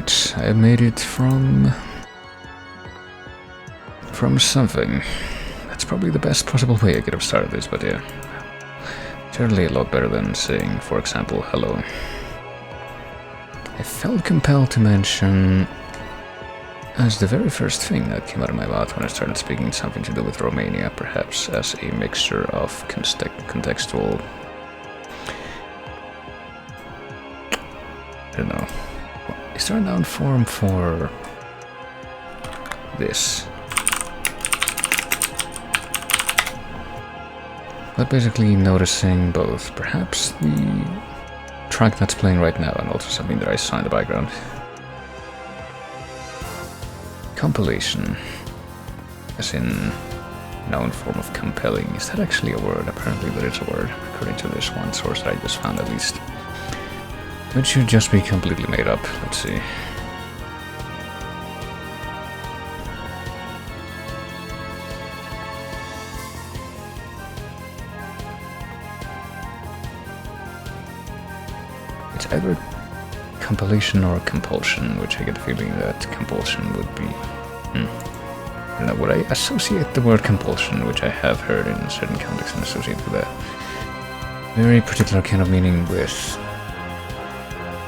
Alright, I made it from something. That's probably the best possible way I could have started this, but yeah. Certainly a lot better than saying, for example, hello. I felt compelled to mention as the very first thing that came out of my mouth when I started speaking something to do with Romania, perhaps as a mixture of contextual... I don't know. Is there a noun form for this? But basically noticing both, perhaps the track that's playing right now and also something that I saw in the background. Compilation, as in noun form of compelling. Is that actually a word? Apparently that is a word, according to this one source that I just found at least. Which should just be completely made up. Let's see. It's either compilation or compulsion, which I get the feeling that compulsion would be... I don't know, would I associate the word compulsion, which I have heard in certain contexts and associate with a very particular kind of meaning, with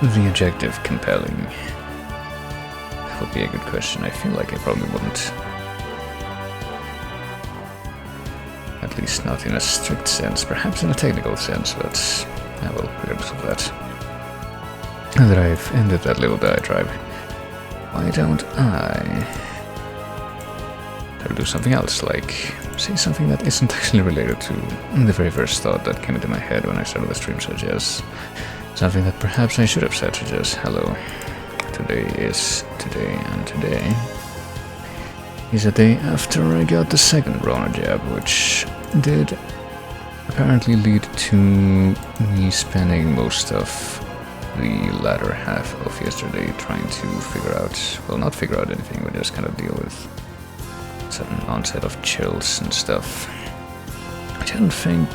the adjective compelling? That would be a good question. I feel like I probably wouldn't. At least not in a strict sense, perhaps in a technical sense, but I will regardless of that. Now that I've ended that little diatribe, why don't I try to do something else, like say something that isn't actually related to the very first thought that came into my head when I started the stream, such as something that perhaps I should have said, such as, hello, today is today, and today is a day after I got the second Rona jab, which did apparently lead to me spending most of the latter half of yesterday trying to figure out, well, not figure out anything, but just kind of deal with sudden onset of chills and stuff. I don't think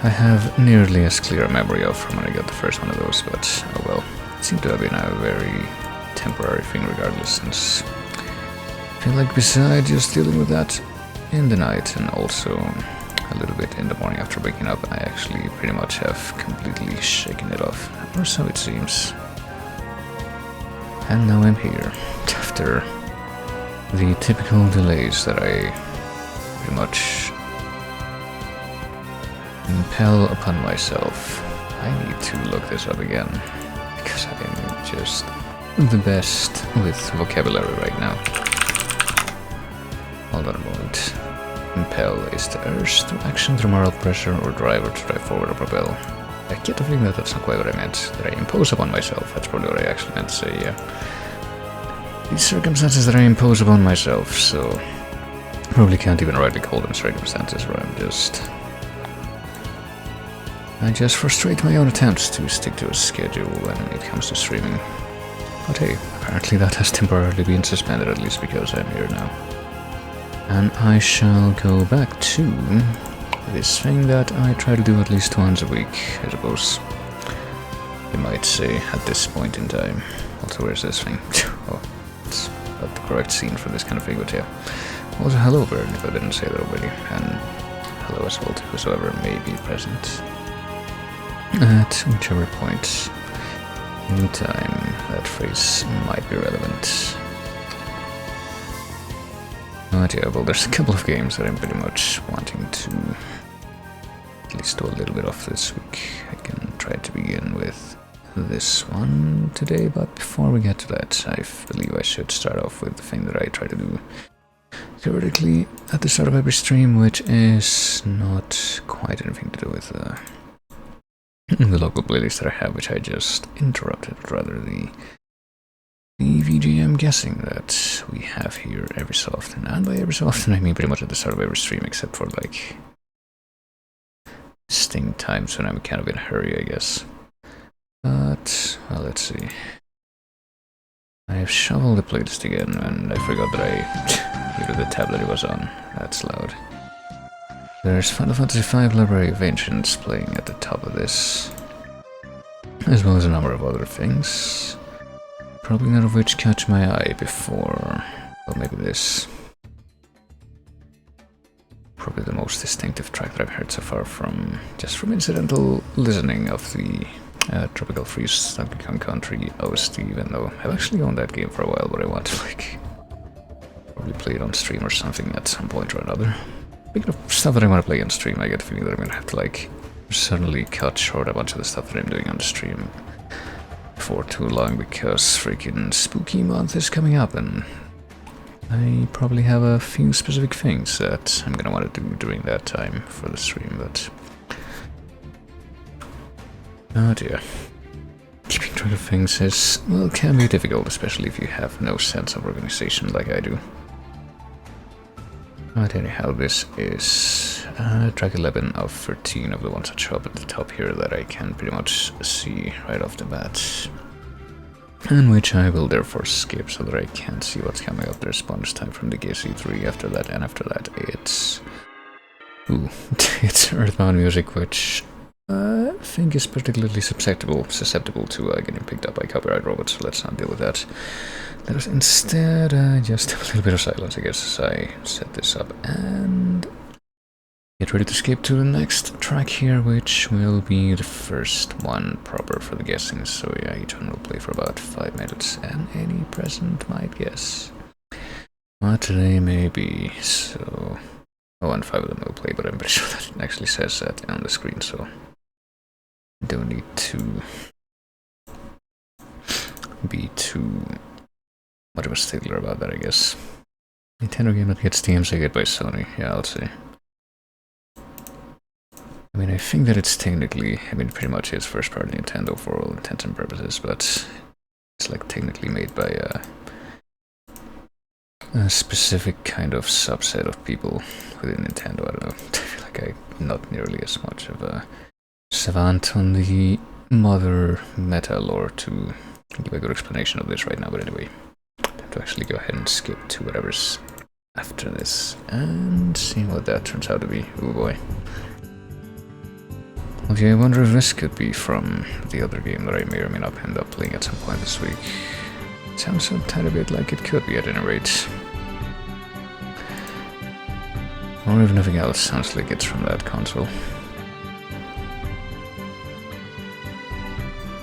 I have nearly as clear a memory of from when I got the first one of those, but oh well. It seemed to have been a very temporary thing regardless, since I feel like besides just dealing with that in the night and also a little bit in the morning after waking up, I actually pretty much have completely shaken it off, or so it seems. And now I'm here, after the typical delays that I pretty much impel upon myself. I need to look this up again, because I'm just the best with vocabulary right now. Hold on a moment. Impel is the urge to action through moral pressure or drive or to drive forward or propel. I get the feeling that that's not quite what I meant. That I impose upon myself, that's probably what I actually meant to say, yeah. These circumstances that I impose upon myself, so probably can't even rightly call them circumstances where I just frustrate my own attempts to stick to a schedule when it comes to streaming. But hey, apparently that has temporarily been suspended, at least because I'm here now. And I shall go back to this thing that I try to do at least once a week, I suppose. You might say, at this point in time. Also, where's this thing? Oh, it's not the correct scene for this kind of thing, but yeah. Also, hello, Bird, if I didn't say that already. And hello as well to whosoever may be present. At whichever point in time that phrase might be relevant. But yeah, well, there's a couple of games that I'm pretty much wanting to at least do a little bit of this week. I can try to begin with this one today, but before we get to that, I believe I should start off with the thing that I try to do theoretically at the start of every stream, which is not quite anything to do with the local playlist that I have, which I just interrupted, but rather the VGM guessing that we have here every so often. And by every so often I mean pretty much at the start of every stream, except for like distinct times when I'm kind of in a hurry, I guess. But, well, let's see. I've shuffled the playlist again, and I forgot that I muted the tab that it was on. That's loud. There's Final Fantasy V Library of Ancients playing at the top of this, as well as a number of other things. Probably none of which catch my eye before. Well, maybe this. Probably the most distinctive track that I've heard so far from just from incidental listening of the Tropical Freeze Donkey Kong Country OST, even though I've actually owned that game for a while, but I want to like probably play it on stream or something at some point or another. Speaking of stuff that I want to play on stream, I get the feeling that I'm gonna have to like suddenly cut short a bunch of the stuff that I'm doing on the stream for too long because freaking spooky month is coming up and I probably have a few specific things that I'm gonna want to do during that time for the stream, but oh dear. Keeping track of things is, well, can be difficult, especially if you have no sense of organization like I do. But anyhow, this is track 11 of 13 of the ones that show up at the top here that I can pretty much see right off the bat. And which I will therefore skip so that I can't see what's coming up. There's bonus time from the GC3 after that, and after that it's... Ooh, it's Earthbound music, which I think is particularly susceptible to getting picked up by copyright robots, so let's not deal with that. Let us instead just have a little bit of silence, I guess, as I set this up, and get ready to skip to the next track here, which will be the first one proper for the guessing. So yeah, each one will play for about 5 minutes, and any present might guess what they may be. So, oh, and 5 of them will play, but I'm pretty sure that it actually says that on the screen, so don't need to be too much of a stickler about that, I guess. Nintendo game that gets DMCA'd by Sony, yeah, I'll see. I mean, I think that it's technically, I mean, pretty much is first party Nintendo for all intents and purposes, but it's like technically made by a specific kind of subset of people within Nintendo. I don't know, I feel like I'm not nearly as much of a savant on the mother meta lore to give a good explanation of this right now, but anyway, I have to actually go ahead and skip to whatever's after this and see what that turns out to be. Oh boy. Okay, I wonder if this could be from the other game that I may or may not end up playing at some point this week. It sounds a tiny bit like it could be at any rate. Or if nothing else, sounds like it's from that console.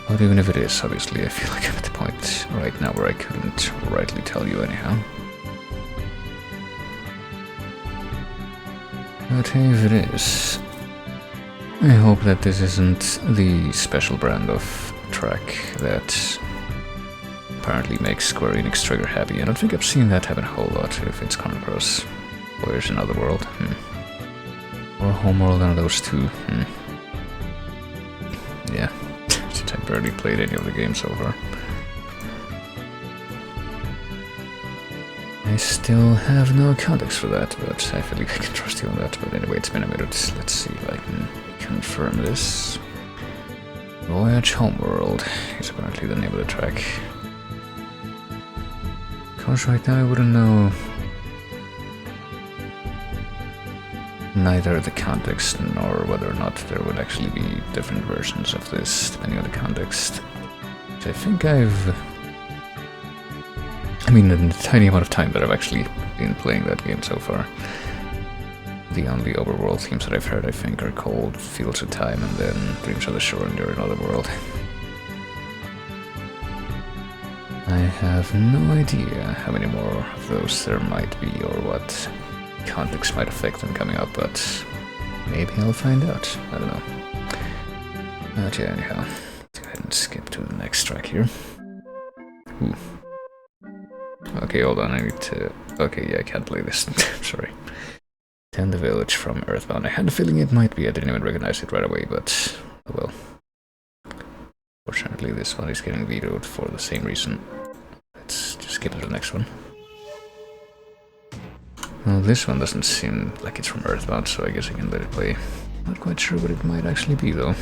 But even if it is, obviously, I feel like I'm at the point right now where I couldn't rightly tell you anyhow. But hey, if it is, I hope that this isn't the special brand of track that apparently makes Square Enix trigger happy. I don't think I've seen that happen a whole lot if it's come across Where's Another World, or Homeworld, one of those two. Yeah, since I barely played any of the games so far. I still have no context for that, but I feel like I can trust you on that. But anyway, it's been a minute. Let's see if I can confirm this. Voyage Homeworld is apparently the name of the track. Of course, right now I wouldn't know neither the context nor whether or not there would actually be different versions of this depending on the context. Which I think in the tiny amount of time that I've actually been playing that game so far, the only overworld themes that I've heard, I think, are called Fields of Time and then Dreams of the Shore and You're Another World. I have no idea how many more of those there might be or what context might affect them coming up, but maybe I'll find out. I don't know. But yeah, anyhow, let's go ahead and skip to the next track here. Ooh. Okay, hold on, I need to... Okay, yeah, I can't play this. Sorry. Tend the Village from Earthbound. I had a feeling it might be. I didn't even recognize it right away, but... oh well. Fortunately, this one is getting vetoed for the same reason. Let's just skip to the next one. Well, this one doesn't seem like it's from Earthbound, so I guess I can let it play. Not quite sure what it might actually be, though.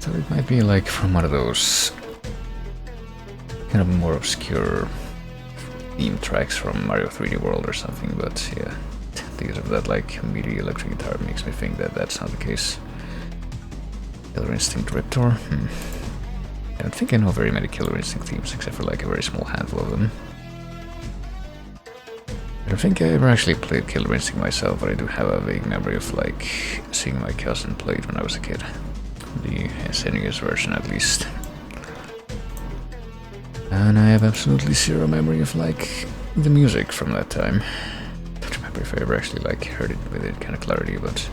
So it might be like from one of those kind of more obscure theme tracks from Mario 3D World or something, but yeah, because of that like MIDI electric guitar makes me think that that's not the case. Killer Instinct Riptor? I don't think I know very many Killer Instinct themes except for like a very small handful of them. I don't think I ever actually played Killer Instinct myself, but I do have a vague memory of like seeing my cousin play it when I was a kid. The SNES version at least. And I have absolutely zero memory of like the music from that time. Don't remember if I ever actually like heard it with any kind of clarity, but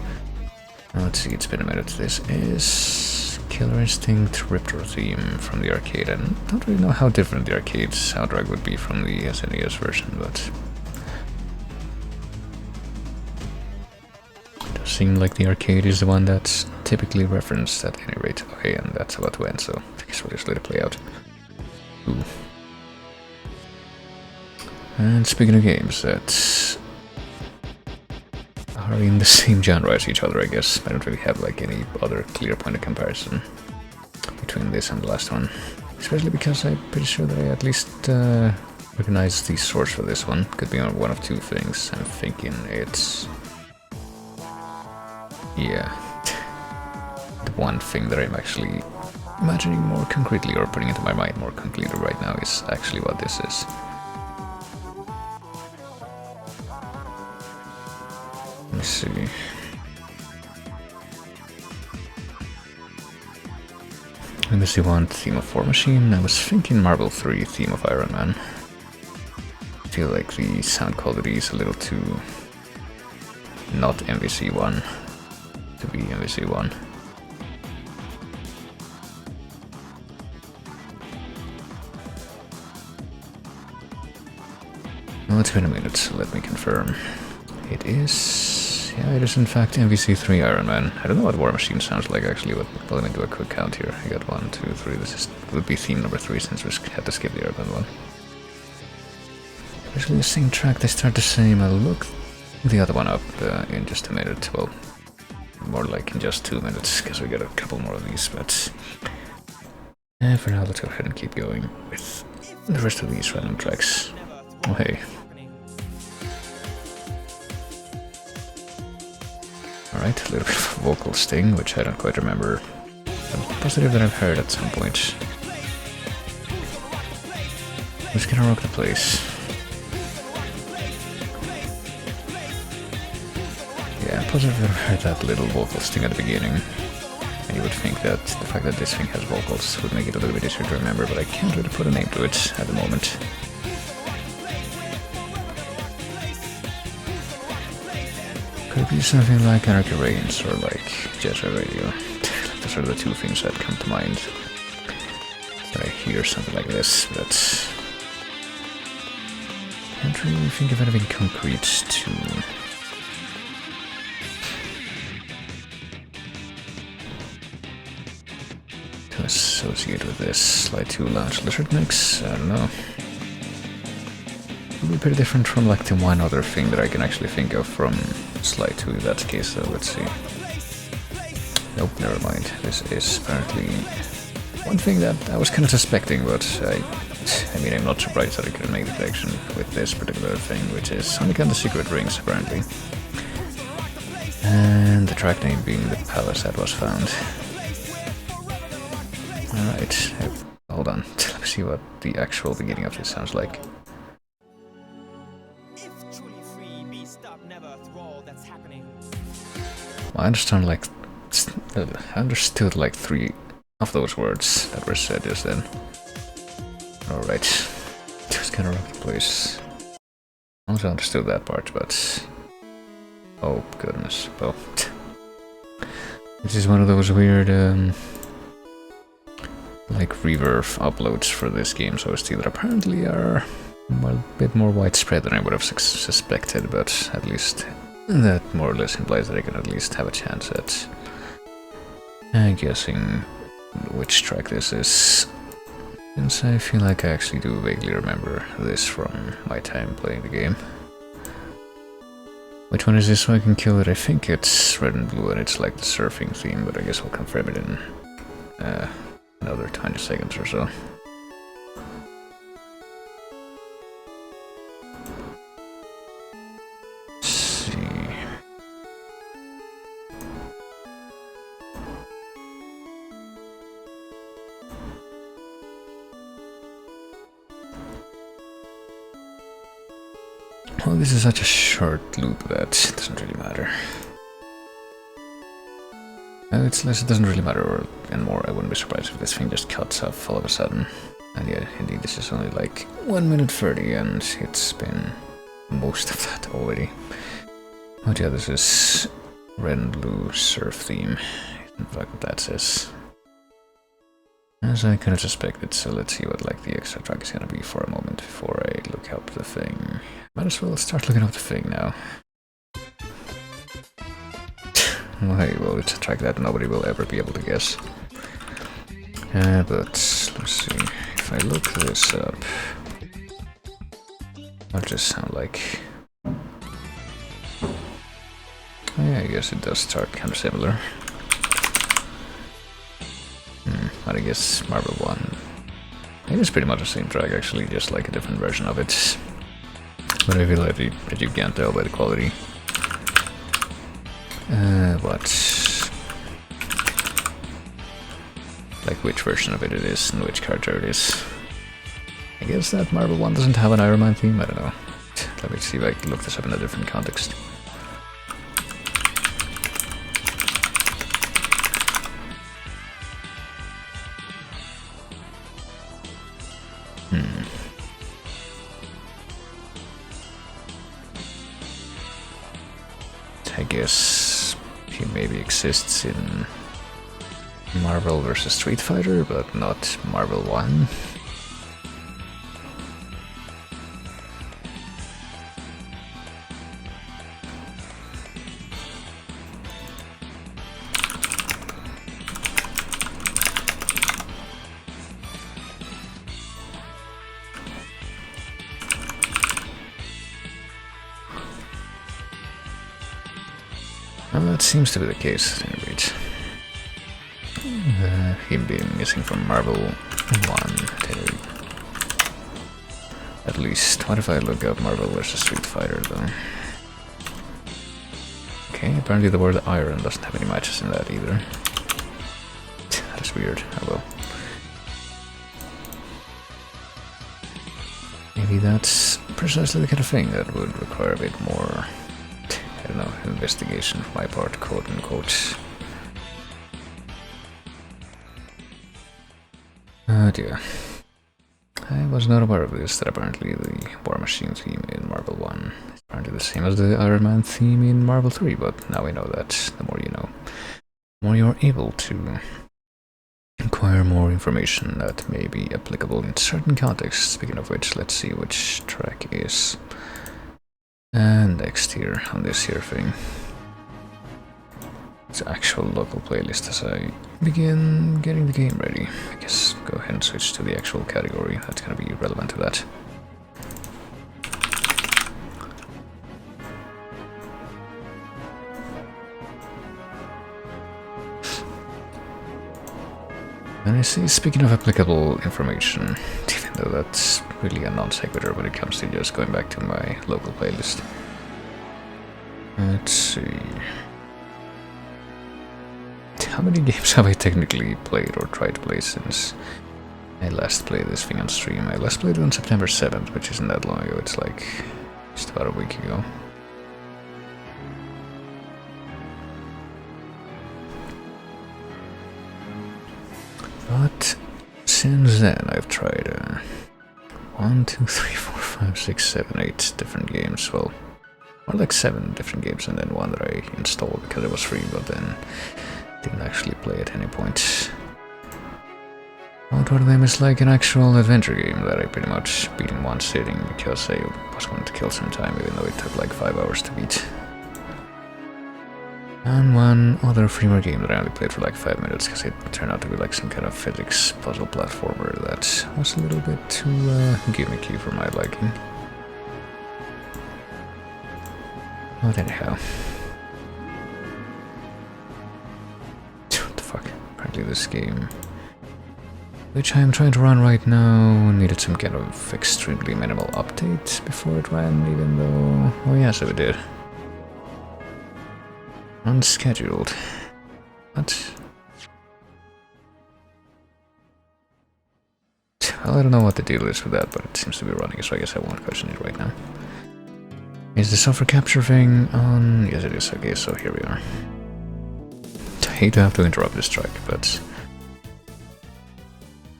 let's see, it's been a minute. This is Killer Instinct Riptor theme from the arcade, and I don't really know how different the arcade soundtrack would be from the SNES version, but it does seem like the arcade is the one that's typically referenced at any rate. Okay, and that's about to end, so I guess we'll just let it play out. Ooh. And speaking of games that are in the same genre as each other, I guess. I don't really have like any other clear point of comparison between this and the last one. Especially because I'm pretty sure that I at least recognize the source for this one. Could be on one of two things. I'm thinking it's... yeah. The one thing that I'm actually imagining more concretely or putting into my mind more concretely right now is actually what this is. Let me see. MVC1 theme of War Machine. I was thinking Marvel 3 theme of Iron Man. I feel like the sound quality is a little too not MVC1 to be MVC1. Well, it's been a minute, so let me confirm. It is... yeah, it is in fact MVC3 Iron Man. I don't know what War Machine sounds like actually, but let me do a quick count here. I got 1, 2, 3. This would be theme number 3 since we had to skip the Iron Man one. Basically the same track, they start the same. I'll look the other one up in just a minute. Well, more like in just 2 minutes, because we got a couple more of these, but for now let's go ahead and keep going with the rest of these random tracks. Oh hey. Alright, a little bit of a vocal sting, which I don't quite remember. I'm positive that I've heard at some point. Who's gonna rock the place? Yeah, I'm positive that I've heard that little vocal sting at the beginning. And you would think that the fact that this thing has vocals would make it a little bit easier to remember, but I can't really put a name to it at the moment. Could be something like Anarchy Reigns or like Jet Set Radio. Those are the two things that come to mind when I hear something like this, but I can't really think of anything concrete to associate with this. Slide 2 Lounge Lizard Mix? I don't know. It would be pretty different from like the one other thing that I can actually think of from Slide 2 if that's the case, though. Let's see. Nope, never mind. This is apparently one thing that I was kind of suspecting, but I mean, I'm not surprised that I couldn't make the connection with this particular thing, which is Sonic and the Secret Rings, apparently. And the track name being The Palace That Was Found. Alright, hold on. Let me see what the actual beginning of this sounds like. I understood like 3 of those words that were said just then. Alright, just gonna rock the place. I also understood that part, but oh goodness, well, this is one of those weird like reverb uploads for this game's OST that apparently are well, a bit more widespread than I would have suspected, but at least that more or less implies that I can at least have a chance at guessing which track this is, since I feel like I actually do vaguely remember this from my time playing the game. Which one is this so I can kill it? I think it's red and blue and it's like the surfing theme, but I guess I'll confirm it in another 20 seconds or so. Well, this is such a short loop that it doesn't really matter. It's less, it doesn't really matter, and more, I wouldn't be surprised if this thing just cuts off all of a sudden. And yeah, indeed, this is only like 1 minute 30, and it's been most of that already. But yeah, this is red and blue surf theme. In fact, what that says. As I kind of suspected, so let's see what like the extra track is gonna be for a moment before I look up the thing. Might as well start looking up the thing now. Well, it's a track that nobody will ever be able to guess. But let's see. If I look this up, what does it sound like? Oh yeah, I guess it does start kind of similar. But I guess Marvel 1. It is pretty much the same track actually, just like a different version of it. But I feel like that you can't tell by the quality. What? Like which version of it is and which character it is. I guess that Marvel 1 doesn't have an Iron Man theme, I don't know. Let me see if I can look this up in a different context. I guess he maybe exists in Marvel vs. Street Fighter, but not Marvel 1. Well, that seems to be the case, at any rate. Him being missing from Marvel 1, at least. What if I look up Marvel vs. Street Fighter, though? Okay, apparently the word iron doesn't have any matches in that either. That is weird. Oh well. Maybe that's precisely the kind of thing that would require a bit more, I don't know, investigation from my part, quote unquote. Oh dear. I was not aware of this, that apparently the War Machine theme in Marvel 1 is apparently the same as the Iron Man theme in Marvel 3, but now we know that. The more you know, the more you're able to acquire more information that may be applicable in certain contexts. Speaking of which, let's see which track is next here on this here thing. It's an actual local playlist as I begin getting the game ready. I guess go ahead and switch to the actual category that's gonna be relevant to that. And I see, speaking of applicable information, even though that's really a non-sequitur when it comes to just going back to my local playlist. Let's see. How many games have I technically played or tried to play since I last played this thing on stream? I last played it on September 7th, which isn't that long ago, it's like just about a week ago. But since then I've tried 1, 2, 3, 4, 5, 6, 7, 8 different games. Well, more like 7 different games, and then one that I installed because it was free, but then didn't actually play at any point. But one of them is like an actual adventure game that I pretty much beat in one sitting because I was wanting to kill some time, even though it took like 5 hours to beat. And one other freemium game that I only played for like 5 minutes because it turned out to be like some kind of physics puzzle platformer that was a little bit too gimmicky for my liking. But anyhow. What the fuck? Apparently this game, which I'm trying to run right now, needed some kind of extremely minimal update before it ran, even though... Oh yeah, so it did. Unscheduled. What? Well, I don't know what the deal is with that, but it seems to be running, so I guess I won't question it right now. Is the software capture thing on? Yes, it is. Okay, so here we are. I hate to have to interrupt this track, but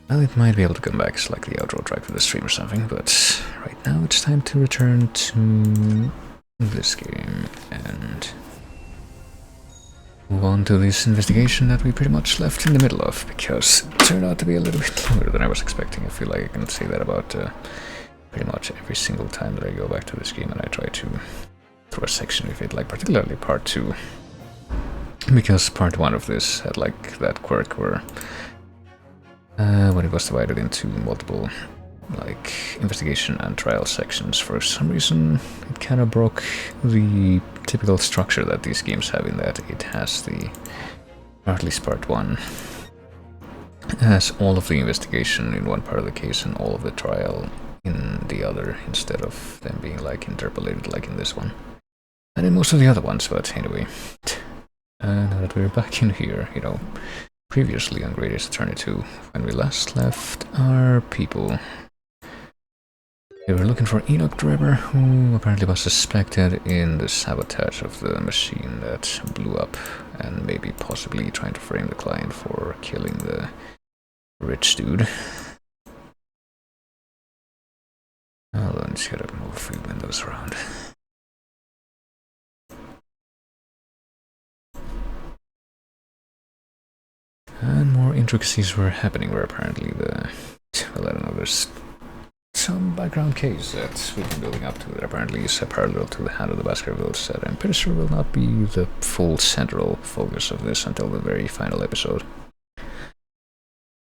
well, it might be able to come back as like the outro track for the stream or something. But right now, it's time to return to this game and move on to this investigation that we pretty much left in the middle of, because it turned out to be a little bit longer than I was expecting. I feel like I can say that about pretty much every single time that I go back to this game and I try to throw a section with it, like particularly part 2, because part 1 of this had like that quirk where when it was divided into multiple like investigation and trial sections, for some reason it kind of broke the typical structure that these games have, in that it has the, or at least part 1 has all of the investigation in one part of the case and all of the trial in the other, instead of them being like interpolated like in this one and in most of the other ones. But anyway, now that we're back in here, you know, previously on Great Ace Attorney 2, when we last left our people, they were looking for Enoch Driver, who apparently was suspected in the sabotage of the machine that blew up, and maybe possibly trying to frame the client for killing the rich dude. Hold on, just gotta move a few windows around. And more intricacies were happening where apparently the, well, I don't know, there's some background case that we've been building up to that apparently is a parallel to the Hand of the Baskervilles that I'm pretty sure will not be the full central focus of this until the very final episode.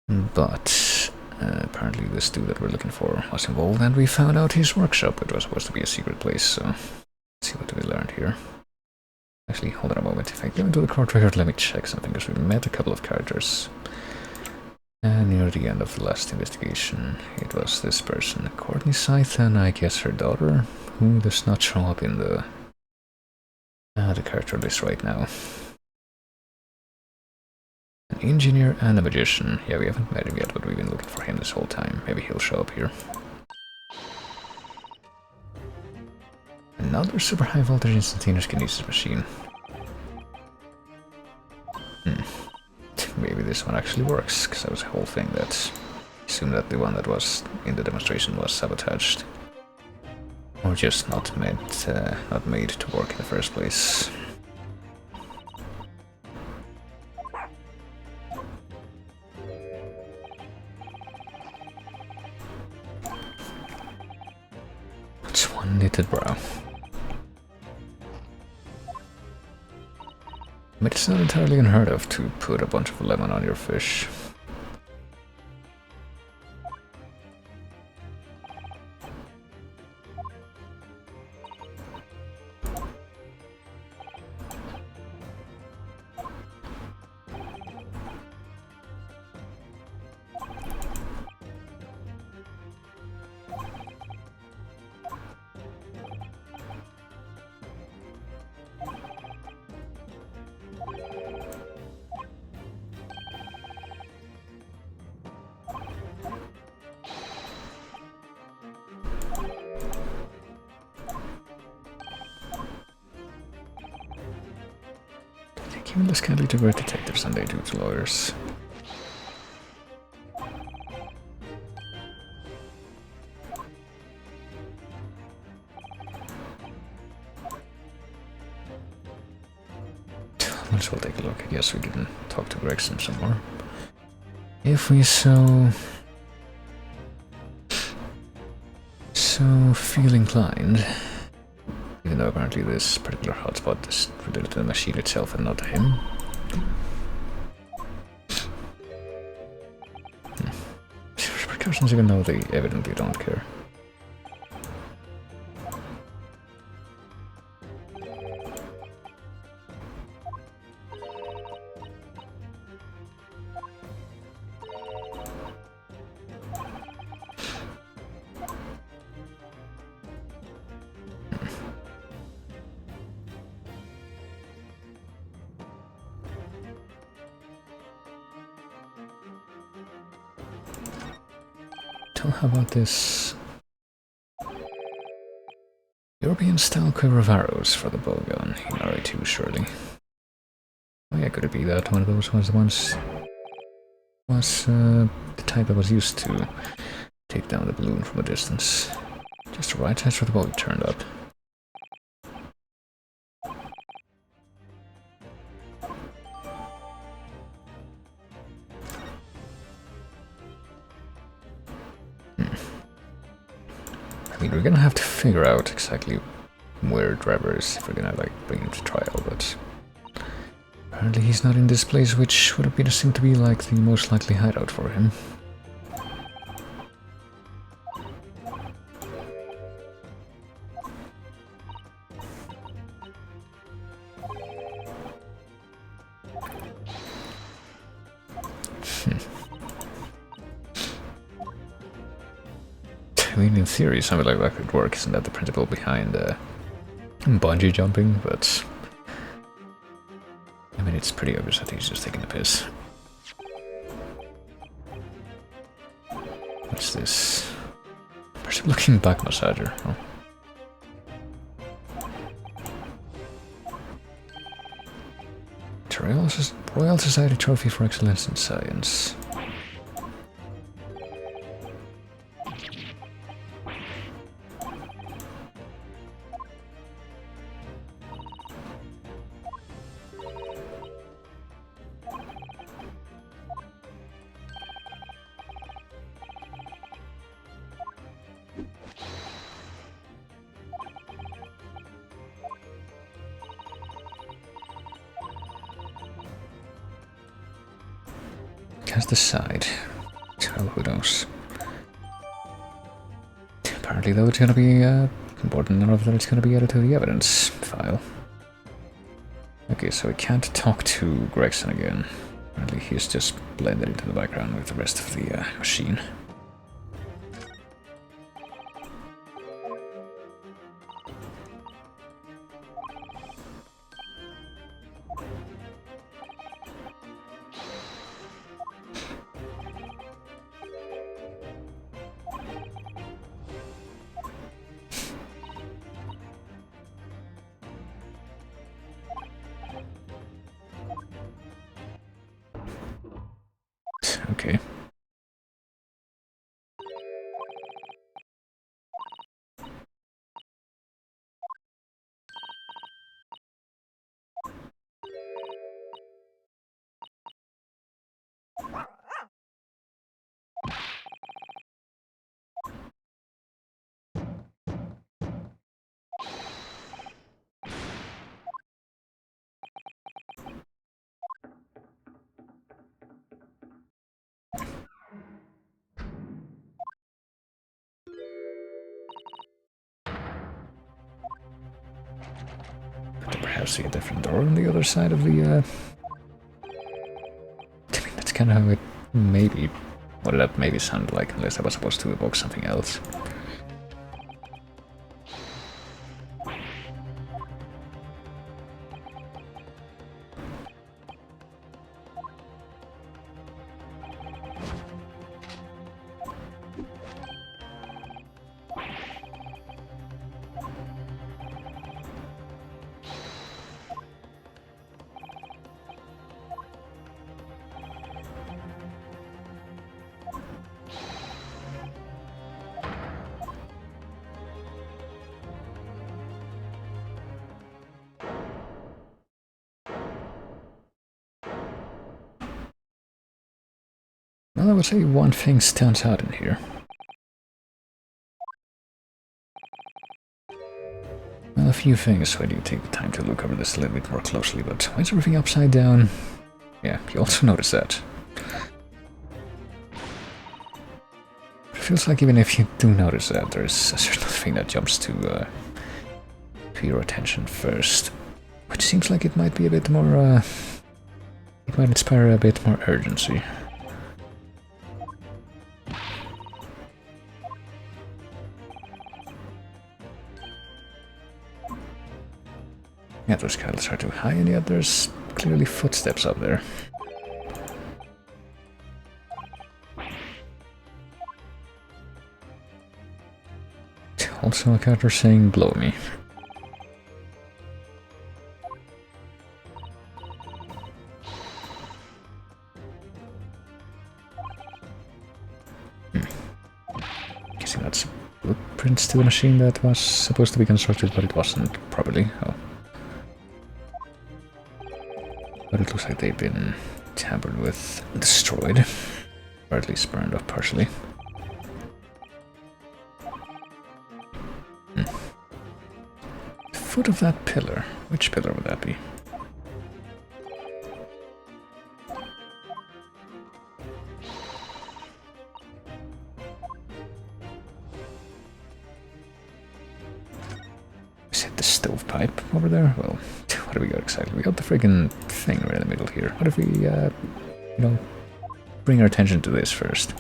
But apparently this dude that we're looking for was involved, and we found out his workshop, which was supposed to be a secret place, so let's see what we learned here. Actually, hold on a moment. If I go into the court record, let me check something, because we met a couple of characters. And near the end of the last investigation, it was this person, Courtney Scythe, and I guess her daughter, who does not show up in the character list right now. An engineer and a magician. Yeah, we haven't met him yet, but we've been looking for him this whole time. Maybe he'll show up here. Another super high voltage instantaneous kinesis machine. Maybe this one actually works, because that was the whole thing that assumed that the one that was in the demonstration was sabotaged. Or just not made to work in the first place. It's one knitted brow. But it's not entirely unheard of to put a bunch of lemon on your fish. Given this kindly to great detectives and they do to lawyers. Might as well take a look. I guess we can talk to Gregson some more, if we so feel inclined. Even though apparently this particular hotspot is related to the machine itself and not to him. Repercussions, even though they evidently don't care. So how about this? European-style quiver of arrows for the bowgun in RA2, surely. Oh yeah, could it be that one of those was the type that was used to take down the balloon from a distance? Just the right size for the bow turned up. I mean, we're gonna have to figure out exactly where Driver is if we're gonna like bring him to trial, but apparently he's not in this place, which would appear to seem to be like the most likely hideout for him. I mean, in theory, something like that could work. Isn't that the principle behind bungee jumping? But I mean, it's pretty obvious that he's just taking the piss. What's this? Perhaps looking back massager. Oh. Royal Society Trophy for Excellence in Science. Cast aside. Well, who knows? Apparently, though, it's gonna be important enough that it's gonna be added to the evidence file. Okay, so we can't talk to Gregson again. Apparently, he's just blended into the background with the rest of the machine. Okay. Could perhaps see a different door on the other side of the, I mean, that's kind of how it maybe... what that maybe sounded like, unless I was supposed to evoke something else. Well, I would say one thing stands out in here. Well, a few things when you take the time to look over this a little bit more closely, but why is everything upside down? Yeah, you also notice that. It feels like even if you do notice that, there's a certain thing that jumps to your attention first. Which seems like it might be a bit more, it might inspire a bit more urgency. Yeah, those cattle are too high, and yet there's clearly footsteps up there. Also a character saying blow me. Guessing that's blueprints to the machine that was supposed to be constructed, but it wasn't properly. Oh. But it looks like they've been tampered with, destroyed, or at least burned off partially. The foot of that pillar. Which pillar would that be? Is it the stovepipe over there? Well, what do we got exactly? We got the friggin' thing right in the middle here. What if we, you know, bring our attention to this first?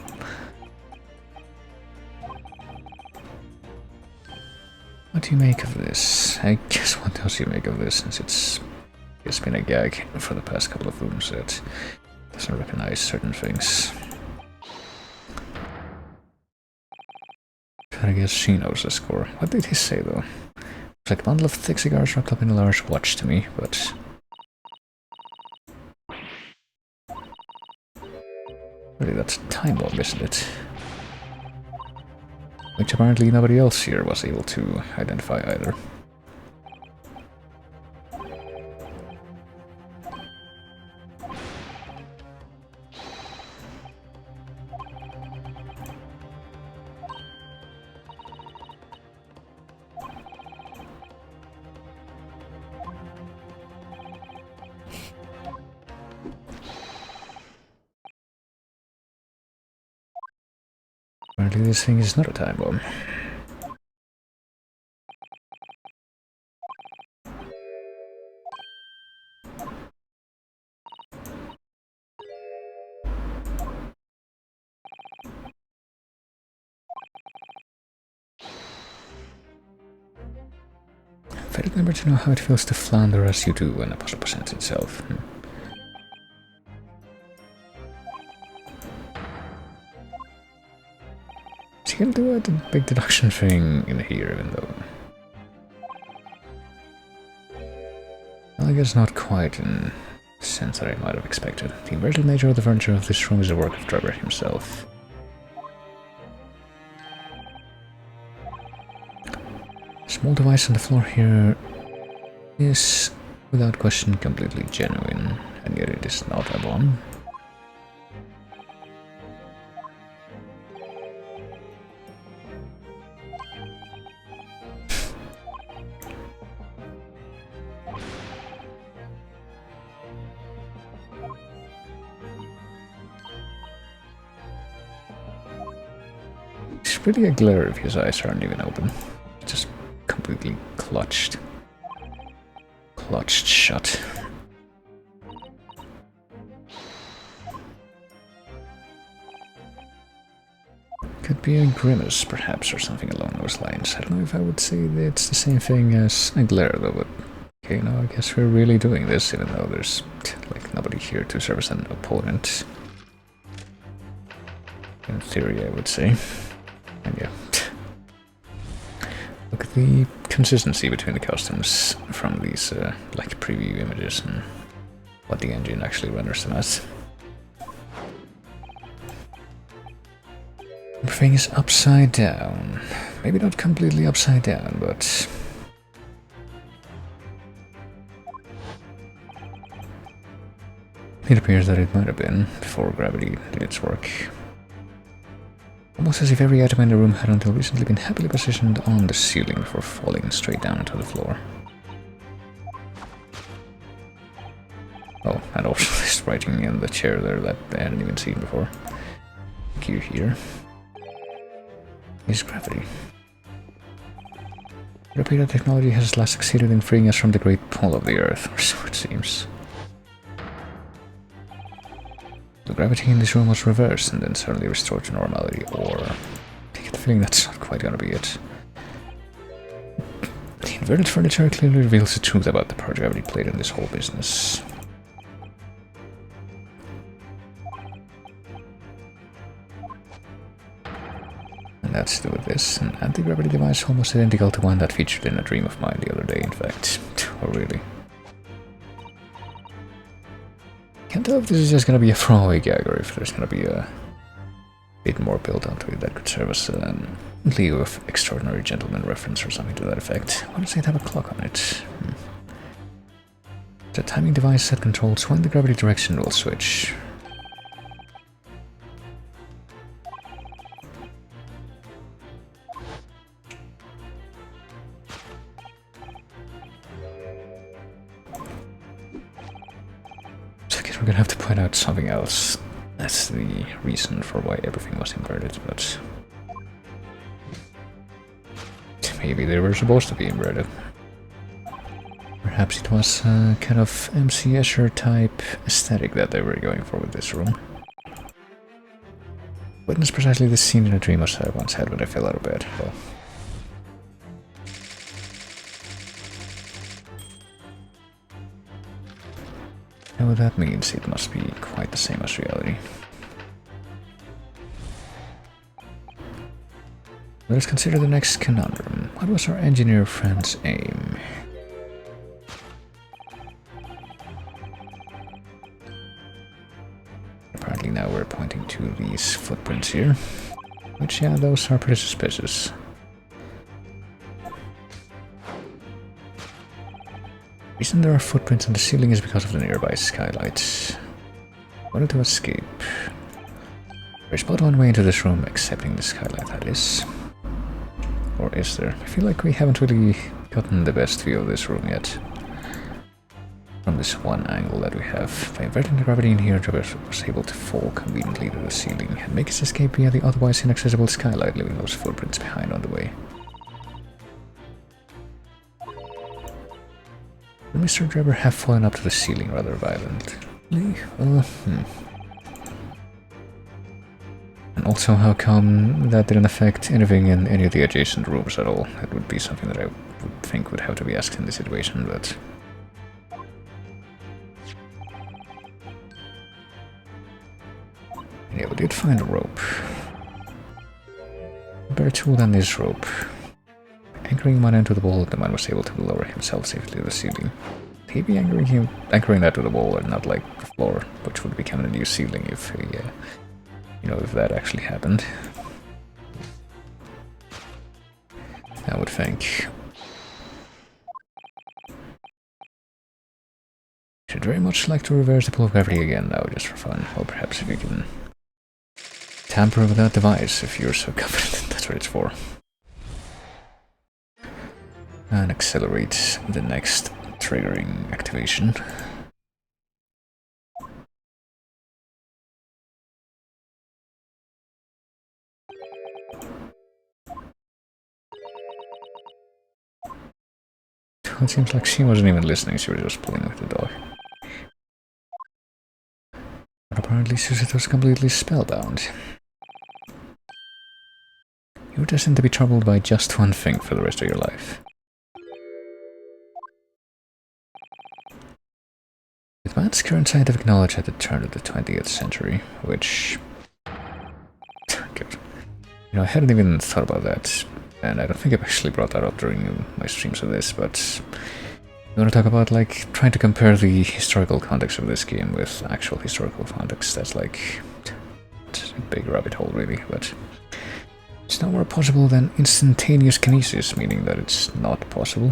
What do you make of this? I guess what does you make of this, since it's been a gag for the past couple of rooms that doesn't recognize certain things. But I guess she knows the score. What did he say though? It's like a bundle of thick cigars wrapped up in a large watch to me, but really that's a time bomb, isn't it? Which apparently nobody else here was able to identify either. Apparently this thing is not a time bomb. Very remember to know how it feels to flounder as you do when a puzzle presents itself. Is he gonna do a big deduction thing in here, even though... Well, I guess not quite in the sense that I might have expected. The inverted nature of the furniture of this room is the work of Trevor himself. Small device on the floor here is, without question, completely genuine, and yet it is not a bomb. It's really a glare if his eyes aren't even open. Just completely clutched shut. Could be a grimace, perhaps, or something along those lines. I don't know if I would say that it's the same thing as a glare, though, but okay, no, I guess we're really doing this, even though there's, like, nobody here to serve as an opponent. In theory, I would say. And yeah. Look at the consistency between the costumes from these, like, preview images and what the engine actually renders them as. Everything is upside down. Maybe not completely upside down, but... it appears that it might have been before gravity did its work. Almost as if every item in the room had until recently been happily positioned on the ceiling before falling straight down into the floor. Oh, and also this writing in the chair there that I hadn't even seen before. Key here is gravity. It appears that technology has at last succeeded in freeing us from the great pull of the Earth, or so it seems. The gravity in this room was reversed and then suddenly restored to normality, or I get the feeling that's not quite gonna be it. The inverted furniture clearly reveals the truth about the part gravity played in this whole business. And that to do with this. An anti-gravity device almost identical to one that featured in a dream of mine the other day, in fact. Oh, really? Can't tell if this is just gonna be a throwaway gag or if there's gonna be a bit more built onto it that could serve as a Leo of Extraordinary Gentleman reference or something to that effect. Why does it have a clock on it? The timing device that controls when the gravity direction will switch. We're gonna have to point out something else. That's the reason for why everything was inverted, but maybe they were supposed to be inverted. Perhaps it was a kind of MC Escher type aesthetic that they were going for with this room. Witness precisely this scene in a dream I once had when I fell out of bed. Well, and what that means, it must be quite the same as reality. Let us consider the next conundrum. What was our engineer friend's aim? Apparently now we're pointing to these footprints here. Which, yeah, those are pretty suspicious. The reason there are footprints on the ceiling is because of the nearby skylights. Wanted to escape. There's but one way into this room, excepting the skylight, that is. Or is there? I feel like we haven't really gotten the best view of this room yet. From this one angle that we have. By inverting the gravity in here, Travis was able to fall conveniently to the ceiling and make his escape via the otherwise inaccessible skylight, leaving those footprints behind on the way. Would Mr. Drebber have fallen up to the ceiling rather violently? And also, how come that didn't affect anything in any of the adjacent rooms at all? That would be something that I would think would have to be asked in this situation, but... yeah, we did find a rope. A better tool than this rope. Anchoring one end to the wall, the man was able to lower himself safely to the ceiling. He'd be anchoring that to the wall and not like the floor, which would become a new ceiling if he, if that actually happened. I would think. Should very much like to reverse the pull of gravity again now, just for fun. Or perhaps if you can tamper with that device, if you're so confident that's what it's for. And accelerate the next triggering activation. It seems like she wasn't even listening, she was just playing with the dog. But apparently Suzette was completely spellbound. You're destined to be troubled by just one thing for the rest of your life. With man's current scientific knowledge at the turn of the 20th century, which... God. I hadn't even thought about that. And I don't think I've actually brought that up during my streams of this, but you want to talk about, like, trying to compare the historical context of this game with actual historical context. That's like, it's a big rabbit hole, really, but it's no more possible than instantaneous kinesis, meaning that it's not possible.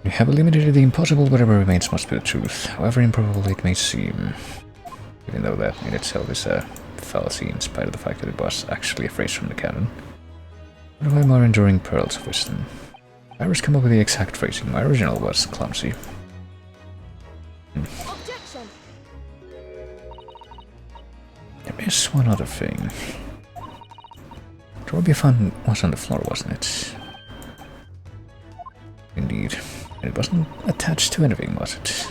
You have eliminated the impossible, whatever remains must be the truth, however improbable it may seem. Even though that in itself is a fallacy in spite of the fact that it was actually a phrase from the canon. One of my more enduring pearls of wisdom. I was come up with the exact phrasing, my original was clumsy. Objection. There is one other thing. The robe you found was on the floor, wasn't it? Indeed. It wasn't attached to anything, was it?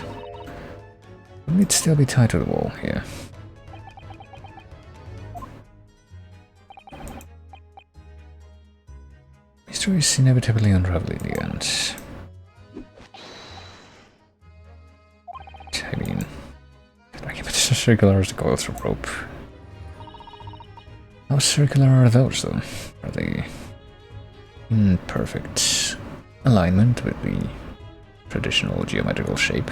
Wouldn't it still be tied to the wall here? Mystery is inevitably unraveling in the end. I mean, the argument is circular as the coils of rope. How circular are those, though? Are they in perfect alignment with the traditional geometrical shape?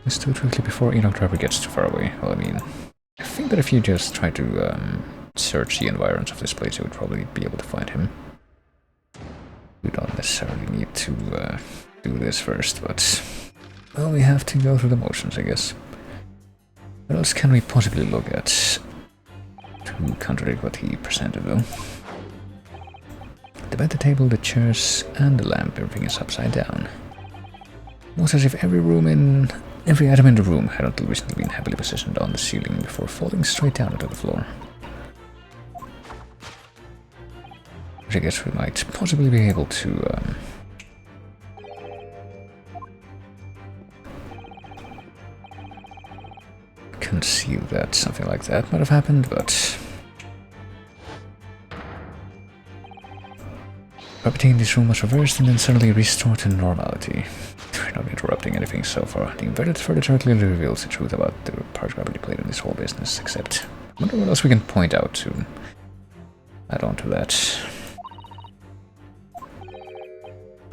Let's do it quickly before Enoch Driver gets too far away. Well, I mean, I think that if you just try to search the environs of this place, you would probably be able to find him. We don't necessarily need to do this first, but well, we have to go through the motions, I guess. What else can we possibly look at to contradict what he presented, though? The bed, the table, the chairs, and the lamp, everything is upside down. Almost as if every item in the room had until recently been heavily positioned on the ceiling before falling straight down onto the floor. Which I guess we might possibly be able to conceive that something like that might have happened, but property in this room was reversed and then suddenly restored to normality. We're not interrupting anything so far. The inverted furniture clearly reveals the truth about the part gravity played in this whole business, except I wonder what else we can point out to add on to that.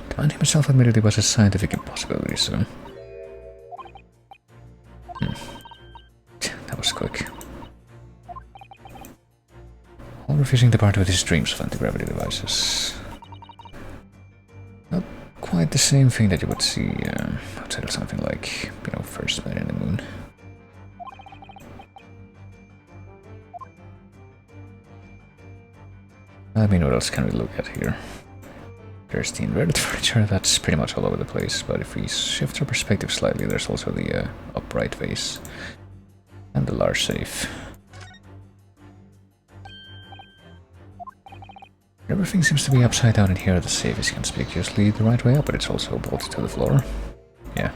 The man himself admitted it was a scientific impossibility, so... That was quick. All refusing to part with his dreams of anti-gravity devices. Not quite the same thing that you would see outside of something like, you know, First Man in the Moon. I mean, what else can we look at here? There's the inverted furniture, that's pretty much all over the place, but if we shift our perspective slightly, there's also the upright vase and the large safe. Everything seems to be upside down in here. The safe is conspicuously the right way up, but it's also bolted to the floor. Yeah.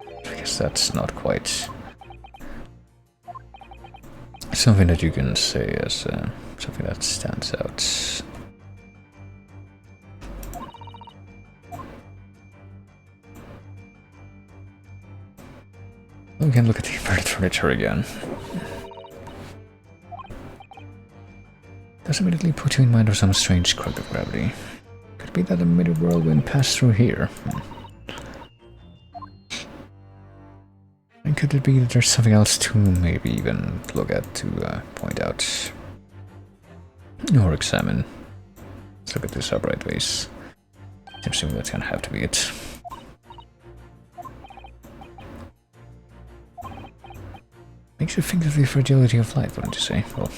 I guess that's not quite something that you can say as something that stands out. We can look at the inverted furniture again. Does immediately put you in mind of some strange quirk of gravity. Could it be that a mid-whirlwind passed through here? And could it be that there's something else to maybe even look at to point out or examine? Let's look at this upright vase. Seems to me that's gonna have to be it. Makes you think of the fragility of life, wouldn't you say? Well,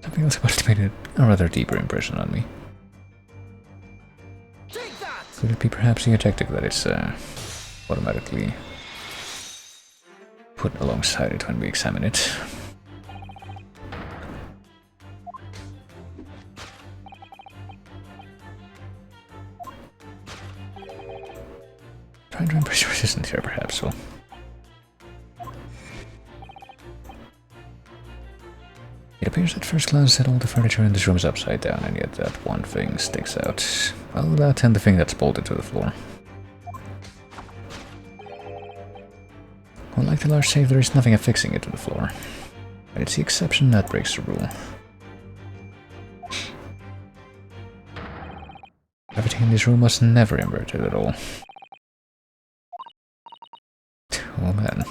something else about it made a rather deeper impression on me. Could it be perhaps the objective that it's automatically put alongside it when we examine it? Trying to impress your resistance here, perhaps, so... It appears at first glance that all the furniture in this room is upside down, and yet that one thing sticks out. Well, that and the thing that's bolted to the floor. Unlike the large safe, there is nothing affixing it to the floor. But it's the exception that breaks the rule. Everything in this room was never inverted at all. Oh man.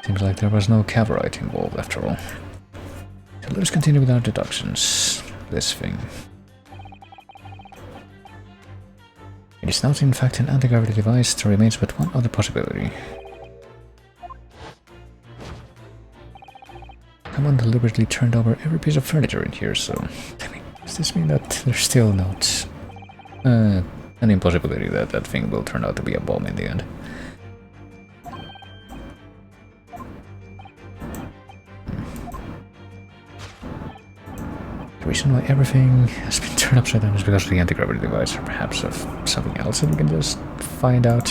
Seems like there was no cavorite involved after all. So let us continue with our deductions. This thing. It is not in fact an anti-gravity device. There remains but one other possibility. Someone deliberately turned over every piece of furniture in here, so... I mean, does this mean that there's still not an impossibility that that thing will turn out to be a bomb in the end? The reason why everything has been turned upside down is because of the anti-gravity device, or perhaps of something else that we can just find out.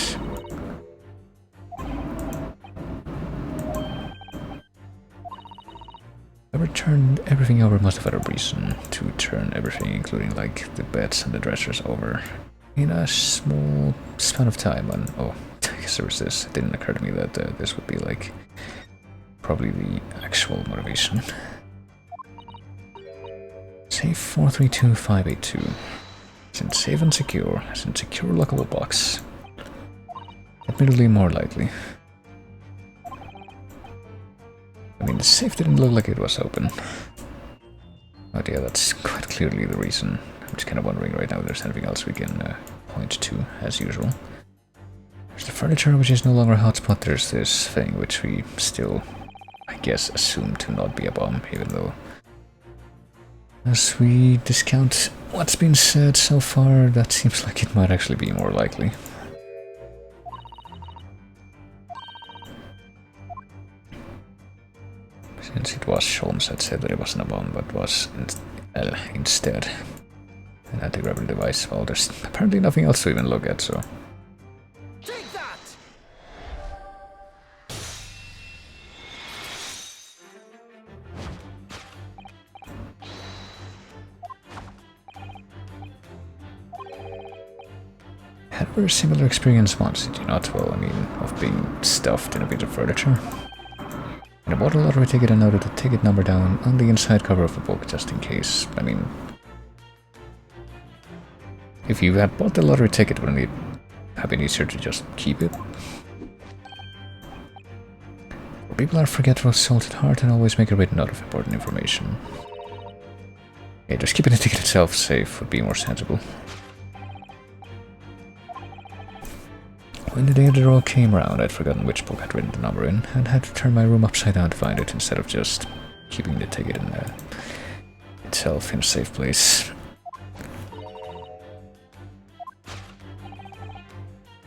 Whoever turned everything over must have had a reason to turn everything, including like the beds and the dressers, over in a small span of time. And oh, I guess there was this. It didn't occur to me that this would be like probably the actual motivation. Save 432582. As in safe and secure, as in secure lockable box. Admittedly more likely. I mean, the safe didn't look like it was open. Oh yeah, that's quite clearly the reason. I'm just kind of wondering right now if there's anything else we can point to, as usual. There's the furniture, which is no longer a hotspot. There's this thing, which we still, I guess, assume to not be a bomb, even though, as we discount what's been said so far, that seems like it might actually be more likely. Since it was Sholmes that said that it wasn't a bomb, but was instead an anti-gravity device. Well, there's apparently nothing else to even look at, so... Take that! Had a very similar experience once, did you not? Well, I mean, of being stuffed in a bit of furniture. And I bought a lottery ticket and noted the ticket number down on the inside cover of the book, just in case. I mean, if you had bought the lottery ticket, wouldn't it have been easier to just keep it? People are forgetful, salt at heart, and always make a written note of important information. Yeah, just keeping the ticket itself safe would be more sensible. When the day of the draw came round, I'd forgotten which book I'd written the number in, and had to turn my room upside down to find it, instead of just keeping the ticket in itself in a safe place.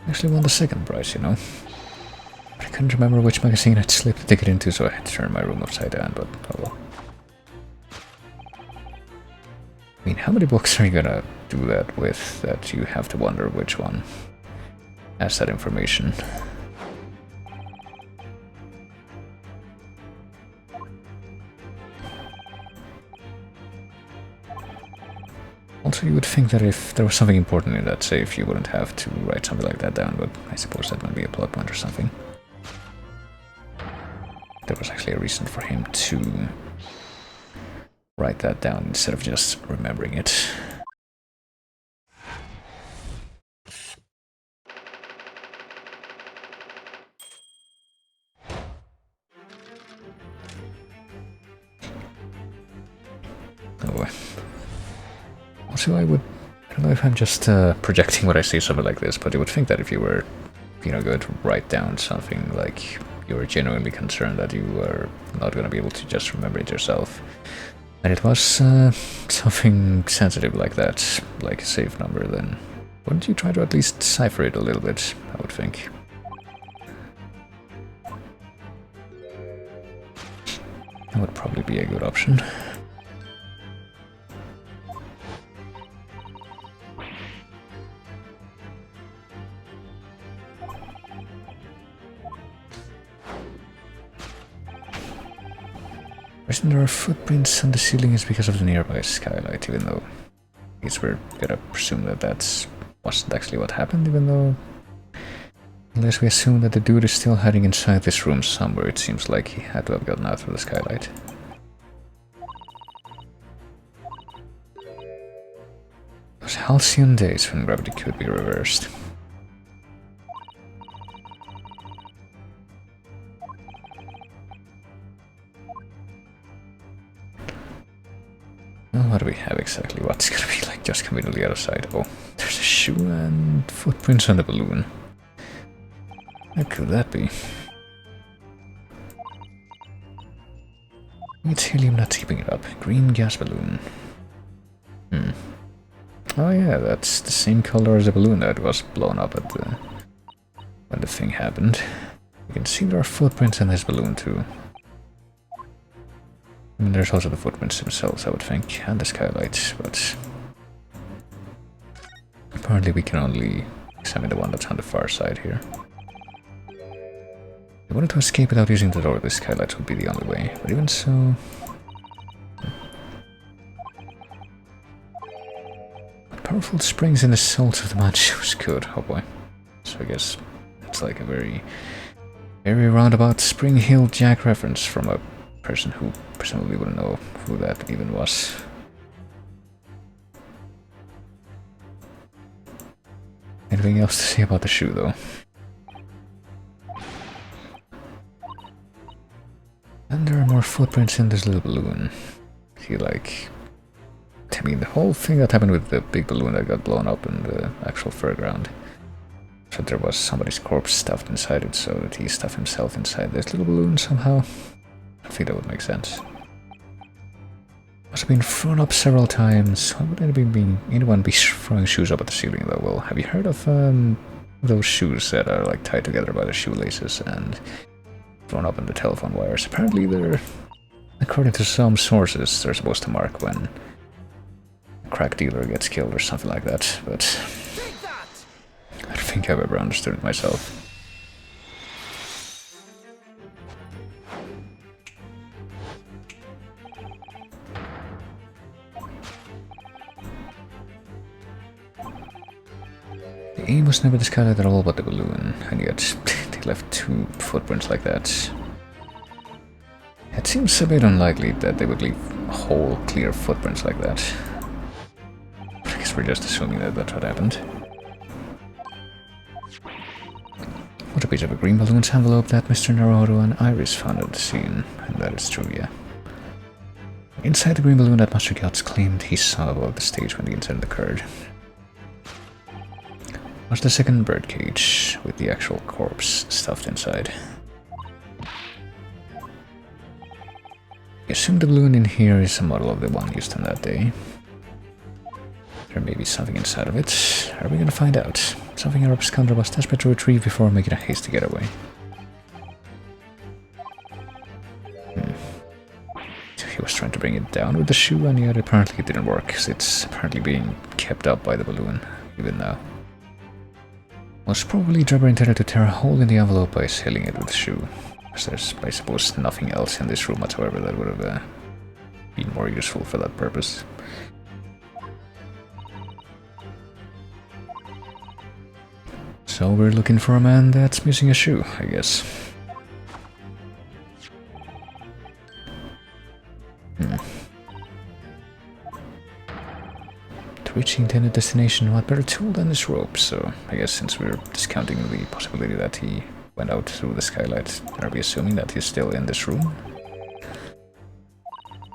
Actually won the second prize, you know. But I couldn't remember which magazine I'd slipped the ticket into, so I had to turn my room upside down, but oh well. I mean, how many books are you gonna do that with, that you have to wonder which one has that information? Also, you would think that if there was something important in that safe, you wouldn't have to write something like that down, but I suppose that might be a plot point or something. There was actually a reason for him to write that down instead of just remembering it. Oh, also, I don't know if I'm just projecting what I say something like this, but you would think that if you were, you know, going to write down something like you were genuinely concerned that you were not going to be able to just remember it yourself, and it was something sensitive like that, like a safe number, then wouldn't you try to at least decipher it a little bit, I would think. That would probably be a good option. The reason there are footprints on the ceiling is because of the nearby skylight, even though I guess we're gonna presume that that wasn't actually what happened, even though... Unless we assume that the dude is still hiding inside this room somewhere, it seems like he had to have gotten out through the skylight. Those halcyon days when gravity could be reversed. Well, what do we have exactly? What's gonna be like just coming to the other side? Oh, there's a shoe and footprints on the balloon. How could that be? It's helium that's keeping it up. Green gas balloon. Oh yeah, that's the same color as the balloon that was blown up at the... when the thing happened. You can see there are footprints in this balloon too. I mean, there's also the footprints themselves, I would think, and the skylights, but... apparently we can only examine the one that's on the far side here. If we wanted to escape without using the door, the skylights would be the only way, but even so... Powerful springs in the soles of the mud shoes. Good, oh boy. So I guess it's like a very roundabout Spring Hill Jack reference from a person who presumably wouldn't know who that even was. Anything else to say about the shoe, though? And there are more footprints in this little balloon. See, like... I mean, the whole thing that happened with the big balloon that got blown up in the actual fairground. So there was somebody's corpse stuffed inside it, so that he stuffed himself inside this little balloon somehow. I think that would make sense. Must have been thrown up several times. Why would anyone be throwing shoes up at the ceiling, though? Well, have you heard of those shoes that are like tied together by the shoelaces and thrown up on the telephone wires? Apparently they're, according to some sources, they're supposed to mark when a crack dealer gets killed or something like that, but I don't think I've ever understood it myself. The aim was never discarded at all but the balloon, and yet they left 2 footprints like that. It seems a bit unlikely that they would leave whole, clear footprints like that. I guess we're just assuming that that's what happened. What a piece of a green balloon's envelope that Mr. Naruto and Iris found at the scene, and that is true, yeah. Inside the green balloon that Master Guts claimed he saw above the stage when the incident occurred was the second birdcage with the actual corpse stuffed inside. We assume the balloon in here is a model of the one used on that day. There may be something inside of it. Are we gonna find out? Something our scoundrel was desperate to retrieve before making a hasty getaway. So he was trying to bring it down with the shoe, and yet apparently it didn't work, because it's apparently being kept up by the balloon, even now. Was probably Drebber intended to tear a hole in the envelope by sealing it with the shoe, because there's, I suppose, nothing else in this room whatsoever that would have been more useful for that purpose. So we're looking for a man that's missing a shoe, I guess. To reach the intended destination, what better tool than this rope? So I guess since we're discounting the possibility that he went out through the skylight, are we assuming that he's still in this room?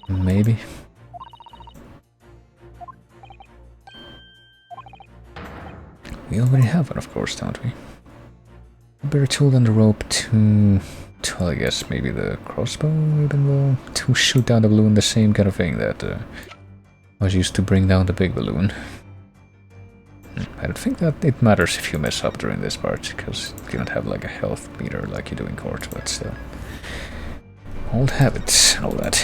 Maybe. We already have one, of course, don't we? A better tool than the rope to well, I guess maybe the crossbow, even though to shoot down the balloon, the same kind of thing that was used to bring down the big balloon. I don't think that it matters if you mess up during this part, because you don't have like a health meter like you do in court, but still. Old habits and all that.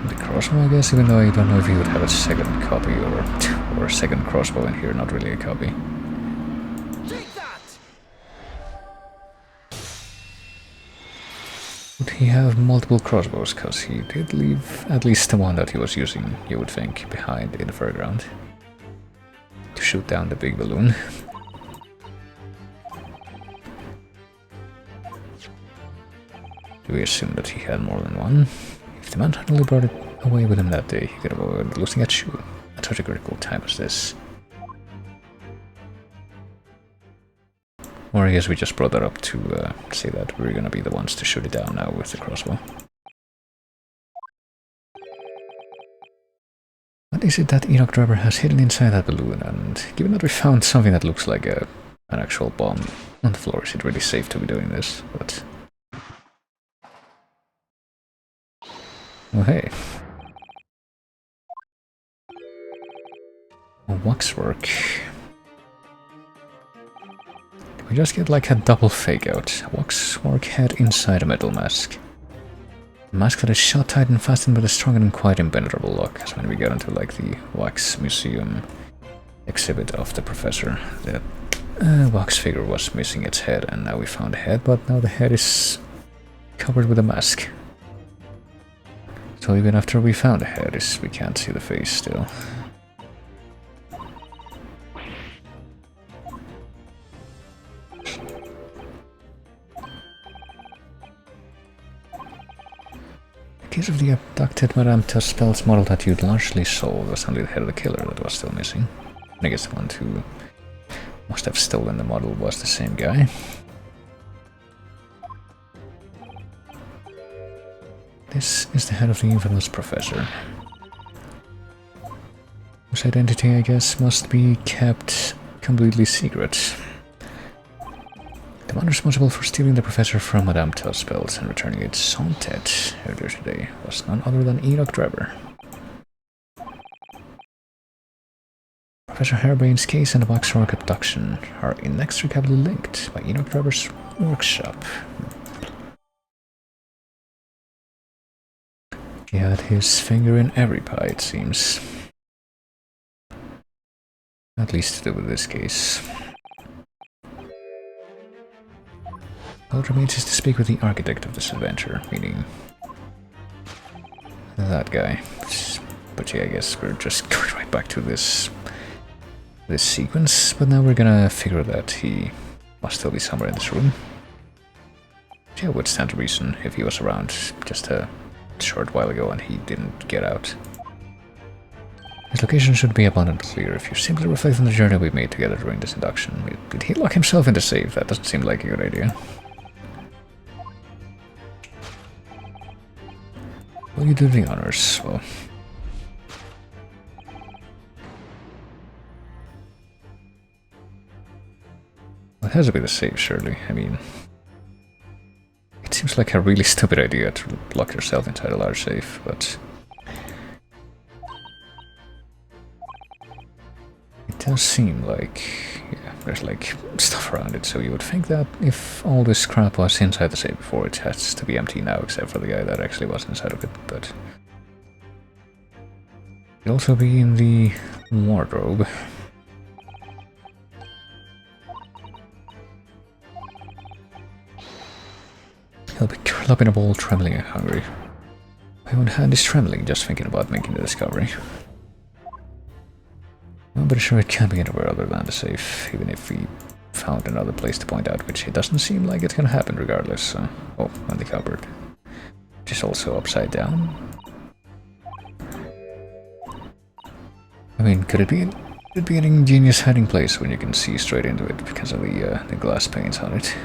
The crossbow, I guess, even though I don't know if you would have a second copy or a second crossbow in here, not really a copy. Take that! Would he have multiple crossbows? Because he did leave at least the one that he was using, you would think, behind in the fairground to shoot down the big balloon. Do we assume that he had more than one? If the man had only brought it away with him that day, he could have avoided losing that shoe at such a critical time as this. Or I guess we just brought that up to say that we're gonna be the ones to shoot it down now with the crossbow. What is it that Enoch Drebber has hidden inside that balloon? And given that we found something that looks like an actual bomb on the floor, is it really safe to be doing this? But oh hey. Waxwork. We just get like a double fake out. A waxwork head inside a metal mask. A mask that is shut tight and fastened with a strong and quite impenetrable lock. As when we get into like the wax museum exhibit of the professor. The wax figure was missing its head, and now we found a head, but now the head is covered with a mask. So even after we found the head, we can't see the face still. The case of the abducted Madame Tuspel's model that you'd largely solved was only the head of the killer that was still missing. I guess the one who must have stolen the model was the same guy. This is the head of the infamous professor, whose identity, I guess, must be kept completely secret. The one responsible for stealing the professor from Madame Tuspel's and returning it saunted earlier today was none other than Enoch Drebber. Professor Harebrain's case and the Waxrock abduction are inextricably linked by Enoch Drebber's workshop. He had his finger in every pie, it seems. At least to do with this case. All it remains is to speak with the architect of this adventure, meaning that guy. But yeah, I guess we're just going right back to this sequence, but now we're gonna figure that he must still be somewhere in this room. Yeah, would stand to reason if he was around just a short while ago and he didn't get out. His location should be abundantly clear if you simply reflect on the journey we made together during this induction. Did he lock himself in the safe? That doesn't seem like a good idea. Will you do the honors? Well... it has to be the safe, surely. I mean... it seems like a really stupid idea to lock yourself inside a large safe, but... it does seem like... yeah, there's like stuff around it, so you would think that if all this crap was inside the safe before, it has to be empty now, except for the guy that actually was inside of it, but... it'd also be in the wardrobe. He'll be curled up in a ball, trembling and hungry. My own hand is trembling just thinking about making the discovery. I'm pretty sure it can't be anywhere other than the safe, even if we found another place to point out, which it doesn't seem like it's gonna happen regardless. Oh, and the cupboard, which is also upside down. I mean, could it be an ingenious hiding place when you can see straight into it because of the glass panes on it?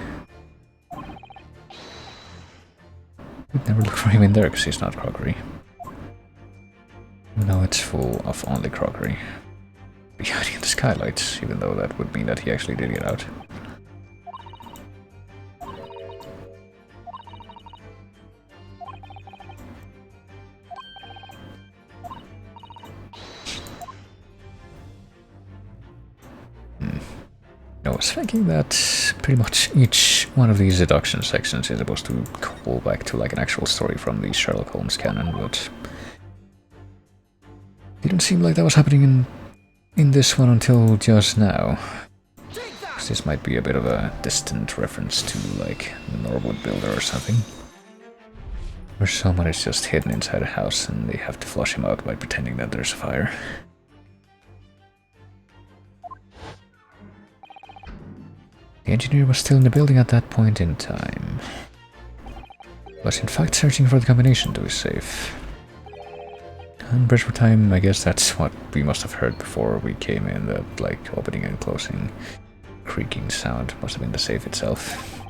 We'd never look for him in there because he's not crockery. No, it's full of only crockery. Be hiding in the skylights, even though that would mean that he actually did get out. I was thinking that pretty much each one of these deduction sections is supposed to call back to like an actual story from the Sherlock Holmes canon, but it didn't seem like that was happening in this one until just now. This might be a bit of a distant reference to like the Norwood Builder or something, where someone is just hidden inside a house and they have to flush him out by pretending that there's a fire. The engineer was still in the building at that point in time. Was in fact searching for the combination to his safe. And bridge for time, I guess that's what we must have heard before we came in, that like opening and closing creaking sound must have been the safe itself.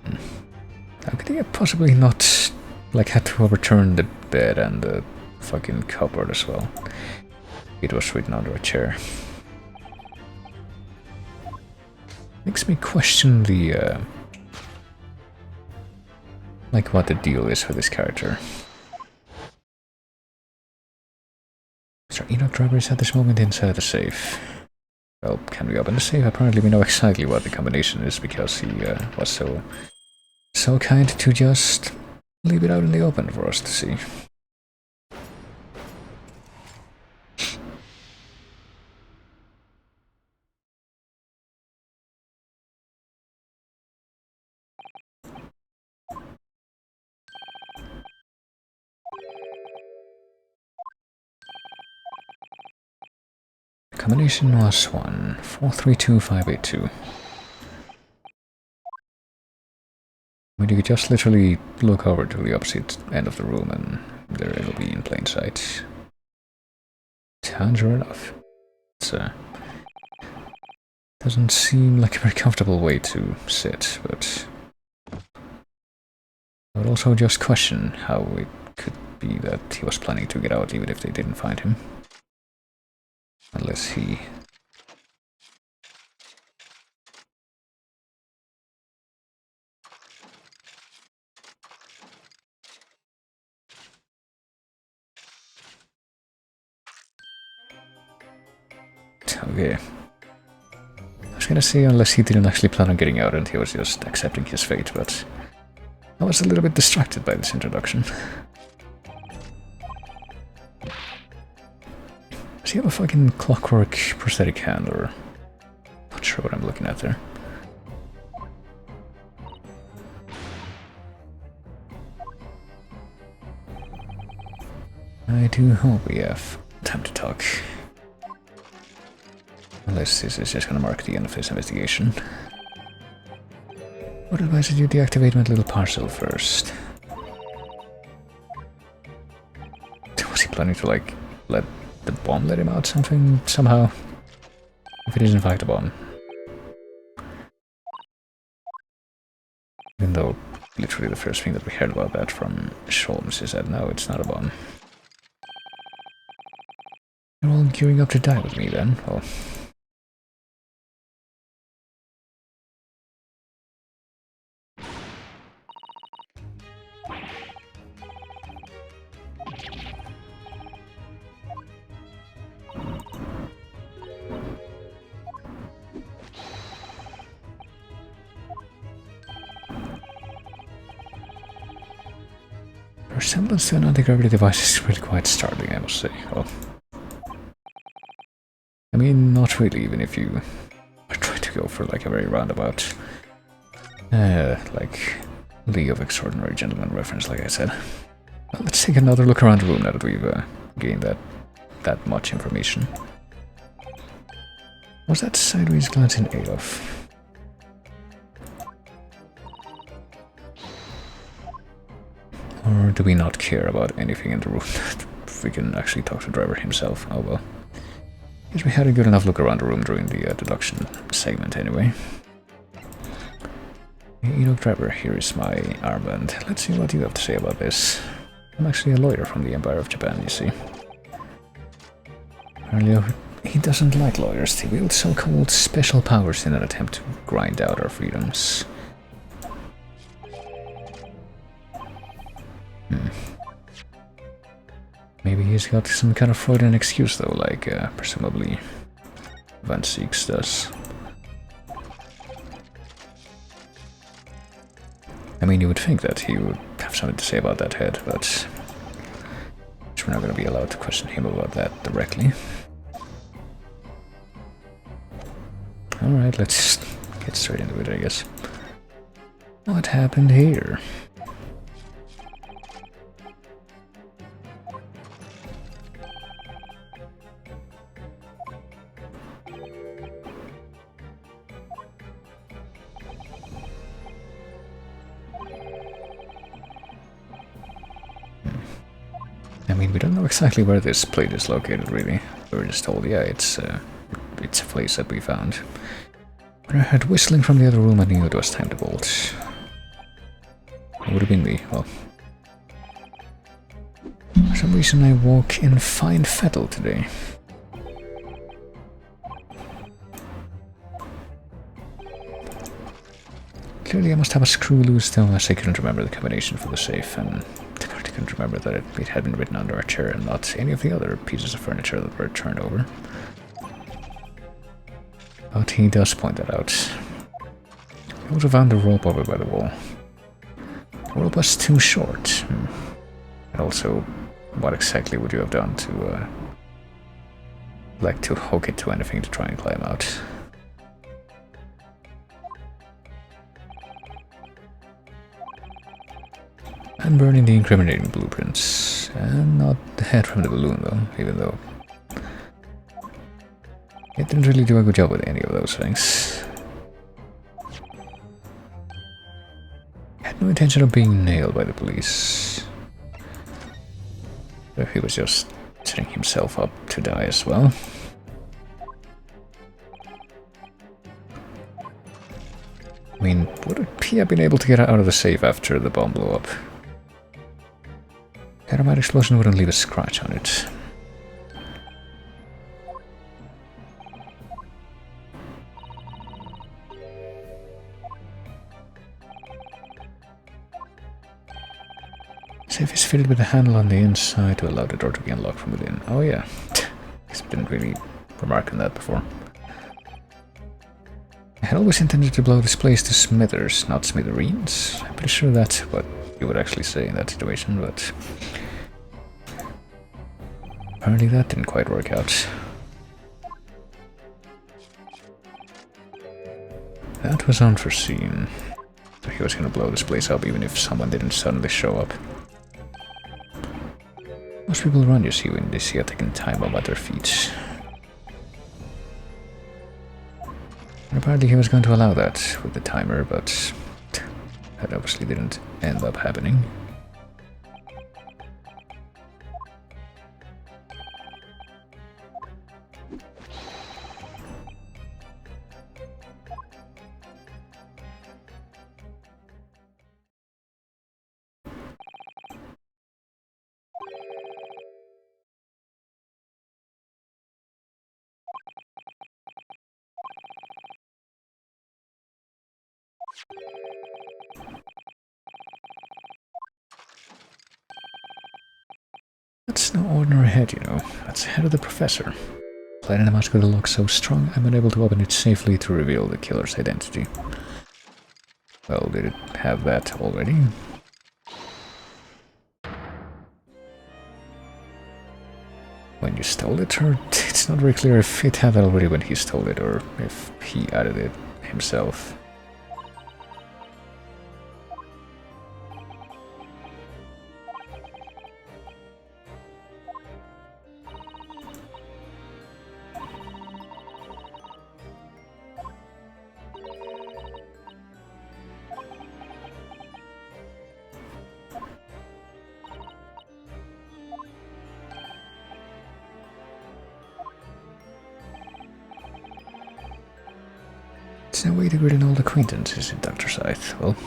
How could he have possibly not like had to overturn the bed and the fucking cupboard as well? It was written under a chair. Makes me question the, like what the deal is with this character. Mr. Enoch Drebber is at this moment inside the safe. Well, can we open the safe? Apparently we know exactly what the combination is because he was so kind to just leave it out in the open for us to see. combination was 1, 4, 3, 2, 5, 8, 2. I mean, you could just literally look over to the opposite end of the room and there it'll be in plain sight. Sounds sure enough. It's doesn't seem like a very comfortable way to sit, but I would also just question how it could be that he was planning to get out even if they didn't find him. Unless he... Okay. I was gonna say unless he didn't actually plan on getting out and he was just accepting his fate, but I was a little bit distracted by this introduction. Does he have a fucking clockwork prosthetic hand, or... Not sure what I'm looking at there. I do hope we have time to talk. Unless this is just gonna mark the end of this investigation. What advice did you deactivate my little parcel first? Was he planning to, like, let the bomb let him out somehow? If it is in fact a bomb. Even though, literally the first thing that we heard about that from Sholmes is that no, it's not a bomb. You're all gearing up to die with me then? Well... The resemblance to an anti-gravity device is really quite startling, I must say. Well, I mean, not really, even if you try to go for like a very roundabout, like League of Extraordinary Gentlemen reference, like I said. Well, let's take another look around the room now that we've gained that much information. Was that sideways glance in Adolf? Or do we not care about anything in the room that we can actually talk to the driver himself? Oh well. Guess we had a good enough look around the room during the deduction segment anyway. Enoch driver, here is my armband. Let's see what you have to say about this. I'm actually a lawyer from the Empire of Japan, you see. Apparently he doesn't like lawyers. He wields so-called special powers in an attempt to grind out our freedoms. Maybe he's got some kind of Freudian excuse though, like presumably Van Siegs does. I mean, you would think that he would have something to say about that head, but we're not going to be allowed to question him about that directly. Alright, let's get straight into it, I guess. What happened here? I mean, we don't know exactly where this plate is located, really. We were just told, yeah, it's a place that we found. When I heard whistling from the other room, I knew it was time to bolt. It would have been me, well. For some reason, I woke in fine fettle today. Clearly, I must have a screw loose, though, as I couldn't remember the combination for the safe, and I couldn't remember that it had been written under a chair and not any of the other pieces of furniture that were turned over. But he does point that out. He also found the rope over by the wall. The rope was too short. And also, what exactly would you have done to, like, to hook it to anything to try and climb out? And burning the incriminating blueprints. And not the head from the balloon, though, even though It didn't really do a good job with any of those things. I had no intention of being nailed by the police. But he was just setting himself up to die as well. I mean, would he have been able to get out of the safe after the bomb blew up? Dynamite explosion wouldn't leave a scratch on it. Safe is fitted with a handle on the inside to allow the door to be unlocked from within. Oh yeah, I didn't really remark on that before. I had always intended to blow this place to smithers, not smithereens. I'm pretty sure that's what you would actually say in that situation, but apparently that didn't quite work out. That was unforeseen. So he was gonna blow this place up even if someone didn't suddenly show up. Most people run, you see, when they see a ticking time bomb at their feet. And apparently he was going to allow that with the timer, but that obviously didn't end up happening. That's no ordinary head, you know. That's the head of the professor. Planning a mask with a lock so strong, I'm unable to open it safely to reveal the killer's identity. Well, did it have that already? When you stole it, or it's not very clear if it had that already when he stole it, or if he added it himself. There's no way to greet an old acquaintance, is it, Dr. Scythe? Well,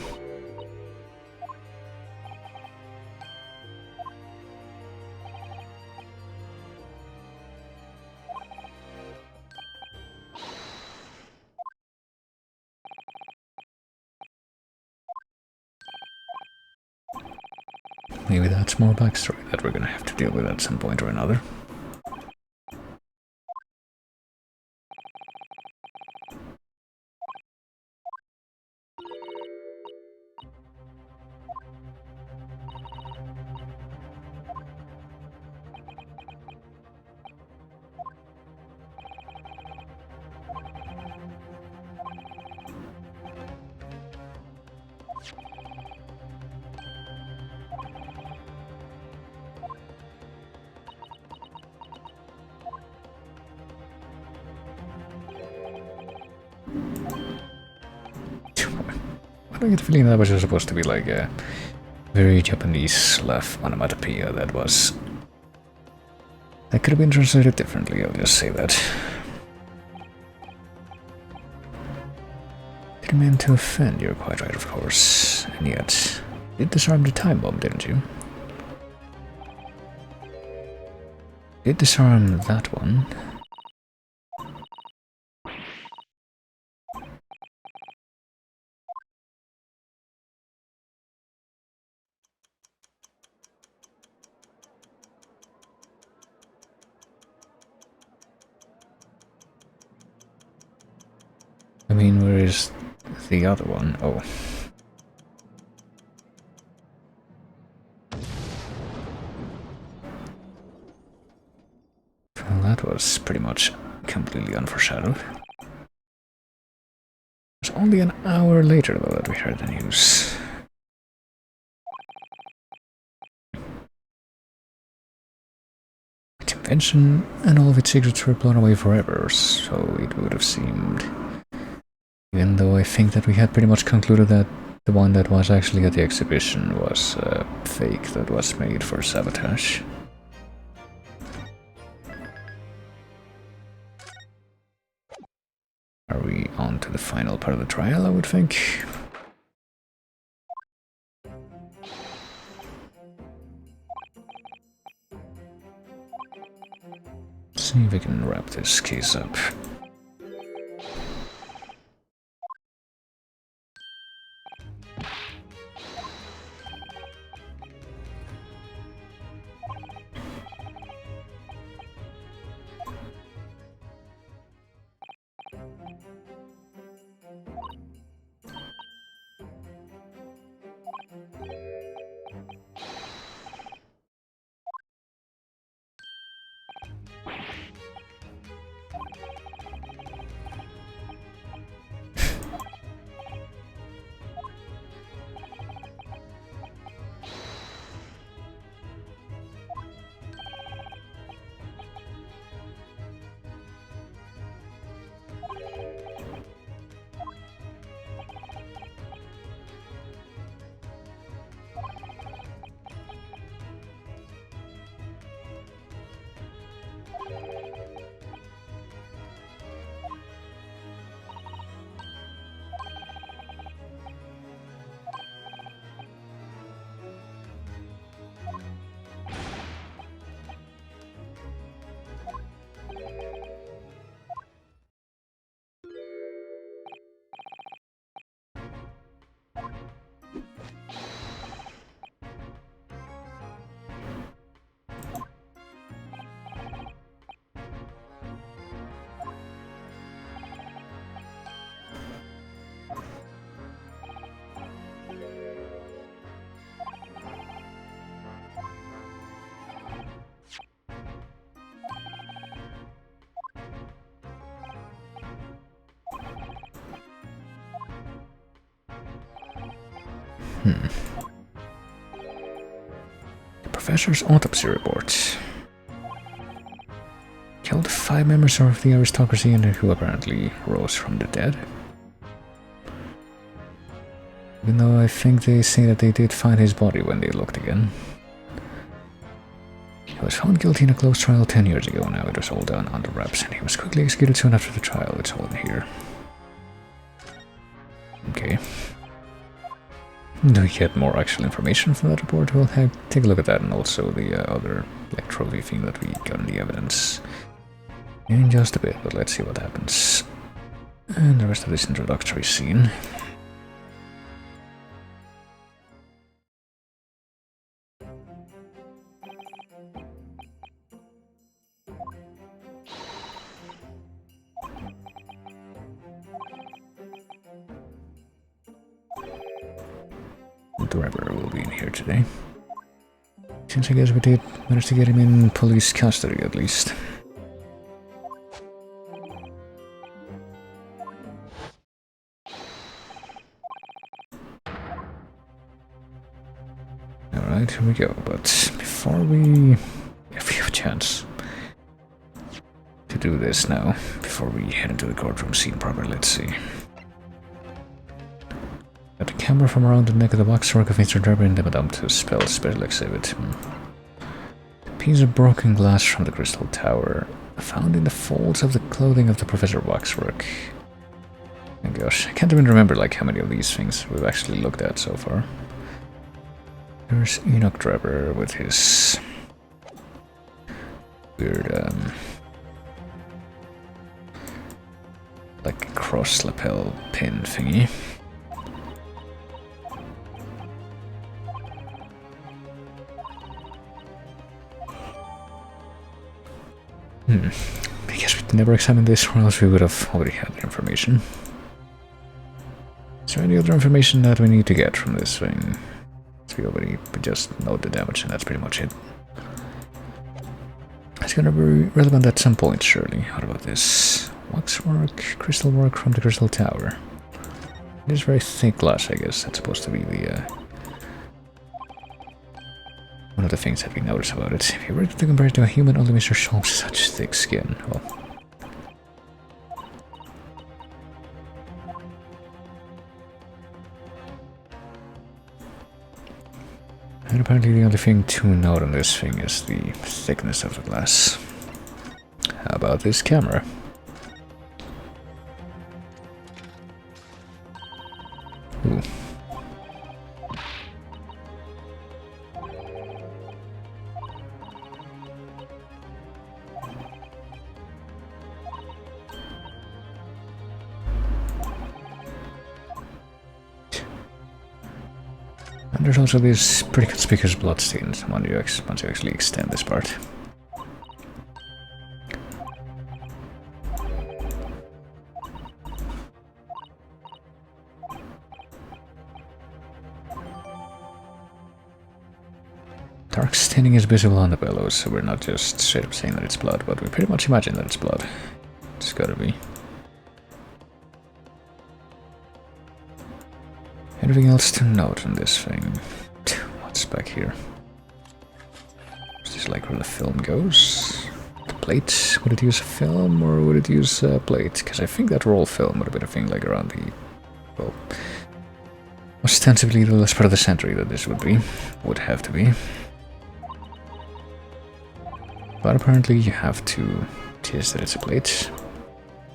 maybe that's more backstory that we're gonna have to deal with at some point or another. I don't get the feeling that was just supposed to be like a very Japanese laugh onomatopoeia that was... That could have been translated differently, I'll just say that. Didn't mean to offend, you're quite right, of course. And yet, you did disarm the time bomb, didn't you? Did disarm that one. I mean, where is the other one? Oh. Well, that was pretty much completely unforeshadowed. It was only an hour later, though, that we heard the news. invention and all of its secrets were blown away forever, so it would have seemed. Even though I think that we had pretty much concluded that the one that was actually at the exhibition was a fake that was made for sabotage. Are we on to the final part of the trial, I would think? See if we can wrap this case up. The professor's autopsy report. Killed 5 members of the aristocracy and who apparently rose from the dead. Even though I think they say that they did find his body when they looked again. He was found guilty in a closed trial 10 years ago now. It was all done under wraps and he was quickly executed soon after the trial. It's all in here. Okay. Do we get more actual information from that report? We'll take a look at that and also the other like trophy thing that we got in the evidence in just a bit, but let's see what happens. And the rest of this introductory scene. The Rebel will be in here today. Since I guess we did manage to get him in police custody at least. Alright, here we go, but before we... if we have a chance to do this now, before we head into the courtroom scene proper, let's see. Got the camera from around the neck of the waxwork of Mr. Drebber in the Madame to spell special exhibit. A piece of broken glass from the crystal tower, found in the folds of the clothing of the Professor Waxwork. My gosh, I can't even remember like how many of these things we've actually looked at so far. There's Enoch Drebber with his weird, like cross lapel pin thingy. I guess we never examined this, or else we would have already had the information. Is there any other information that we need to get from this thing? We just know the damage, and that's pretty much it. It's gonna be relevant at some point, surely. What about this? Waxwork, crystal work from the crystal tower. It is very thick glass, I guess. That's supposed to be the One of the things that we notice about it, if you were to compare it to a human, only Mr. Shulk's such thick skin. Well, and apparently the only thing to note on this thing is the thickness of the glass. How about this camera? Ooh. And there's also these pretty conspicuous bloodstains once you actually extend this part. Dark staining is visible on the bellows, so we're not just straight up saying that it's blood, but we pretty much imagine that it's blood. It's gotta be. Anything else to note on this thing? What's back here? Is this like where the film goes? The plate? Would it use film or would it use plate? Because I think that roll film would have been a thing like around the, well, ostensibly the last part of the century that this would have to be. But apparently you have to test that it's a plate.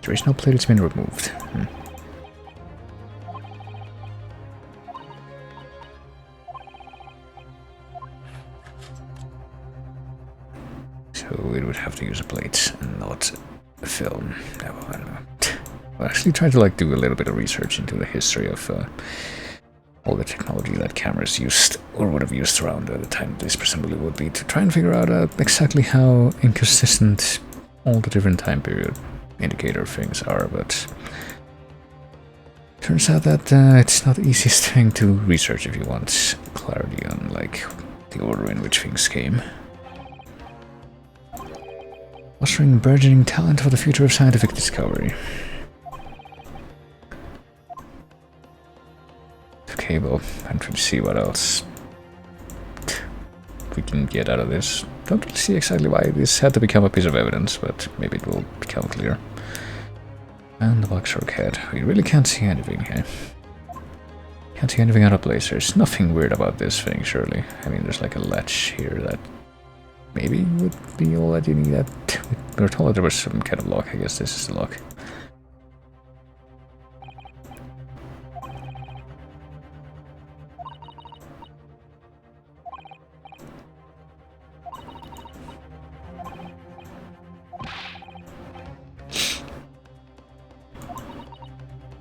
There is no plate, it's been removed. So it would have to use a plate and not a film. Yeah, well, I don't know. I actually tried to like do a little bit of research into the history of all the technology that cameras used or would have used around the time this presumably would be, to try and figure out exactly how inconsistent all the different time period indicator things are, but turns out that it's not the easiest thing to research if you want clarity on like the order in which things came. Fostering burgeoning talent for the future of scientific discovery. Okay, well, I'm trying to see what else we can get out of this. Don't really see exactly why this had to become a piece of evidence, but maybe it will become clear. And the box or cat. We really can't see anything here. Can't see anything out of place. There's nothing weird about this thing, surely. I mean, there's like a latch here that maybe would be all that you need. That we were told that there was some kind of lock. I guess this is the lock.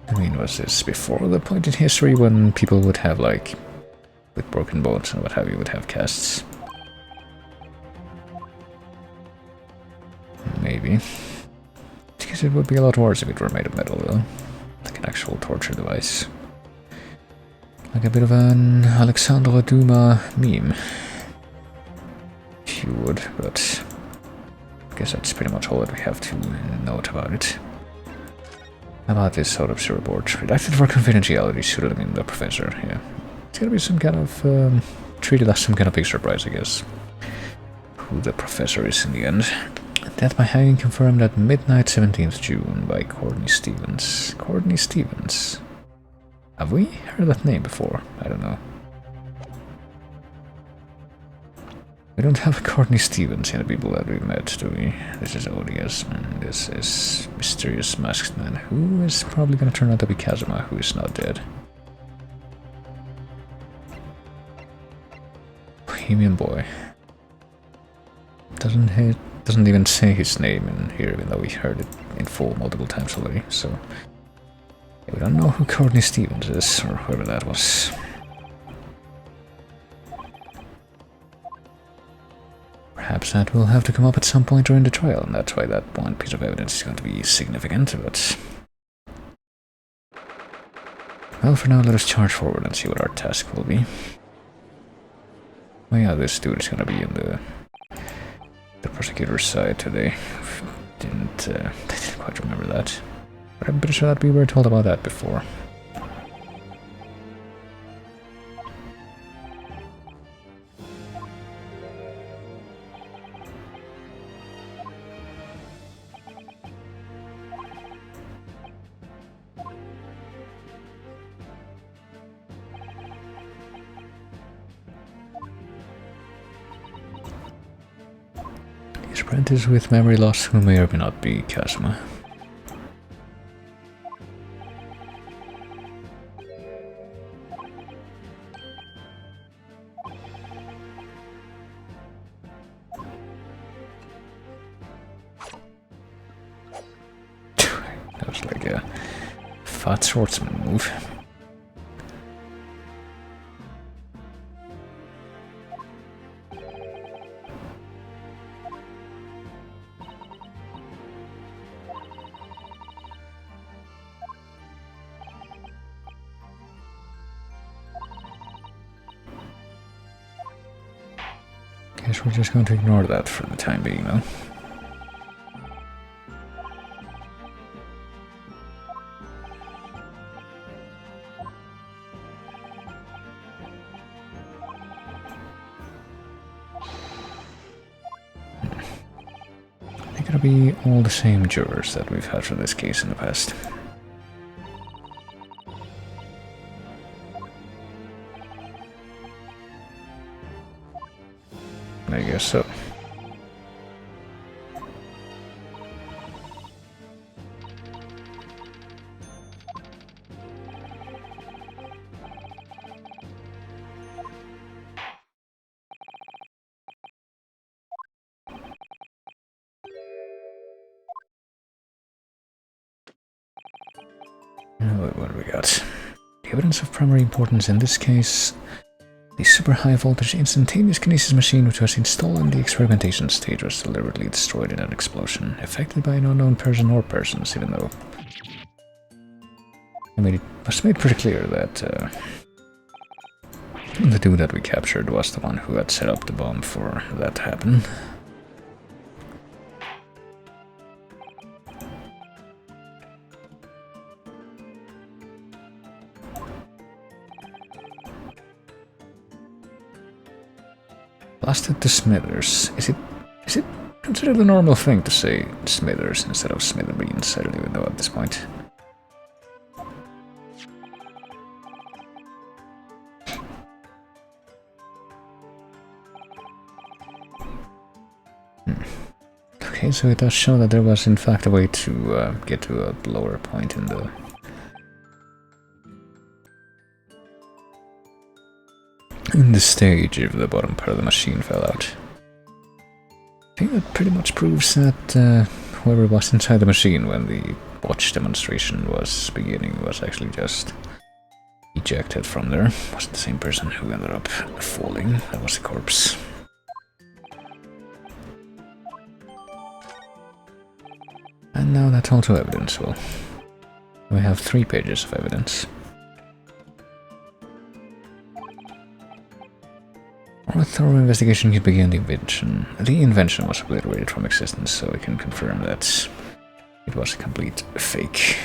I mean, was this before the point in history when people would have, like, with broken bones and what have you, would have casts? Maybe. Because it would be a lot worse if it were made of metal, though. Like an actual torture device. Like a bit of an Alexandre Dumas meme. If you would, but I guess that's pretty much all that we have to note about it. About this autopsy report. Redacted for confidentiality, should have been the professor, yeah. It's gonna be some kind of, treated as some kind of big surprise, I guess. Who the professor is in the end. Death by hanging confirmed at midnight 17th June by Courtney Stevens. Courtney Stevens? Have we heard that name before? I don't know. We don't have Courtney Stevens in the people that we've met, do we? This is odious, and this is Mysterious Masked Man, who is probably gonna turn out to be Kazuma, who is not dead. Bohemian Boy. Doesn't even say his name in here, even though we heard it in full multiple times already, so yeah, we don't know who Courtney Stevens is, or whoever that was. Perhaps that will have to come up at some point during the trial, and that's why that one piece of evidence is going to be significant, but... well, for now, let us charge forward and see what our task will be. Oh yeah, this dude is going to be in the prosecutor's side today. I didn't quite remember that. But I'm pretty sure that we were told about that before. Strange apprentice with memory loss who may or may not be Kazuma. That was like a fat swordsman move. Guess we're just going to ignore that for the time being, though. They're gonna be all the same jurors that we've had for this case in the past. I guess so. What do we got? The evidence of primary importance in this case, the super high voltage instantaneous kinesis machine which was installed in the experimentation stage was deliberately destroyed in an explosion, affected by an unknown person or persons, even though it was made pretty clear that the dude that we captured was the one who had set up the bomb for that to happen. Blasted to Smithers. Is it considered a normal thing to say Smithers instead of Smithereens? I don't even know at this point. Okay, so it does show that there was in fact a way to get to a lower point in the stage if the bottom part of the machine fell out. I think that pretty much proves that whoever was inside the machine when the watch demonstration was beginning was actually just ejected from there. It wasn't the same person who ended up falling. That was the corpse. And now that's also evidence. Well, we have 3 pages of evidence. A thorough investigation could begin. The invention was obliterated from existence, so we can confirm that it was a complete fake.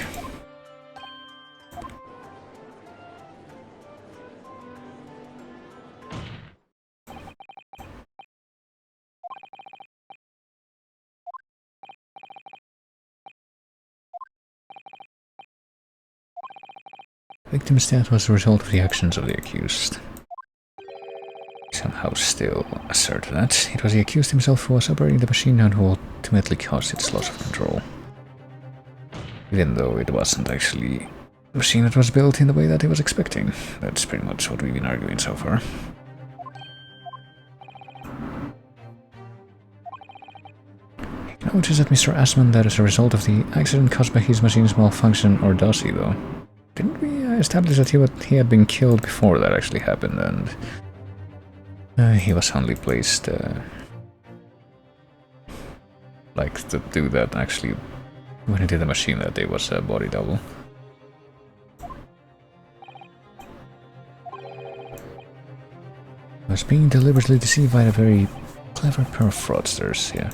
Victim's death was the result of the actions of the accused. Somehow still assert that it was the accused himself who was operating the machine and who ultimately caused its loss of control. Even though it wasn't actually a machine that was built in the way that he was expecting. That's pretty much what we've been arguing so far. Acknowledges that Mr. Assman that as a result of the accident caused by his machine's malfunction, or does he though? Didn't we establish that he had been killed before that actually happened and he was only placed, like the dude that actually, when he did the machine that day, was a body double. Was being deliberately deceived by a very clever pair of fraudsters, yeah.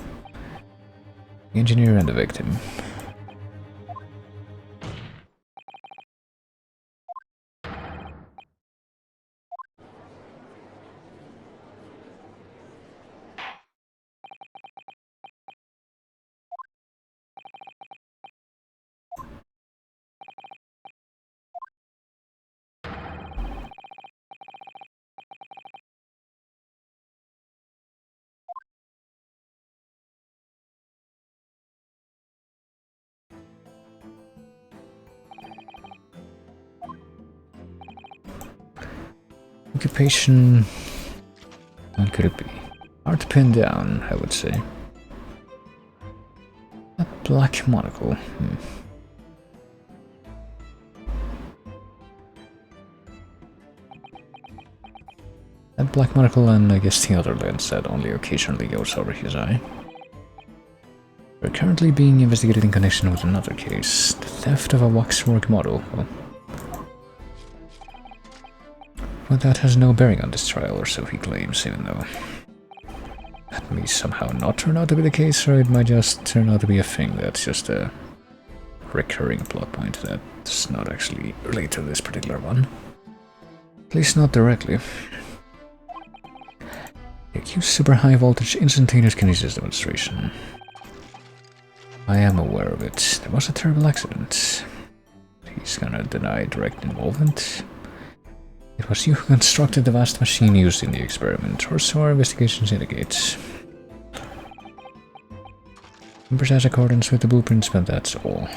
The engineer and the victim. occupation... What could it be? Hard to pin down, I would say. A black monocle. That black monocle and I guess the other lens that only occasionally goes over his eye. We're currently being investigated in connection with another case. The theft of a waxwork model. But that has no bearing on this trial, or so he claims, even though that may somehow not turn out to be the case, or it might just turn out to be a thing that's just a recurring plot point that's not actually related to this particular one. At least not directly. The accused super high voltage instantaneous kinesis demonstration. I am aware of it. There was a terrible accident. He's gonna deny direct involvement. It was you who constructed the vast machine used in the experiment, or so our investigations indicate. In precise accordance with the blueprints, but that's all.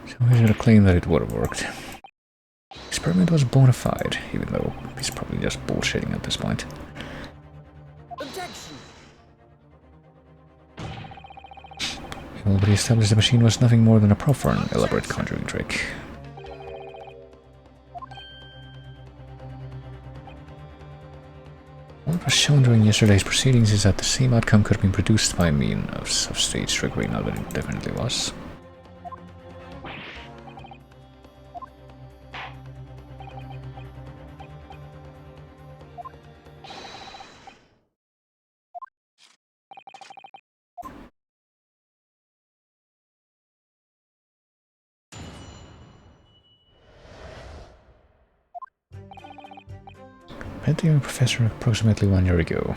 So he's gonna claim that it would have worked. Experiment was bona fide, even though he's probably just bullshitting at this point. Objection. He already established the machine was nothing more than a prop for an elaborate conjuring trick. What was shown during yesterday's proceedings is that the same outcome could have been produced by means of stage trickery, now that it definitely was. Met the young professor approximately 1 year ago.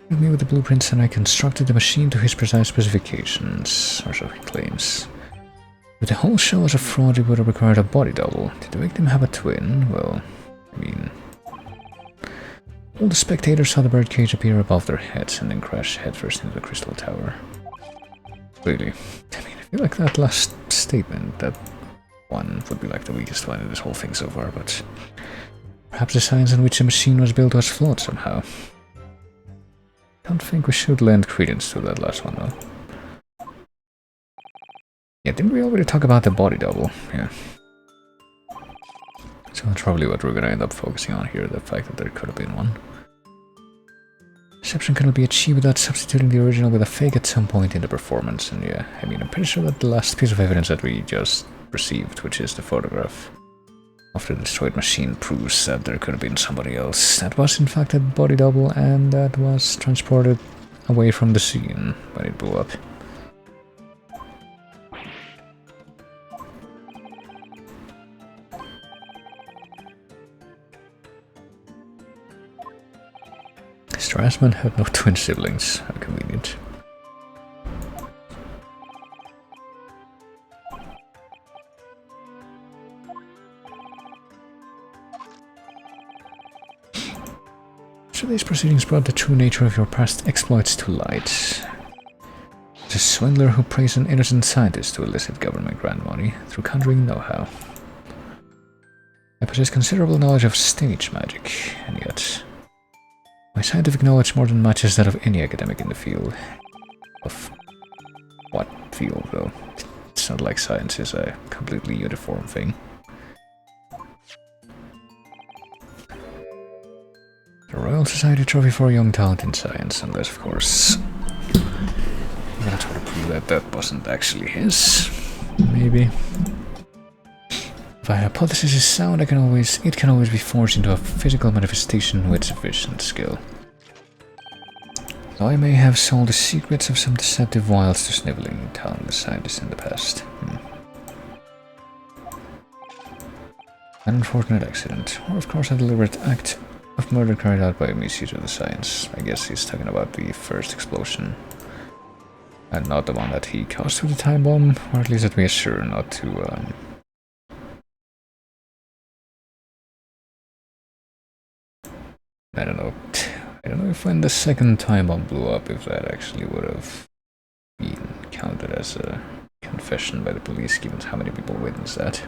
With me with the blueprints and I constructed the machine to his precise specifications, or so he claims. If the whole show was a fraud, it would have required a body double. Did the victim have a twin? Well, I mean... all the spectators saw the birdcage appear above their heads and then crash headfirst into the crystal tower. Really? I mean, I feel like that last statement, that one would be like the weakest one in this whole thing so far, but perhaps the science on which the machine was built was flawed somehow. Don't think we should lend credence to that last one though. Yeah, didn't we already talk about the body double? Yeah. So that's probably what we're gonna end up focusing on here, the fact that there could have been one. Deception cannot be achieved without substituting the original with a fake at some point in the performance, and yeah, I mean, I'm pretty sure that the last piece of evidence that we just received, which is the photograph of the destroyed machine, proves that there could have been somebody else that was in fact a body double and that was transported away from the scene when it blew up. Strassman had no twin siblings. How convenient. Today's proceedings brought the true nature of your past exploits to light. The swindler who praised an innocent scientist to elicit government grant money through conjuring know-how. I possess considerable knowledge of stage magic, and yet my scientific knowledge more than matches that of any academic in the field. Of what field, though? It's not like science is a completely uniform thing. The Royal Society Trophy for a young talent in science, unless, of course, I'm gonna try to prove that that wasn't actually his. Maybe. If a hypothesis is sound, it can always be forged into a physical manifestation with sufficient skill. Though I may have sold the secrets of some deceptive wiles to sniveling, talentless scientists in the past. An unfortunate accident, or of course a deliberate act of murder carried out by a misuse of the science. I guess he's talking about the first explosion, and not the one that he caused with the time bomb, or at least that we are sure not to I don't know. I don't know if when the second time bomb blew up, if that actually would have been counted as a confession by the police, given how many people witnessed that.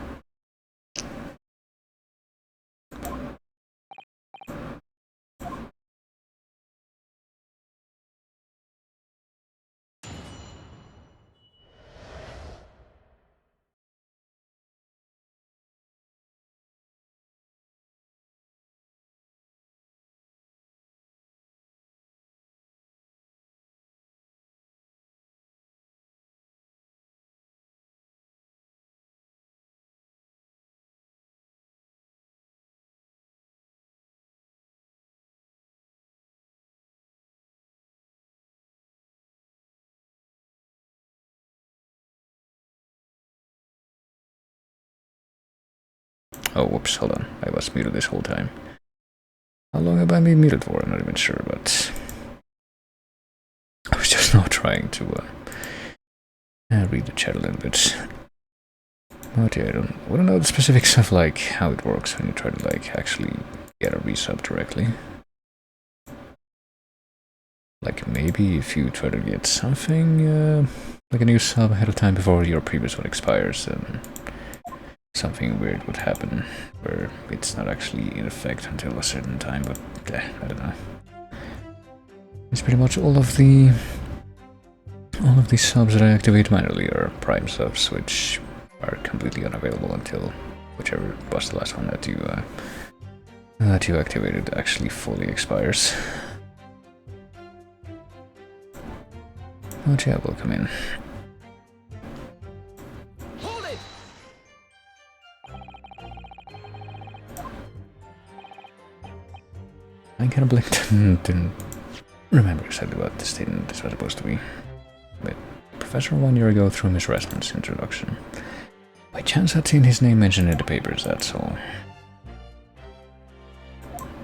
Oh, whoops, hold on. I was muted this whole time. How long have I been muted for? I'm not even sure, but I was just now trying to read the chat a little bit. But yeah, I don't know the specifics of like how it works when you try to like actually get a resub directly. Like maybe if you try to get something like a new sub ahead of time before your previous one expires, then something weird would happen where it's not actually in effect until a certain time, but I don't know. It's pretty much all of the subs that I activate manually are prime subs, which are completely unavailable until whichever was the last one that you activated actually fully expires. But yeah, we'll come in. Hold it! I kind of blinked and didn't remember exactly what this statement was supposed to be. But Professor 1 year ago through Miss Rasmus's introduction. By chance I'd seen his name mentioned in the papers, that's all.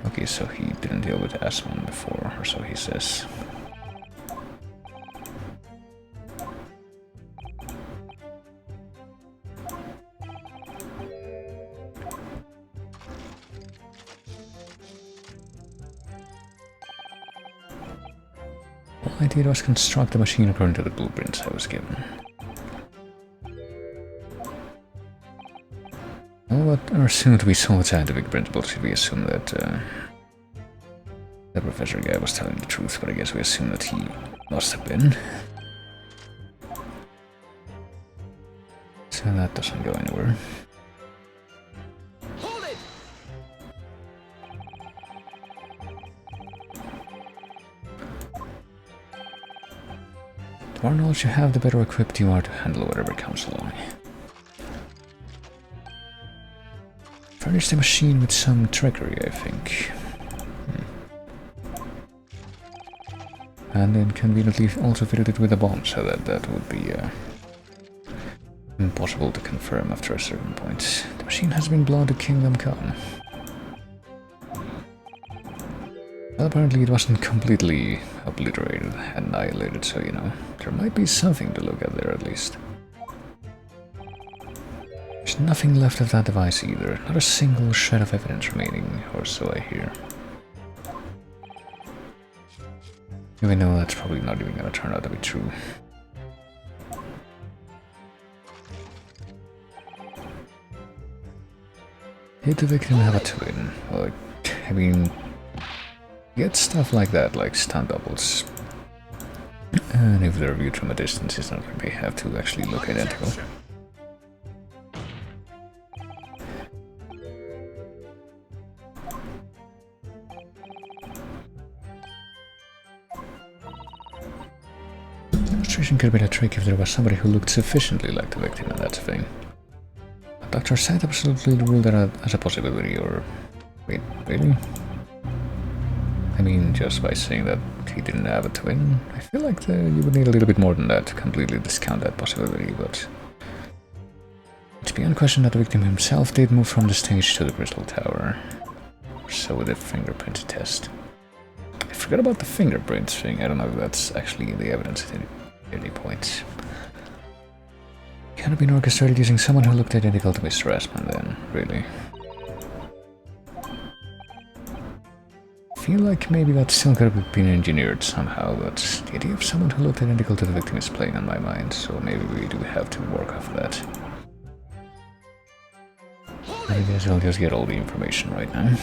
Okay, so he didn't deal with Asman before, or so he says. All I did was construct the machine according to the blueprints I was given. Well, what are soon to be solid scientific principles should we assume that the professor guy was telling the truth, but I guess we assume that he must have been. So that doesn't go anywhere. Hold it! The more knowledge you have, the better equipped you are to handle whatever comes along. Furnish the machine with some trickery, I think. And then conveniently also fitted it with a bomb, so that would be impossible to confirm after a certain point. The machine has been blown to Kingdom Come. Well, apparently it wasn't completely obliterated, annihilated, so you know, there might be something to look at there at least. There's nothing left of that device either, not a single shred of evidence remaining, or so I hear. Even though that's probably not even gonna turn out to be true. Did the victim have a twin? Well, I mean, you get stuff like that, like stunt doubles. And if they're viewed from a distance, it's not like they have to actually look identical. Demonstration could have been a trick if there was somebody who looked sufficiently like the victim, and that's the thing. But Dr. Said absolutely ruled that out as a possibility, or... wait, really? I mean, just by saying that he didn't have a twin, I feel like you would need a little bit more than that to completely discount that possibility, but... It's beyond question that the victim himself did move from the stage to the Crystal Tower. So with the fingerprint test. I forgot about the fingerprints thing, I don't know if that's actually in the evidence at any point. Can have been orchestrated using someone who looked identical to Mr. Asman then, really. feel like maybe that still could have been engineered somehow, but the idea of someone who looked identical to the victim is playing on my mind, so maybe we do have to work off that. I guess I'll just get all the information right now.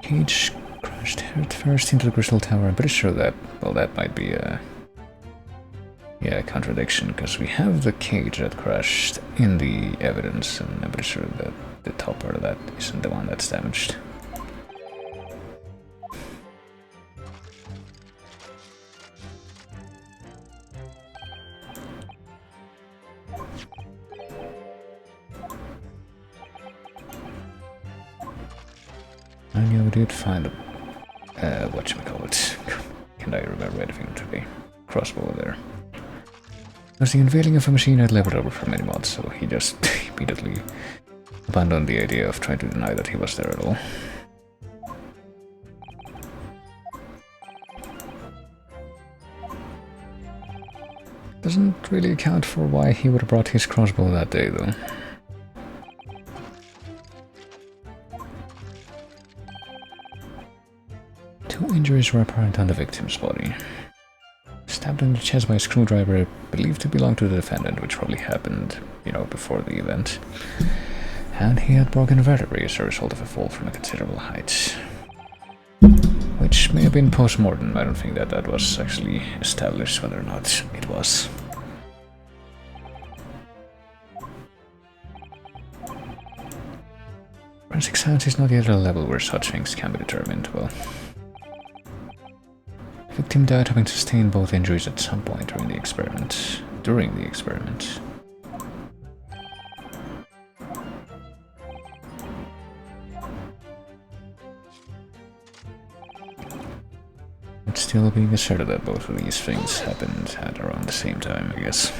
Cage crashed head first into the crystal tower. I'm pretty sure that, well, that might be a... yeah, a contradiction, because we have the cage that crashed in the evidence, and I'm pretty sure that the top part of that isn't the one that's damaged. And yeah, we did find a, whatchamacallit, can I remember anything to be crossbow there. It was the unveiling of a machine I'd leveled over for many mods, so he just immediately abandoned the idea of trying to deny that he was there at all. Doesn't really account for why he would have brought his crossbow that day, though. Two injuries were apparent on the victim's body. Stabbed in the chest by a screwdriver believed to belong to the defendant, which probably happened, you know, before the event. And he had broken vertebrae as a result of a fall from a considerable height. Which may have been post-mortem. I don't think that that was actually established whether or not it was. Forensic science is not yet at a level where such things can be determined. Well, the victim died having sustained both injuries at some point during the experiment. It's still being asserted that both of these things happened at around the same time, I guess.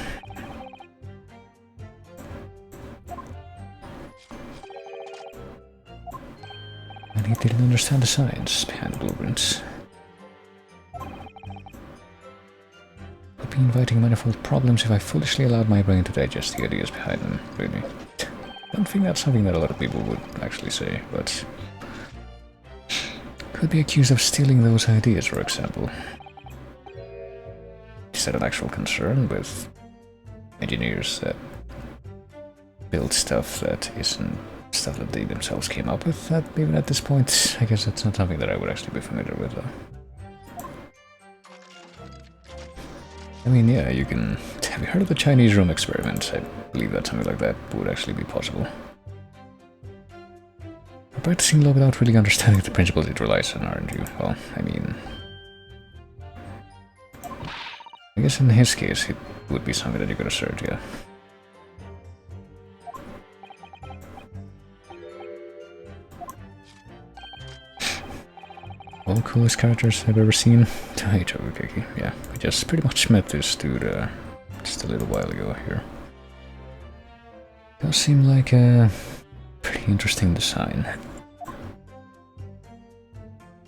And he didn't understand the science behind the blueprints. I'd be inviting manifold problems if I foolishly allowed my brain to digest the ideas behind them, really. I don't think that's something that a lot of people would actually say, but... could be accused of stealing those ideas, for example. Is that an actual concern with engineers that build stuff that isn't stuff that they themselves came up with? That even at this point, I guess that's not something that I would actually be familiar with, though. I mean, yeah, you can... have you heard of the Chinese room experiment? I believe that something like that would actually be possible. You're practicing law without really understanding the principles it relies on, aren't you? Well, I mean... I guess in his case, it would be something that you could assert, yeah. All coolest characters I've ever seen. Hey, Chogukeki. Yeah, we just pretty much met this dude just a little while ago here. Does seem like a pretty interesting design.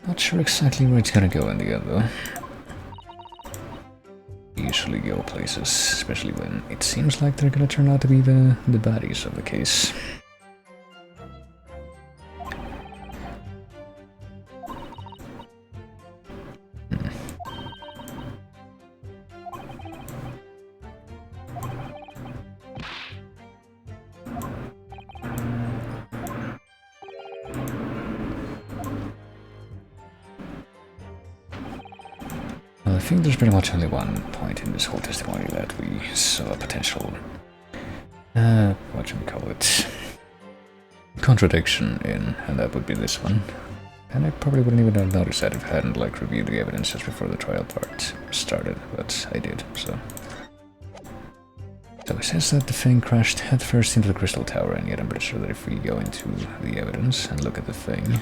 Not sure exactly where it's gonna go in the end, though. Usually go places, especially when it seems like they're gonna turn out to be the baddies of the case. I think there's pretty much only one point in this whole testimony that we saw a potential, what should we call it, contradiction in, and that would be this one. And I probably wouldn't even have noticed that if I hadn't, like, reviewed the evidence just before the trial part started, but I did, so. So it says that the thing crashed headfirst into the crystal tower, and yet I'm pretty sure that if we go into the evidence and look at the thing,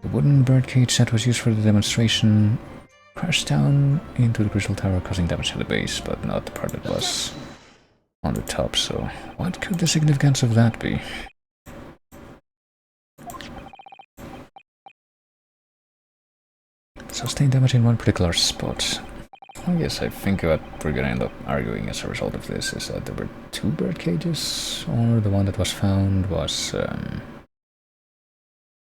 the wooden birdcage that was used for the demonstration crashed down into the crystal tower, causing damage to the base, but not the part that was on the top, so what could the significance of that be? Sustained damage in one particular spot. I guess I think what we're gonna end up arguing as a result of this is that there were two bird cages, or the one that was found was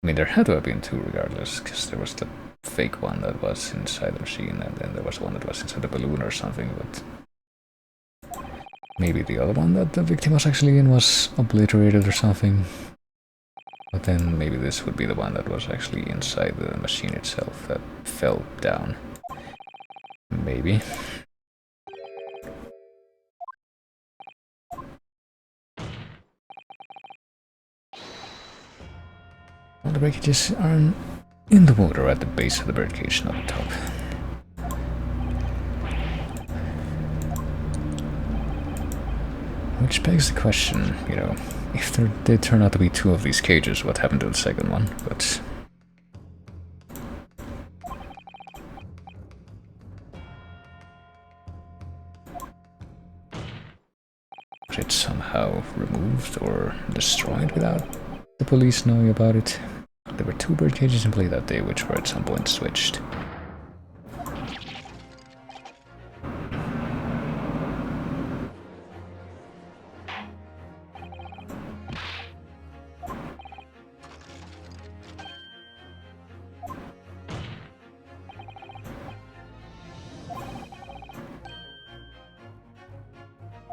mean, there had to have been two regardless, because there was the fake one that was inside the machine, and then there was one that was inside the balloon or something, but maybe the other one that the victim was actually in was obliterated or something. But then maybe this would be the one that was actually inside the machine itself that fell down. Maybe. All the breakages are in the water at the base of the birdcage, not the top. Which begs the question, you know, if there did turn out to be two of these cages, what happened to the second one? But was it somehow removed or destroyed without the police knowing about it? There were two bird cages in play that day, which were at some point switched.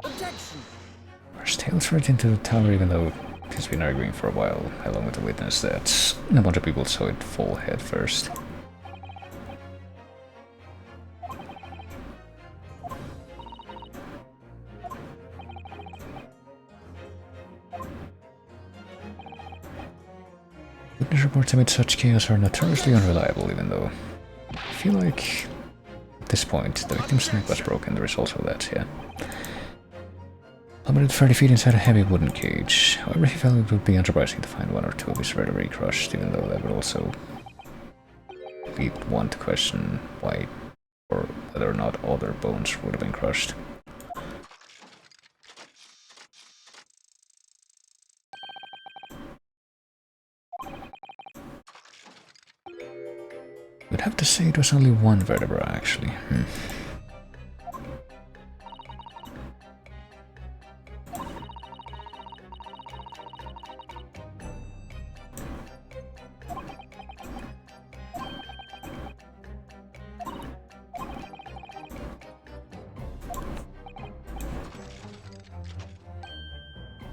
Objection! There's tails right into the tower, even though he's been arguing for a while, along with the witness, that a bunch of people saw it fall head first. Witness reports amid such chaos are notoriously unreliable, even though I feel like at this point the victim's neck was broken. There is also that, yeah. Plummeted 30 feet inside a heavy wooden cage. However, he felt it would be unsurprising to find one or two of his vertebrae crushed, even though that would also lead one to question why or whether or not other bones would have been crushed. You'd have to say it was only one vertebra, actually.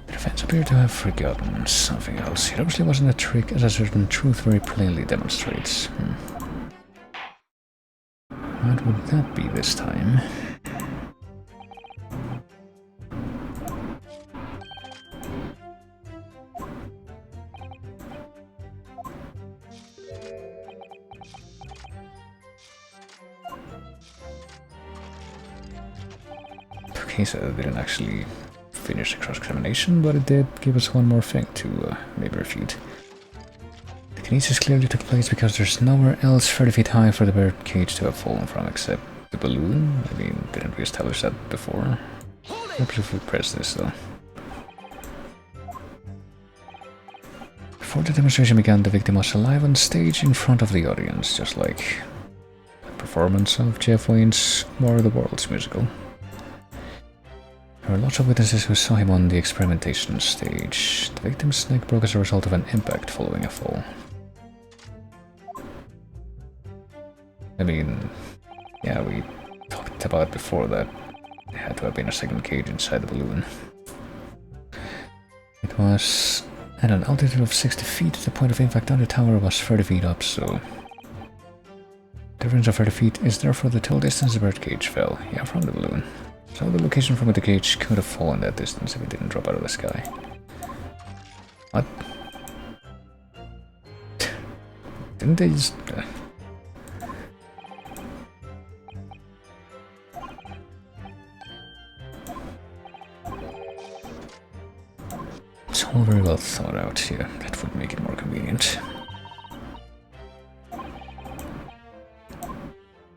The defense appeared to have forgotten something else. It obviously wasn't a trick, as a certain truth very plainly demonstrates. What would that be this time? Okay, so it didn't actually finish the cross-examination, but it did give us one more thing to maybe refute. The kinesis clearly took place because there's nowhere else 30 feet high for the bird cage to have fallen from except the balloon. I mean, didn't we establish that before? Perhaps if we press this though. Before the demonstration began, the victim was alive on stage in front of the audience, just like the performance of Jeff Wayne's War of the Worlds musical. There were lots of witnesses who saw him on the experimentation stage. The victim's neck broke as a result of an impact following a fall. I mean, yeah, we talked about before that there had to have been a second cage inside the balloon. It was at an altitude of 60 feet. The point of impact on the tower was 30 feet up, so the difference of 30 feet is therefore the total distance the birdcage fell, yeah, from the balloon. So the location from which the cage could have fallen that distance if it didn't drop out of the sky. What? Didn't they just... It's all very well thought out here. That would make it more convenient.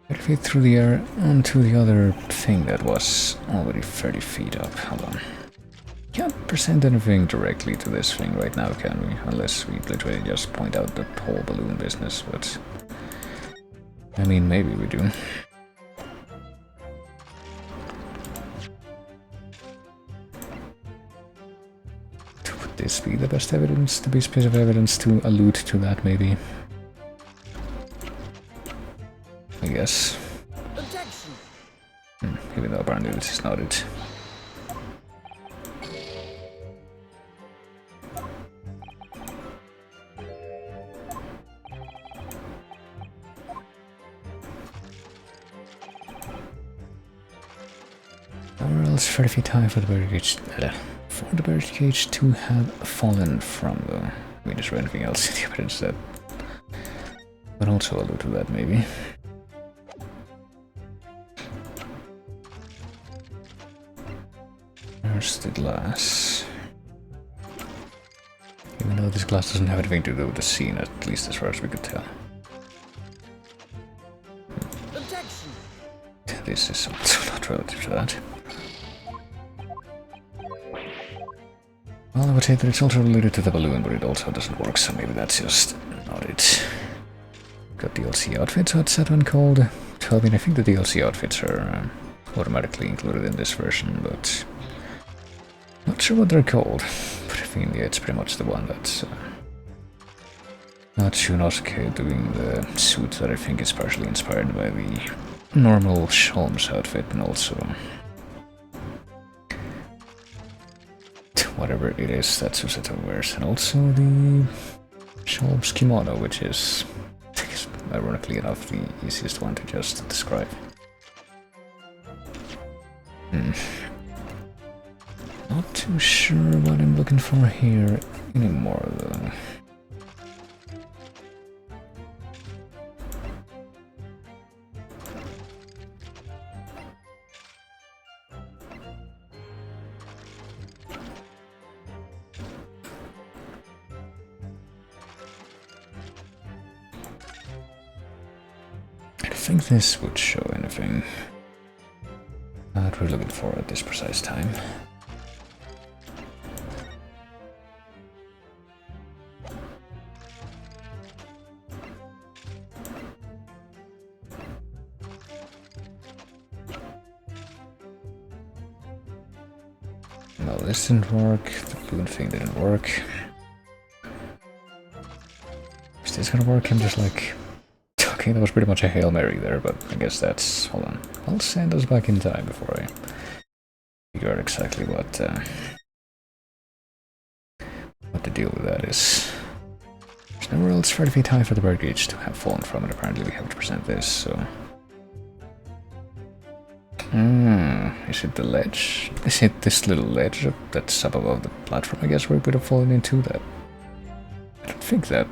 30 feet through the air onto the other thing that was already 30 feet up. Hold on. Can't present anything directly to this thing right now, can we? Unless we literally just point out the whole balloon business, but... I mean, maybe we do. this be the best evidence, the best piece of evidence to allude to that, maybe? I guess. Objection. Even though apparently this is not it. Nowhere else 30 feet high for the birdcage to have fallen from, though. I mean, is there anything else in the evidence that would also allude to that, maybe? There's the glass. Even though this glass doesn't have anything to do with the scene, at least as far as we could tell. Objection. This is also not relative to that. Well, I would say that it's also related to the balloon, but it also doesn't work, so maybe that's just not it. Got DLC outfits, what's that one called? I mean, I think the DLC outfits are automatically included in this version, but not sure what they're called. But I think, yeah, it's pretty much the one that's not Shunosuke doing the suit that I think is partially inspired by the normal Sholmes outfit, and also whatever it is that Susato wears, and also the Sholmes kimono, which is, ironically enough, the easiest one to just describe. Not too sure what I'm looking for here anymore, though. I think this would show anything that we're looking for at this precise time. No, this didn't work. The balloon thing didn't work. Is this gonna work? I'm just like... Okay, that was pretty much a Hail Mary there, but I guess that's... Hold on. I'll send us back in time before I figure out exactly what the deal with that is. There's nowhere else 30 feet high for the bird cage to have fallen from, and apparently we have to present this, so... Is it the ledge? Is it this little ledge that's up above the platform, I guess, where we would have fallen into that? I don't think that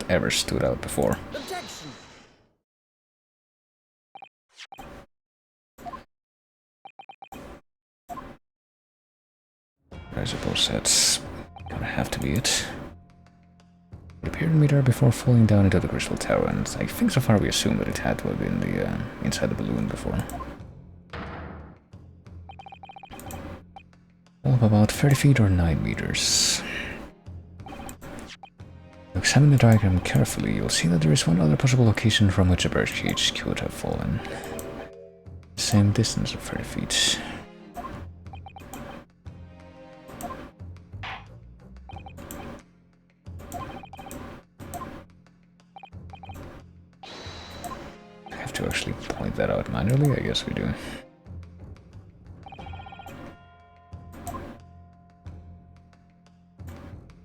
ever stood out before. Objection. I suppose that's gonna have to be it. It appeared to me there before falling down into the crystal tower, and I think so far we assume that it had to have been the inside the balloon before. All of about 30 feet or 9 meters. If you examine the diagram carefully, you'll see that there is one other possible location from which a bird cage could have fallen. Same distance of 30 feet. To actually point that out manually, I guess we do.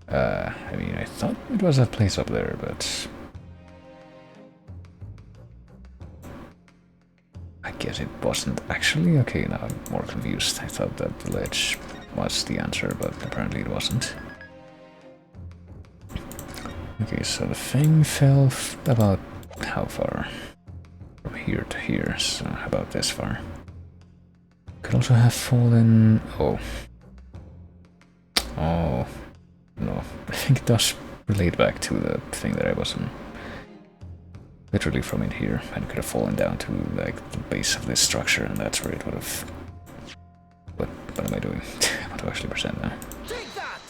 I mean, I thought it was that place up there, but I guess it wasn't actually. Okay, now I'm more confused. I thought that the ledge was the answer, but apparently it wasn't. Okay, so the thing fell about how far? From here to here, so about this far. Could also have fallen... Oh, no. I think it does relate back to the thing that I wasn't literally from in here, and it could have fallen down to like the base of this structure, and that's where it would have... What am I doing? I want to actually present now. Take that!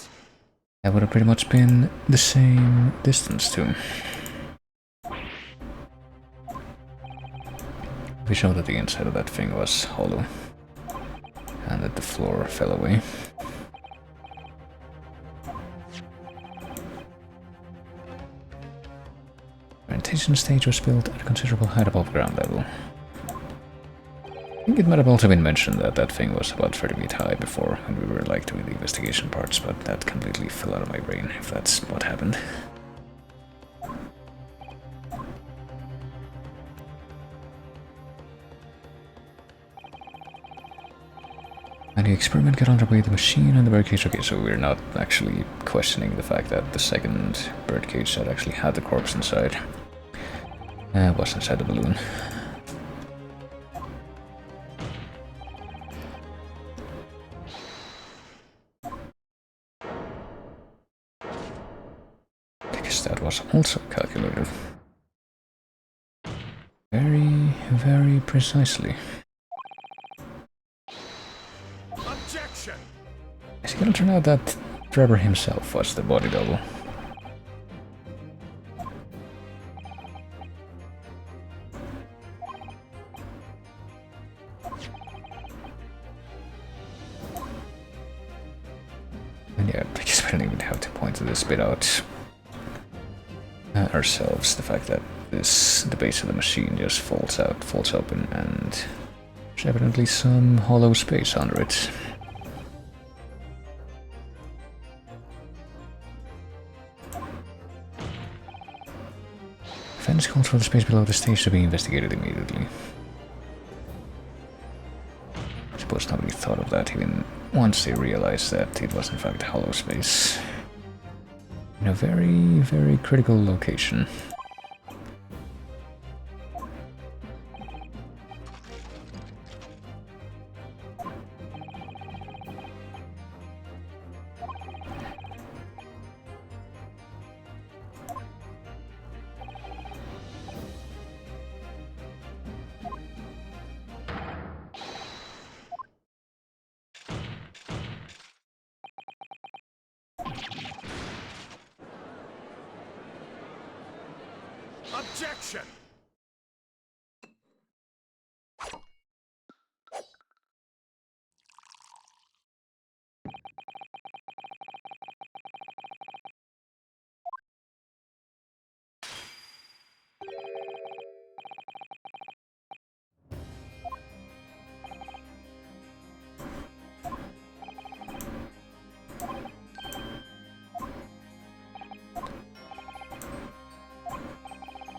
That would have pretty much been the same distance too. We showed that the inside of that thing was hollow, and that the floor fell away. excavation stage was built at a considerable height above ground level. I think it might have also been mentioned that that thing was about 30 feet high before, when we were like doing the investigation parts, but that completely fell out of my brain, if that's what happened. And the experiment got underway, the machine and the birdcage. Okay, so we're not actually questioning the fact that the second birdcage that actually had the corpse inside was inside the balloon. That was also calculated. Very, very precisely. Objection! Is it gonna turn out that Trevor himself was the body double? And yeah, I guess we don't even have to point this bit out ourselves, the fact that the base of the machine just falls open, and there's evidently some hollow space under it. Fence calls for the space below the stage to be investigated immediately. I suppose nobody thought of that even once they realized that it was in fact a hollow space. In a very, very critical location. Objection!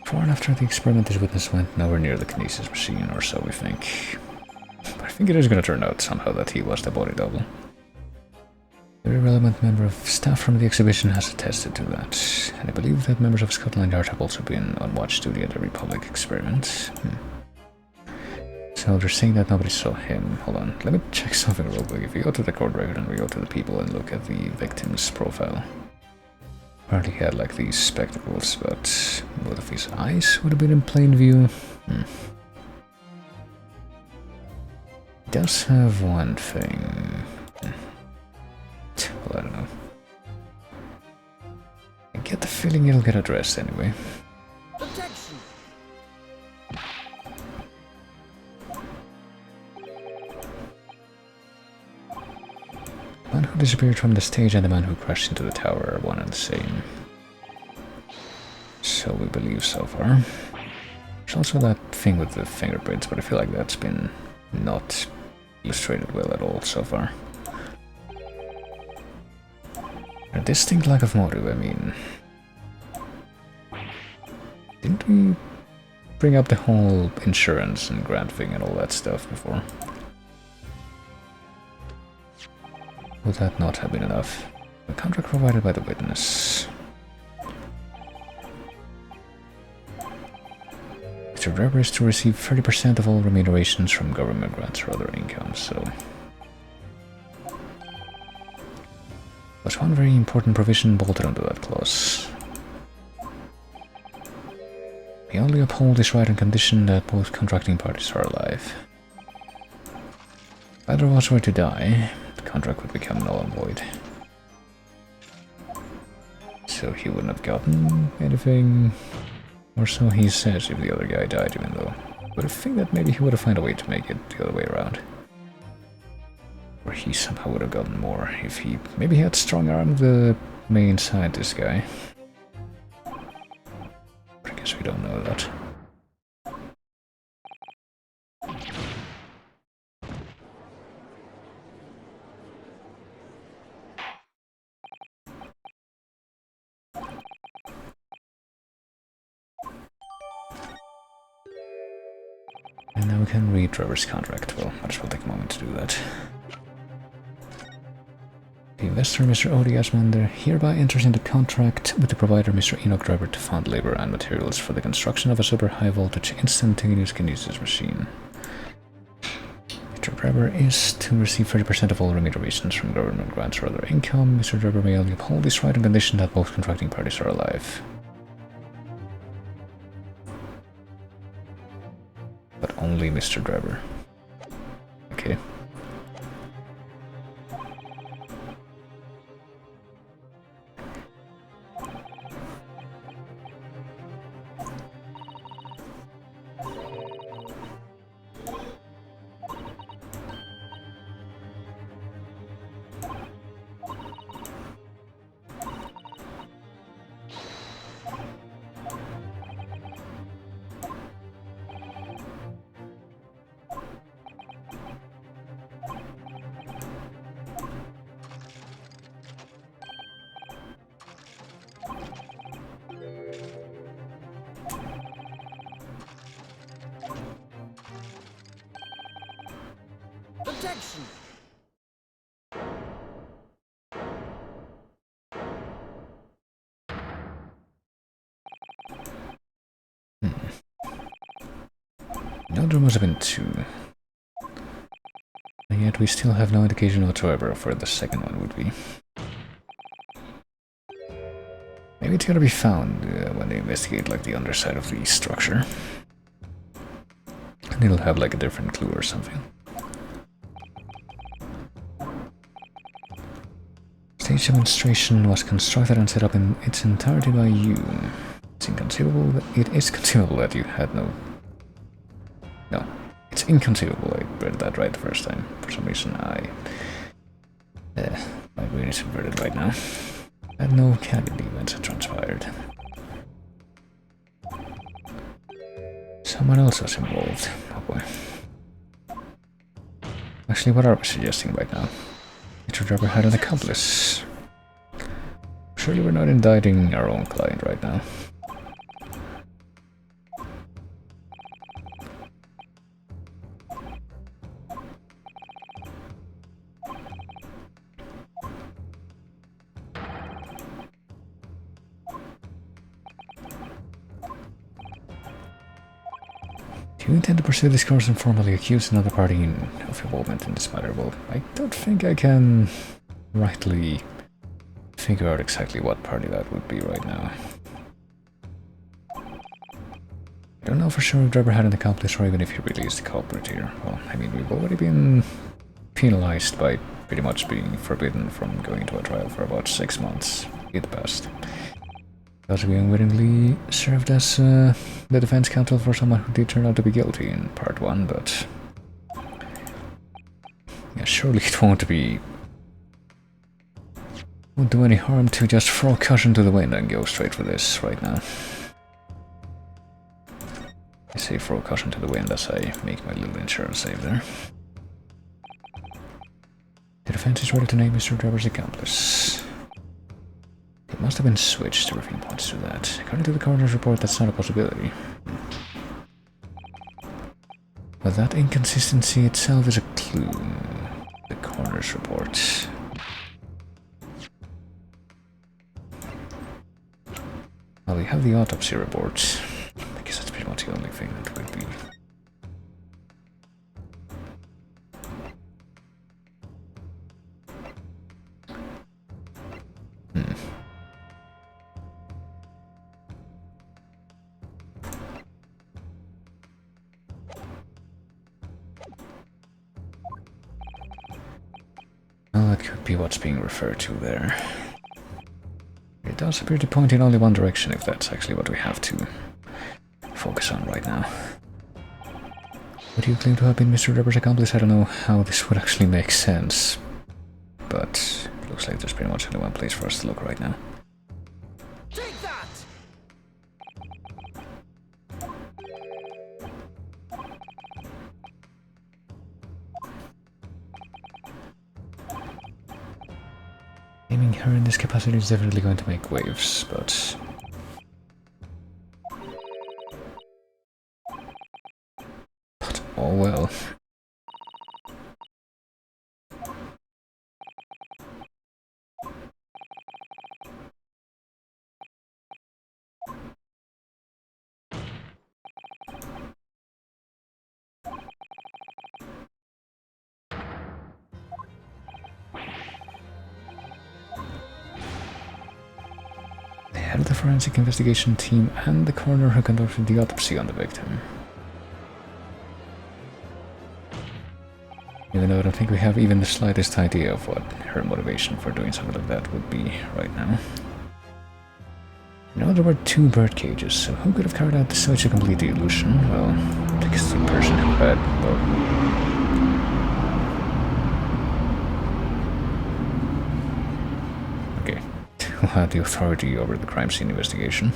Before and after the experiment, this witness went nowhere near the kinesis machine, or so we think. But I think it is going to turn out somehow that he was the body double. A very relevant member of staff from the exhibition has attested to that, and I believe that members of Scotland Yard have also been on watch duty at every public experiment. So they're saying that nobody saw him. Hold on, let me check something real quick. If we go to the court record and we go to the people and look at the victim's profile. Apparently he had like these spectacles, but both of his eyes would have been in plain view. He does have one thing. Well, I don't know. I get the feeling it'll get addressed anyway. Objection! The man who disappeared from the stage and the man who crashed into the tower are one and the same. So we believe so far. There's also that thing with the fingerprints, but I feel like that's been not illustrated well at all so far. A distinct lack of motive, I mean. Didn't we bring up the whole insurance and grant thing and all that stuff before? Would that not have been enough? The contract provided by the witness. Mr. Drebber is to receive 30% of all remunerations from government grants or other income, so... There's one very important provision bolted onto that clause. We only uphold this right on condition that both contracting parties are alive. If either of us were to die, the contract would become null and void. So he wouldn't have gotten anything, or so he says if the other guy died, even though. But I think that maybe he would have found a way to make it the other way around. Or he somehow would have gotten more if he maybe had strong-armed the main scientist guy. But I guess we don't know. And now we can read Trevor's contract. Well, might as well take a moment to do that. The investor, Mr. Odie Asmander, hereby enters into contract with the provider, Mr. Enoch Driver, to fund labor and materials for the construction of a super high voltage instantaneous kinesis machine. Mr. Driver is to receive 30% of all remunerations from government grants or other income. Mr. Driver may only uphold this right on condition that both contracting parties are alive. But only Mr. Driver. Okay. Objection! No, there must have been two. And yet we still have no indication whatsoever of where the second one would be. Maybe it's gonna be found when they investigate like the underside of the structure. And it'll have like a different clue or something. Stage demonstration was constructed and set up in its entirety by you. It's inconceivable that it is conceivable that you had no... No, it's inconceivable. I read that right the first time. For some reason my brain is inverted right now. And no canon events had transpired. Someone else was involved. Oh boy. Actually, what are we suggesting right now? Mr. Driver had an accomplice. Surely we're not indicting our own client right now. Do you intend to pursue this course and formally accuse another party of involvement in this matter? Well, I don't think I can rightly figure out exactly what party that would be right now. I don't know for sure if Driver had an accomplice or even if he really is the culprit here. Well, I mean, we've already been penalized by pretty much being forbidden from going to a trial for about 6 months in the past. Because we unwittingly served as the defense counsel for someone who did turn out to be guilty in part 1, but... yeah, surely it won't do any harm to just throw caution to the wind and go straight for this right now. I say throw caution to the wind as I make my little insurance save there. The defense is ready to name Mr. Driver's accomplice. It must have been switched, everything points to that. According to the coroner's report, that's not a possibility. But that inconsistency itself is a clue. The coroner's report. Well, we have the autopsy report. I guess that's pretty much the only thing that would be... Well, that could be what's being referred to there. It does appear to point in only one direction, if that's actually what we have to focus on right now. Would you claim to have been Mr. Driver's accomplice? I don't know how this would actually make sense, but it looks like there's pretty much only one place for us to look right now. Take that! Naming her in this capacity is definitely going to make waves, but... But Oh well. The head of the forensic investigation team and the coroner who conducted the autopsy on the victim. Even though I don't think we have even the slightest idea of what her motivation for doing something like that would be right now. You know, there were 2 bird cages, so who could have carried out such a complete illusion? Well, I think it's the person who had, well... Okay, who had the authority over the crime scene investigation.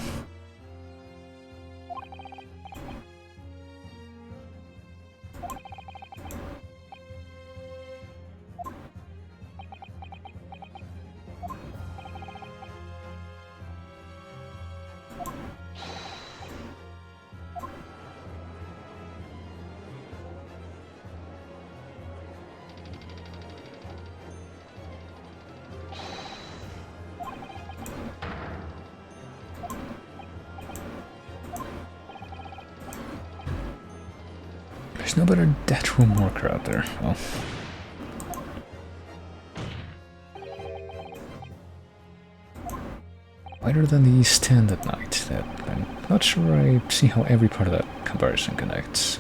There's no better death room worker out there. Well, wider than the stand at night. That I'm not sure I see how every part of that comparison connects.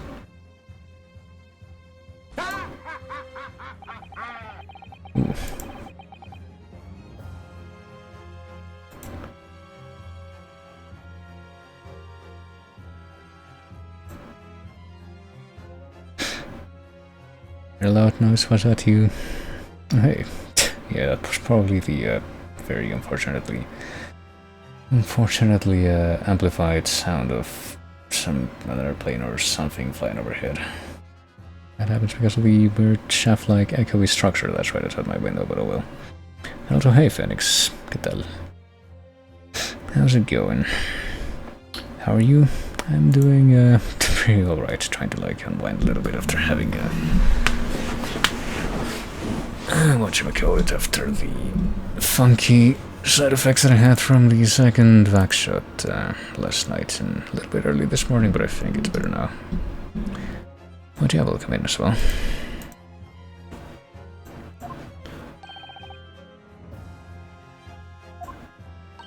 Ooh. Your loud noise was that you? Hey, yeah, that was probably the very unfortunately amplified sound of some another plane or something flying overhead. That happens because of the weird shaft-like echoey structure that's right outside my window, but oh well. And also, hey Phoenix, ¿qué tal? How's it going? How are you? I'm doing pretty alright, trying to like unwind a little bit after having whatchamacallit, after the funky side effects that I had from the second vax shot last night and a little bit early this morning, but I think it's better now. But yeah, we'll come in as well.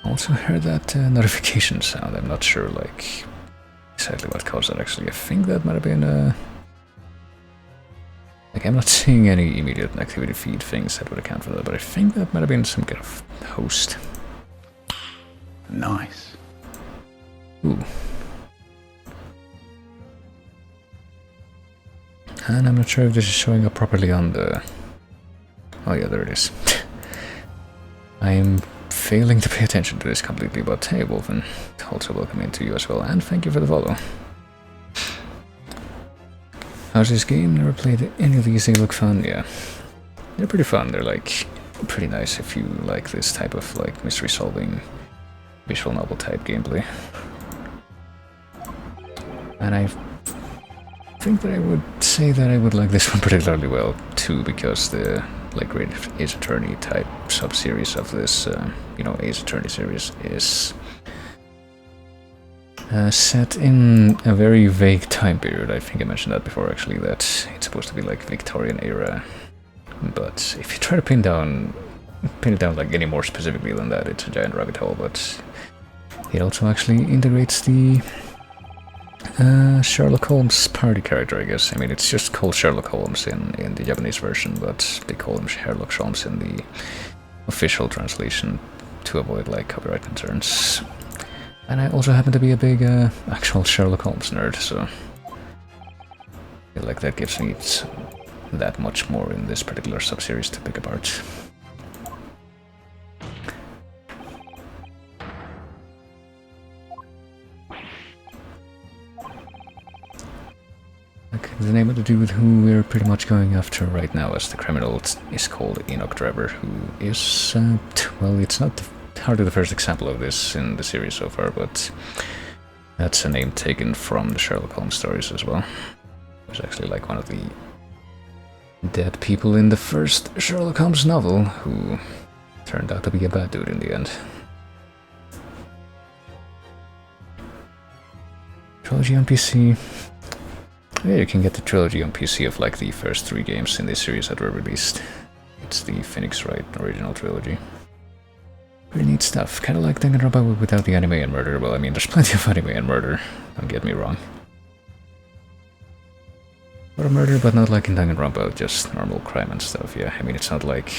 Also heard that notification sound. I'm not sure like exactly what caused that actually. I think that might have been like, I'm not seeing any immediate activity feed things that would account for that, but I think that might have been some kind of host. Nice. Ooh. And I'm not sure if this is showing up properly on the... Oh yeah, there it is. I am failing to pay attention to this completely, but hey Wolfen, also welcome into you as well, and thank you for the follow. How's this game? Never played any of these, they look fun, yeah. They're pretty fun, they're like pretty nice if you like this type of like mystery solving visual novel type gameplay. And I think that I would say that I would like this one particularly well too, because the like great Ace Attorney type sub-series of this, you know, Ace Attorney series is set in a very vague time period. I think I mentioned that before actually, that it's supposed to be like Victorian era, but if you try to pin it down like any more specifically than that, it's a giant rabbit hole. But it also actually integrates the Sherlock Holmes parody character, I guess. I mean, it's just called Sherlock Holmes in the Japanese version, but they call him Sherlock Holmes in the official translation to avoid like copyright concerns. And I also happen to be a big actual Sherlock Holmes nerd, so I feel like that gives me that much more in this particular sub-series to pick apart. The name of the dude who we're pretty much going after right now as the criminal is called Enoch Driver, who is, well, it's not hardly the first example of this in the series so far, but that's a name taken from the Sherlock Holmes stories as well. He's actually like one of the dead people in the first Sherlock Holmes novel, who turned out to be a bad dude in the end. Trilogy on PC. Yeah, you can get the trilogy on PC of like the first 3 games in this series that were released. It's the Phoenix Wright original trilogy. Pretty neat stuff. Kinda like Danganronpa without the anime and murder. Well, I mean, there's plenty of anime and murder, don't get me wrong. A lot of murder, but not like in Danganronpa, just normal crime and stuff, yeah. I mean, it's not like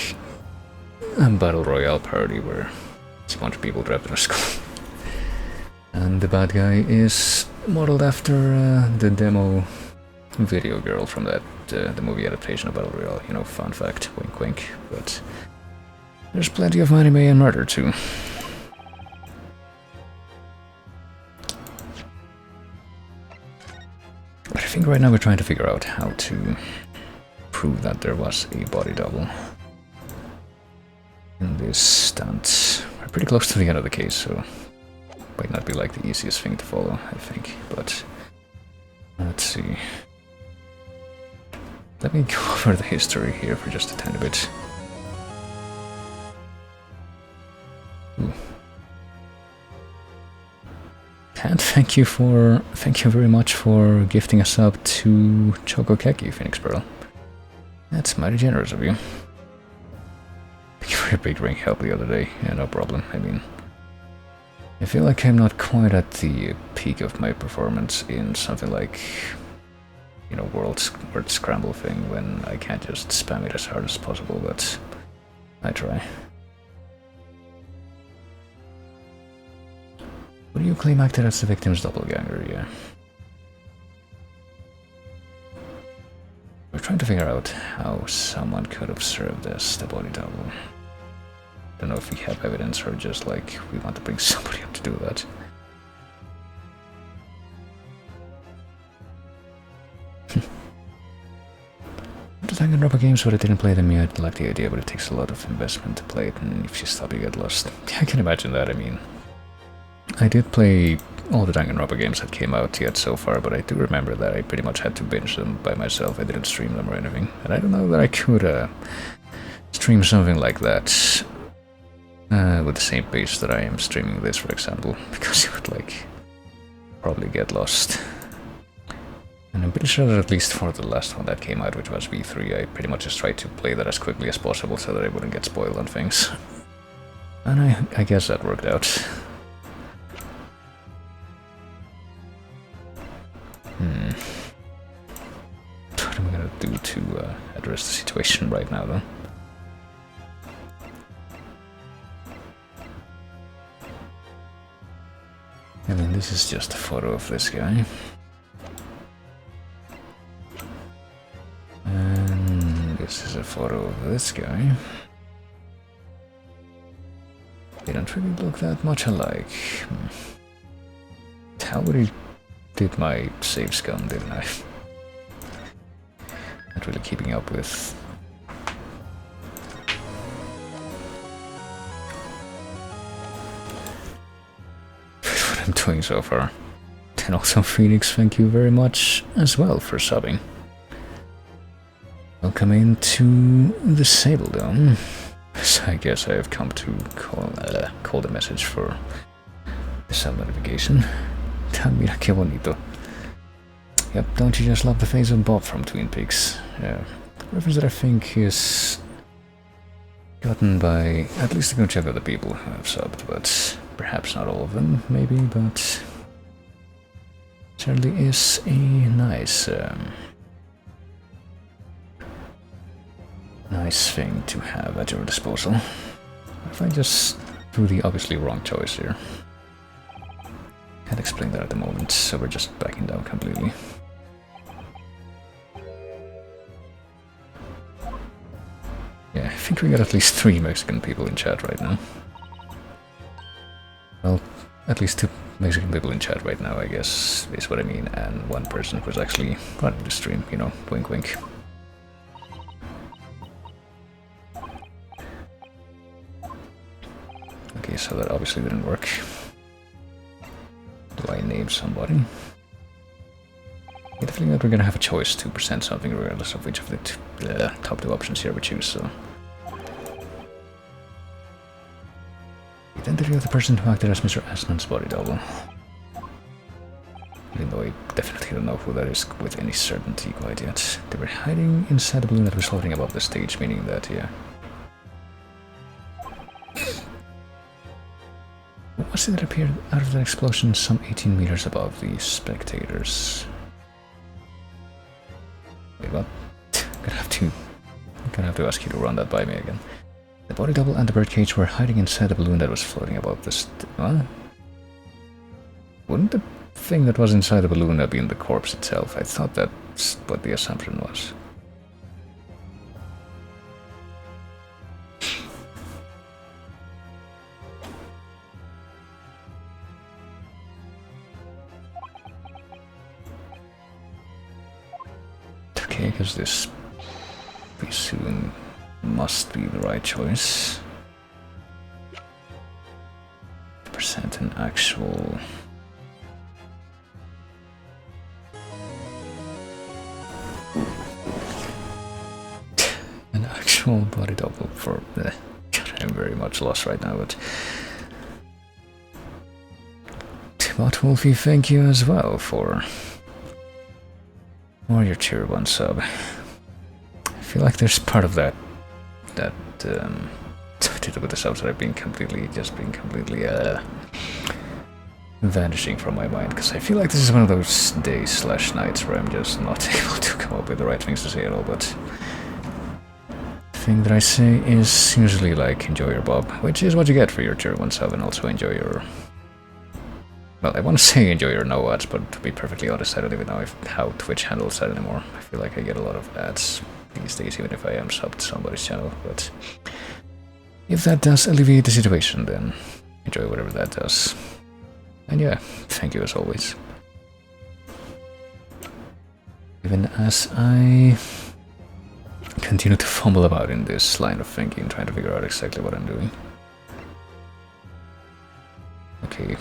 a battle royale party where it's a bunch of people trapped in a skull. And the bad guy is modeled after the demo video girl from that the movie adaptation of Battle Royale, you know, fun fact, wink wink, but there's plenty of anime and murder too. But I think right now we're trying to figure out how to prove that there was a body double in this stunt. We're pretty close to the end of the case, so might not be like the easiest thing to follow, I think, but let's see. Let me go over the history here for just a tiny bit. Ooh. And thank you very much for gifting us up to Choco Keki, Phoenix Pearl. That's mighty generous of you. Thank you for your big ring help the other day. Yeah, no problem. I mean, I feel like I'm not quite at the peak of my performance in something like, you know, word scramble thing when I can't just spam it as hard as possible, but I try. What do you claim acted as the victim's doppelganger? Yeah. We're trying to figure out how someone could have served as the body double. Don't know if we have evidence or just like we want to bring somebody up to do that. The Danganronpa games, but I didn't play them yet. I like the idea, but it takes a lot of investment to play it, and if you stop, you get lost. Yeah, I can imagine that. I mean, I did play all the Danganronpa games that came out yet so far, but I do remember that I pretty much had to binge them by myself. I didn't stream them or anything, and I don't know that I could stream something like that with the same pace that I am streaming this, for example, because it would like probably get lost. And I'm pretty sure that at least for the last one that came out, which was V3, I pretty much just tried to play that as quickly as possible so that I wouldn't get spoiled on things. And I guess that worked out. What am I gonna do to address the situation right now, though? I mean, this is just a photo of this guy. And this is a photo of this guy. They don't really look that much alike. How would he did my save scum, didn't I? Not really keeping up with what I'm doing so far. And also Phoenix, thank you very much as well for subbing. Welcome into the Sable Dome. So I guess I have come to call the message for the sub notification. Mira que bonito. Yep, don't you just love the face of Bob from Twin Peaks? Yeah. Reference that I think is gotten by at least a good chunk of the people who have subbed, but perhaps not all of them, maybe, but certainly is a nice nice thing to have at your disposal. What if I just do the obviously wrong choice here? Can't explain that at the moment, so we're just backing down completely. Yeah, I think we got at least 3 Mexican people in chat right now. Well, at least 2 Mexican people in chat right now, I guess, is what I mean, and 1 person who's actually running the stream, you know, wink wink. Okay, so that obviously didn't work. Do I name somebody? I get the feeling that we're gonna have a choice to present something regardless of which of the top two options here we choose, so... Identity of the person who acted as Mr. Aslan's body double. Even though I definitely don't know who that is with any certainty quite yet. They were hiding inside the balloon that was floating above the stage, meaning that, yeah. What was it that appeared out of that explosion some 18 meters above the spectators? Wait, what? Gonna have to ask you to run that by me again. The body double and the birdcage were hiding inside the balloon that was floating above the what? Wouldn't the thing that was inside the balloon have been the corpse itself? I thought that's what the assumption was. Okay, because this pretty soon must be the right choice. Present an actual... an actual body double for... God, I'm very much lost right now, but... But Wolfie, thank you as well for your tier 1 sub. I feel like there's part of that to do with the subs that I've been completely vanishing from my mind, because I feel like this is one of those days / nights where I'm just not able to come up with the right things to say at all, but the thing that I say is usually like, enjoy your bob, which is what you get for your tier 1 sub, and also enjoy your... Well, I want to say enjoy your no ads, but to be perfectly honest, I don't even know how Twitch handles that anymore. I feel like I get a lot of ads these days, even if I am subbed to somebody's channel, but if that does alleviate the situation, then enjoy whatever that does. And yeah, thank you as always. Even as I continue to fumble about in this line of thinking, trying to figure out exactly what I'm doing. Okay.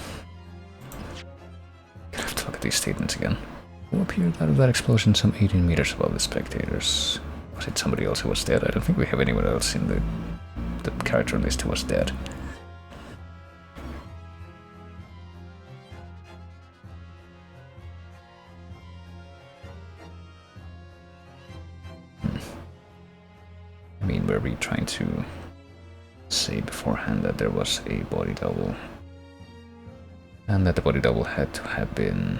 Gonna have to look at these statements again. Who appeared out of that explosion some 18 meters above the spectators? Was it somebody else who was dead? I don't think we have anyone else in the character list who was dead. I mean, were we trying to say beforehand that there was a body double? And that the body double had to have been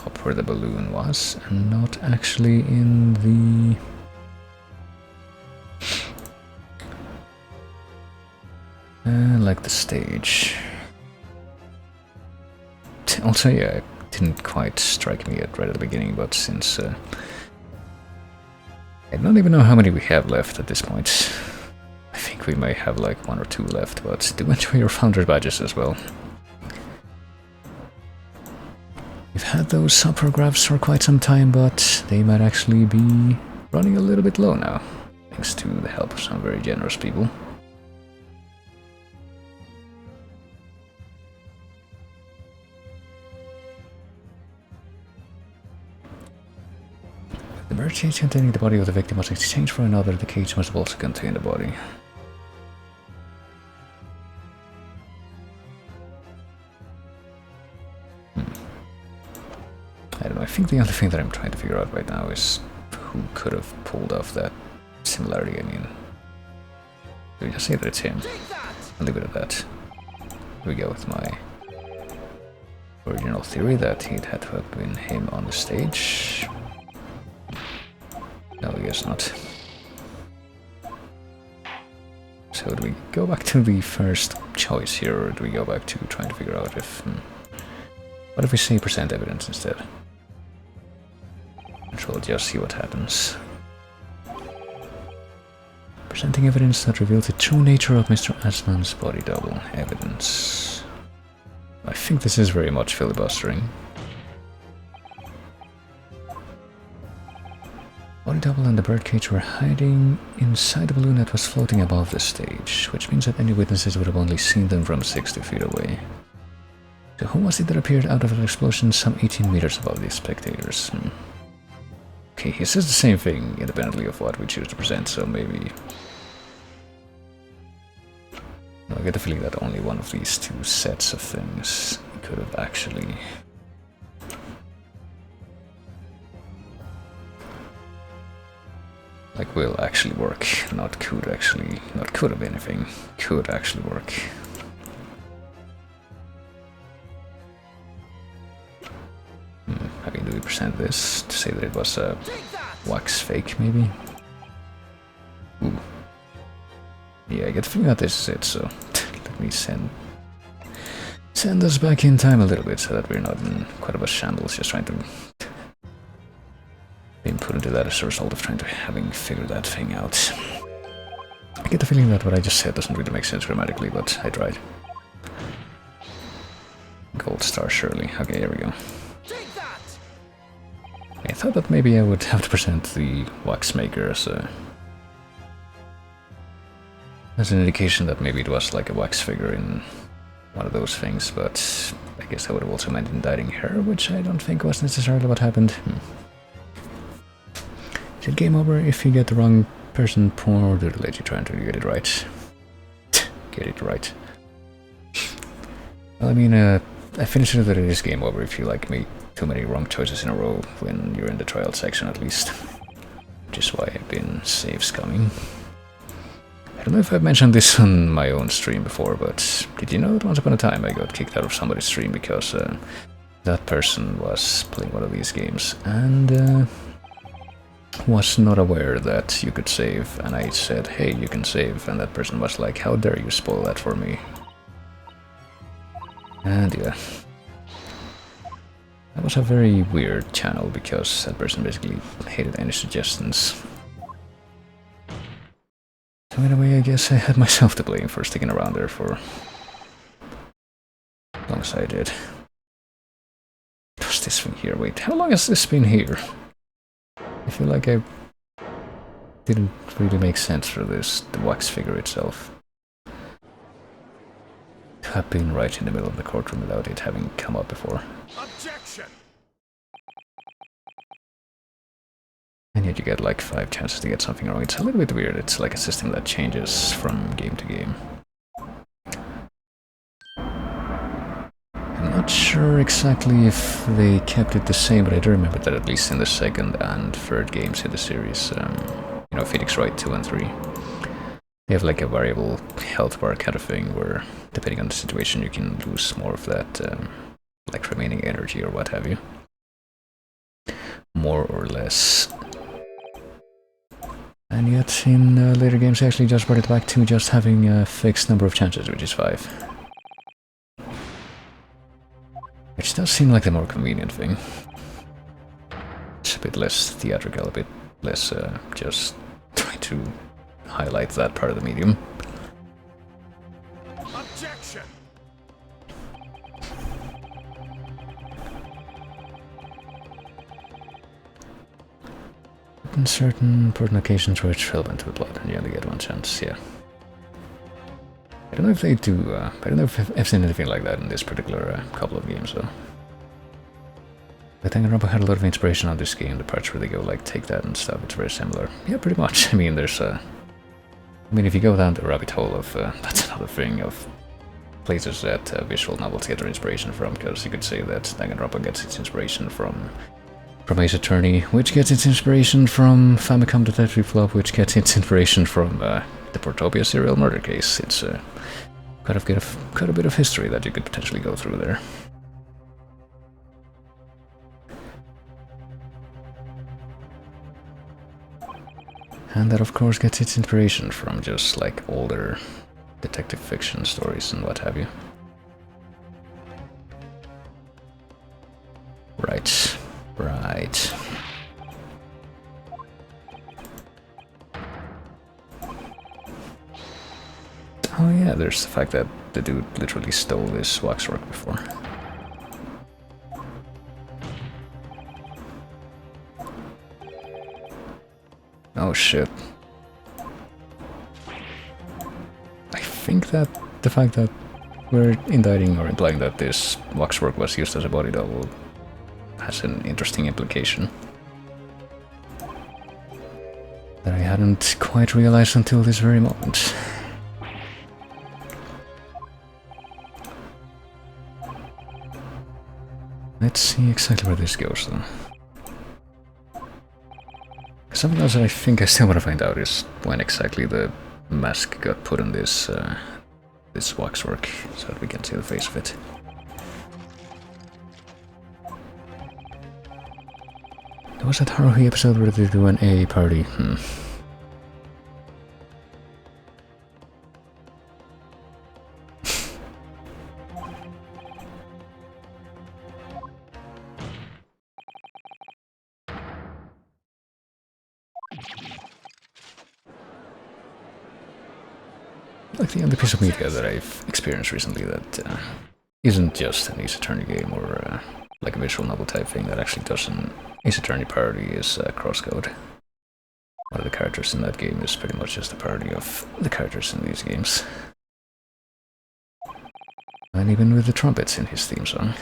up where the balloon was, and not actually in the... like the stage. Also, yeah, it didn't quite strike me yet right at the beginning, but since... I don't even know how many we have left at this point. I think we may have like 1 or 2 left, but do enjoy your founder badges as well. We've had those subprographs for quite some time, but they might actually be running a little bit low now, thanks to the help of some very generous people. The merge cage containing the body of the victim was exchanged for another. The cage must also contain the body. I don't know, I think the only thing that I'm trying to figure out right now is who could have pulled off that similarity. I mean, do we just say that it's him? I'll leave it at that. Here we go with my original theory that it had to have been him on the stage. No, I guess not. So do we go back to the first choice here, or do we go back to trying to figure out if... What if we say present evidence instead? And we'll just see what happens. Presenting evidence that reveals the true nature of Mr. Aslan's body double. Evidence. I think this is very much filibustering. Body double and the birdcage were hiding inside the balloon that was floating above the stage, which means that any witnesses would have only seen them from 60 feet away. So who was it that appeared out of an explosion some 18 meters above the spectators? Okay, he says the same thing independently of what we choose to present, so maybe... I get the feeling that only one of these two sets of things could have actually... like, will actually work, not could have anything, could actually work. How do we present this? To say that it was a wax fake, maybe? Ooh. Yeah, I get the feeling that this is it, so let me send us back in time a little bit so that we're not in quite a shambles, just trying to being put into that as a result of having figured that thing out. I get the feeling that what I just said doesn't really make sense grammatically, but I tried. Gold star, surely. Okay, here we go. I thought that maybe I would have to present the wax maker as an indication that maybe it was like a wax figure in one of those things, but I guess that would have also meant indicting her, which I don't think was necessarily what happened. Is it game over if you get the wrong person, or do they let you try to get it right? Get it right. Well, I mean, I finished it that it is game over if you like make too many wrong choices in a row when you're in the trial section at least. Which is why I've been save scumming. I don't know if I've mentioned this on my own stream before, but did you know that once upon a time I got kicked out of somebody's stream because that person was playing one of these games and was not aware that you could save, and I said, hey, you can save, and that person was like, how dare you spoil that for me? And yeah. That was a very weird channel because that person basically hated any suggestions. So in a way, I guess I had myself to blame for sticking around there for as long as I did. What's this thing here? Wait, how long has this been here? I feel like I didn't really make sense for this, the wax figure itself. To have been right in the middle of the courtroom without it having come up before. Objection! And yet you get like 5 chances to get something wrong. It's a little bit weird. It's like a system that changes from game to game. I'm not sure exactly if they kept it the same, but I do remember that at least in the second and third games in the series, you know, Phoenix Wright 2 and 3, they have like a variable health bar kind of thing where, depending on the situation, you can lose more of that, like remaining energy or what have you. More or less. And yet, in later games, I actually just brought it back to just having a fixed number of chances, which is 5. Which does seem like the more convenient thing. It's a bit less theatrical, a bit less just trying to highlight that part of the medium. Objection! In certain important occasions where it's relevant to the plot, and you only get 1 chance, yeah. I don't know if they do, I don't know if I've seen anything like that in this particular couple of games, though. But Danganronpa had a lot of inspiration on this game, the parts where they go like, take that and stuff, it's very similar. Yeah, pretty much. I mean, there's I mean, if you go down the rabbit hole of, that's another thing, of places that visual novels get their inspiration from, because you could say that Danganronpa gets its inspiration from Ace Attorney, which gets its inspiration from Famicom Detective Club, which gets its inspiration from the Portopia serial murder case. It's quite a bit of history that you could potentially go through there. And that of course gets its inspiration from just like older detective fiction stories and what have you. Right. Right. Oh yeah, there's the fact that the dude literally stole this waxwork before. Oh shit. I think that the fact that were indicting or implying that this waxwork was used as a body double has an interesting implication that I hadn't quite realized until this very moment. Let's see exactly where this goes though. Something else that I think I still want to find out is when exactly the mask got put on this this waxwork, so that we can see the face of it. There was that Haruhi episode where they do an A party. Like the only piece of media that I've experienced recently that isn't just an Ace Attorney game or like a visual novel type thing that actually does an Ace Attorney parody is Crosscode. One of the characters in that game is pretty much just a parody of the characters in these games. And even with the trumpets in his theme song.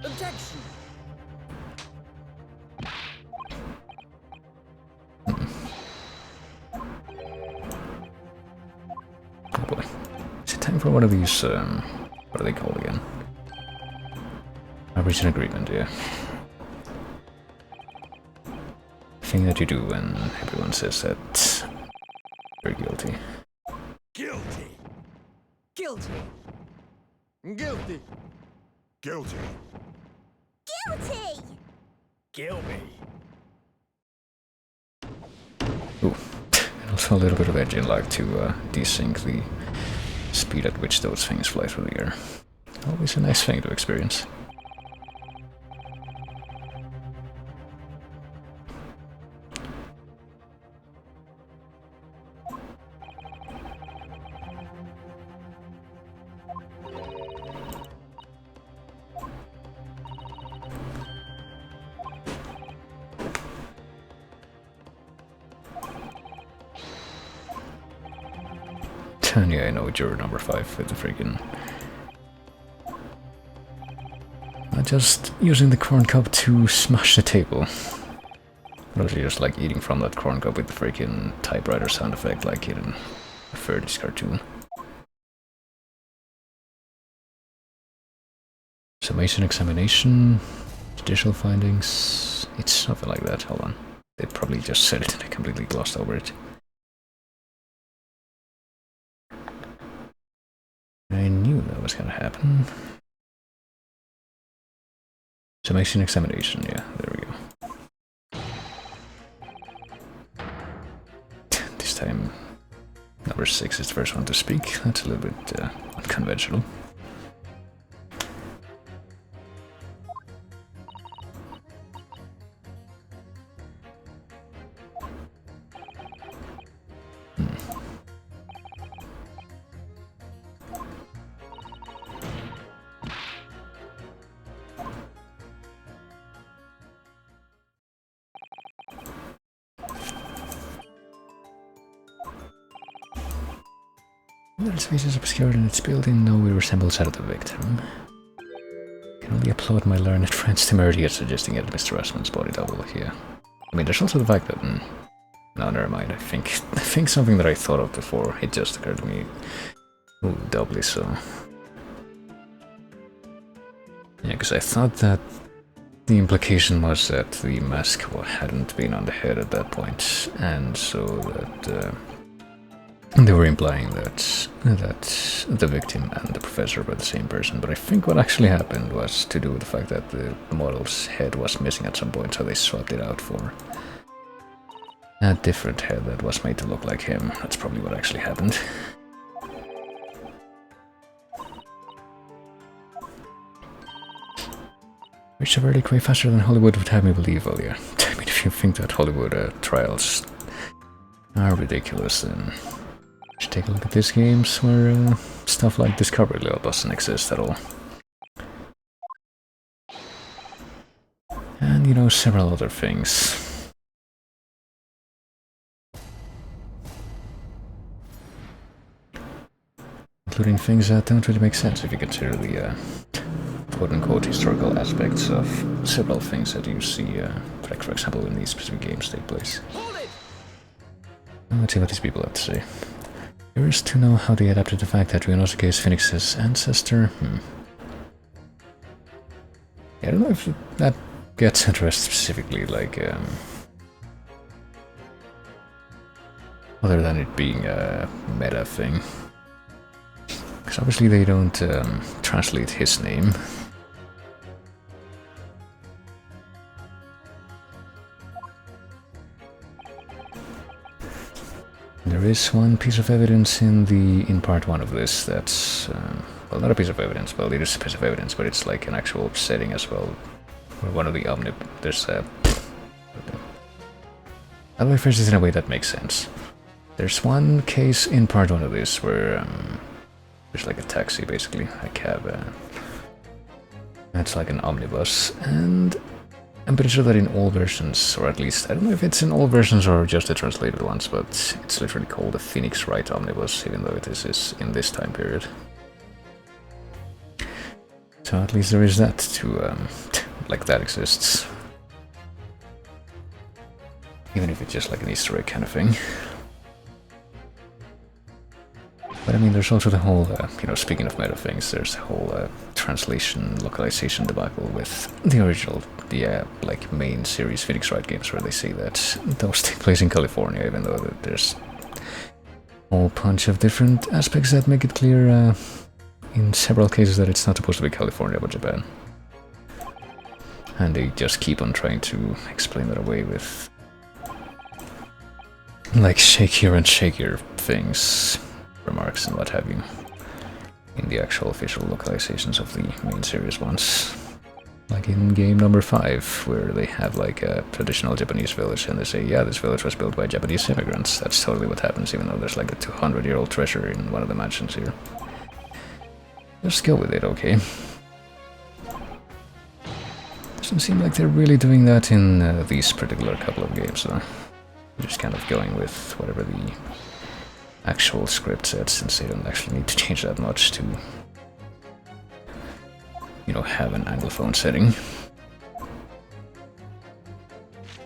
Objection! Oh boy. Is it time for one of these, what are they called again? Reach an agreement, yeah. Thing that you do when everyone says that you're guilty. Guilty. Guilty! Guilty. Guilty. Guilty! Kill me. Ooh. And also a little bit of engine lag to desync the speed at which those things fly through the air. Always a nice thing to experience. And yeah, I know juror number 5 with the freaking... Not just using the corn cup to smash the table. But also just like eating from that corn cup with the freaking typewriter sound effect like in a 30s cartoon. Summation examination, judicial findings, it's something like that, hold on. They probably just said it and I completely glossed over it. I knew that was gonna happen. Summation examination, yeah, there we go. This time, number 6 is the first one to speak. That's a little bit unconventional. Its face is obscured and its built-in no way resembles that of the victim. I can only applaud my learned friend's temerity at suggesting it Mr. Rasmus's body double here. I mean, there's also the fact that... no, never mind. I think something that I thought of before, it just occurred to me. Ooh, doubly so. Yeah, because I thought that the implication was that the mask hadn't been on the head at that point, and so that... they were implying that the victim and the professor were the same person, but I think what actually happened was to do with the fact that the model's head was missing at some point, so they swapped it out for a different head that was made to look like him. That's probably what actually happened. Reached a verdict way faster than Hollywood would have me believe, well, yeah. I mean, if you think that Hollywood trials are ridiculous, then... should take a look at these games where stuff like Discovery Law doesn't exist at all. And, you know, several other things. Including things that don't really make sense if you consider the quote-unquote historical aspects of several things that you see, like for example, when these specific games take place. Let's see what these people have to say. Curious to know how they adapted the fact that Ryunosuke is Phoenix's ancestor. Yeah, I don't know if that gets addressed specifically, like, other than it being a meta thing. Because obviously they don't translate his name. There is one piece of evidence in part 1 of this that's, well, not a piece of evidence, well, it is a piece of evidence, but it's like an actual setting as well, where one of the there's a... How do I phrase this in a way that makes sense? There's one case in part 1 of this where there's like a taxi, basically, a cab, it's like an omnibus, and I'm pretty sure that in all versions, or at least, I don't know if it's in all versions or just the translated ones, but it's literally called a Phoenix Wright Omnibus, even though it is in this time period. So at least there is that to, like that exists. Even if it's just like an Easter egg kind of thing. But I mean, there's also the whole, you know, speaking of meta things, there's the whole translation, localization debacle with the original, like, main series Phoenix Wright games, where they say that those take place in California, even though there's a whole bunch of different aspects that make it clear, in several cases, that it's not supposed to be California, but Japan. And they just keep on trying to explain that away with, like, shakier and shakier things, remarks and what have you, in the actual official localizations of the main series ones. Like in game number 5, where they have like a traditional Japanese village and they say, yeah, this village was built by Japanese immigrants. That's totally what happens, even though there's like a 200-year-old treasure in one of the mansions here. Just go with it, okay? Doesn't seem like they're really doing that in these particular couple of games, though. Just kind of going with whatever the actual script said, since they don't actually need to change that much to, you know, have an anglophone setting.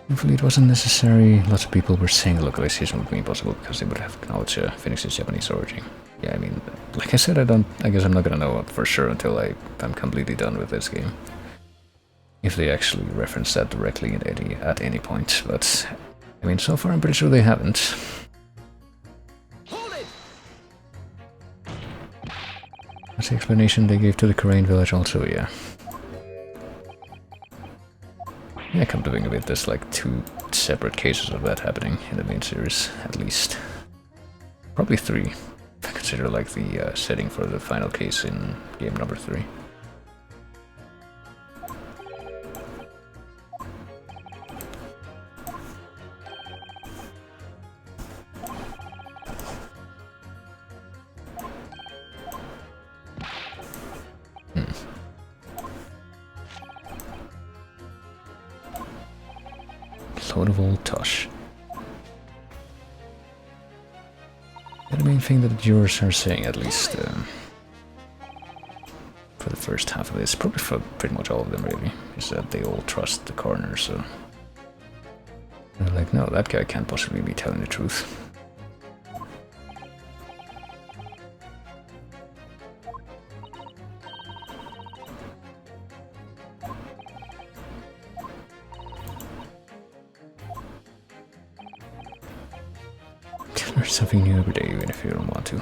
Hopefully it wasn't necessary. Lots of people were saying the localization would be impossible because they would have acknowledged Phoenix's Japanese origin. Yeah, I mean, like I said, I guess I'm not gonna know for sure until I'm completely done with this game. If they actually reference that directly at any point, but I mean, so far I'm pretty sure they haven't. That's the explanation they gave to the Korean village also, yeah. Yeah, come to think of it, there's like 2 separate cases of that happening in the main series, at least. Probably 3, if I consider like the setting for the final case in game number 3. Load of old tosh. Yeah, the main thing that the viewers are saying, at least for the first half of this, probably for pretty much all of them really, is that they all trust the coroner, so they're like, no, that guy can't possibly be telling the truth. Learn something new every day, even if you don't want to.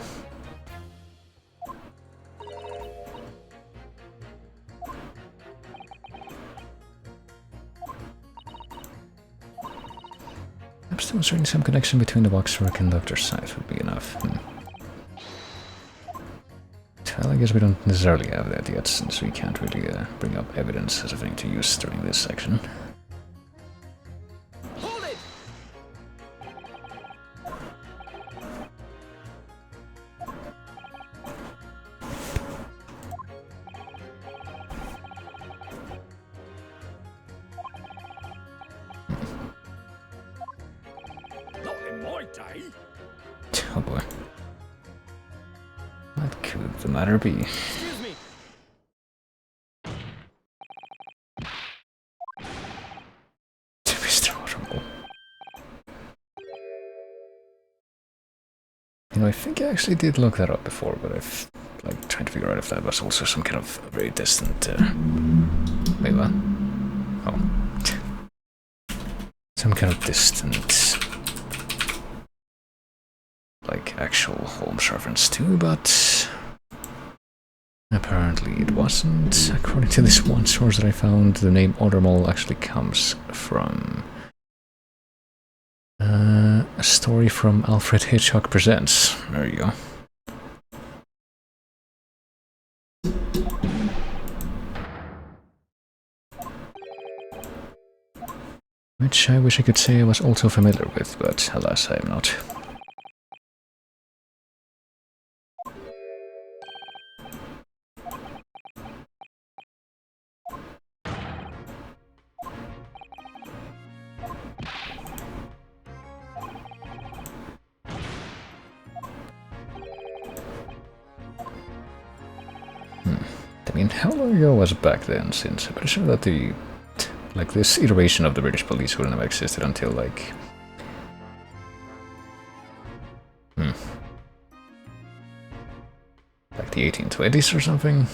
I'm still demonstrating some connection between the boxwork and Dr. Scythe would be enough. Well, I guess we don't necessarily have that yet, since we can't really bring up evidence as a thing to use during this section. Aye. Oh boy. What could the matter be? Excuse me. Mr. Automobile. You know, I think I actually did look that up before, but I've like trying to figure out if that was also some kind of very distant. Wait, what? Oh, some kind of distant, like actual Holmes reference too, but apparently it wasn't. According to this one source that I found, the name Automobile actually comes from a story from Alfred Hitchcock Presents. There you go. Which I wish I could say I was also familiar with, but alas, I am not. I mean, how long ago was it back then, since I'm pretty sure that this iteration of the British police wouldn't have existed until, like... like the 1820s or something?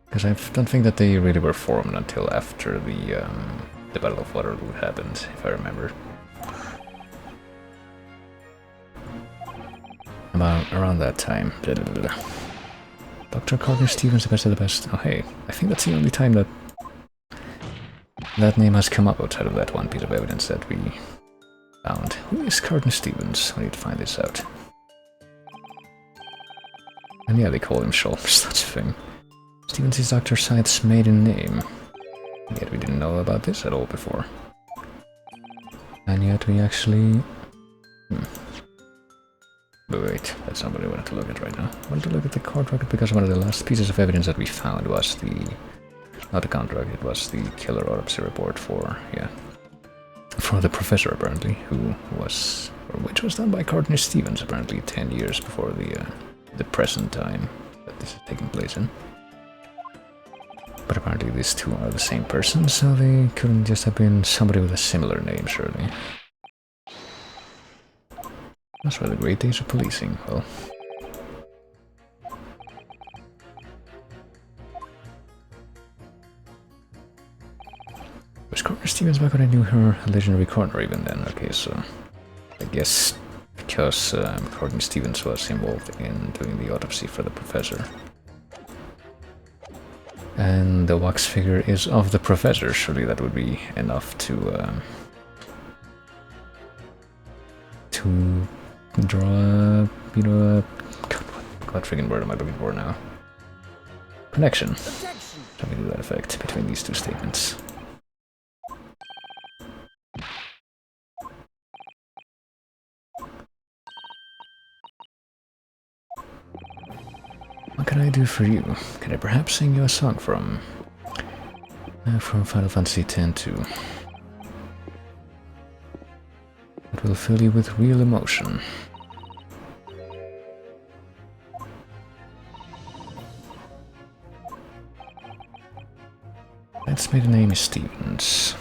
Because I don't think that they really were formed until after the Battle of Waterloo happened, if I remember. About around that time. Dr. Courtney Stevens, the best of the best. Oh hey, I think that's the only time that that name has come up outside of that one piece of evidence that we found. Who is Courtney Stevens? I need to find this out. And yeah, they call him Scholz, that's a thing. Stevens is Dr. Syde's maiden name. Yet we didn't know about this at all before. And yet we actually... But wait, that's not what I wanted to look at right now. I wanted to look at the court record because one of the last pieces of evidence that we found was the... not the contract, it was the killer autopsy report for, yeah... for the professor, apparently, who was... or which was done by Courtney Stevens, apparently 10 years before the present time that this is taking place in. But apparently these two are the same person, so they couldn't just have been somebody with a similar name, surely. That's why the great days of policing, well... Was Courtney Stevens back when I knew her a legendary coroner even then? Okay, so... I guess because Courtney Stevens was involved in doing the autopsy for the professor. And the wax figure is of the professor, surely that would be enough to draw, you know, what friggin' word am I looking for now? Connection. Something to that effect between these two statements. What can I do for you? Can I perhaps sing you a song from Final Fantasy X too? It will fill you with real emotion. Let's make the name is Stevens.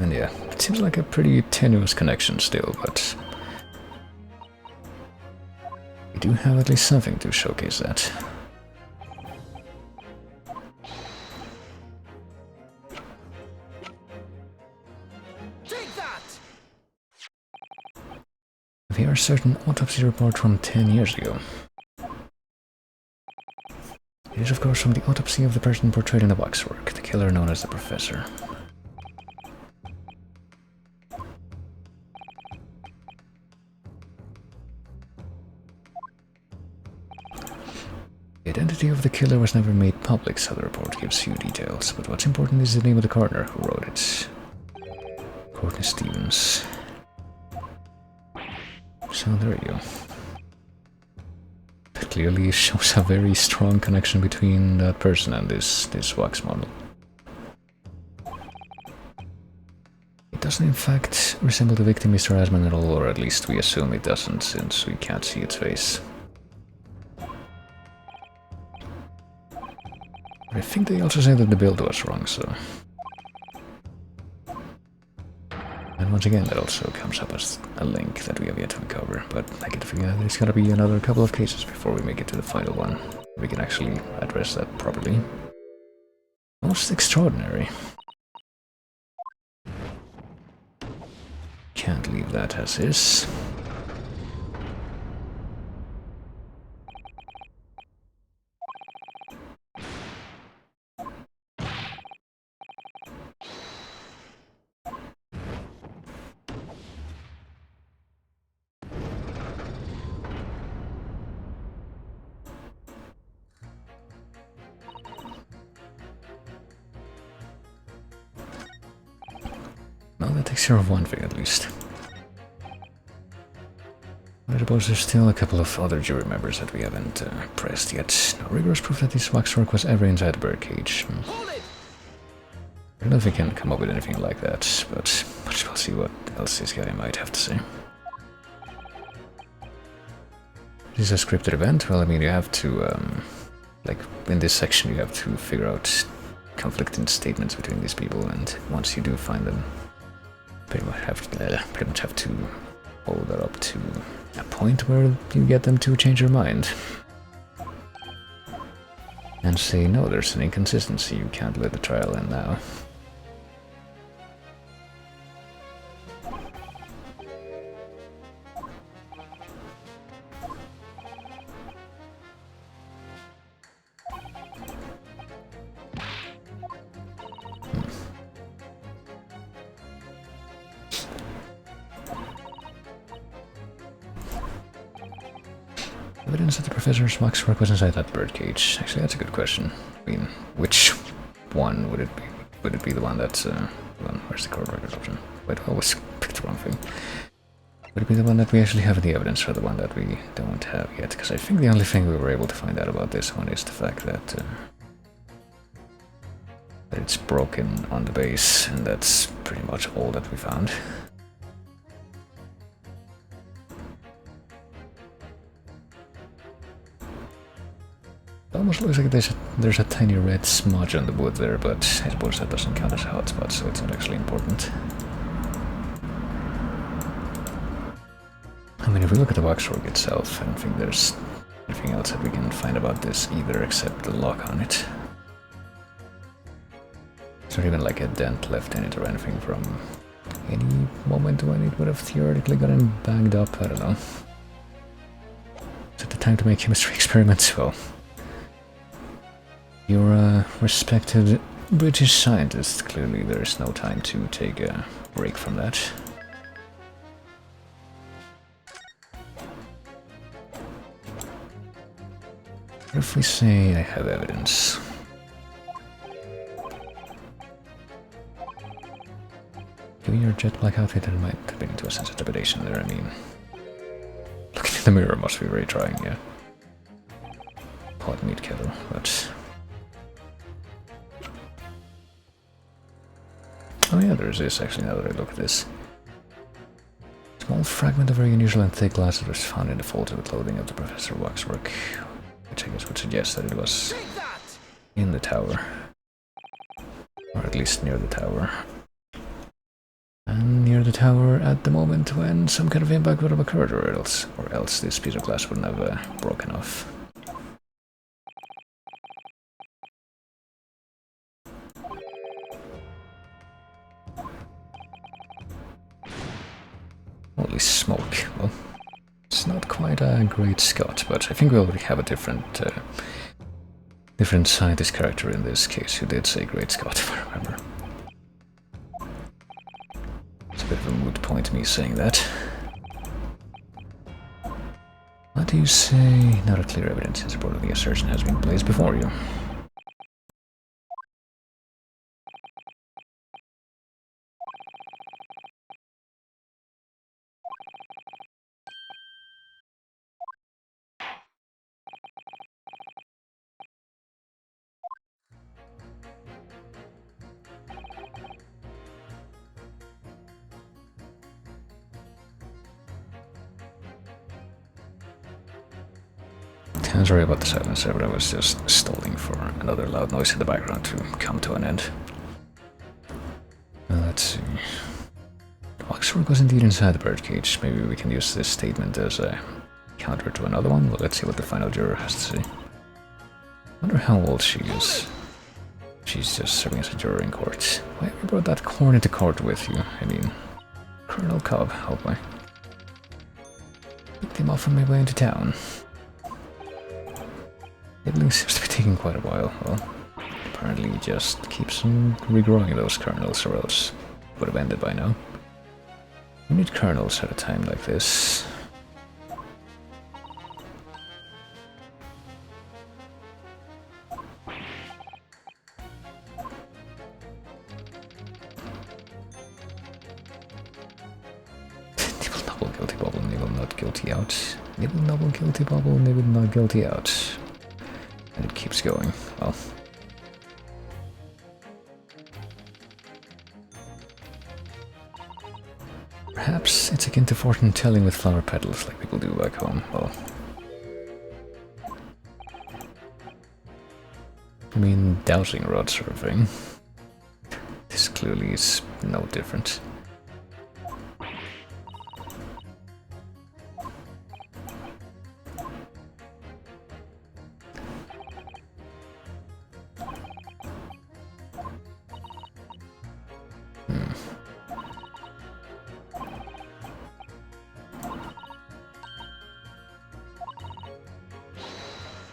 And yeah, it seems like a pretty tenuous connection still, but we do have at least something to showcase that. Take that! We are certain autopsy report from 10 years ago. It is of course from the autopsy of the person portrayed in the waxwork, the killer known as the Professor. The identity of the killer was never made public, so the report gives few details, but what's important is the name of the coroner who wrote it. Courtney Stevens. So there you go. That clearly shows a very strong connection between that person and this wax model. It doesn't in fact resemble the victim, Mr. Asman, at all, or at least we assume it doesn't, since we can't see its face. I think they also say that the build was wrong, so... And once again, that also comes up as a link that we have yet to uncover, but I get to figure out there's gotta be another couple of cases before we make it to the final one. We can actually address that properly. Most extraordinary. Can't leave that as is. Well, that takes care of one thing at least. I suppose there's still a couple of other jury members that we haven't pressed yet. No rigorous proof that this waxwork was ever inside the birdcage. I don't know if we can come up with anything like that, but we'll see what else this guy might have to say. This is a scripted event. Well, I mean, you have to, like, in this section you have to figure out conflicting statements between these people, and once you do find them, pretty much have to hold that up to a point where you get them to change their mind. And say, no, there's an inconsistency, you can't let the trial end now. Evidence that the professor's waxwork was inside that birdcage. Actually, that's a good question. I mean, which one would it be? Would it be the one that's, where's the court record option? Wait, I always picked the wrong thing. Would it be the one that we actually have in the evidence, or the one that we don't have yet? Because I think the only thing we were able to find out about this one is the fact that, that it's broken on the base, and that's pretty much all that we found. It almost looks like there's a tiny red smudge on the wood there, but I suppose that doesn't count as a hotspot, so it's not actually important. I mean, if we look at the waxwork itself, I don't think there's anything else that we can find about this either, except the lock on it. There's not even like a dent left in it or anything from any moment when it would have theoretically gotten banged up, I don't know. Is it the time to make chemistry experiments? Well, you're a respected British scientist. Clearly there's no time to take a break from that. What if we say I have evidence? Given your jet black outfit, it might have been into a sense of trepidation there, I mean... Looking in the mirror must be very trying, yeah. Pot meat kettle, but... Oh yeah, there is this, actually, now that I look at this. Small fragment of very unusual and thick glass that was found in the folds of the clothing of the Professor Waxwork, which I guess would suggest that it was in the tower. Or at least near the tower. And near the tower at the moment when some kind of impact would have occurred, or else this piece of glass wouldn't have broken off. Holy smoke. Well, it's not quite a great Scot, but I think we already have a different scientist character in this case who did say Great Scott, if I remember. It's a bit of a moot point, me saying that. What do you say? Not a clear evidence in support of the assertion has been placed before you. I'm sorry about the silence there, but I was just stalling for another loud noise in the background to come to an end. Let's see. Waxwork was indeed inside the birdcage. Maybe we can use this statement as a counter to another one. Well, let's see what the final juror has to say. I wonder how old she is. She's just serving as a juror in court. Why have you brought that corn into court with you? I mean, Colonel Cobb, help me. Picked him off on my way into town. Labeling seems to be taking quite a while. Well, apparently he just keeps on regrowing those kernels, or else would have ended by now. You need kernels at a time like this. Nibble nobble guilty bubble, nibble not guilty out. Nibble nobble guilty bubble, nibble not guilty out. And it keeps going. Well. Perhaps it's akin to fortune telling with flower petals like people do back home. Well, I mean, dowsing rod sort of thing. This clearly is no different.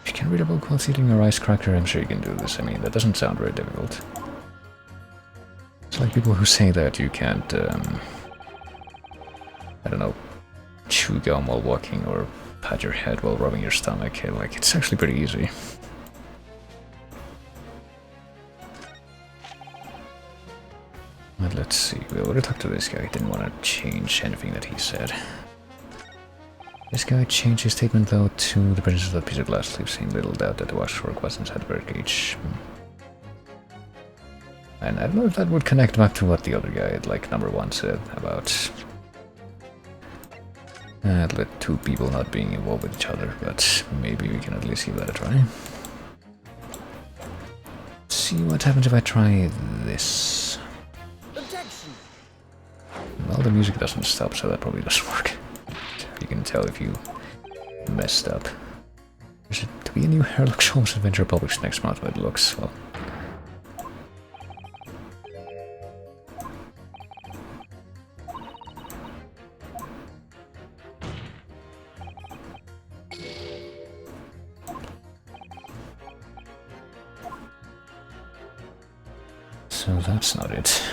If you can read a book while eating a rice cracker, I'm sure you can do this. I mean, that doesn't sound very difficult. It's like people who say that you can't, I don't know, chew gum while walking or pat your head while rubbing your stomach. Like, it's actually pretty easy. But let's see, we already talked to this guy. Didn't want to change anything that he said. This guy changed his statement though to the presence of that piece of glass, leaving little doubt that the waxwork was inside the birdcage. And I don't know if that would connect back to what the other guy, like number one, said about the two people not being involved with each other, but maybe we can at least give that a try. Let's see what happens if I try this. Objection. Well, the music doesn't stop, so that probably doesn't work. You can tell if you messed up. There's to be a new Sherlock Holmes adventure published next month, but it looks, well... So that's not it.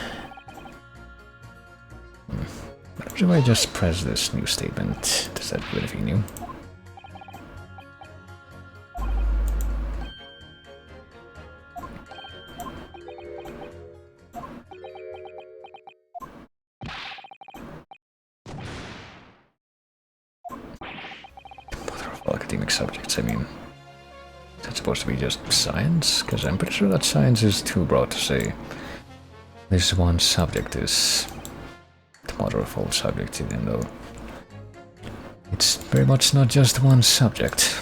What if I just press this new statement? Does that do anything new? Mother of all academic subjects, I mean... Is that supposed to be just science? Because I'm pretty sure that science is too broad to say. This one subject is... the mother of all subjects, even though it's very much not just one subject.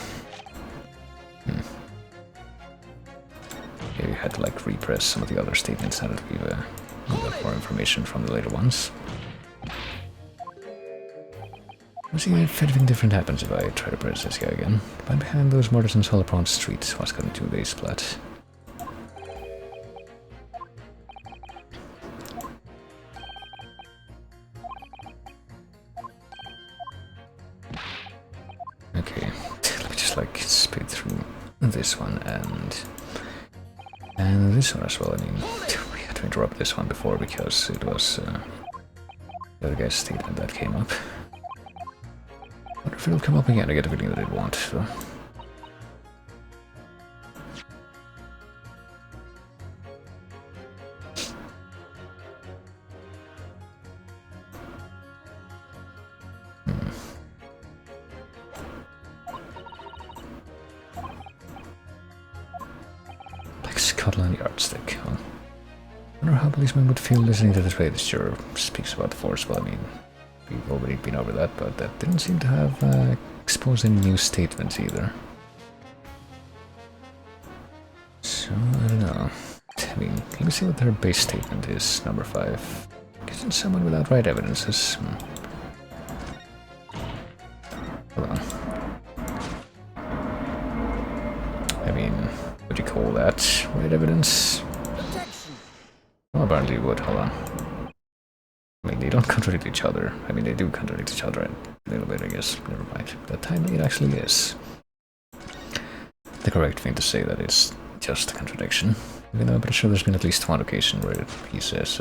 Maybe I had to like repress some of the other statements now that we've got more information from the later ones. Let's see if anything different happens if I try to press this guy again. Right behind those mortars on Solopron Street, what's going to do this splat? Okay, let me just like speed through this one and this one as well. I mean, we had to interrupt this one before because it was the other guy's statement that came up. I wonder if it'll come up again. I get a feeling that it won't, so... Like Scotland Yardstick, huh? I wonder how policemen would feel listening to this way this juror speaks about the force. Well, I mean, we've already been over that, but that didn't seem to have exposed any new statements either. Let me see what their base statement is, number 5. Isn't someone without right evidences? Hold on. I mean, what do you call that? Right evidence? Protection. Well, apparently you would. Hold on. I mean, they don't contradict each other. I mean, they do contradict each other a little bit, I guess. Never mind. That time it actually is the correct thing to say, that it's just a contradiction. Even though I'm pretty sure there's been at least one occasion where he says,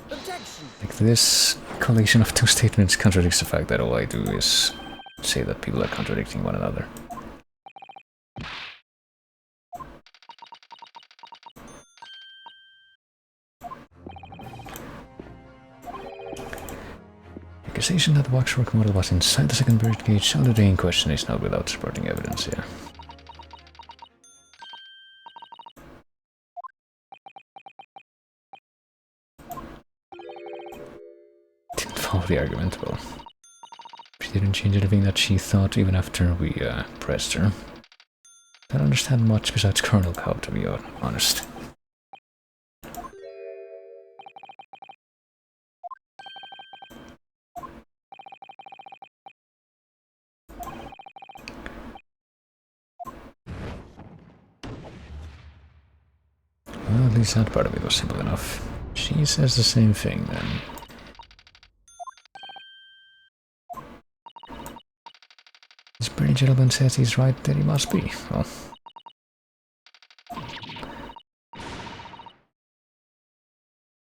Protection. like, this collection of two statements contradicts the fact that all I do is say that people are contradicting one another. The accusation that the waxwork model was inside the second bird cage on the day in question is not without supporting evidence, yeah. Didn't follow the argument, well. She didn't change anything that she thought even after we pressed her. Don't understand much besides Colonel Cobb, to be honest. Well, at least that part of it was simple enough. She says the same thing, then. This pretty gentleman says he's right, then he must be. Well.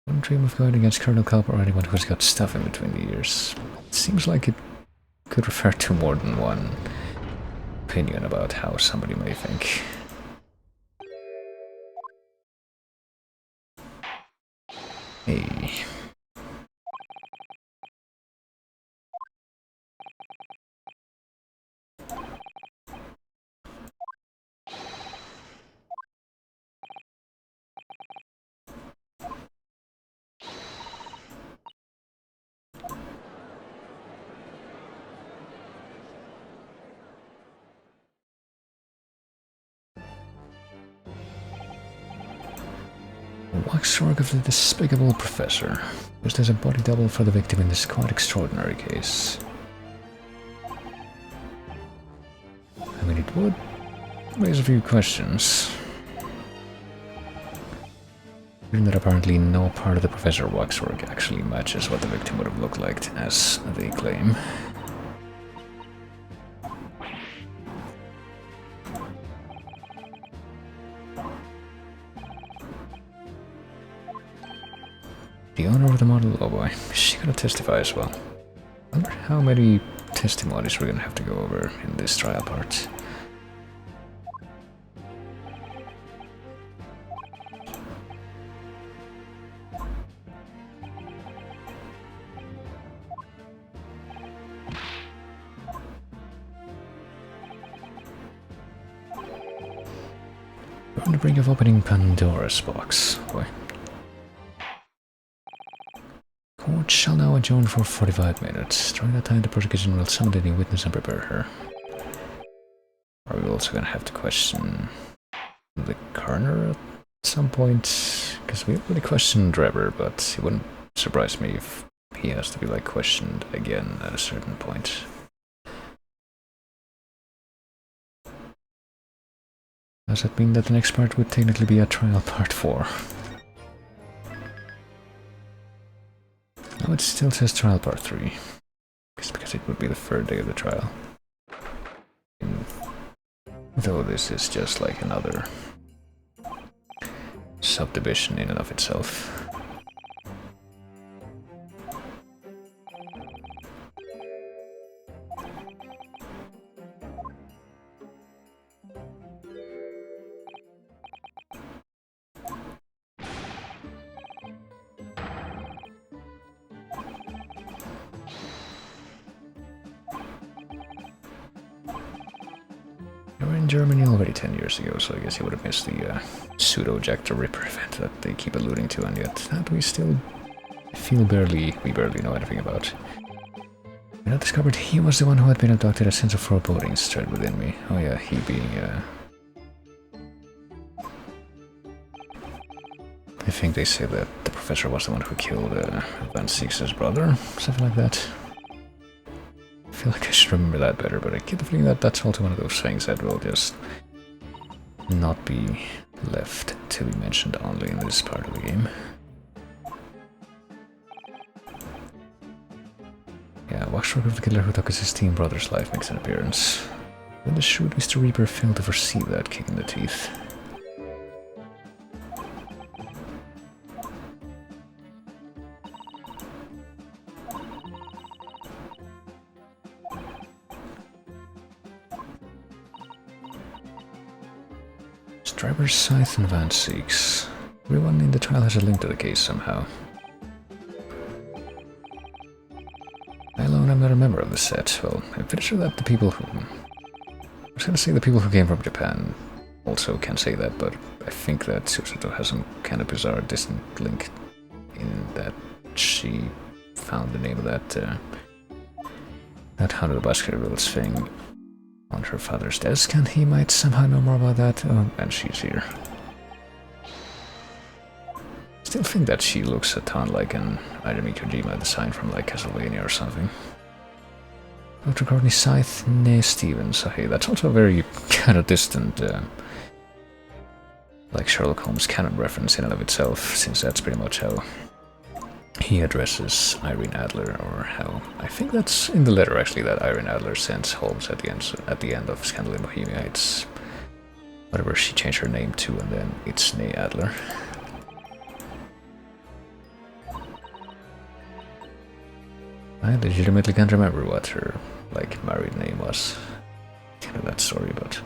Don't dream of going against Colonel Cobb or anyone who's got stuff in between the ears. It seems like it could refer to more than one opinion about how somebody may think. Hey. Waxwork of the despicable professor, used as a body double for the victim in this quite extraordinary case. I mean, it would raise a few questions. Given that apparently no part of the Professor Waxwork actually matches what the victim would have looked like, as they claim. The owner of the model, oh boy, is she gonna testify as well? I wonder how many testimonies we're gonna have to go over in this trial part. We're on the brink of opening Pandora's box, boy. Court shall now adjourn for 45 minutes. During that time, the prosecution will summon any witness and prepare her. Are we also gonna have to question the coroner at some point? Because we already questioned Trevor, but it wouldn't surprise me if he has to be, like, questioned again at a certain point. Does that mean that the next part would technically be a trial part 4? No, it still says trial part 3. Just because it would be the third day of the trial. Though this is just like another subdivision in and of itself. We were in Germany already 10 years ago, so I guess he would have missed the pseudo-Jack the Ripper event that they keep alluding to, and yet that we still we barely know anything about. When I discovered he was the one who had been abducted, a sense of foreboding stirred within me. Oh yeah, he being think they say that the professor was the one who killed Van Six's brother, something like that. I feel like I should remember that better, but I get the feeling that that's also one of those things that will just not be left to be mentioned only in this part of the game. Yeah, watchword of the killer who took his esteemed brother's life makes an appearance. When the shrewd Mr. Reaper failed to foresee that kick in the teeth. Driver's Scythe and Van Six. Everyone in the trial has a link to the case somehow. I alone am not a member of the set. Well, I'm pretty sure that the people who... I was gonna say the people who came from Japan also can say that, but I think that Susato has some kind of bizarre distant link in that she found the name of that How the Baskervilles thing on her father's desk, and he might somehow know more about that. Oh, and she's here. Still think that she looks a ton like an Irami Kojima design from like Castlevania or something. Dr. Courtney Scythe, Nee Stevens. So hey, that's also a very kind of distant, like Sherlock Holmes canon reference in and of itself, since that's pretty much how he addresses Irene Adler, or how I think that's in the letter actually that Irene Adler sends Holmes at the end of Scandal in Bohemia. It's whatever she changed her name to, and then it's Nee Adler. I legitimately can't remember what her like married name was. I know that story, but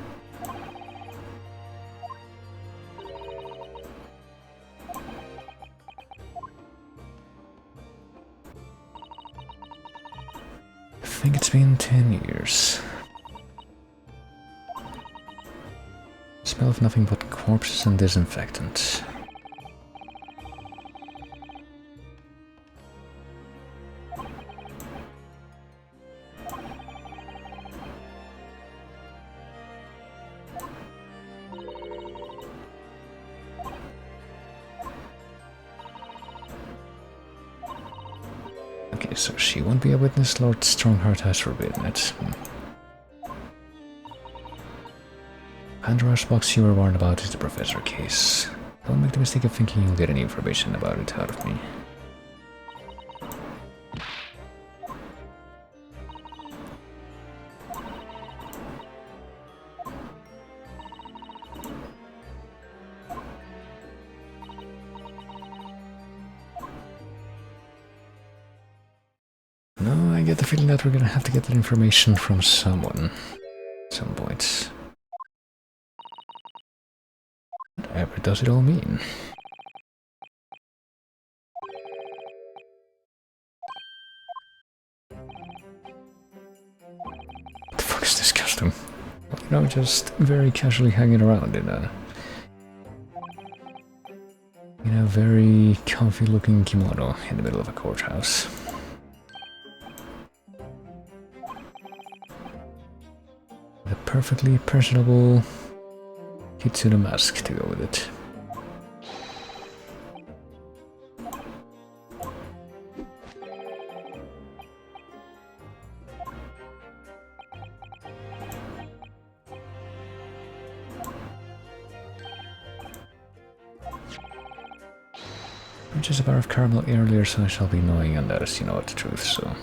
I think it's been 10 years. Smell of nothing but corpses and disinfectant. Okay, so she won't be a witness. Lord Strongheart has forbidden it. Pandora's box you were warned about is the Professor case. Don't make the mistake of thinking you'll get any information about it out of me. No, I get the feeling that we're gonna have to get that information from someone at some point. Whatever does it all mean? What the fuck is this costume? Well, you know, just very casually hanging around in a very comfy looking kimono in the middle of a courthouse. A perfectly personable Kitsune mask to go with it. Just a bar of caramel earlier, so I shall be knowing, and that is, you know what, the truth, so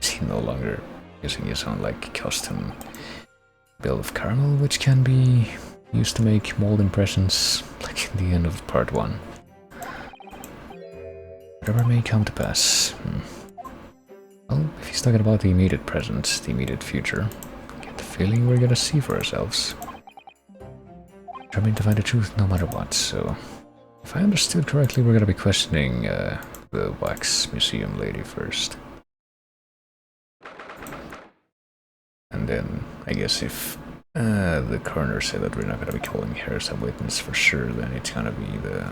he's no longer using his own, like, custom build of caramel, which can be used to make mold impressions, like in the end of part 1. Whatever may come to pass. Well, if he's talking about the immediate present, the immediate future, I get the feeling we're gonna see for ourselves. Determined to find the truth no matter what, so... If I understood correctly, we're gonna be questioning the wax museum lady first. And then, I guess if the coroner said that we're not gonna be calling her as a witness for sure, then it's gonna be the...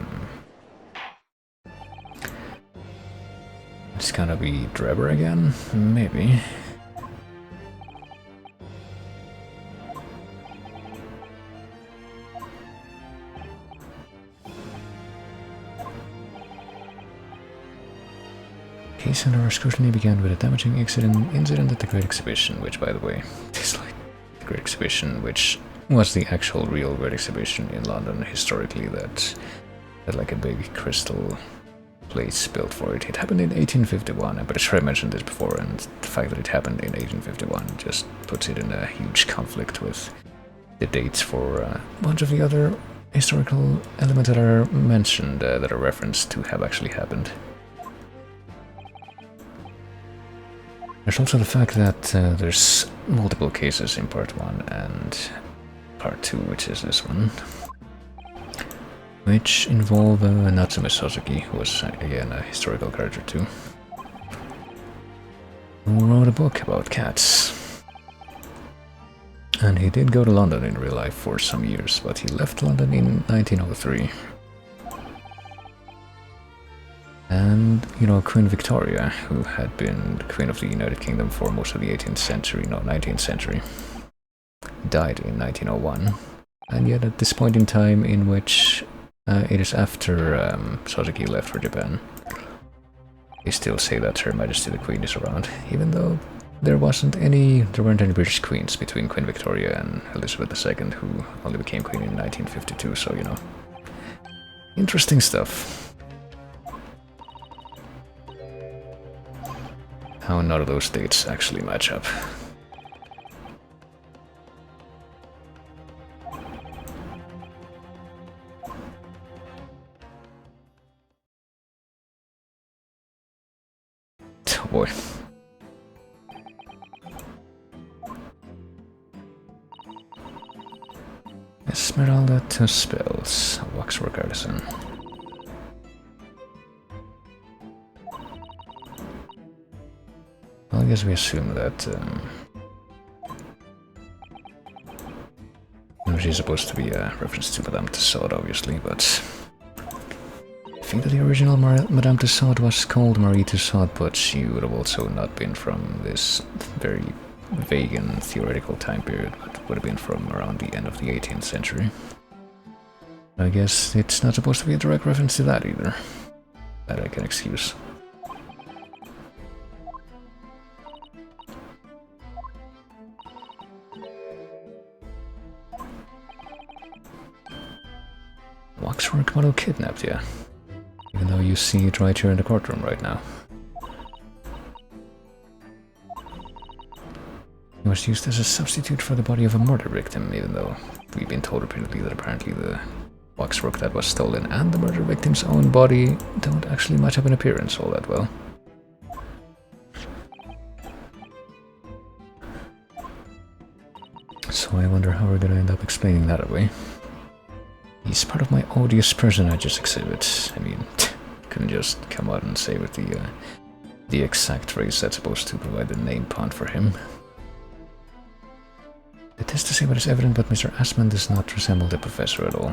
It's gonna be Drebber again? Maybe. case under our scrutiny began with a damaging incident at the Great Exhibition, which, by the way, is like the Great Exhibition, which was the actual real Great Exhibition in London historically that had like a big crystal place built for it. It happened in 1851, I'm pretty sure I mentioned this before, and the fact that it happened in 1851 just puts it in a huge conflict with the dates for a bunch of the other historical elements that are mentioned, that are referenced to have actually happened. There's also the fact that there's multiple cases in part 1 and part 2, which is this one, which involve Natsume Soseki, who was again a historical character too, who wrote a book about cats. And he did go to London in real life for some years, but he left London in 1903. And, you know, Queen Victoria, who had been the Queen of the United Kingdom for most of the 18th century, no, 19th century, died in 1901. And yet at this point in time in which it is after Soseki left for Japan, they still say that Her Majesty the Queen is around, even though there weren't any British queens between Queen Victoria and Elizabeth II, who only became queen in 1952, so, you know, interesting stuff. How none of those dates actually match up. Oh boy. Esmeralda to spells, a waxwork artisan. Well, I guess we assume that she's supposed to be a reference to Madame Tussaud, obviously, but I think that the original Madame Tussaud was called Marie Tussaud, but she would have also not been from this very vague and theoretical time period, but would have been from around the end of the 18th century. I guess it's not supposed to be a direct reference to that either. That I can excuse. Waxwork model kidnapped, yeah. Even though you see it right here in the courtroom right now. It was used as a substitute for the body of a murder victim, even though we've been told repeatedly that apparently the waxwork that was stolen and the murder victim's own body don't actually match up in appearance all that well. So I wonder how we're gonna end up explaining that away. He's part of my odious personages exhibit. I mean, couldn't just come out and say with the exact phrase that's supposed to provide the name pun for him. It is to say what is evident, but Mr. Asman does not resemble the professor at all.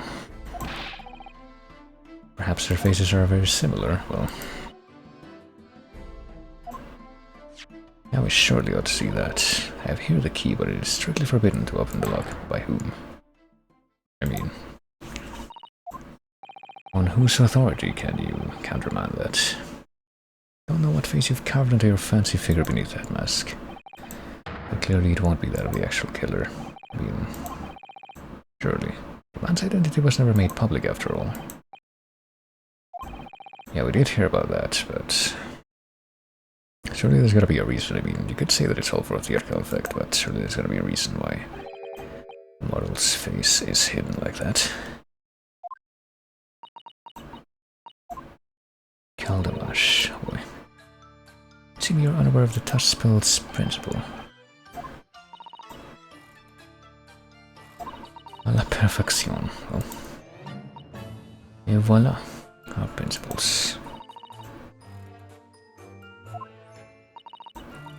Perhaps their faces are very similar, well... yeah, we surely ought to see that. I have here the key, but it is strictly forbidden to open the lock. By whom? I mean... on whose authority can you countermand that? Don't know what face you've carved into your fancy figure beneath that mask. But clearly it won't be that of the actual killer. I mean, surely. The man's identity was never made public after all. Yeah, we did hear about that, but... surely there's gotta be a reason. I mean, you could say that it's all for a theatrical effect, but surely there's gotta be a reason why the model's face is hidden like that. Caldamash, oh boy. Seem you're unaware of the touch spell's principle. A la perfection. Well. Et voila, our principles.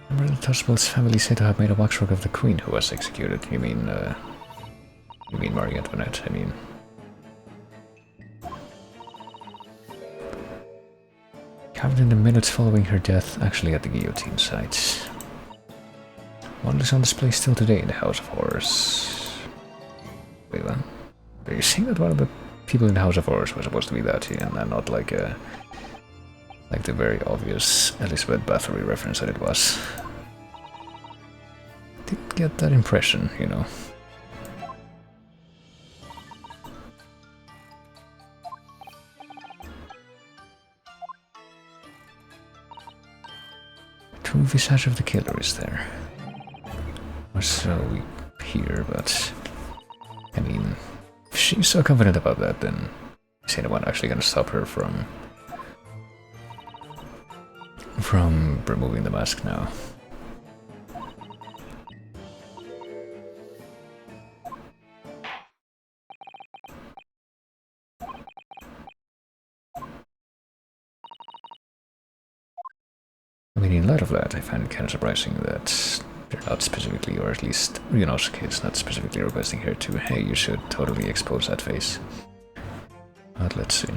Remember the Touchbell's family said to have made a waxwork of the queen who was executed. You mean Marie Antoinette, I mean. Carved in the minutes following her death, actually at the guillotine site. One is on display still today in the House of Horrors. Wait, what? Are you saying that one of the people in the House of Horrors was supposed to be that, and not like a Like the very obvious Elizabeth Bathory reference that it was. Didn't get that impression, you know. True visage of the killer is there. Or so we hear, but I mean, if she's so confident about that, then is anyone actually gonna stop her from removing the mask now? I mean, in light of that, I find it kind of surprising that they're not specifically, or at least Ryunosuke not specifically requesting her to, hey, you should totally expose that face. But let's see.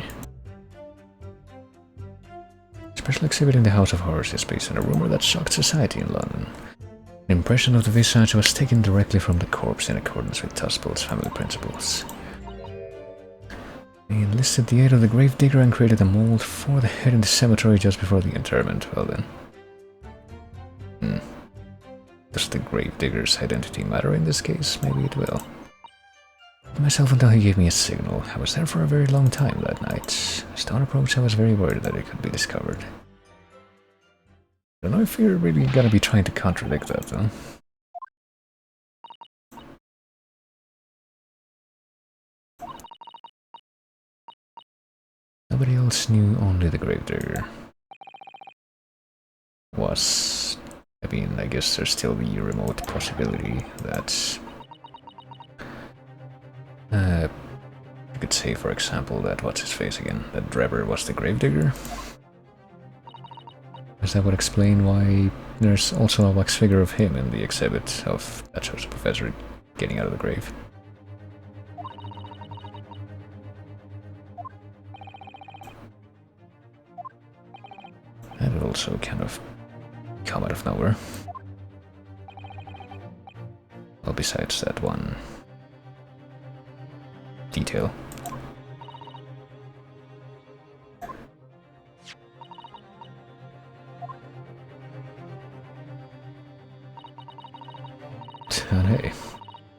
Special exhibit in the House of Horrors is based on a rumor that shocked society in London. An impression of the visage was taken directly from the corpse in accordance with Tuspel's family principles. They enlisted the aid of the gravedigger and created a mold for the head in the cemetery just before the interment. Well then. Does the gravedigger's identity matter in this case? Maybe it will. Myself until he gave me a signal. I was there for a very long time that night. As dawn approached, I was very worried that it could be discovered. I don't know if you're really gonna be trying to contradict that, though. Nobody else knew, only the gravedigger. I mean, I guess there's still the remote possibility that you could say, for example, that what's his face again? That Drebber was the gravedigger. Does that would explain why there's also a wax figure of him in the exhibit of that shows the professor getting out of the grave? That would also kind of come out of nowhere. Well, besides that one detail. And hey,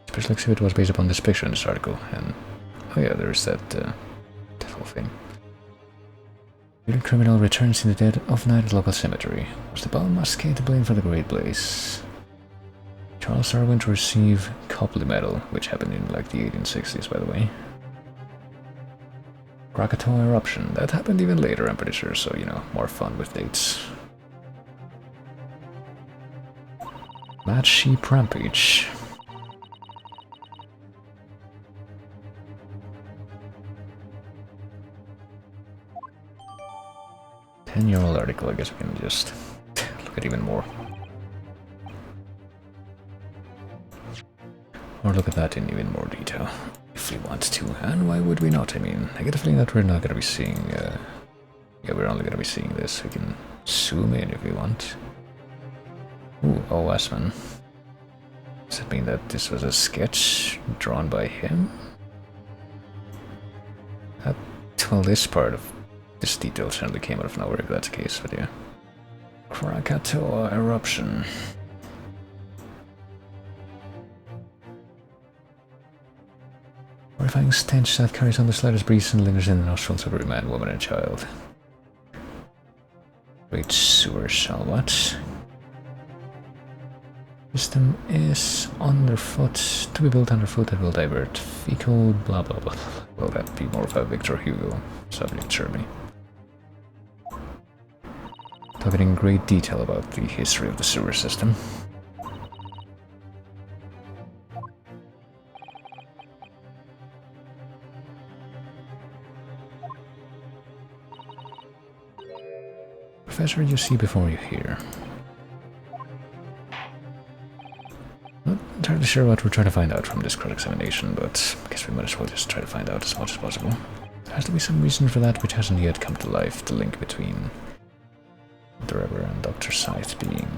special exhibit was based upon this picture in this article, and oh yeah, there's that whole thing. The criminal returns in the dead of night at local cemetery. Was the Bal Masqué to blame for the Great Blaze? Charles Darwin to receive Copley Medal, which happened in like the 1860s, by the way. Krakatoa eruption, that happened even later, I'm pretty sure, so you know, more fun with dates. Mad Sheep Rampage. Ten-year-old article, I guess we can just look at even more. Or look at that in even more detail, if we want to. And why would we not? I mean, I get the feeling that we're not gonna be seeing, yeah, we're only gonna be seeing this. We can zoom in if we want. Ooh, oh, Asman. Does that mean that this was a sketch drawn by him? Well, this part of this detail certainly came out of nowhere if that's the case, but yeah. Krakatoa eruption. Horrifying stench that carries on the slightest breeze and lingers in the nostrils of every man, woman, and child. Great sewer shall what? System is underfoot, to be built underfoot that will divert fecal blah blah blah. Will that be more of a Victor Hugo subject, surely? Talking in great detail about the history of the sewer system. Professor, you see before you hear. Not entirely sure what we're trying to find out from this cross-examination, but I guess we might as well just try to find out as much as possible. There has to be some reason for that which hasn't yet come to life, the link between the Rever and Dr. Scythe being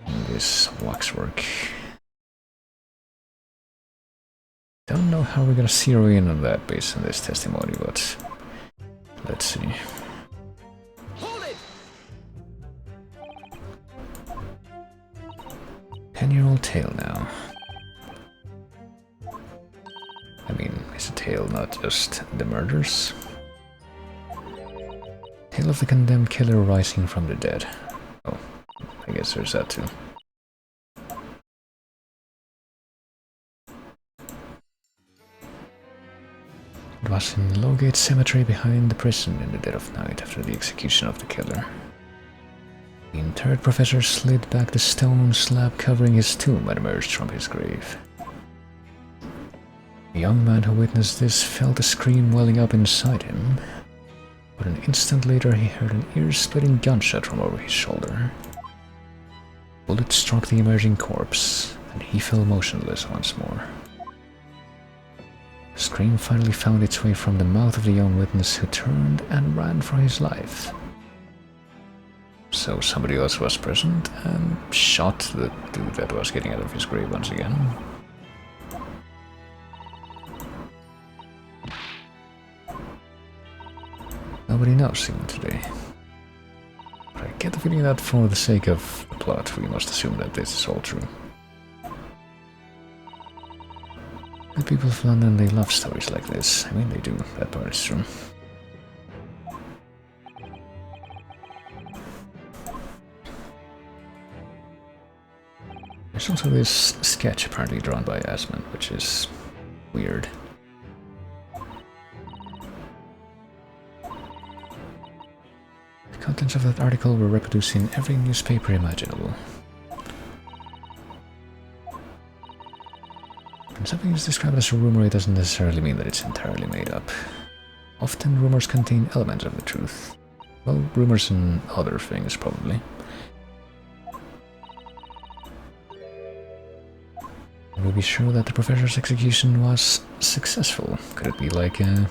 in this waxwork. Don't know how we're gonna zero in on that based on this testimony, but let's see. Hold it! 10-year-old tale now. I mean, is a tale not just the murders? Tale of the condemned killer rising from the dead. Oh, I guess there's that too. It was in Lowgate Cemetery behind the prison in the dead of night after the execution of the killer. The interred professor slid back the stone slab covering his tomb and emerged from his grave. The young man who witnessed this felt a scream welling up inside him, but an instant later he heard an ear-splitting gunshot from over his shoulder. The bullet struck the emerging corpse, and he fell motionless once more. The scream finally found its way from the mouth of the young witness, who turned and ran for his life. So somebody else was present and shot the dude that was getting out of his grave once again. Nobody knows even today. But I get the feeling that for the sake of the plot, we must assume that this is all true. The people of London, they love stories like this. I mean, they do. That part is true. There's also this sketch apparently drawn by Asman, which is weird. The contents of that article were reproduced in every newspaper imaginable. When something is described as a rumor, it doesn't necessarily mean that it's entirely made up. Often rumors contain elements of the truth. Well, rumors and other things, probably. We'll be sure that the professor's execution was successful. Could it be like a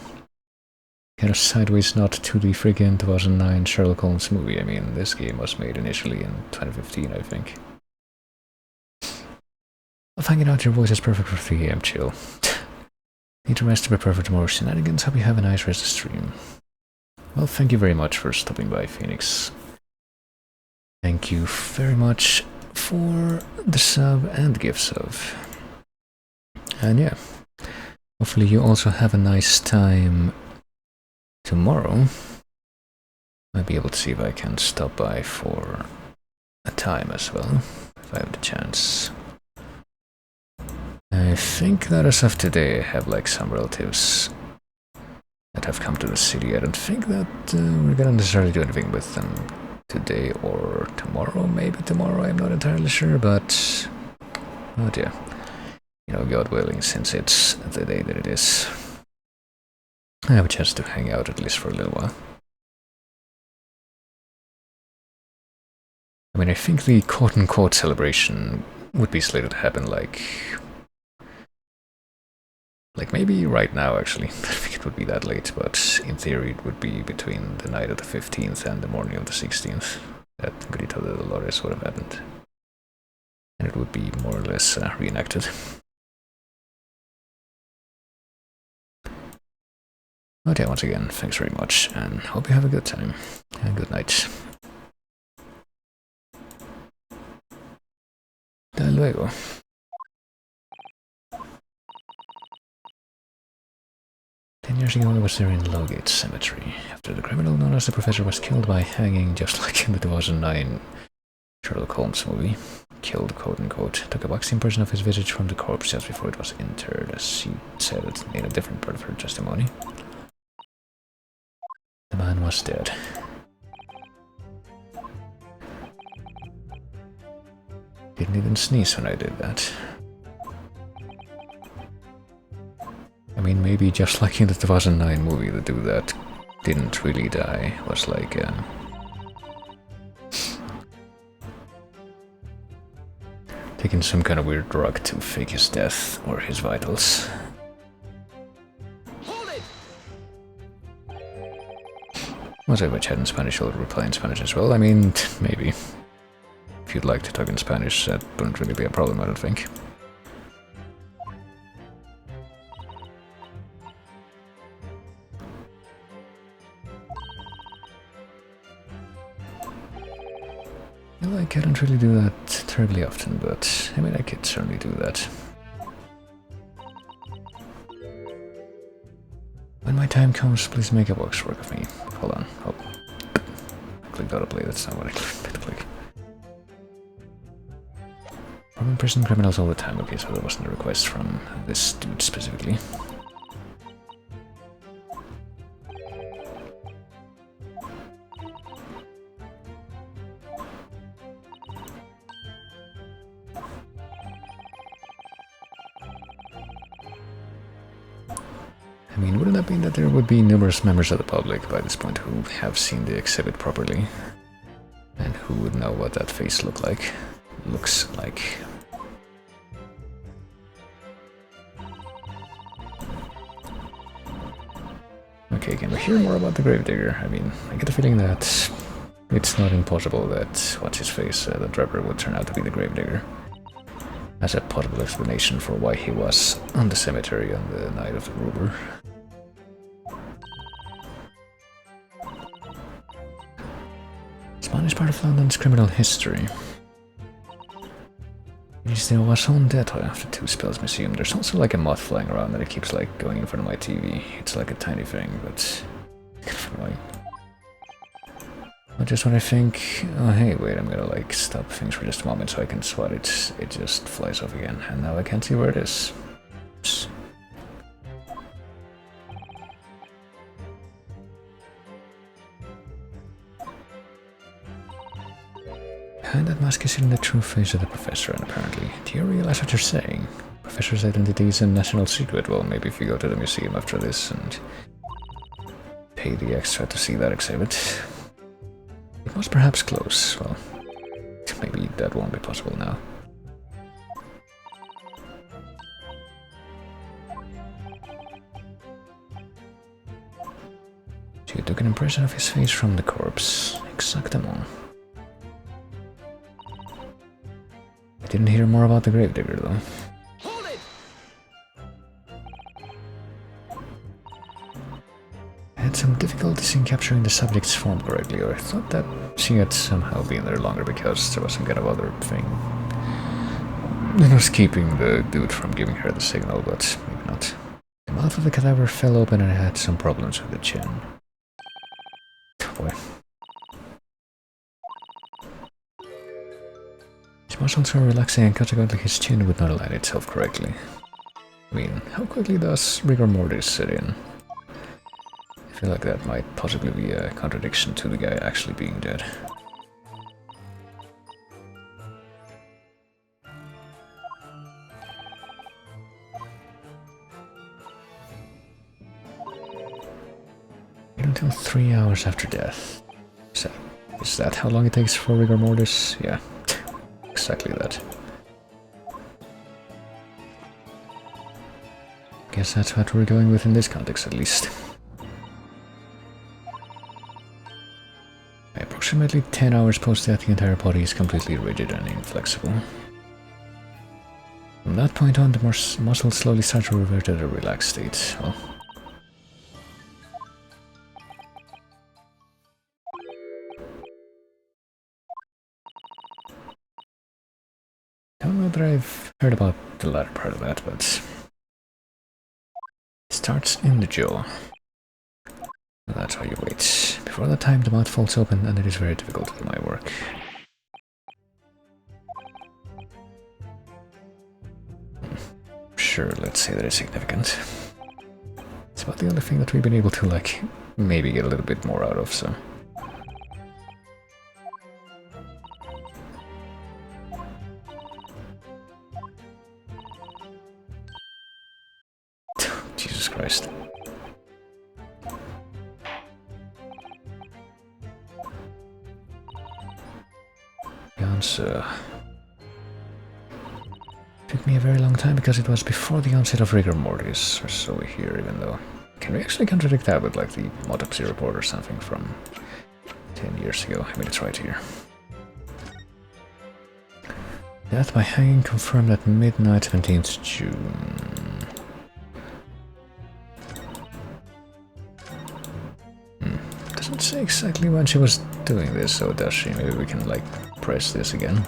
kind of sideways nod to the friggin' 2009 Sherlock Holmes movie? I mean, this game was made initially in 2015, I think. Well, hanging out your voice is perfect for 3 AM chill. Need to rest to prepare for tomorrow's shenanigans. Hope you have a nice rest of the stream. Well, thank you very much for stopping by, Phoenix. Thank you very much for the sub and gift sub. And yeah, hopefully you also have a nice time tomorrow. Might be able to see if I can stop by for a time as well, if I have the chance. I think that as of today I have like some relatives that have come to the city. I don't think that we're gonna necessarily do anything with them today or tomorrow. Maybe tomorrow, I'm not entirely sure, but oh dear. You know, God willing, since it's the day that it is, I have a chance to hang out at least for a little while. I mean, I think the quote-unquote celebration would be slated to happen like maybe right now, actually. I think it would be that late, but in theory it would be between the night of the 15th and the morning of the 16th that Grito de Dolores would have happened. And it would be more or less reenacted. But yeah, once again, thanks very much, and hope you have a good time, and good night. Hasta luego. Years ago, I was there in Lowgate Cemetery, after the criminal known as the Professor was killed by hanging, just like in the 2009 Sherlock Holmes movie. Killed, quote-unquote, took a waxing portion of his visage from the corpse just before it was interred, as she said in a different part of her testimony. The man was dead. Didn't even sneeze when I did that. I mean, maybe just like in the 2009 movie, the dude that didn't really die was like taking some kind of weird drug to fake his death or his vitals. Once I have a chat in Spanish, I'll reply in Spanish as well. I mean, maybe. If you'd like to talk in Spanish, that wouldn't really be a problem, I don't think. Like, I don't really do that terribly often, but I mean, I could certainly do that. When my time comes, please make a box work of me. Hold on. Oh. Click autoplay, that's not what I click. From imprisoned criminals all the time. Okay, so that wasn't a request from this dude specifically. I mean, wouldn't that mean that there would be numerous members of the public by this point who have seen the exhibit properly? And who would know what that face looks like? Okay, can we hear more about the Gravedigger? I mean, I get the feeling that it's not impossible that what's-his-face, the driver, would turn out to be the Gravedigger. As a possible explanation for why he was on the cemetery on the night of the Ruber. Spanish part of London's criminal history. There was on death after 2 Spells Museum. There's also like a moth flying around that it keeps like going in front of my TV. It's like a tiny thing, but kind of annoying. But just when I think, oh hey, wait, I'm gonna like stop things for just a moment so I can swat it, it just flies off again, and now I can't see where it is. Oops. Behind that mask is hidden the true face of the professor, and apparently, do you realize what you're saying? Professor's identity is a national secret. Well, maybe if you go to the museum after this and pay the extra to see that exhibit. It was perhaps close. Well, maybe that won't be possible now. So you took an impression of his face from the corpse. Exactement. I didn't hear more about the Gravedigger, though. Hold it! I had some difficulties in capturing the subject's form correctly, or I thought that she had somehow been there longer because there was some kind of other thing. It was keeping the dude from giving her the signal, but maybe not. The mouth of the cadaver fell open and I had some problems with the chin. Boy. His muscles were relaxing and consequently his chin would not align itself correctly. I mean, how quickly does rigor mortis set in? I feel like that might possibly be a contradiction to the guy actually being dead. Wait until 3 hours after death. Is that how long it takes for rigor mortis? Yeah. Exactly that. Guess that's what we're going with in this context, at least. Approximately 10 hours post-death, the entire body is completely rigid and inflexible. From that point on, the muscles slowly start to revert to a relaxed state. Well, I don't know that I've heard about the latter part of that, but it starts in the jaw. That's how you wait. Before that time, the mouth falls open and it is very difficult to do my work. Sure, let's say that it's significant. It's about the only thing that we've been able to, like, maybe get a little bit more out of, so... Jesus Christ. Answer. Took me a very long time because it was before the onset of rigor mortis, or so we hear, even though... Can we actually contradict that with, like, the autopsy report or something from 10 years ago? I mean, it's right here. Death by hanging confirmed at midnight, 17th June. Doesn't say exactly when she was doing this, so does she? Maybe we can, like, press this again.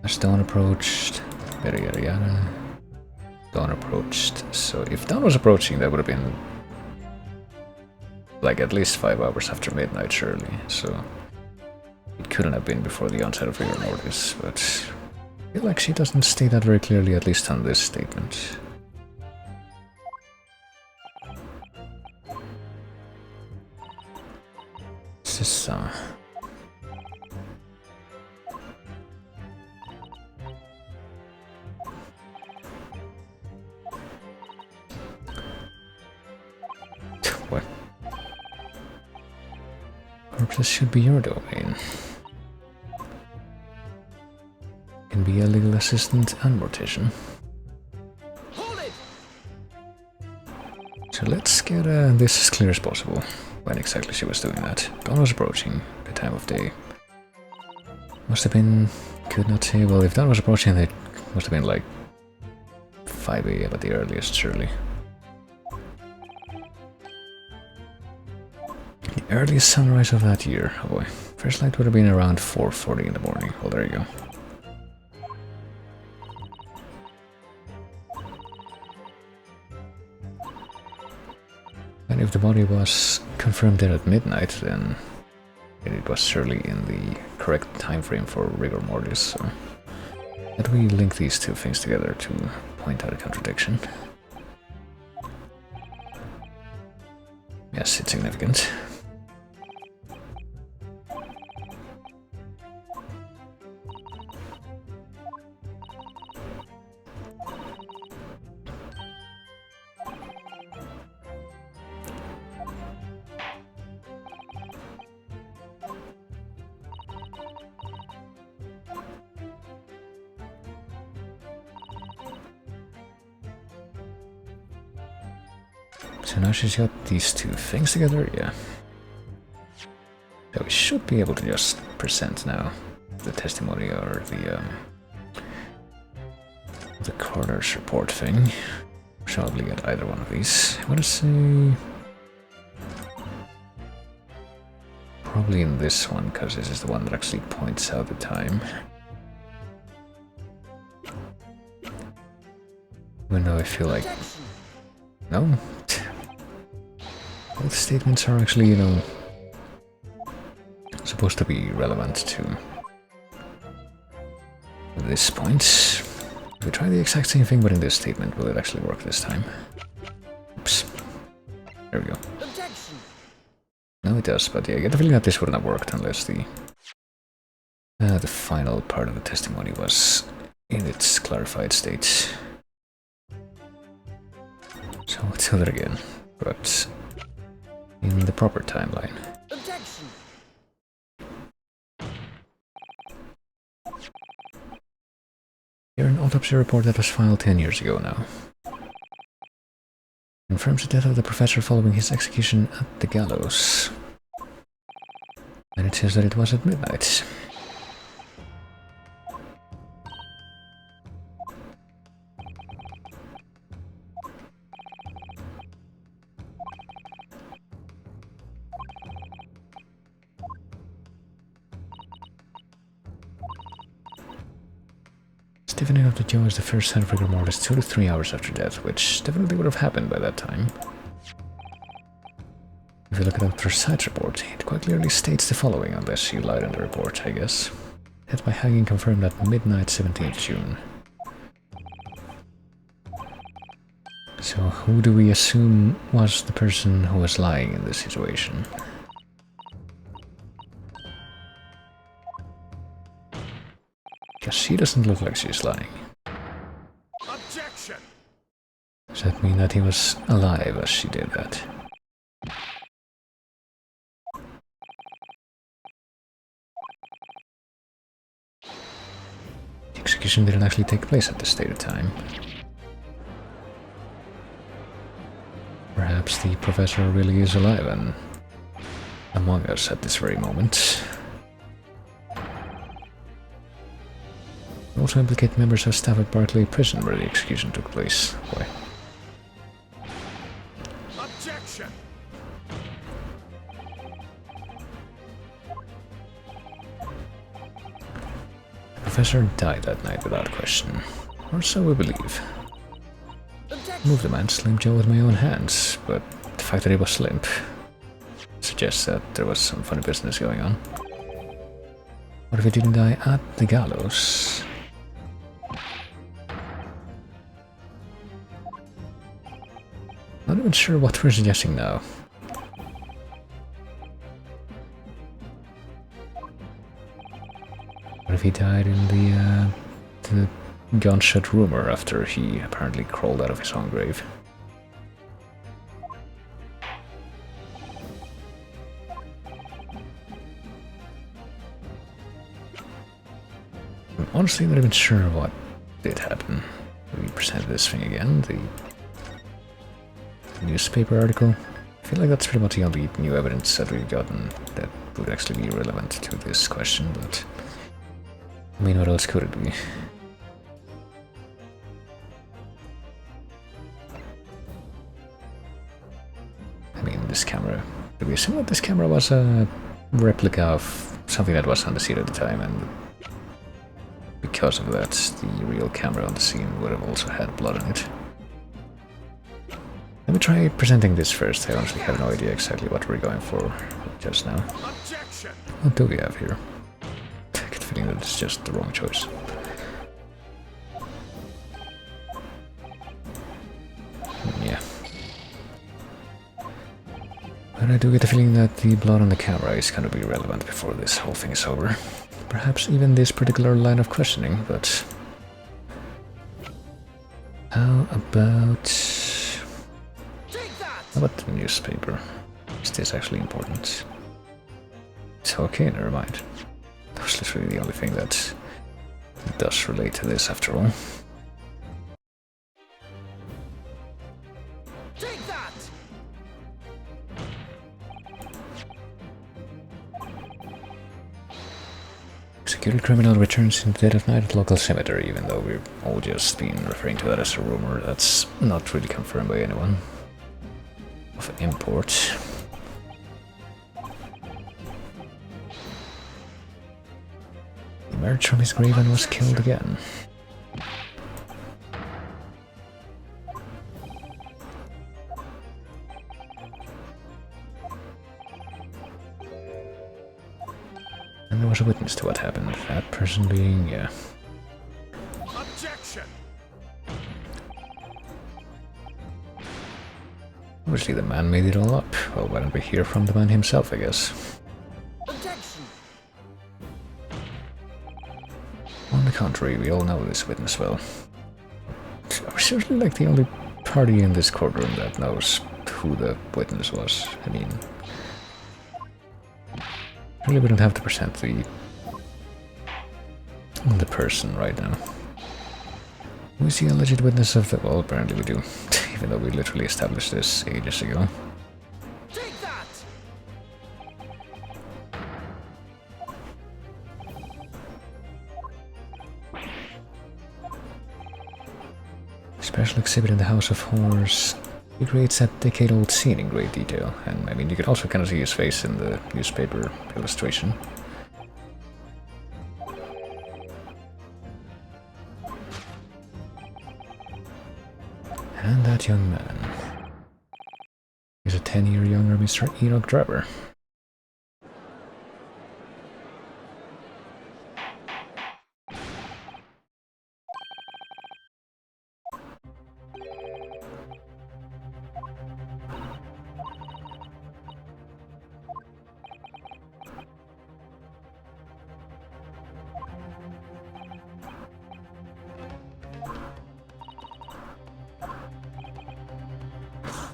As dawn approached, yada yada yada. Dawn approached, so if dawn was approaching, that would have been like at least 5 hours after midnight, surely. So it couldn't have been before the onset of rigor mortis, but I feel like she doesn't state that very clearly, at least on this statement. This is what? Corpses should be your domain. Can be a legal assistant and mortician. Hold it! So let's get this as clear as possible. When exactly she was doing that. Dawn was approaching, the time of day. Must have been, could not say, well if dawn was approaching it must have been like 5 AM at the earliest, surely. The earliest sunrise of that year, oh boy. First light would have been around 4:40 in the morning, well there you go. And if the body was confirmed there at midnight, then it was surely in the correct time frame for rigor mortis. So how do we link these two things together to point out a contradiction? Yes, it's significant. So now she's got these two things together, yeah. So we should be able to just present now the testimony or the coroner's report thing. Probably get either one of these. I want to say probably in this one, because this is the one that actually points out the time. Even though I feel like no. Both statements are actually, you know, supposed to be relevant to this point. If we try the exact same thing but in this statement, will it actually work this time? Oops. There we go. Objection. No, it does, but yeah, I get the feeling that this wouldn't have worked unless the final part of the testimony was in its clarified state. So let's do that again, but in the proper timeline. Objection. Here an autopsy report that was filed 10 years ago now. Confirms the death of the professor following his execution at the gallows. And it says that it was at midnight. Stiffening of the jaw is the first sign of rigor mortis 2 to 3 hours after death, which definitely would have happened by that time. If you look at Dr. Side's report, it quite clearly states the following, unless you lied in the report, I guess. Death by hanging confirmed at midnight 17th June. So who do we assume was the person who was lying in this situation? Because she doesn't look like she's lying. Objection! Does that mean that he was alive as she did that? The execution didn't actually take place at this stated time. Perhaps the professor really is alive and among us at this very moment. Also implicate members of staff at Barclay Prison where the execution took place. Boy. Objection! professor died that night without question. Or so we believe. Objection. Moved the man's slim jaw with my own hands, but the fact that he was limp suggests that there was some funny business going on. What if he didn't die at the gallows? Not even sure what we're suggesting now. What if he died in the gunshot rumor after he apparently crawled out of his own grave? I'm honestly not even sure what did happen. We presented this thing again, the newspaper article. I feel like that's pretty much the only new evidence that we've gotten that would actually be relevant to this question, but I mean, what else could it be? I mean, this camera. Do we assume that this camera was a replica of something that was on the scene at the time, and because of that, the real camera on the scene would have also had blood on it? Let me try presenting this first. I honestly have no idea exactly what we're going for just now. Objection! What do we have here? I get the feeling that it's just the wrong choice. Yeah. But I do get the feeling that the blood on the camera is going to be relevant before this whole thing is over. Perhaps even this particular line of questioning, but... How about the newspaper? Is this actually important? It's okay, never mind. That was literally the only thing that does relate to this after all. Take that! Executed criminal returns in the dead of night at local cemetery, even though we've all just been referring to that as a rumor that's not really confirmed by anyone of import. He emerged from his grave and was killed again. And there was a witness to what happened, that person being, yeah. Objection! Obviously the man made it all up. Well, why don't we hear from the man himself, I guess? Objection. On the contrary, we all know this witness well. Are we seriously like the only party in this courtroom that knows who the witness was? I mean... really wouldn't have to present the person right now. We see a alleged witness of the... well, apparently we do. Even though we literally established this ages ago. Take that! Special exhibit in the House of Horrors. He creates that decade-old scene in great detail, and I mean, you can also kind of see his face in the newspaper illustration. And that young man is a 10-year younger Mr. Enoch Driver.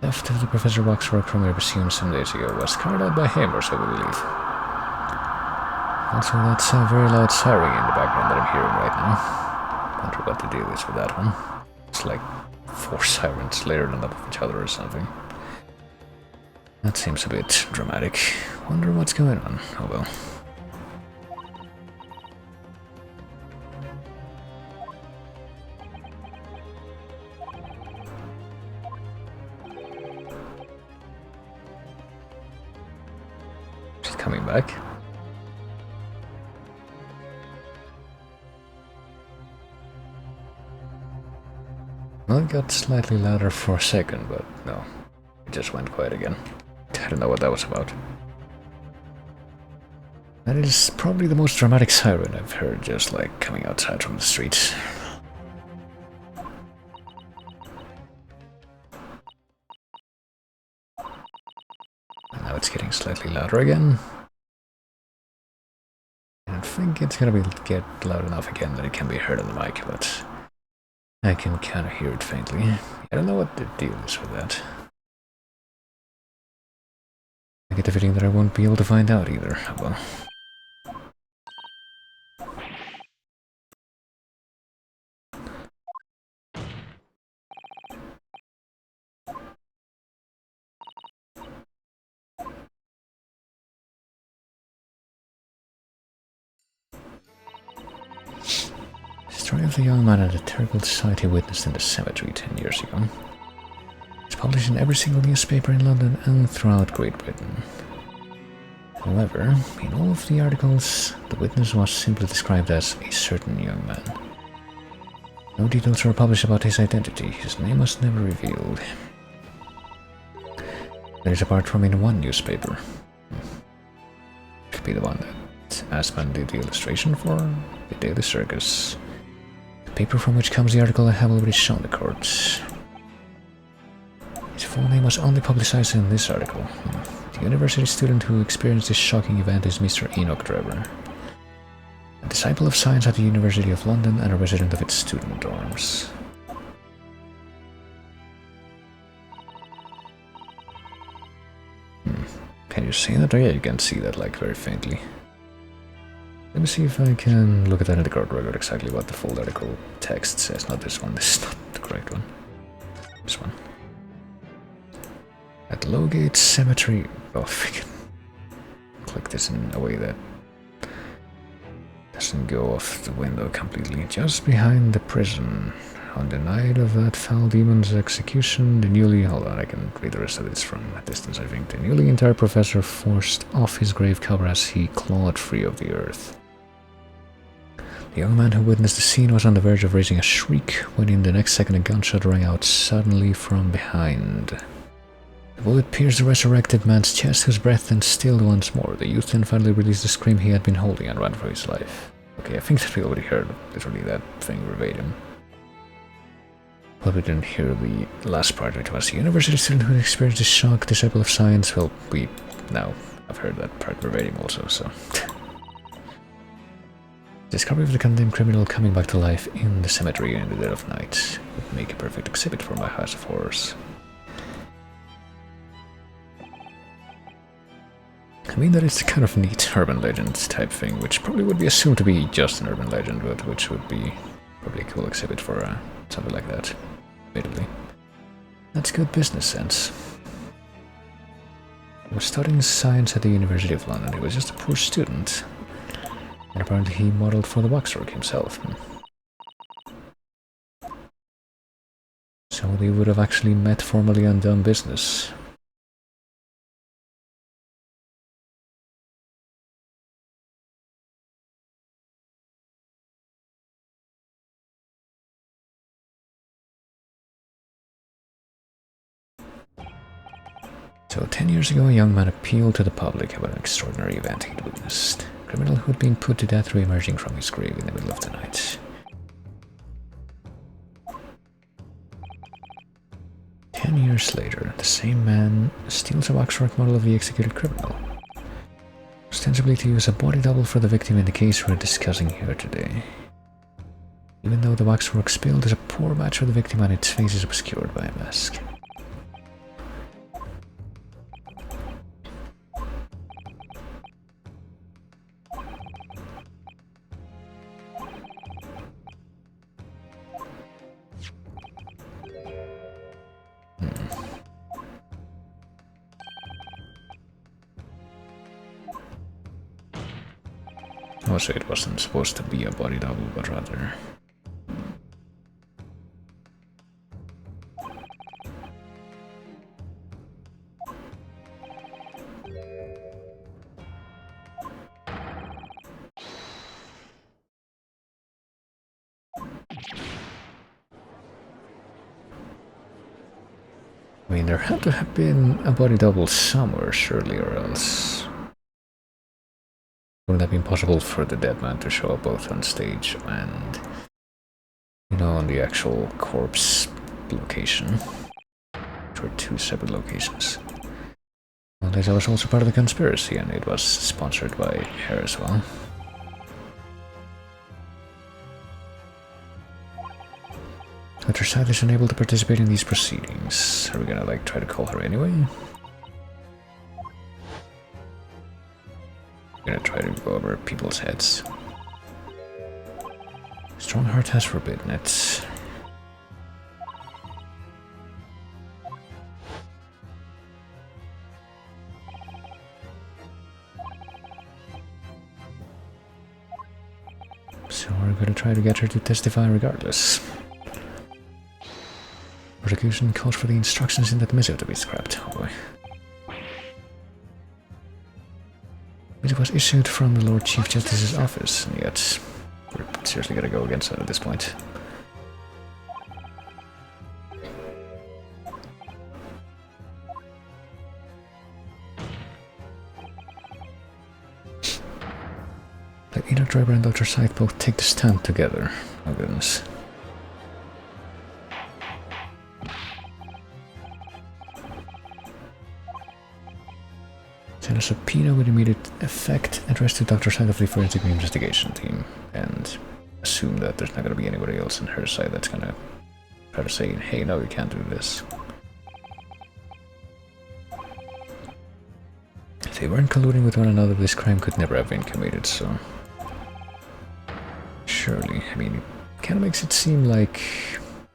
Theft of the Professor Waxwork from Museum some days ago was carried out by him, or so we believe. Also, that's a very loud siren in the background that I'm hearing right now. Wonder what the deal is with that one. It's like 4 sirens layered on top of each other or something. That seems a bit dramatic. Wonder what's going on. Oh well. Coming back. Well, it got slightly louder for a second, but no, it just went quiet again. I don't know what that was about. That is probably the most dramatic siren I've heard, just like coming outside from the streets. And now it's getting slightly louder again. I think it's gonna get loud enough again that it can be heard on the mic, but I can kind of hear it faintly. I don't know what the deal is with that. I get the feeling that I won't be able to find out either. Well, story of the young man and the terrible sight he witnessed in the cemetery 10 years ago. It's published in every single newspaper in London and throughout Great Britain. However, in all of the articles, the witness was simply described as a certain young man. No details were published about his identity. His name was never revealed. That is apart from in one newspaper. Could be the one that Asman did the illustration for, the Daily Circus. The paper from which comes the article I have already shown the courts. His full name was only publicized in this article. The university student who experienced this shocking event is Mr. Enoch Trevor, a disciple of science at the University of London and a resident of its student dorms. Can you see that? Oh yeah, you can see that like very faintly. Let me see if I can look at that in the court record exactly what the full article text says. Not this one, this is not the correct one. This one. At Lowgate Cemetery... Oh, if I can click this in a way that doesn't go off the window completely. Just behind the prison. On the night of that foul demon's execution, the newly... Hold on, I can read the rest of this from a distance, I think. The newly retired professor forced off his grave cover as he clawed free of the earth. The young man who witnessed the scene was on the verge of raising a shriek when in the next second a gunshot rang out suddenly from behind. The bullet pierced the resurrected man's chest, whose breath then stilled once more. The youth then finally released the scream he had been holding and ran for his life. Okay, I think that we already heard literally that thing verbatim. But we didn't hear the last part, which was the university student who experienced the shock, disciple of science. Well, we now have heard that part verbatim also, so... Discovery of the condemned criminal coming back to life in the cemetery in the dead of night would make a perfect exhibit for my House of Horrors. I mean, that is the kind of neat urban legend type thing, which probably would be assumed to be just an urban legend, but which would be probably a cool exhibit for something like that, admittedly. That's good business sense. He was studying science at the University of London. He was just a poor student. And apparently he modeled for the waxwork himself. So they would have actually met formally and done business. So 10 years ago, a young man appealed to the public about an extraordinary event he'd witnessed. A criminal who had been put to death re-emerging from his grave in the middle of the night. 10 years later, the same man steals a waxwork model of the executed criminal, ostensibly to use a body double for the victim in the case we're discussing here today. Even though the waxwork spilled is a poor match for the victim and its face is obscured by a mask. Oh, so it wasn't supposed to be a body double, but rather... mean, there had to have been a body double somewhere, surely, or else wouldn't have been possible for the dead man to show up both on stage and, you know, on the actual corpse location, which were two separate locations. Well, this was also part of the conspiracy, and it was sponsored by her as well. Dr. Scythe is unable to participate in these proceedings. Are we gonna, like, try to call her anyway? We're gonna try to go over people's heads. Strongheart has forbidden it. So we're gonna try to get her to testify regardless. Prosecution calls for the instructions in that missive to be scrapped. Oh boy. It was issued from the Lord Chief Justice's office, and yet we're seriously gonna go against that at this point. Let Enoch Driver and Dr. Scythe both take the stand together. Oh goodness. Send a subpoena with immediate effect addressed to Dr. Scythe of the Forensic Investigation Team, and assume that there's not going to be anybody else on her side that's going to try to say, hey, no, you can't do this. If they weren't colluding with one another, this crime could never have been committed, so... Surely, I mean, it kind of makes it seem like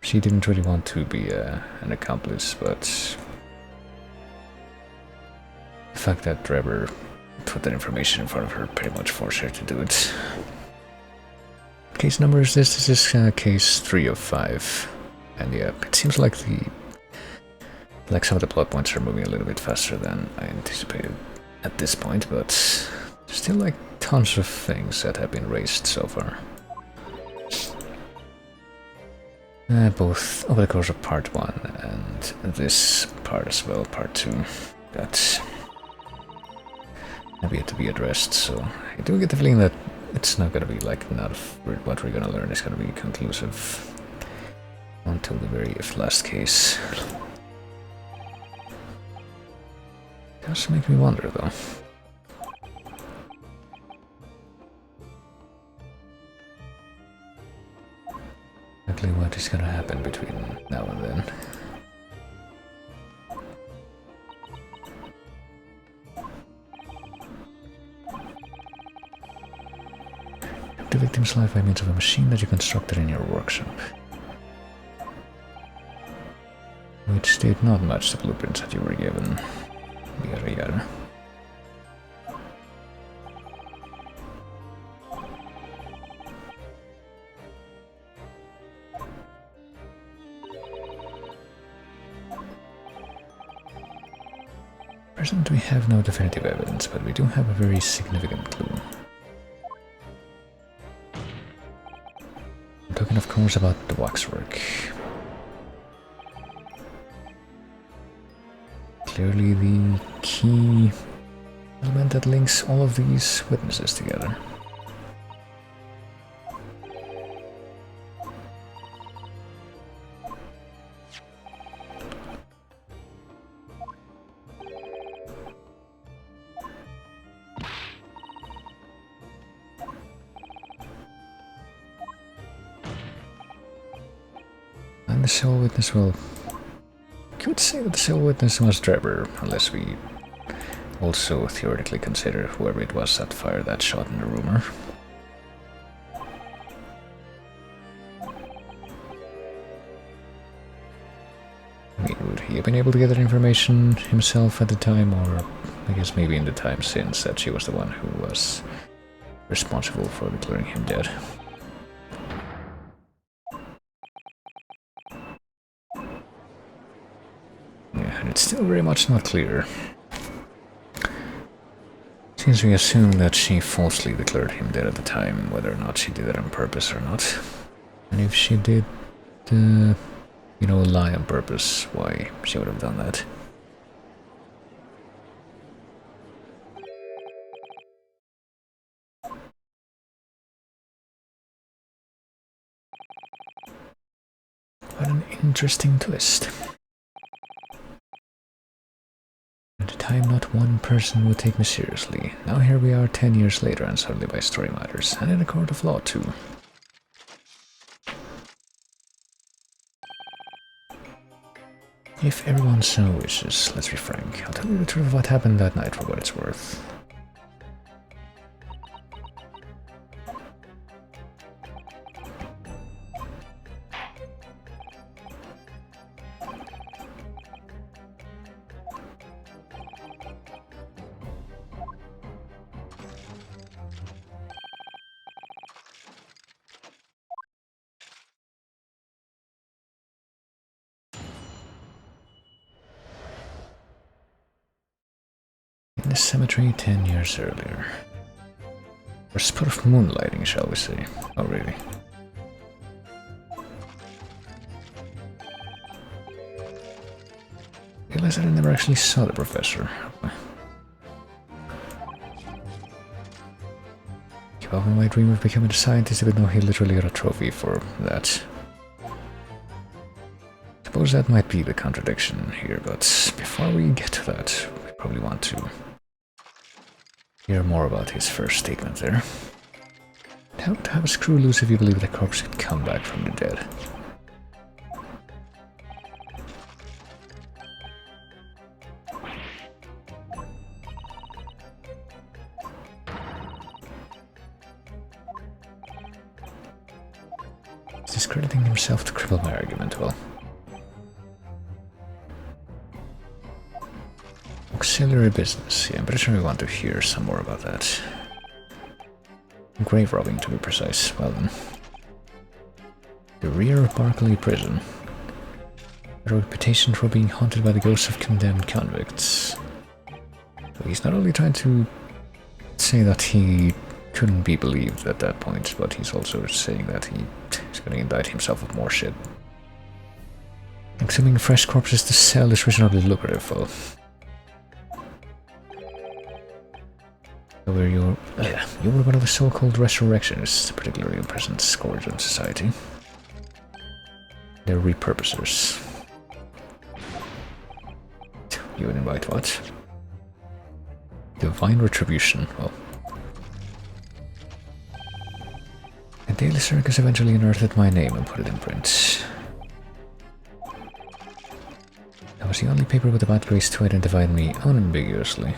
she didn't really want to be an accomplice, but... The fact that Trevor put that information in front of her pretty much forced her to do it. Case number is this? This is case 3 of 5. And yeah, it seems like some of the plot points are moving a little bit faster than I anticipated at this point, but there's still like tons of things that have been raised so far. Both over the course of part 1 and this part as well, part 2. That's have yet to be addressed, so I do get the feeling that it's not gonna be like none of what we're gonna learn is gonna be conclusive until the very last case. It does make me wonder though. Exactly what is gonna happen between now and then. The victim's life by means of a machine that you constructed in your workshop, which did not match the blueprints that you were given. Yada yada. Present, we have no definitive evidence, but we do have a very significant clue. I'm talking, of course, about the waxwork. Clearly the key element that links all of these witnesses together. And the sole witness will... could say that the sole witness was Trevor, unless we also theoretically consider whoever it was that fired that shot in the rumor. I mean, would he have been able to get that information himself at the time, or I guess maybe in the time since that she was the one who was responsible for declaring him dead. Yeah, and it's still very much not clear. Since we assume that she falsely declared him dead at the time, whether or not she did it on purpose or not. And if she did, You know, lie on purpose. Why she would have done that. What an interesting twist. At the time, not one person would take me seriously. Now here we are 10 years later, and suddenly by story matters, and in a court of law too. If everyone so wishes, let's be frank, I'll tell you the truth of what happened that night for what it's worth. In the cemetery 10 years earlier. Or a spot of moonlighting, shall we say. Oh, really? I realized that I never actually saw the professor. Give up on my dream of becoming a scientist, even though he literally got a trophy for that. Suppose that might be the contradiction here, but before we get to that, we probably want to hear more about his first statement there. How to have a screw loose if you believe the corpse can come back from the dead. He's discrediting himself to cripple my argument, well. Auxiliary business. Yeah, I'm pretty sure we want to hear some more about that. Grave robbing, to be precise. Well then. The rear of Barclay Prison. A reputation for being haunted by the ghosts of condemned convicts. So he's not only trying to say that he couldn't be believed at that point, but he's also saying that he's going to indict himself with more shit. Exhuming fresh corpses to sell is reasonably lucrative, well. Where you were one of the so-called resurrectionists, particularly in present scourge on society. They're repurposers. You would invite what? Divine retribution. Well, a daily circus eventually unearthed my name and put it in print. That was the only paper with a bad grace to identify me unambiguously.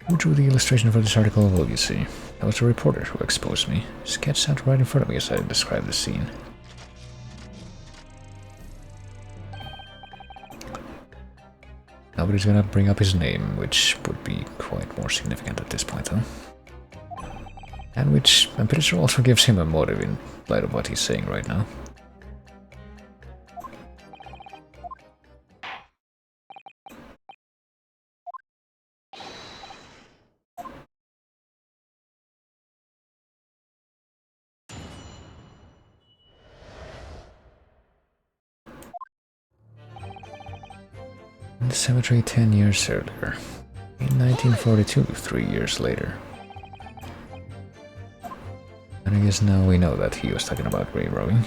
Who drew the illustration for this article? Well, you see, that was a reporter who exposed me. Sketch sat right in front of me as I described the scene. Nobody's gonna bring up his name, which would be quite more significant at this point, huh? And which, I'm pretty sure, also gives him a motive in light of what he's saying right now. In the cemetery 10 years earlier. In 1942, 3 years later. And I guess now we know that he was talking about grave robbing.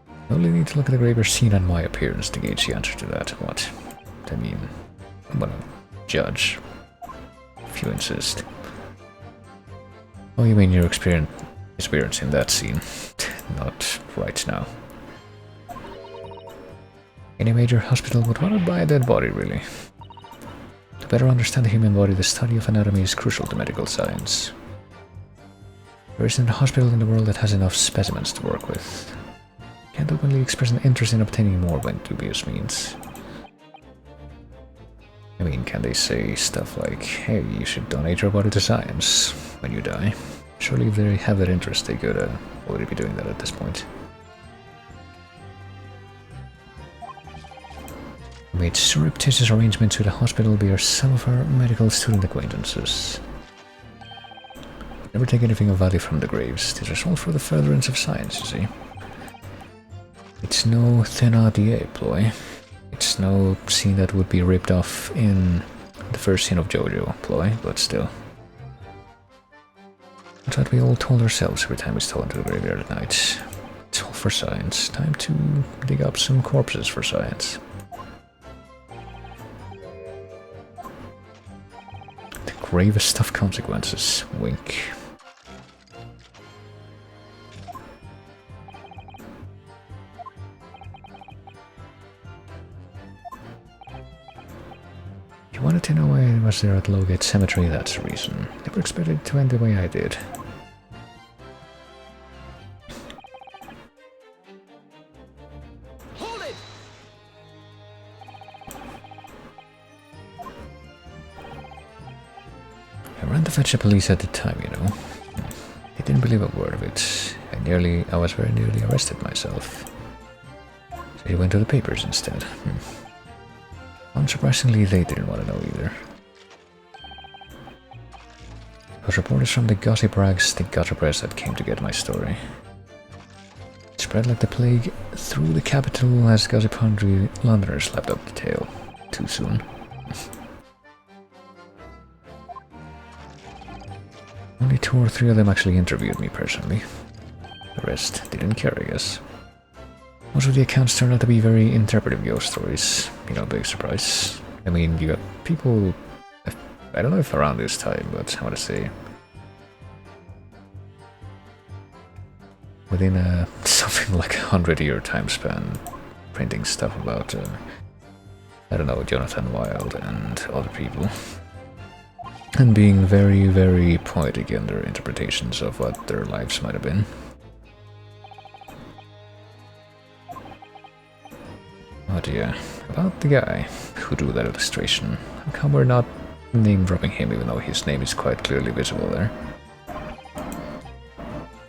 I only need to look at the graver scene and my appearance to gauge the answer to that. What? I mean, I'm gonna judge, if you insist. Oh, you mean your experience in that scene? Not right now. Any major hospital would want to buy a dead body, really. To better understand the human body, the study of anatomy is crucial to medical science. There isn't a hospital in the world that has enough specimens to work with. Can't openly express an interest in obtaining more by dubious means. I mean, can they say stuff like, hey, you should donate your body to science when you die? Surely if they have that interest, they could already be doing that at this point. We made surreptitious arrangements with the hospital. We are some of our medical student acquaintances. Never take anything of value from the graves. These are all for the furtherance of science, you see. It's no Thénardier ploy. It's no scene that would be ripped off in the first scene of JoJo ploy, but still. That's what we all told ourselves every time we stole into the graveyard at night. It's all for science. Time to dig up some corpses for science. The gravest of consequences. Wink. You wanted to know why I was there at Lowgate Cemetery, that's the reason. Never expected it to end the way I did. Hold it! I ran to fetch the police at the time, you know. They didn't believe a word of it. I was very nearly arrested myself. So he went to the papers instead. Unsurprisingly, they didn't want to know either. It was reporters from the gossip rags, the gutter press that came to get my story. It spread like the plague through the capital as gossip hungry Londoners slapped up the tail. Too soon. Only 2 or 3 of them actually interviewed me personally. The rest didn't care, I guess. Most of the accounts turned out to be very interpretive ghost stories. You know, big surprise. I mean, you got people... I don't know if around this time, but I want to say... within something like 100-year time span, printing stuff about, I don't know, Jonathan Wild and other people. And being very, very poetic in their interpretations of what their lives might have been. But yeah, about the guy who drew that illustration. How come we're not name-dropping him even though his name is quite clearly visible there?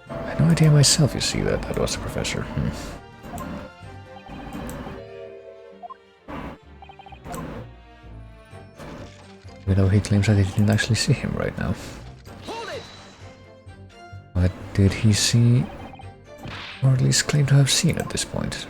I had no idea myself, you see, that was the professor. Even though he claims that he didn't actually see him right now. What did he see, or at least claim to have seen at this point?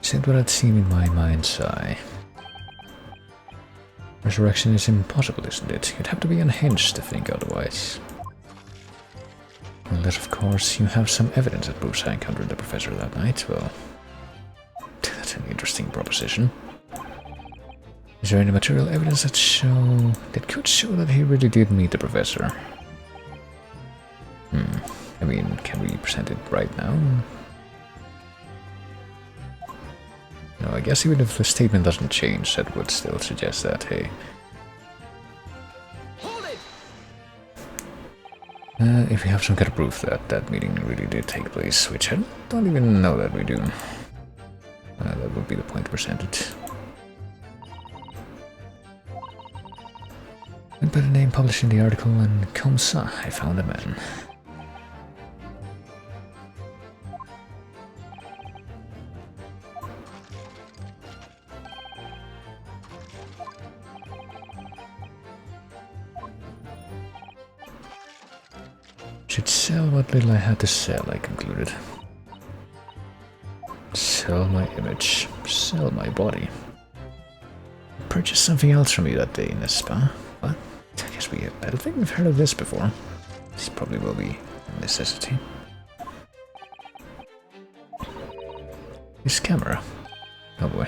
Said what I'd seen in my mind's eye. Resurrection is impossible, isn't it? You'd have to be unhinged to think otherwise. Unless, of course, you have some evidence that proves I encountered the professor that night. Well, that's an interesting proposition. Is there any material evidence that could show that he really did meet the professor? I mean, can we present it right now? No, I guess even if the statement doesn't change, that would still suggest that, hey. If we have some kind of proof that that meeting really did take place, which I don't even know that we do. That would be the point presented. Went by the name published in the article, and comme ça, I found a man. Should sell what little I had to sell, I concluded. Sell my image. Sell my body. Purchase something else from you that day, n'est-ce pas? What? I don't think we've heard of this before. This probably will be a necessity. This camera. Oh boy.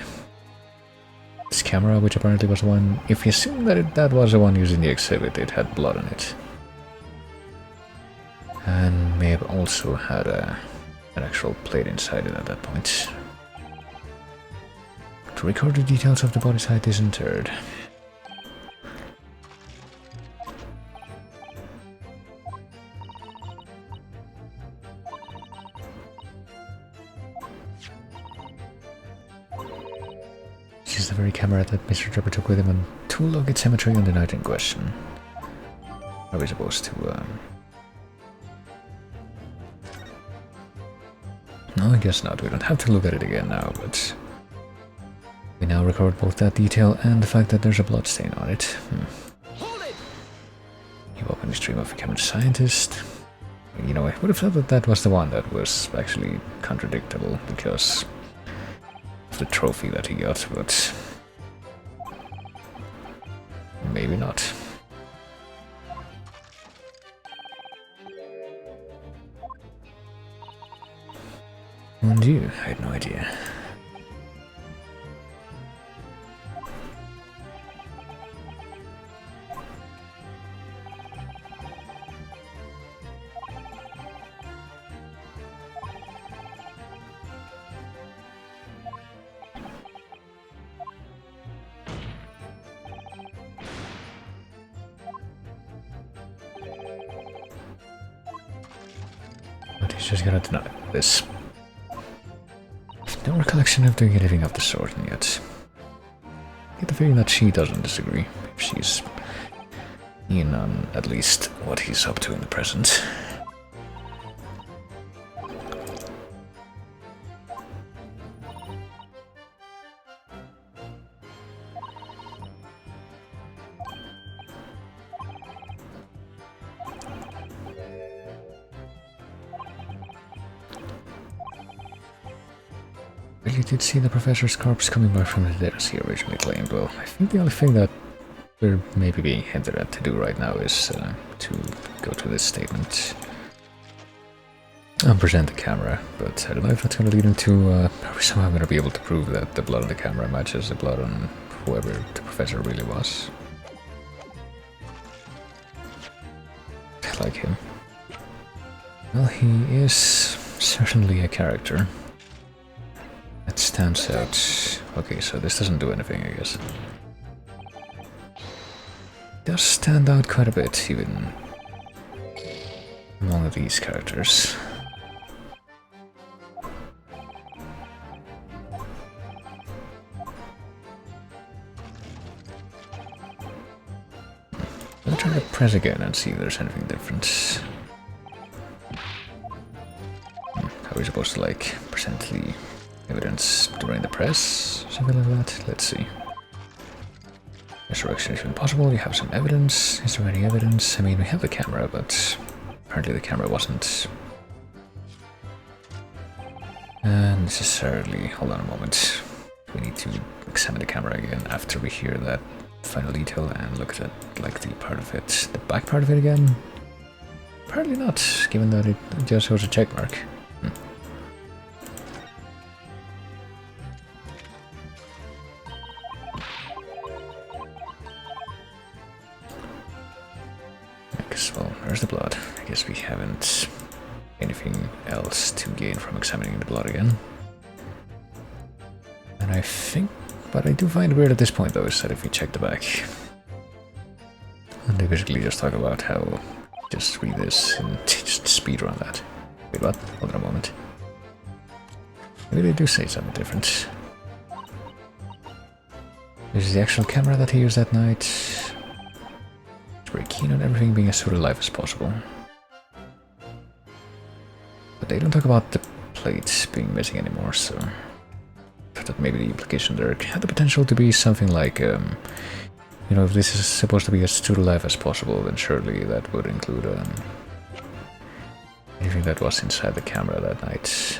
This camera, which apparently was one... If you assume that that was the one used in the exhibit, it had blood on it. And may have also had an actual plate inside it at that point. To record the details of the body site is interred. which is the very camera that Mr. Trevor took with him on to locate cemetery on the night in question. Are we supposed to, No, I guess not. We don't have to look at it again now, but... We now record both that detail and the fact that there's a blood stain on it. Hold it! You open his dream of becoming a scientist. You know, I would have thought that that was the one that was actually contradictable because of the trophy that he got, but maybe not. And you, I had no idea. But he's just gonna deny this. No recollection of doing anything of the sort yet. I get the feeling that she doesn't disagree, if she's in on at least what he's up to in the present. Really did see the professor's corpse coming back from the dead as he originally claimed. Well, I think the only thing that we're maybe being hinted at to do right now is to go to this statement and present the camera, but I don't know if that's going to lead into are we somehow going to be able to prove that the blood on the camera matches the blood on whoever the professor really was. I like him. Well, he is certainly a character that stands out. Okay, so this doesn't do anything, I guess. Does stand out quite a bit, even among these characters. I'll try to press again and see if there's anything different. How are we supposed to, like, present the evidence during the press? Something like that? Let's see. Resurrection is impossible, you have some evidence. Is there any evidence? I mean, we have the camera, but apparently the camera wasn't necessarily... Hold on a moment. We need to examine the camera again after we hear that final detail and look at, like, the part of it, the back part of it again. Apparently not, given that it just shows a check mark. Well, there's the blood. I guess we haven't anything else to gain from examining the blood again. And I think what I do find weird at this point, though, is that if we check the back, and they basically just talk about how just read this and just speedrun that. Wait, what? Hold on a moment. Maybe they do say something different. This is the actual camera that he used that night. Very keen on everything being as sort of live as possible. But they don't talk about the plates being missing anymore, so I thought maybe the implication there had the potential to be something like, you know, if this is supposed to be as true to life as possible, then surely that would include anything that was inside the camera that night,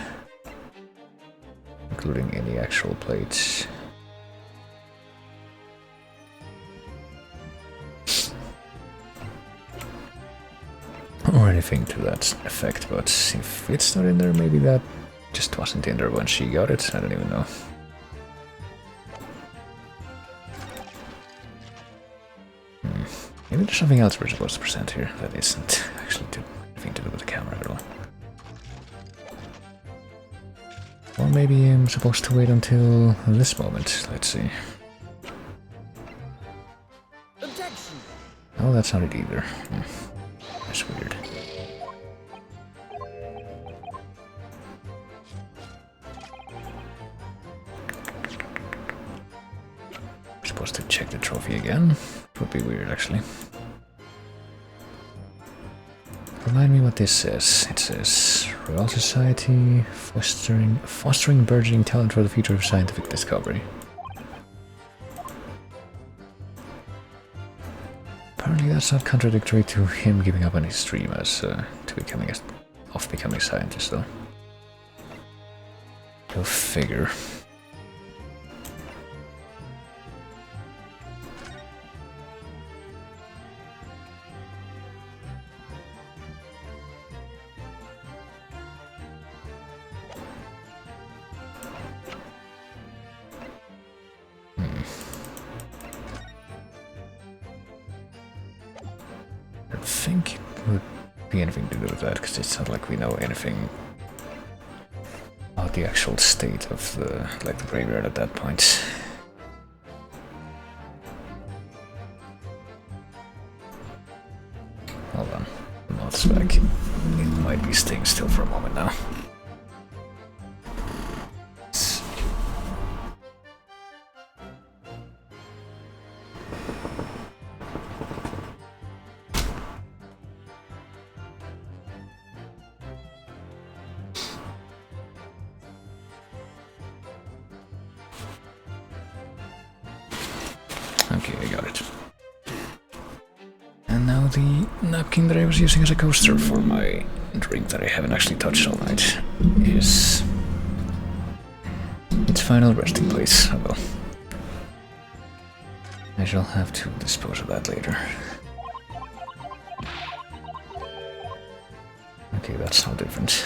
including any actual plates. Or anything to that effect, but if it's not in there, maybe that just wasn't in there when she got it, I don't even know. Maybe there's something else we're supposed to present here that isn't actually anything to do with the camera at all. Or maybe I'm supposed to wait until this moment, let's see. Objection! Oh, that's not it either. That's weird. was to check the trophy again. It would be weird, actually. Remind me what this says. It says, Royal Society, fostering burgeoning talent for the future of scientific discovery. Apparently that's not contradictory to him giving up on his dream as to becoming a scientist, though. Go figure. I don't think it would be anything to do with that, because it's not like we know anything about the actual state of the graveyard at that point. Hold on, moth's back. It might be staying still for a moment now. Okay, I got it. And now the napkin that I was using as a coaster for my drink that I haven't actually touched all night is its final resting place. Oh well. I shall have to dispose of that later. Okay, that's no different.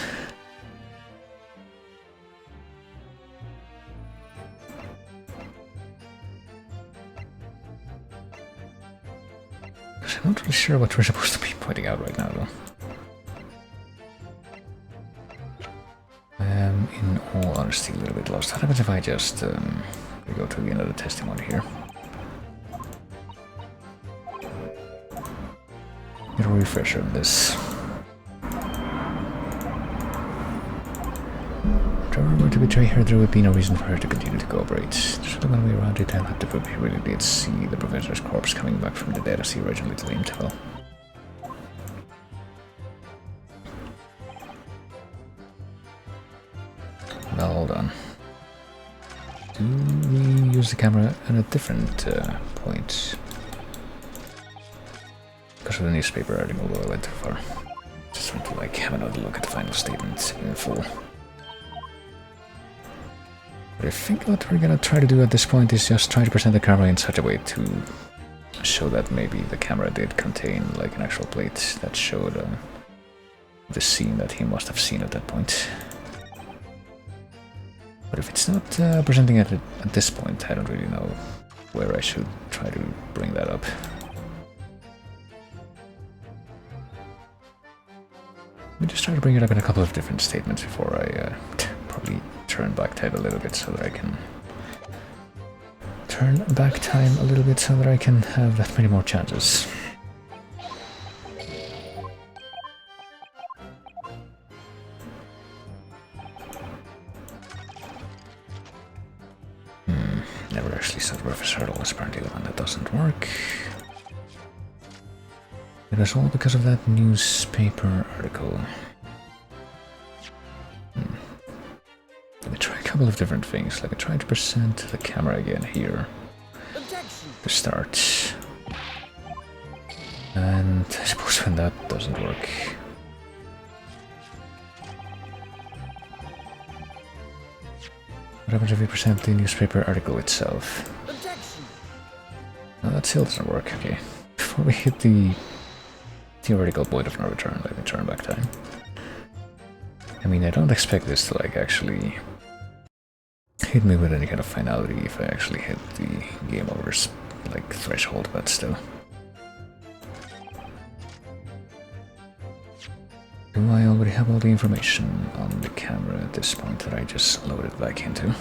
I'm not really sure what we're supposed to be pointing out right now, though. I am, in all honesty, a little bit lost. What happens if I just go to the end of the testimony here? Get a refresher on this. If Trevor were to betray her, there would be no reason for her to continue to cooperate. There's no way around it, I'll have to prove he really did see the professor's corpse coming back from the dead as he originally claimed. Well, now hold on. Do we use the camera at a different point? Because of the newspaper article, though I went too far. Just want to have another look at the final statement in full. But I think what we're gonna try to do at this point is just try to present the camera in such a way to show that maybe the camera did contain an actual plate that showed the scene that he must have seen at that point. But if it's not presenting it at this point, I don't really know where I should try to bring that up. Let me just try to bring it up in a couple of different statements before I probably turn back time a little bit so that I can have that many more chances. Never actually said Professor Hurdle is apparently the one that doesn't work. It was all because of that newspaper article. Let me try a couple of different things. Like I tried to present the camera again here to start. And I suppose when that doesn't work, what happens if we present the newspaper article itself? No, that still doesn't work. Okay. Before we hit the theoretical point of no return, let me turn back time. I mean, I don't expect this to actually hit me with any kind of finality if I actually hit the game over's threshold, but still. Do I already have all the information on the camera at this point that I just loaded back into?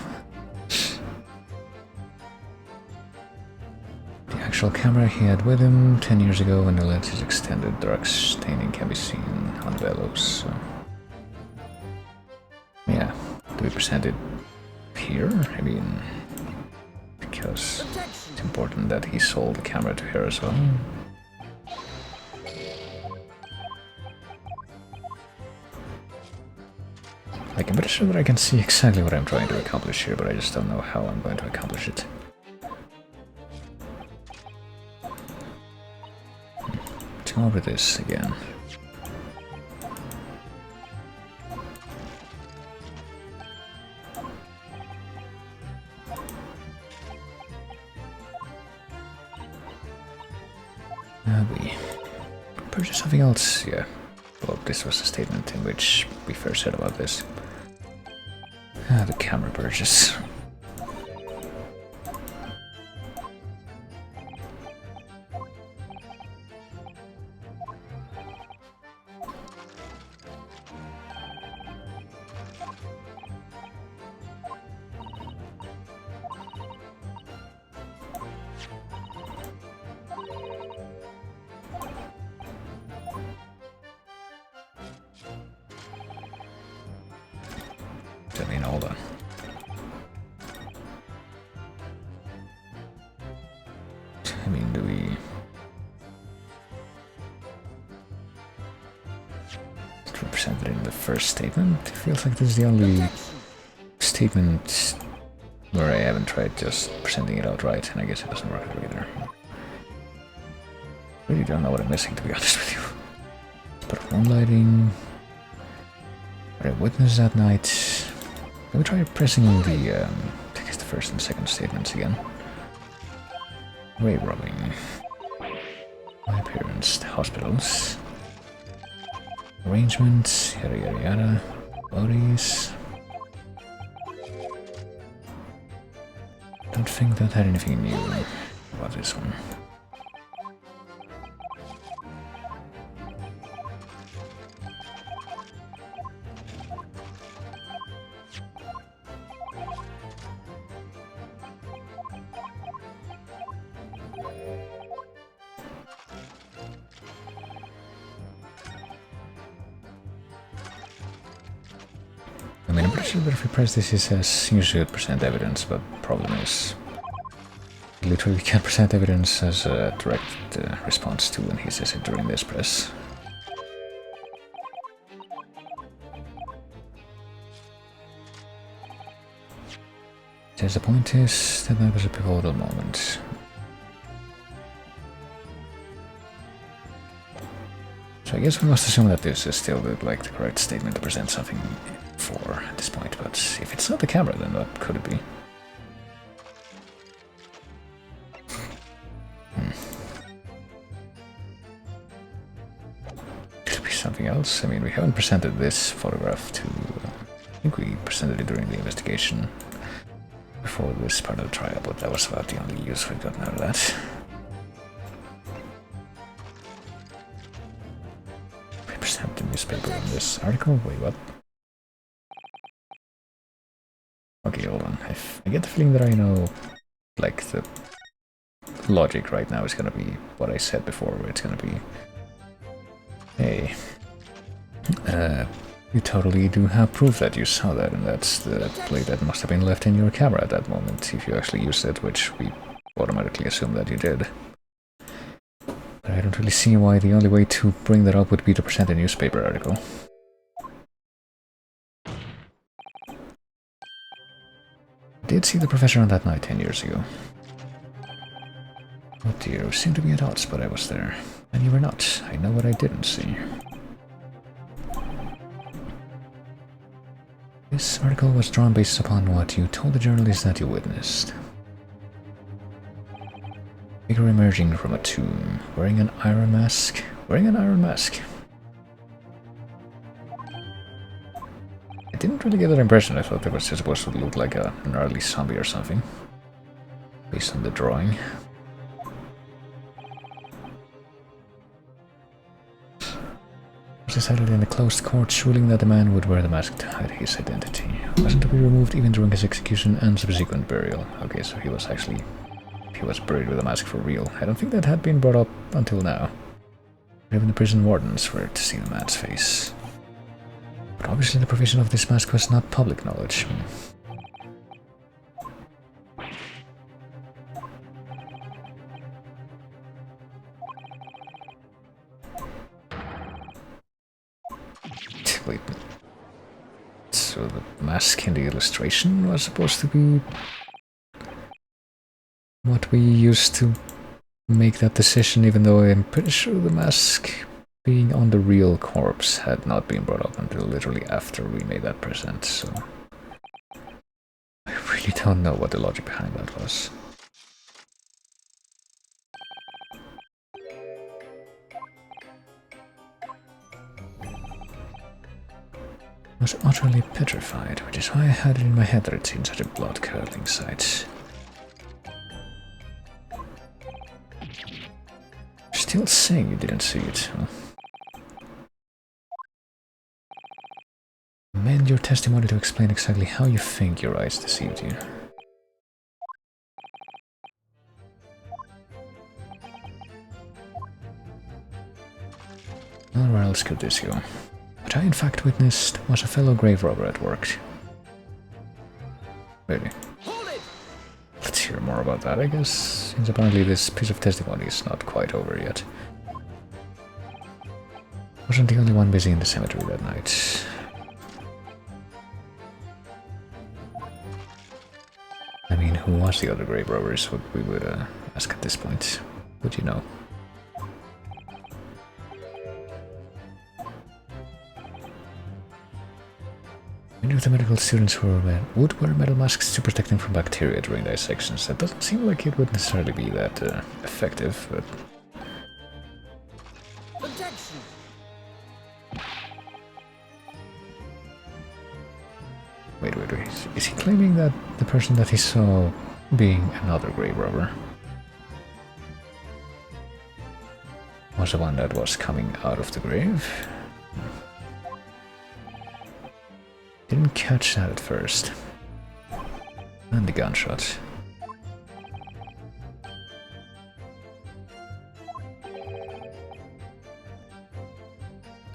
The actual camera he had with him 10 years ago when the lens is extended, dark staining can be seen on the bellows, so... Yeah, do we present it here? I mean, because Objection. it's important that he sold the camera to her as well. Like, I'm pretty sure that I can see exactly what I'm trying to accomplish here, but I just don't know how I'm going to accomplish it. Let's go over this again. We purchase something else, yeah. Well, this was a statement in which we first heard about this. The camera purchase. I mean, hold on. I mean, do we... It's represented in the first statement. It feels like this is the only statement where I haven't tried just presenting it outright, and I guess it doesn't work either. Really don't know what I'm missing, to be honest with you. But moonlighting... I witnessed that night... Let me try pressing the, I guess the first and second statements again. Grave robbing. My appearance, the hospitals. Arrangements, yada yada yada. Bodies. Don't think that had anything new about this one. I mean, I'm pretty sure that if we press this, it says you should present evidence, but the problem is you literally can't present evidence as a direct response to when he says it during this press. Says the point is that that was a pivotal moment. So I guess we must assume that this is still the correct statement to present something for at this point, but if it's not the camera, then what could it be? Could be something else. I mean, we haven't presented this photograph to... I think we presented it during the investigation before this part of the trial, but that was about the only use we've gotten out of that. We present the newspaper in this article? Wait, what? Okay, hold on. I get the feeling that I know, like, the logic right now is gonna be what I said before, where it's gonna be, hey, you totally do have proof that you saw that, and that's the plate that must have been left in your camera at that moment, if you actually used it, which we automatically assume that you did. But I don't really see why the only way to bring that up would be to present a newspaper article. I did see the professor on that night 10 years ago. Oh dear, we seem to be at odds, but I was there. And you were not. I know what I didn't see. This article was drawn based upon what you told the journalist that you witnessed. Figure emerging from a tomb, wearing an iron mask. Wearing an iron mask. I didn't really get that impression. I thought it was just supposed to look like a gnarly zombie or something, based on the drawing. It was decided in a closed court, ruling that the man would wear the mask to hide his identity. Wasn't to be removed even during his execution and subsequent burial. Okay, so he was buried with a mask for real. I don't think that had been brought up until now. Even the prison wardens were to see the man's face. But obviously the provision of this mask was not public knowledge. Wait. So the mask in the illustration was supposed to be what we used to make that decision, even though I'm pretty sure the mask being on the real corpse had not been brought up until literally after we made that present, so I really don't know what the logic behind that was. I was utterly petrified, which is why I had it in my head that it seemed such a blood-curdling sight. Still saying you didn't see it, huh? Amend your testimony to explain exactly how you think your eyes deceived you. Well, where else could this go? What I in fact witnessed was a fellow grave robber at work. Really? Hold it! Let's hear more about that, I guess, since apparently this piece of testimony is not quite over yet. Wasn't the only one busy in the cemetery that night. I mean, who was the other grave robber is what we would ask at this point. Would you know? Many of the medical students would wear metal masks to protect them from bacteria during dissections. That doesn't seem like it would necessarily be that effective, but... Objection! Wait. Is he claiming that the person that he saw being another grave robber was the one that was coming out of the grave? Didn't catch that at first. And the gunshot.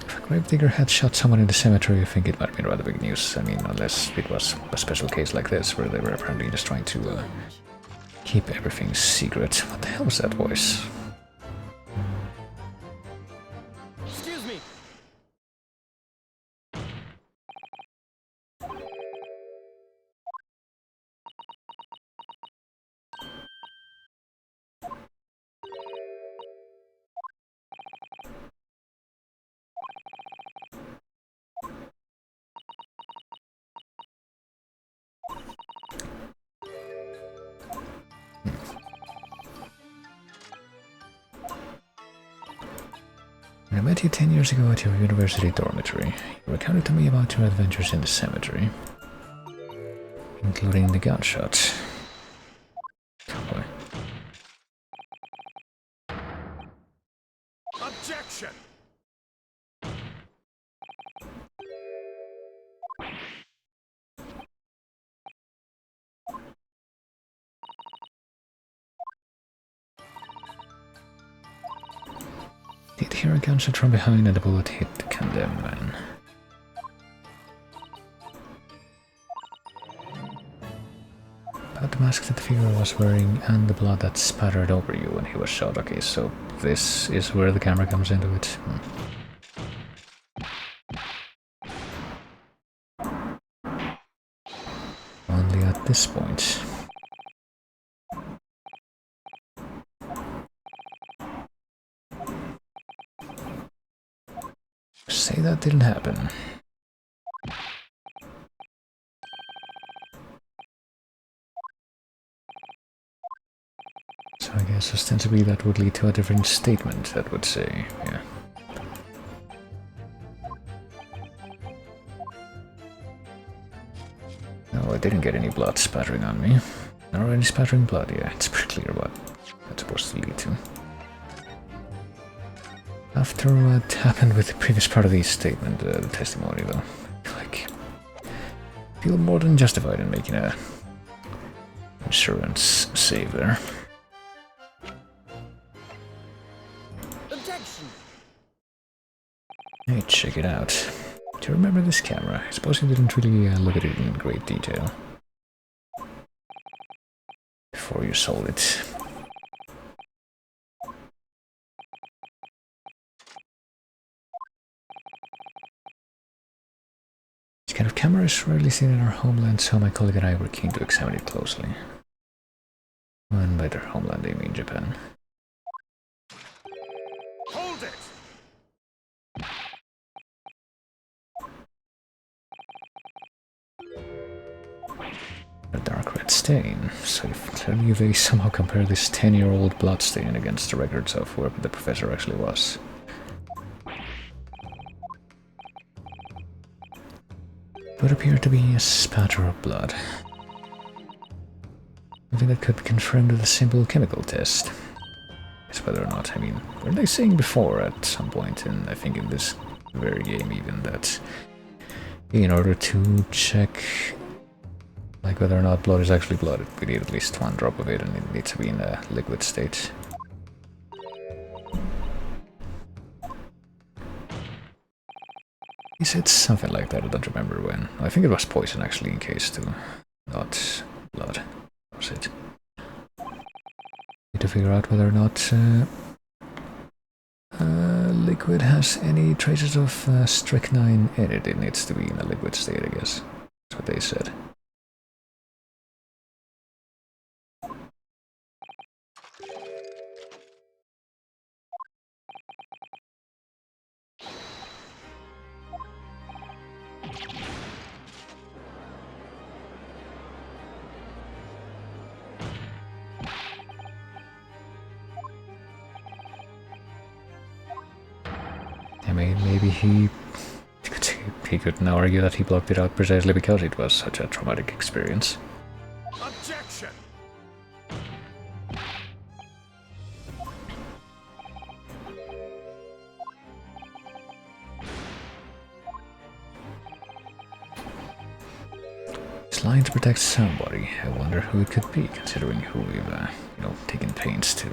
If a gravedigger had shot someone in the cemetery, I think it might have been rather big news. I mean, unless it was a special case like this, where they were apparently just trying to keep everything secret. What the hell was that voice? Excuse me! When I met you 10 years ago at your university dormitory, you recounted to me about your adventures in the cemetery, including the gunshot. Oh boy. Objection! Did hear a gunshot from behind and the bullet hit the condemned man. About the mask that the figure was wearing and the blood that spattered over you when he was shot. Okay, so this is where the camera comes into it. Only at this point. Say that didn't happen. So I guess ostensibly that would lead to a different statement, that would say, yeah. No, I didn't get any blood spattering on me. Nor any spattering blood, yeah, it's pretty clear what that's supposed to lead to. After what happened with the previous part of the statement, the testimony though, I feel more than justified in making a insurance save there. Objection! Hey, check it out. Do you remember this camera? I suppose you didn't really look at it in great detail before you sold it. kind of camera is rarely seen in our homeland, so my colleague and I were keen to examine it closely. And by their homeland, they mean Japan. Hold it! A dark red stain. So tell me if they somehow compare this 10-year-old blood stain against the records of where the professor actually was. Would appear to be a spatter of blood. Something that could be confirmed with a simple chemical test. It's whether or not, I mean, were they saying before at some point in, I think in this very game even, that in order to check like whether or not blood is actually blood, we need at least one drop of it and it needs to be in a liquid state. He said something like that, I don't remember when. I think it was poison actually in case too, not blood. That was it. Need to figure out whether or not liquid has any traces of strychnine in it. It needs to be in a liquid state, I guess. That's what they said. I mean, maybe he could now argue that he blocked it out precisely because it was such a traumatic experience. Objection! He's lying to protect somebody. I wonder who it could be, considering who we've, taken pains to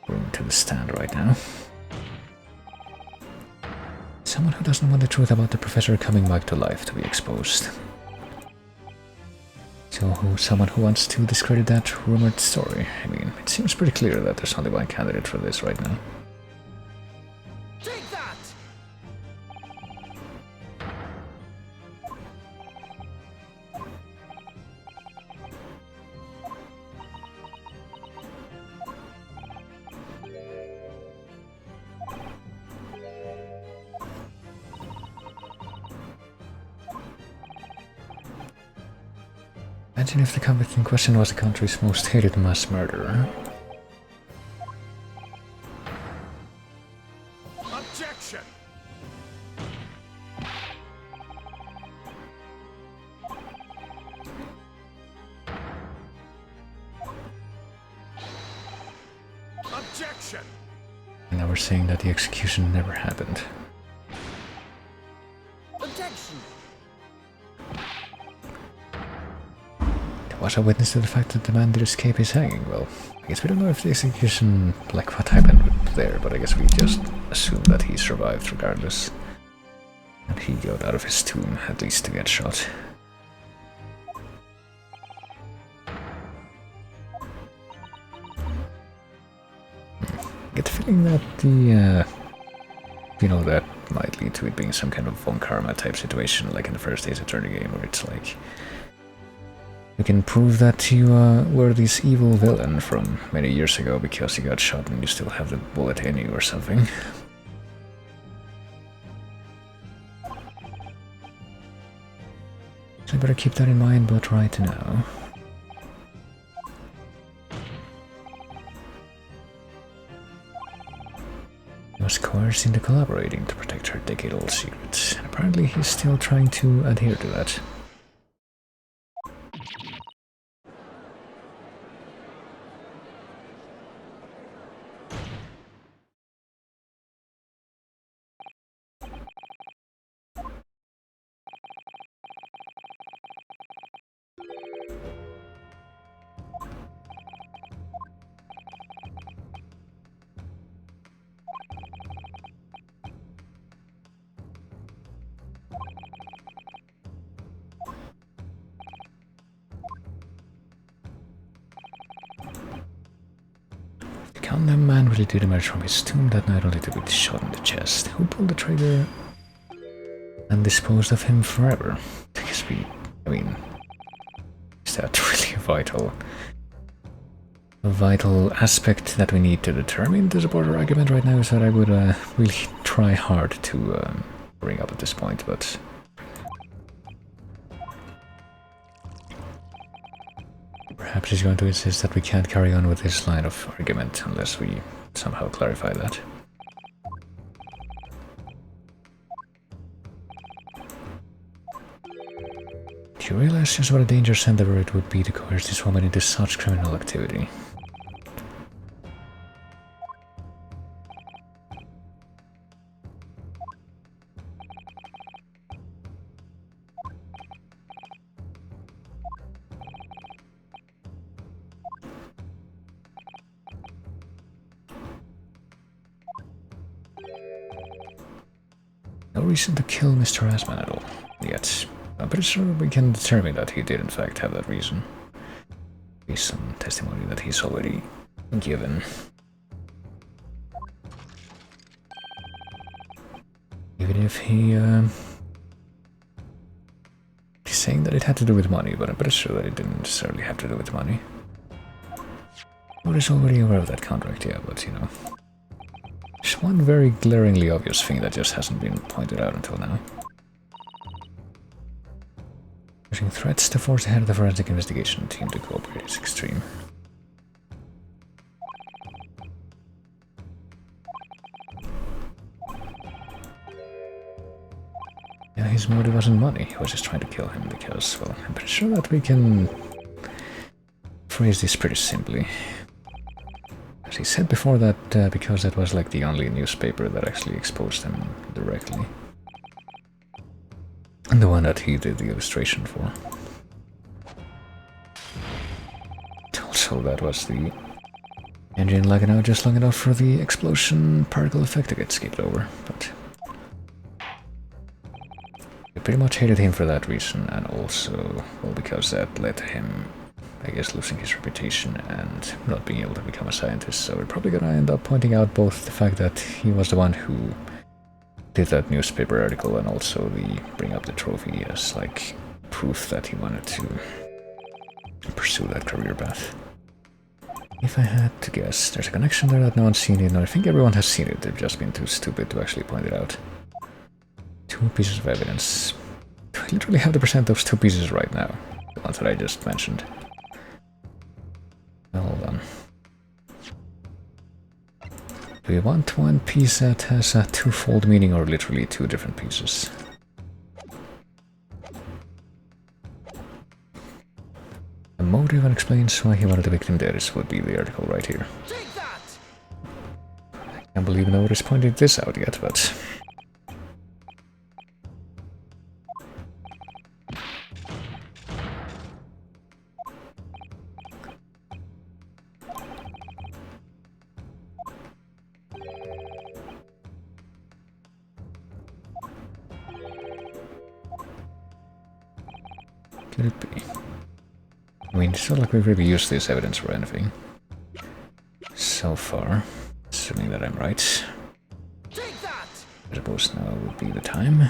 bring to the stand right now. Someone who doesn't want the truth about the professor coming back to life to be exposed. So someone who wants to discredit that rumored story. I mean, it seems pretty clear that there's only one candidate for this right now. Take that! Imagine if the convict in question was the country's most hated mass murderer. Objection! Objection! And now we're saying that the execution never happened. Objection! Was a witness to the fact that the man did escape his hanging. Well, I guess we don't know if the execution, like what happened there, but I guess we just assume that he survived regardless. And he got out of his tomb, at least to get shot. I get the feeling that that might lead to it being some kind of Von Karma type situation, like in the first Ace Attorney game, where it's like, you can prove that you were this evil villain from many years ago because you got shot and you still have the bullet in you or something. So I better keep that in mind, but right now. He was coerced into collaborating to protect her decade-old secrets, and apparently he's still trying to adhere to that. The condemned man really did emerge from his tomb that night only to be shot in the chest. Who pulled the trigger? and disposed of him forever. Because I mean, is that really a vital aspect that we need to determine to support our argument right now? Is that I would really try hard to bring up at this point, but perhaps he's going to insist that we can't carry on with this line of argument unless we somehow clarify that. Do you realize just what a dangerous endeavor it would be to coerce this woman into such criminal activity? No reason to kill Mr. Asman at all, yet I'm pretty sure we can determine that he did in fact have that reason. Based on testimony that he's already given. Even if he's saying that it had to do with money, but I'm pretty sure that it didn't necessarily have to do with money. I was already aware of that contract, yeah, but you know. There's one very glaringly obvious thing that just hasn't been pointed out until now. Using threats to force the head of the forensic investigation team to cooperate is extreme. Yeah, his motive wasn't money, he was just trying to kill him because, well, I'm pretty sure that we can phrase this pretty simply. As he said before that, because that was like the only newspaper that actually exposed him directly. And the one that he did the illustration for. Also, that was the engine lagging out just long enough for the explosion particle effect to get skipped over, but we pretty much hated him for that reason, and also, well, because that led to him, I guess, losing his reputation and not being able to become a scientist. So we're probably gonna end up pointing out both the fact that he was the one who did that newspaper article and also the bring up the trophy as like proof that he wanted to pursue that career path. If I had to guess, there's a connection there that no one's seen it, and I think everyone has seen it, they've just been too stupid to actually point it out. 2 pieces of evidence. I literally have to present those 2 pieces right now, the ones that I just mentioned. Well, hold on. Do we want one piece that has a twofold meaning or literally 2 different pieces? The motive and explains why he wanted the victim dead would be the article right here. Take that! I can't believe nobody's pointed this out yet, but could it be? I mean, it's not like we've really used this evidence for anything so far, assuming that I'm right. Take that! I suppose now would be the time.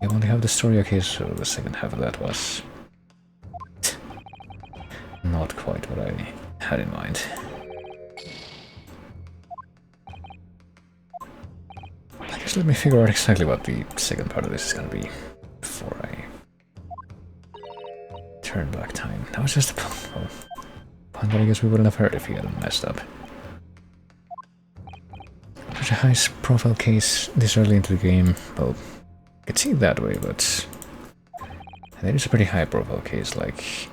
I only have the story, okay, so the second half of that was not quite what I had in mind. I guess let me figure out exactly what the second part of this is gonna be before I turn back time. That was just a point that I guess we wouldn't have heard if he hadn't messed up. Such a high profile case this early into the game, well, I could see it that way, but it is a pretty high profile case, like,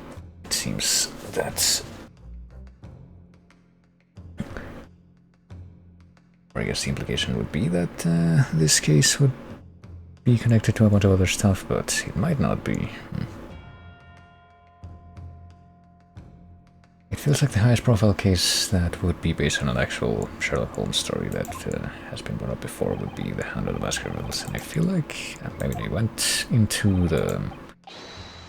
it seems that, or I guess the implication would be that this case would be connected to a bunch of other stuff, but it might not be. It feels like the highest profile case that would be based on an actual Sherlock Holmes story that has been brought up before would be The Hound of the Baskervilles, and I feel like maybe they went into the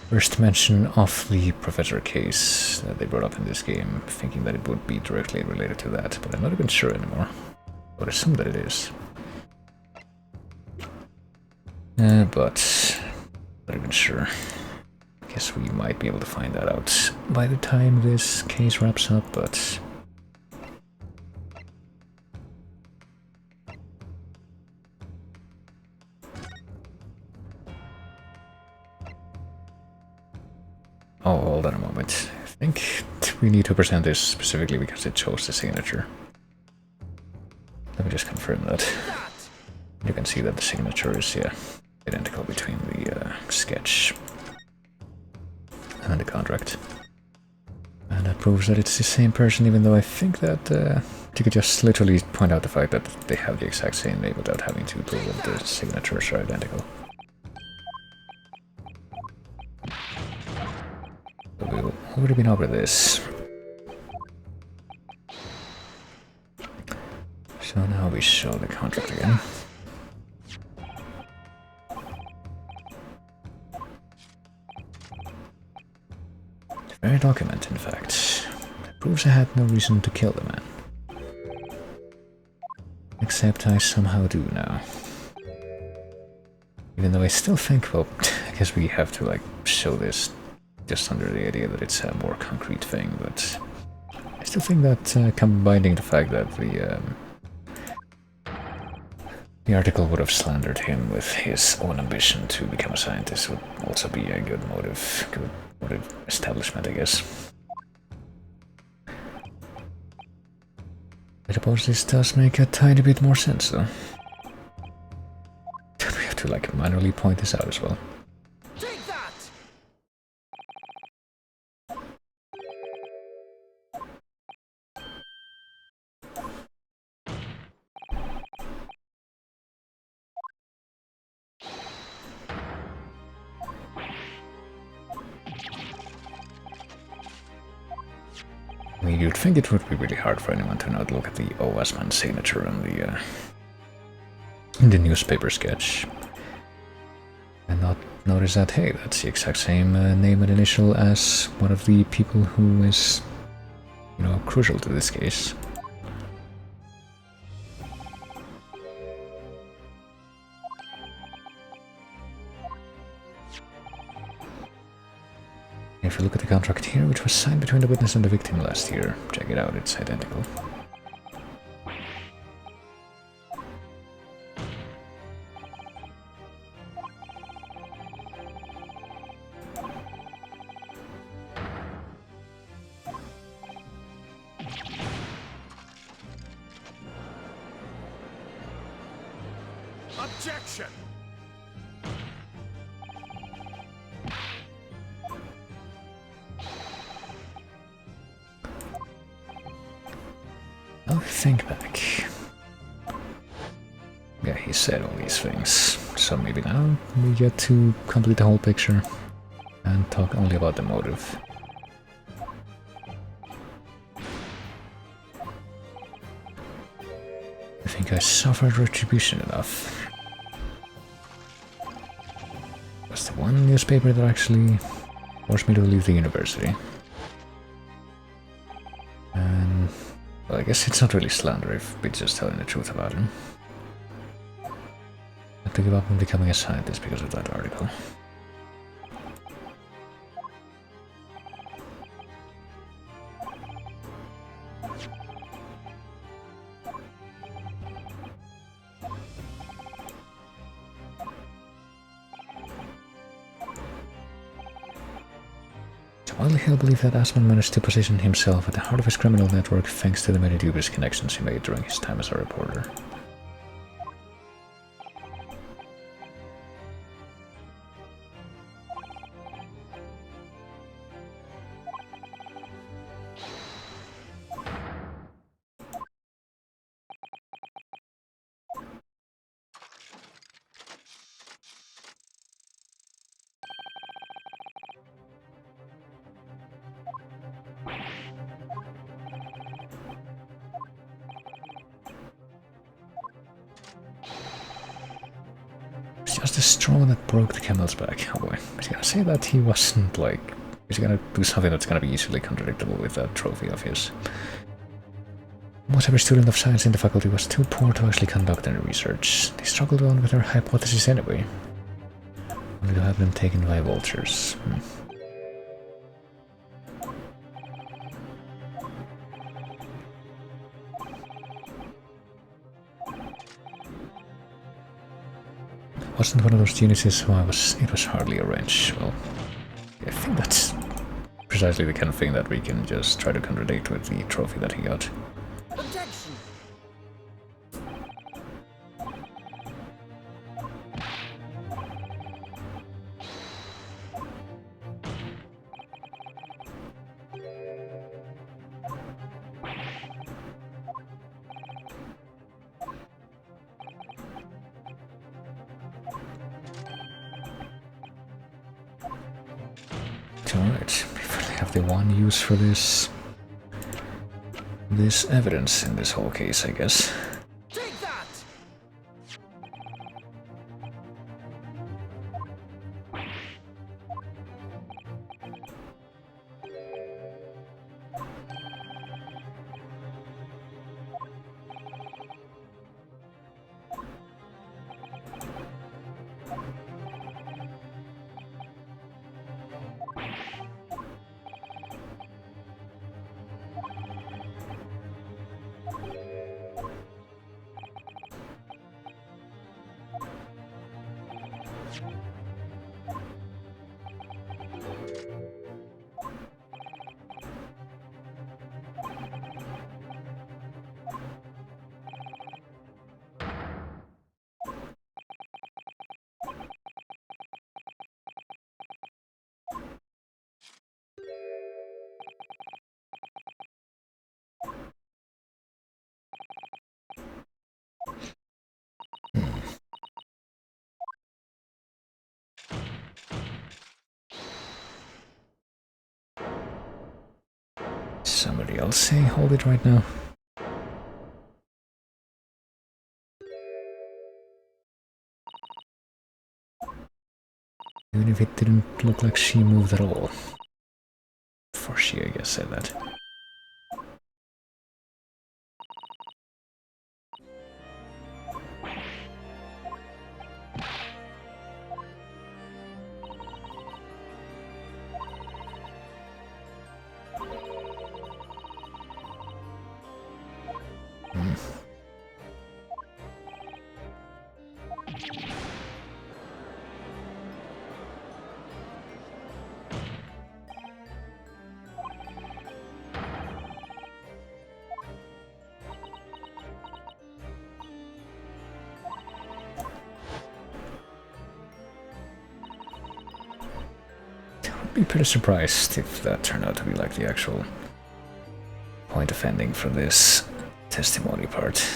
first mention of the Professor case that they brought up in this game, thinking that it would be directly related to that, but I'm not even sure anymore. I would assume that it is. But not even sure. Guess we might be able to find that out by the time this case wraps up, but... Oh, hold on a moment. I think we need to present this specifically because it shows the signature. Let me just confirm that. You can see that the signature is, yeah, identical between the sketch and the contract. And that proves that it's the same person, even though I think that you could just literally point out the fact that they have the exact same name without having to prove that the signatures are identical. But we've already been over this. So now we show the contract again. The very document, in fact, that proves I had no reason to kill the man. Except I somehow do now. Even though I still think, well, I guess we have to, like, show this just under the idea that it's a more concrete thing, but I still think that combining the fact that the article would have slandered him with his own ambition to become a scientist would also be a good motive establishment, I guess. I suppose this does make a tiny bit more sense, though. We have to, like, manually point this out as well. Take that! I mean, you'd think it would be really hard for anyone to not look at the OS man signature on the in the newspaper sketch and not notice that, hey, that's the exact same name and initial as one of the people who is, you know, crucial to this case. If you look at the contract here, which was signed between the witness and the victim last year, check it out, it's identical. Objection! I'll think back. Yeah, he said all these things, so maybe now we get to complete the whole picture and talk only about the motive. I think I suffered retribution enough. It was the one newspaper that actually forced me to leave the university. And, well, I guess it's not really slander if we're just telling the truth about him. I had to give up on becoming a scientist because of that article. While he'll believe that Asman managed to position himself at the heart of his criminal network thanks to the many dubious connections he made during his time as a reporter. Just the straw that broke the camel's back. Oh boy, is he gonna say that he wasn't, like... Is he gonna do something that's gonna be easily contradictable with that trophy of his? Whatever student of science in the faculty was too poor to actually conduct any research. They struggled on with their hypothesis anyway. Only to have them taken by vultures. Wasn't one of those geniuses, so it was hardly a wrench. Well, I think that's precisely the kind of thing that we can just try to contradict with the trophy that he got. Objection. Alright, we finally have the one use for this evidence in this whole case, I guess. Take that! Somebody else say hold it right now. Even if it didn't look like she moved at all. For she, I guess, said that. Be pretty surprised if that turned out to be like the actual point of ending for this testimony part.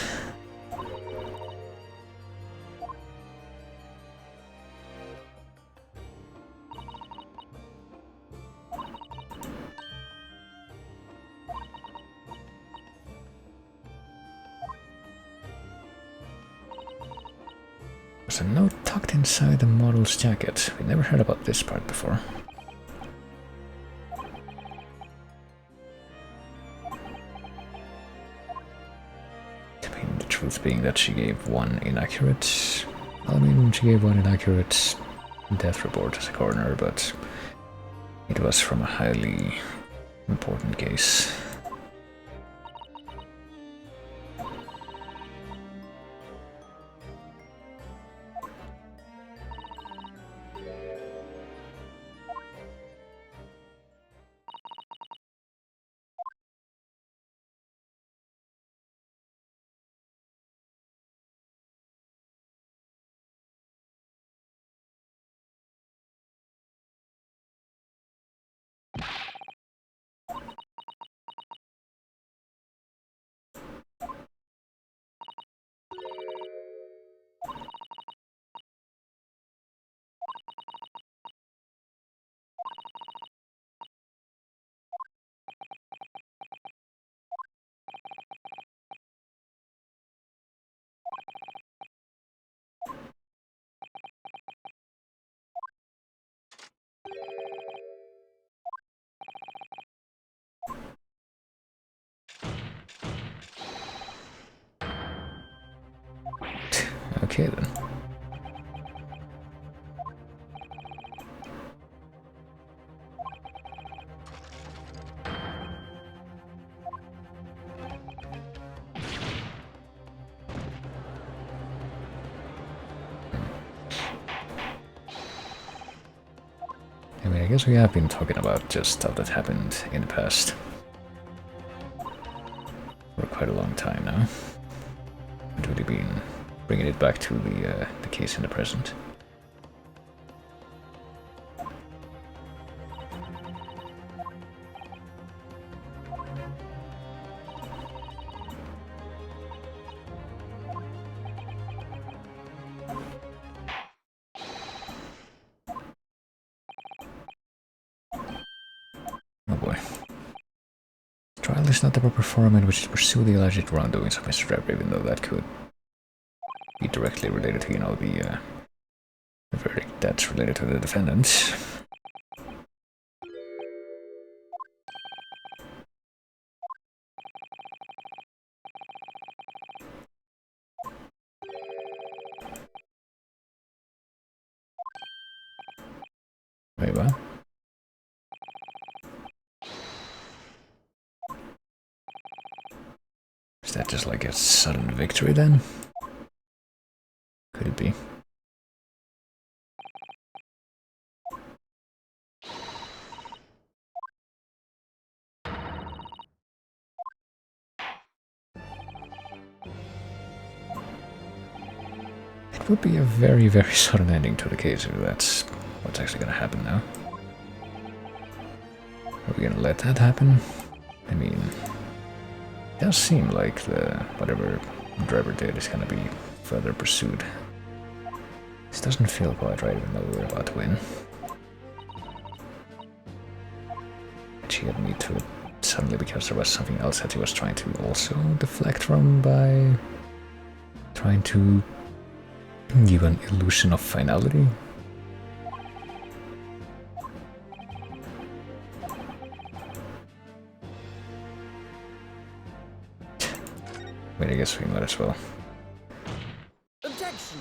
There's a note tucked inside the model's jacket. We never heard about this part before. Truth being that she gave one inaccurate... I mean, she gave one inaccurate death report as a coroner, but it was from a highly important case. Okay then. guess we have been talking about just stuff that happened in the past for quite a long time now. Haven't really been bringing it back to the case in the present. Oh boy. Trial is not the proper forum in which to pursue the alleged wrongdoings of Mr. Trevor, even though that could be directly related to, you know, the verdict that's related to the defendant. Wait, what? Is that just like a sudden victory then? Could it be? It would be a very, very sudden ending to the case if that's what's actually gonna happen now. Are we gonna let that happen? I mean, it does seem like whatever Driver did is gonna be further pursued. This doesn't feel quite right, even though we're about to win. She had me to it suddenly because there was something else that he was trying to also deflect from by trying to give an illusion of finality. Wait, I guess we might as well. Objection.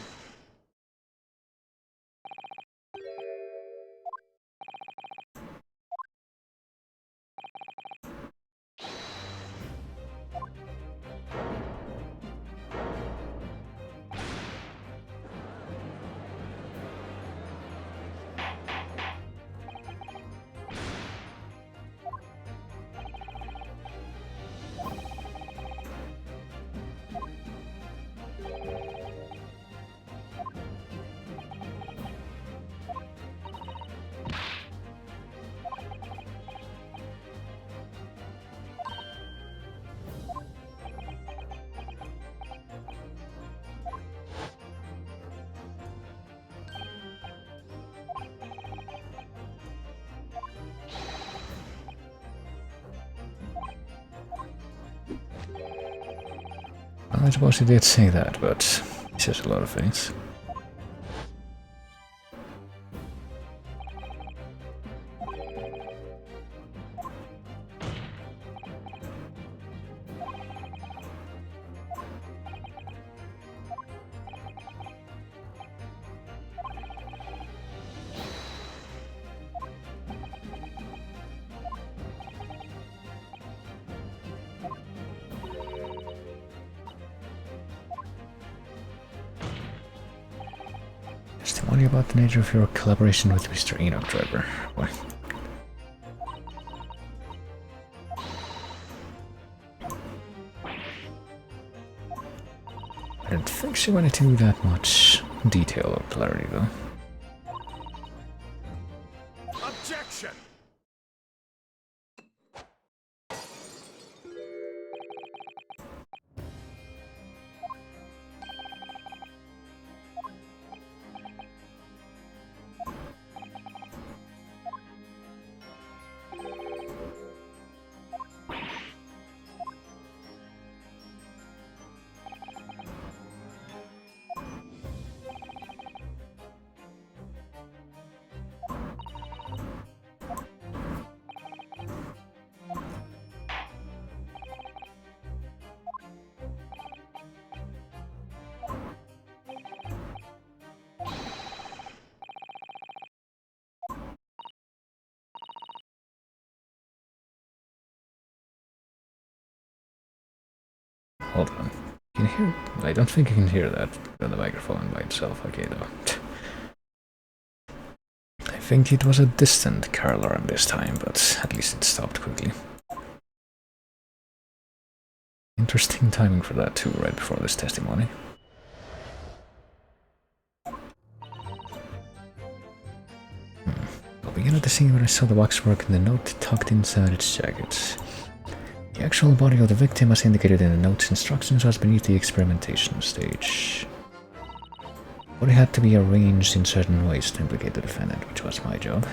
Well, I suppose he did say that, but he says a lot of things. Testimony about the nature of your collaboration with Mr. Enoch Driver. Boy. I don't think she went into that much detail or clarity, though. Objection! Hold on. Can you hear? I don't think you can hear that on the microphone by itself. Okay, though. I think it was a distant car alarm this time, but at least it stopped quickly. Interesting timing for that too, right before this testimony. I'll begin at the scene where I saw the waxwork and the note tucked inside its jacket. The actual body of the victim, as indicated in the note's instructions, was beneath the experimentation stage. The body had to be arranged in certain ways to implicate the defendant, which was my job.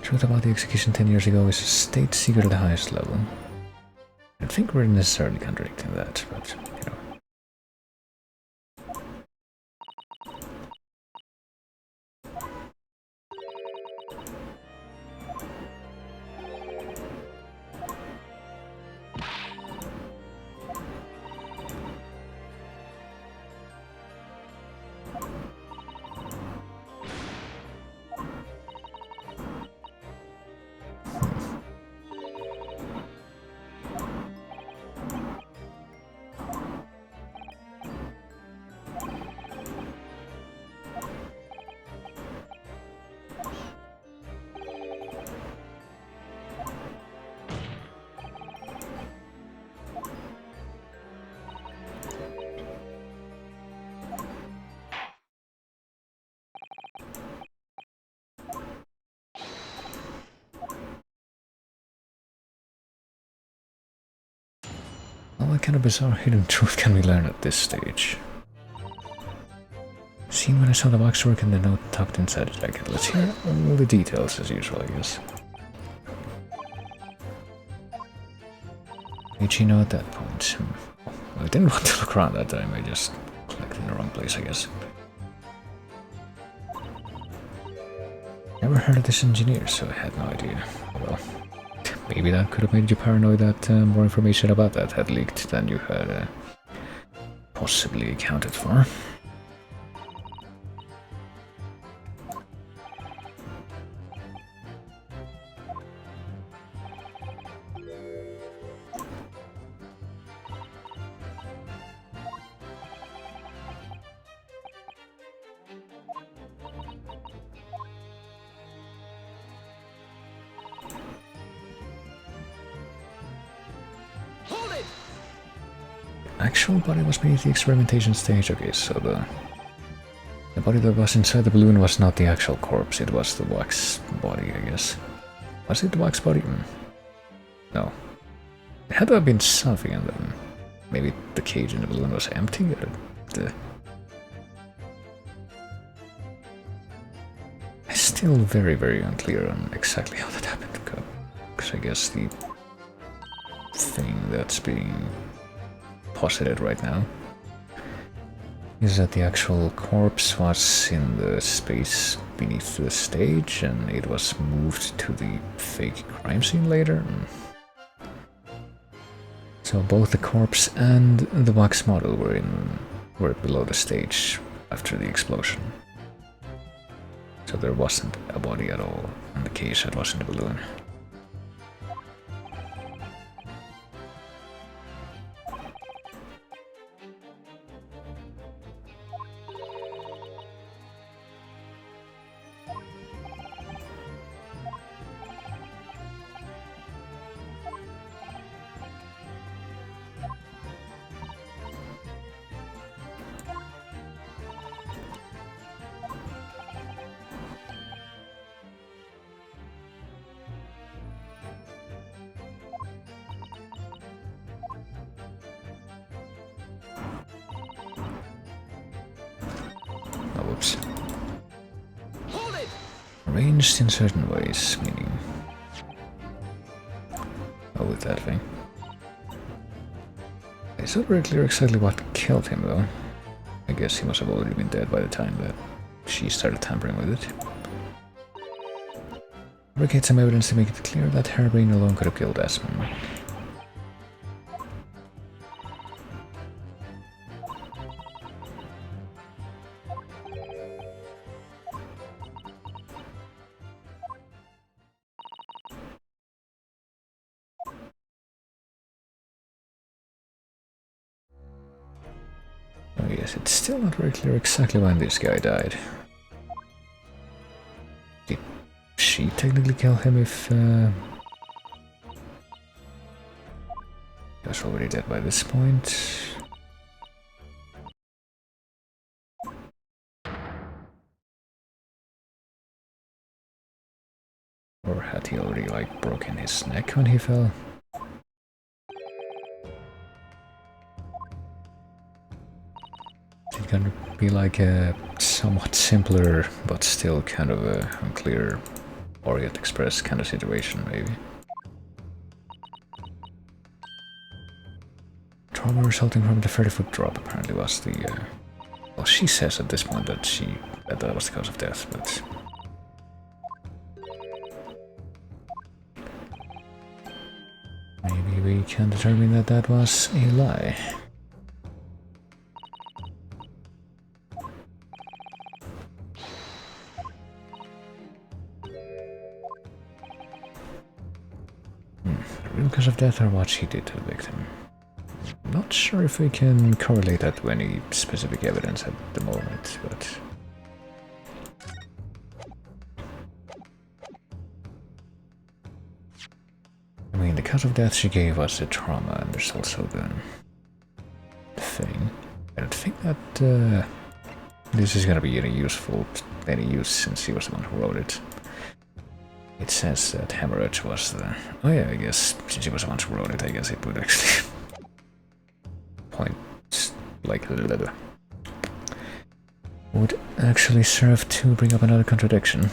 Truth about the execution 10 years ago is a state secret at the highest level. I don't think we're necessarily contradicting that, but, you know. Well, what kind of bizarre hidden truth can we learn at this stage? Seen when I saw the waxwork and the note tucked inside the jacket. Let's hear all the details as usual, I guess. Did you know at that point? Well, I didn't want to look around that time, I just clicked in the wrong place, I guess. Never heard of this engineer, so I had no idea. Well, maybe that could have made you paranoid that more information about that had leaked than you had possibly accounted for. Actual body was beneath the experimentation stage. Okay, so the body that was inside the balloon was not the actual corpse, it was the wax body, I guess. Was it the wax body? No. It had to have been something, and then maybe the cage in the balloon was empty, or the... I'm still very, very unclear on exactly how that happened, because I guess the thing that's being posited right now is that the actual corpse was in the space beneath the stage and it was moved to the fake crime scene later. So both the corpse and the wax model were below the stage after the explosion. So there wasn't a body at all in the cage that was in the balloon. Whoops. Arranged in certain ways, meaning... Oh, with that thing. It's not very clear exactly what killed him, though. I guess he must have already been dead by the time that she started tampering with it. Fabricate some evidence to make it clear that Harebrain alone could have killed Asmund. Oh yes, it's still not very clear exactly when this guy died. Did she technically kill him if he was already dead by this point? Or had he already, like, broken his neck when he fell? It can be like a somewhat simpler, but still kind of a unclear Orient Express kind of situation, maybe. Trauma resulting from the 30-foot drop apparently was the... well, she says at this point that that was the cause of death, but... maybe we can determine that that was a lie. The real cause of death or what she did to the victim. Not sure if we can correlate that to any specific evidence at the moment, but... I mean, the cause of death she gave us the trauma, and there's also the thing. I don't think that this is gonna be any use since he was the one who wrote it. It says that hemorrhage was the... oh yeah, I guess since he was the one who wrote it, I guess it would actually... point, like, would actually serve to bring up another contradiction.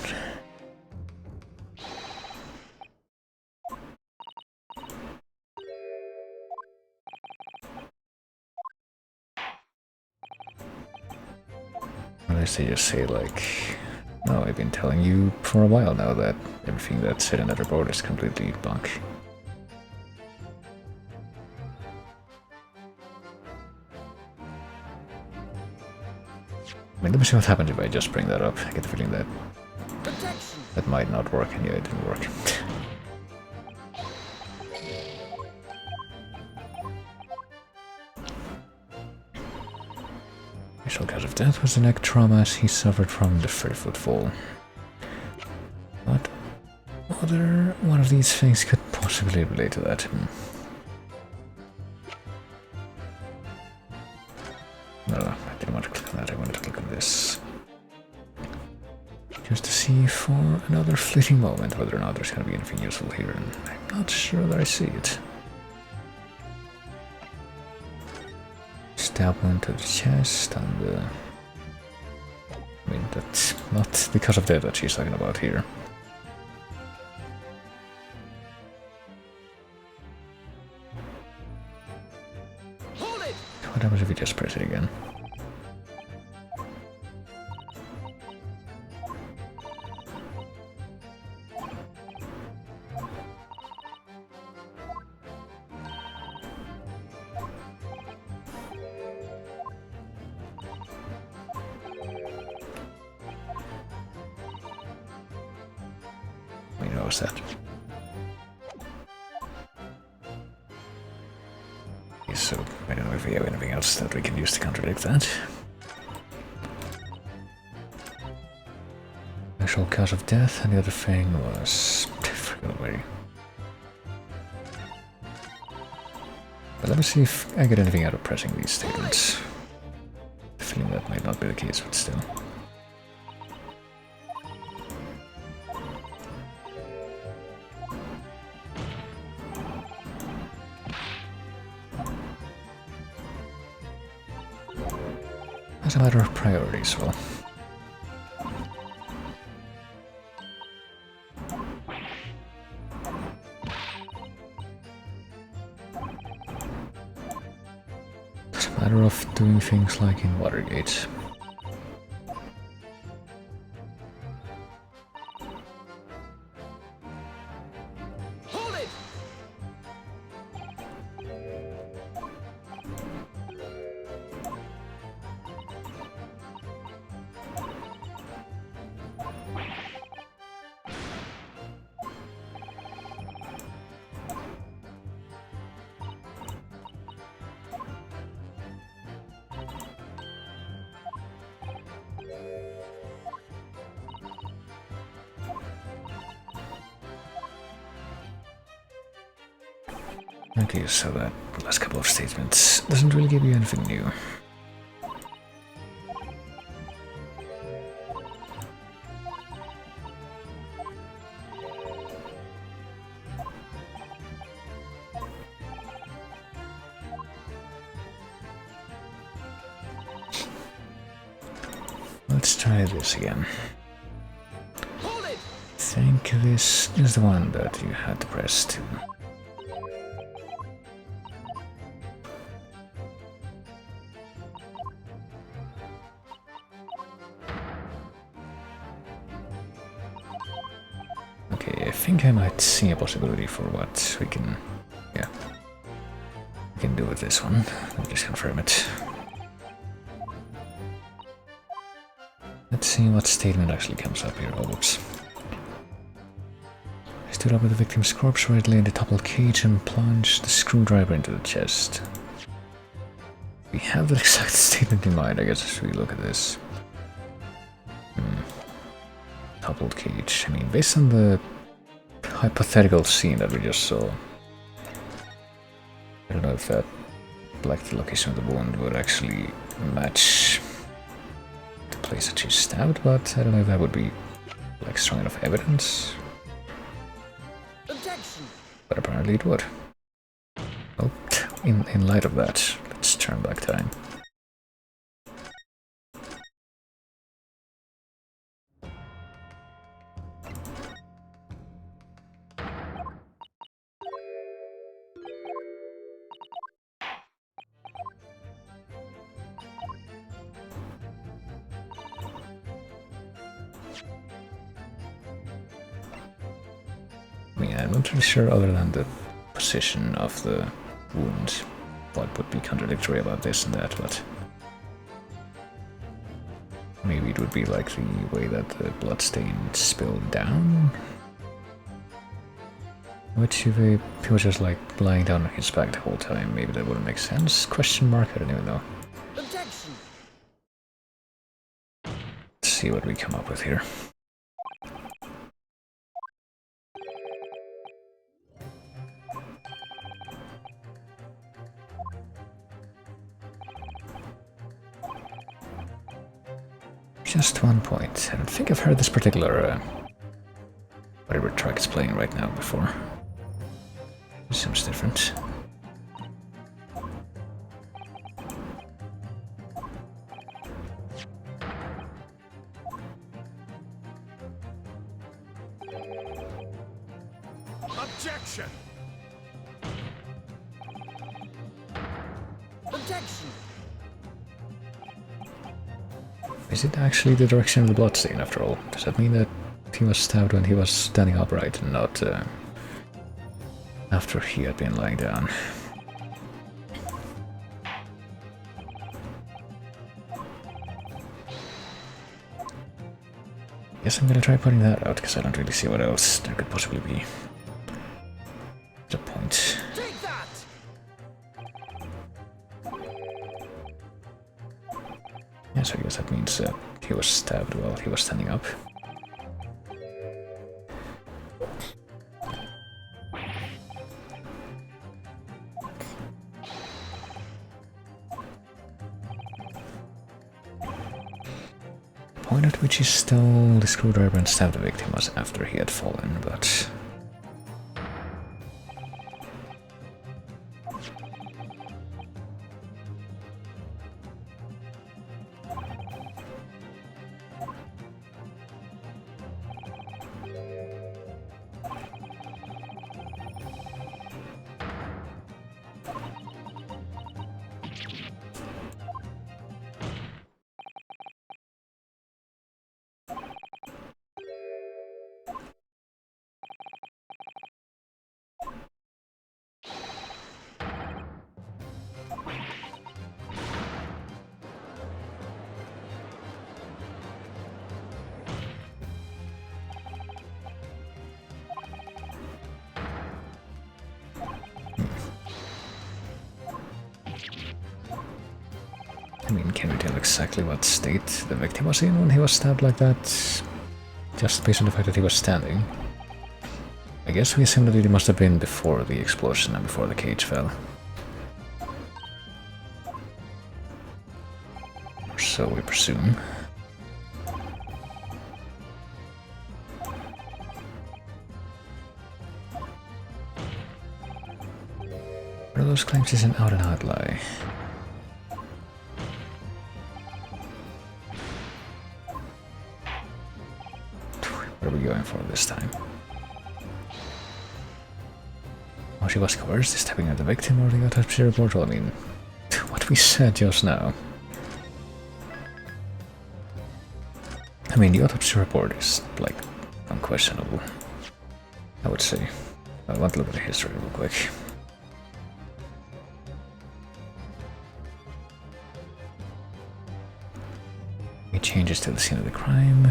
Unless they just say, like, no, I've been telling you for a while now that everything that's said in that report is completely bunk. I mean, let me see what happens if I just bring that up. I get the feeling that that might not work, and yeah, it didn't work. Initial cause of death was the neck trauma as he suffered from the 30-foot fall. But whether one of these things could possibly relate to that? No, I didn't want to click on that, I wanted to click on this. Just to see for another fleeting moment whether or not there's going to be anything useful here, and I'm not sure that I see it. Stab wound to the chest, and I mean, that's not the cause of death that she's talking about here. What happens if we just press it again? We know that. So, I don't know if we have anything else that we can use to contradict that. Actual cause of death, and the other thing was... I forgot already. But let me see if I get anything out of pressing these statements. I have a feeling that might not be the case, but still. As a matter of priorities, well. As a matter of doing things like in Watergate. Okay, so that last couple of statements doesn't really give you anything new. Let's try this again. Hold it! I think this is the one that you had to press to. Okay, I think I might see a possibility for what we can, yeah, we can do with this one. Let me just confirm it. Let's see what statement actually comes up here. Oh, whoops. I stood up with the victim's corpse, rightly in the toppled cage, and plunged the screwdriver into the chest. We have the exact statement in mind, I guess, as we look at this. Toppled cage. I mean, based on the hypothetical scene that we just saw, I don't know if that, like the location of the wound, would actually match the place that she's stabbed, but I don't know if that would be like strong enough evidence. Objection! But apparently it would. Well, in light of that, let's turn back time. I mean, I'm not really sure, other than the position of the wound, what would be contradictory about this and that, but maybe it would be like the way that the bloodstain spilled down. Which if he was just like lying down on his back the whole time, maybe that wouldn't make sense? Question mark? I don't even know. Objection! Let's see what we come up with here. Just 1 point. I don't think I've heard this particular whatever track is playing right now before. It seems different. Objection! Objection! Is it actually the direction of the bloodstain after all? Does that mean that he was stabbed when he was standing upright and not after he had been lying down? Guess I'm gonna try putting that out, because I don't really see what else there could possibly be. The point. Take that! Yeah, so I guess that means he was stabbed while he was standing up. The point at which he stole the screwdriver and stabbed the victim was after he had fallen, but I mean, can we tell exactly what state the victim was in when he was stabbed like that? Just based on the fact that he was standing. I guess we assume that it must have been before the explosion and before the cage fell. Or so we presume. One of those claims is an out-and-out lie. What are we going for this time? Oh, she was coerced, is stabbing at the victim, or the autopsy report? Well, I mean, what we said just now. I mean, the autopsy report is, like, unquestionable, I would say. I want to look at the history real quick. He changes to the scene of the crime.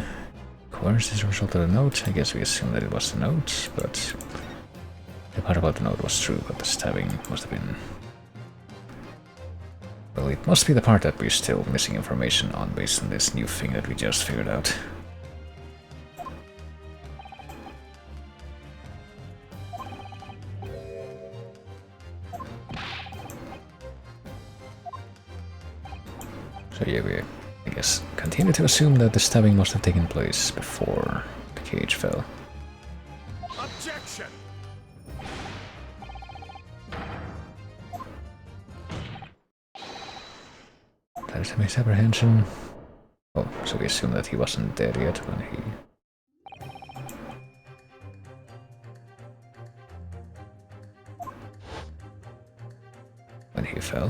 Coerced as a result of the note. I guess we assume that it was the note, but the part about the note was true, but the stabbing must have been... Well, it must be the part that we're still missing information on based on this new thing that we just figured out. So yeah, we, I guess, continue to assume that the stabbing must have taken place before the cage fell. Objection! That is a misapprehension. Oh, so we assume that he wasn't dead yet when he... fell.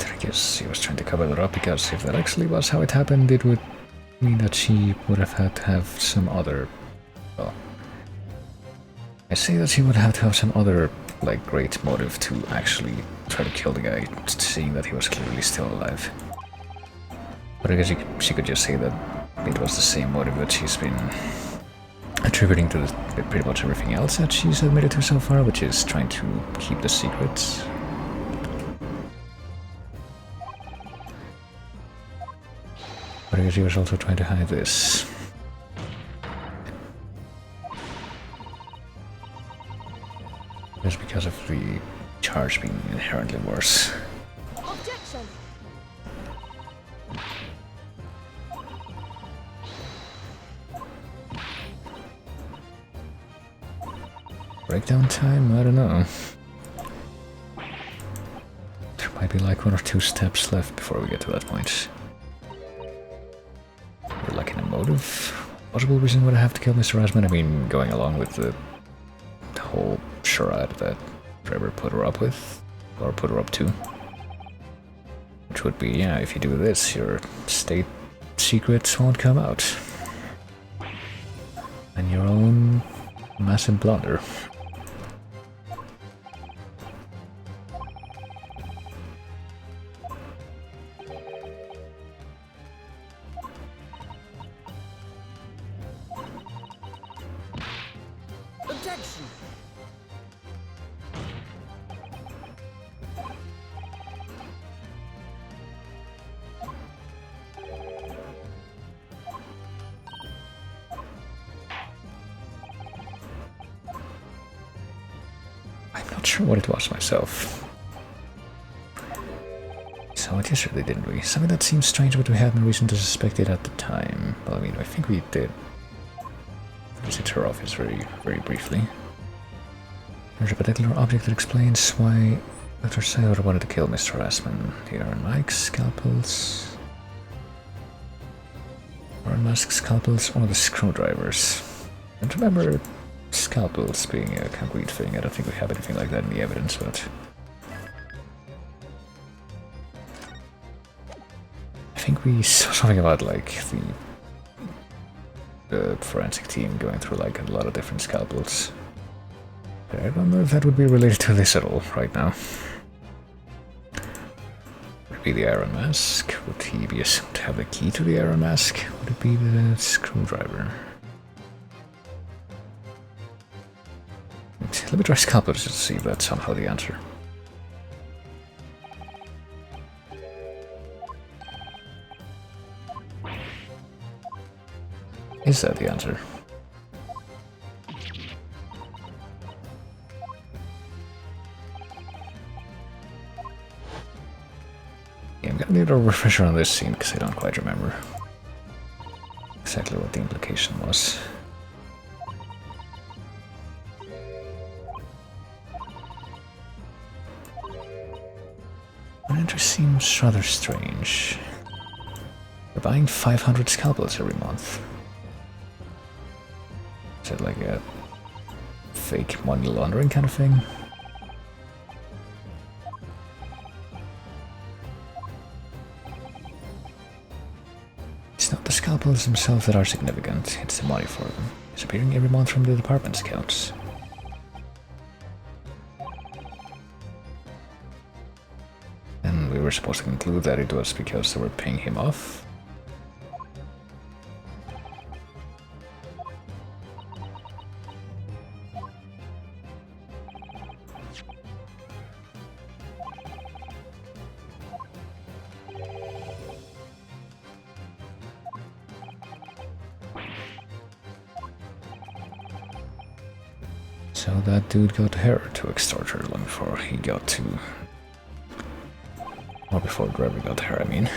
I guess he was trying to cover that up, because if that actually was how it happened, it would mean that she would have had to have some other... Well, I say that she would have to have some other, like, great motive to actually try to kill the guy, seeing that he was clearly still alive. But I guess she could just say that it was the same motive that she's been attributing to pretty much everything else that she's admitted to so far, which is trying to keep the secrets. But I guess he was also trying to hide this. Just because of the charge being inherently worse. Objection! Breakdown time? I don't know. There might be like 1 or 2 steps left before we get to that point. We're lacking a motive. Possible reason would I have to kill Mr. Rasman? I mean, going along with the whole charade that Trevor put her up with, or put her up to. Which would be, yeah, if you do this, your state secrets won't come out. And your own massive blunder. Objection! I'm not sure what it was myself. So it yesterday, didn't we? Something that seems strange, but we had no reason to suspect it at the time. Well, I mean, I think we did. visit her office very briefly. There's a particular object that explains why Dr. Sailor wanted to kill Mr. Asman. The Iron Mike scalpels. Iron Mask scalpels or the screwdrivers. I don't remember scalpels being a concrete thing. I don't think we have anything like that in the evidence, but I think we saw something about like the forensic team going through like a lot of different scalpels. But I don't know if that would be related to this at all right now. Would it be the Iron Mask? Would he be assumed to have the key to the Iron Mask? Would it be the screwdriver? Let me try scalpels just to see if that's somehow the answer. Is that the answer? Yeah, I'm gonna need a refresher on this scene because I don't quite remember exactly what the implication was. It seems rather strange. We're buying 500 scalpels every month. Is it like a fake money laundering kind of thing? It's not the scalpels themselves that are significant, it's the money for them. It's appearing every month from the department's accounts. And we were supposed to conclude that it was because they were paying him off. So that dude got her to extort her long before he got to... Or before the driver got her, I mean.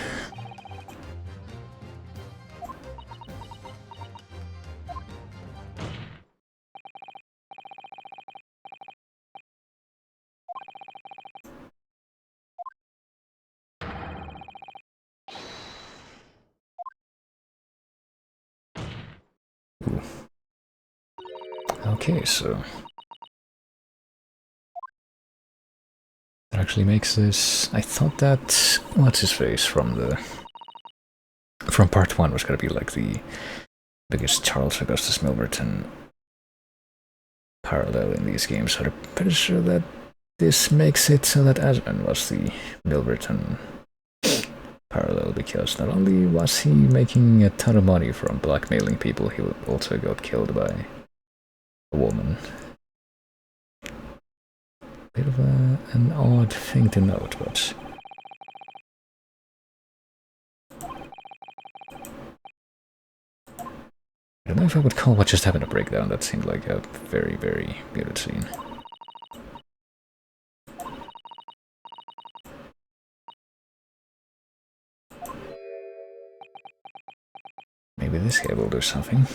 Ooh. Okay, so... That actually makes this... I thought that... What's his face from the... From part 1 was gonna be like the biggest Charles Augustus Milverton parallel in these games, so I'm pretty sure that this makes it so that Asman was the Milverton parallel, because not only was he making a ton of money from blackmailing people, he also got killed by a woman. Bit of an odd thing to note, but... I don't know if I would call what just happened a breakdown. That seemed like a very muted scene. Maybe this guy will do something.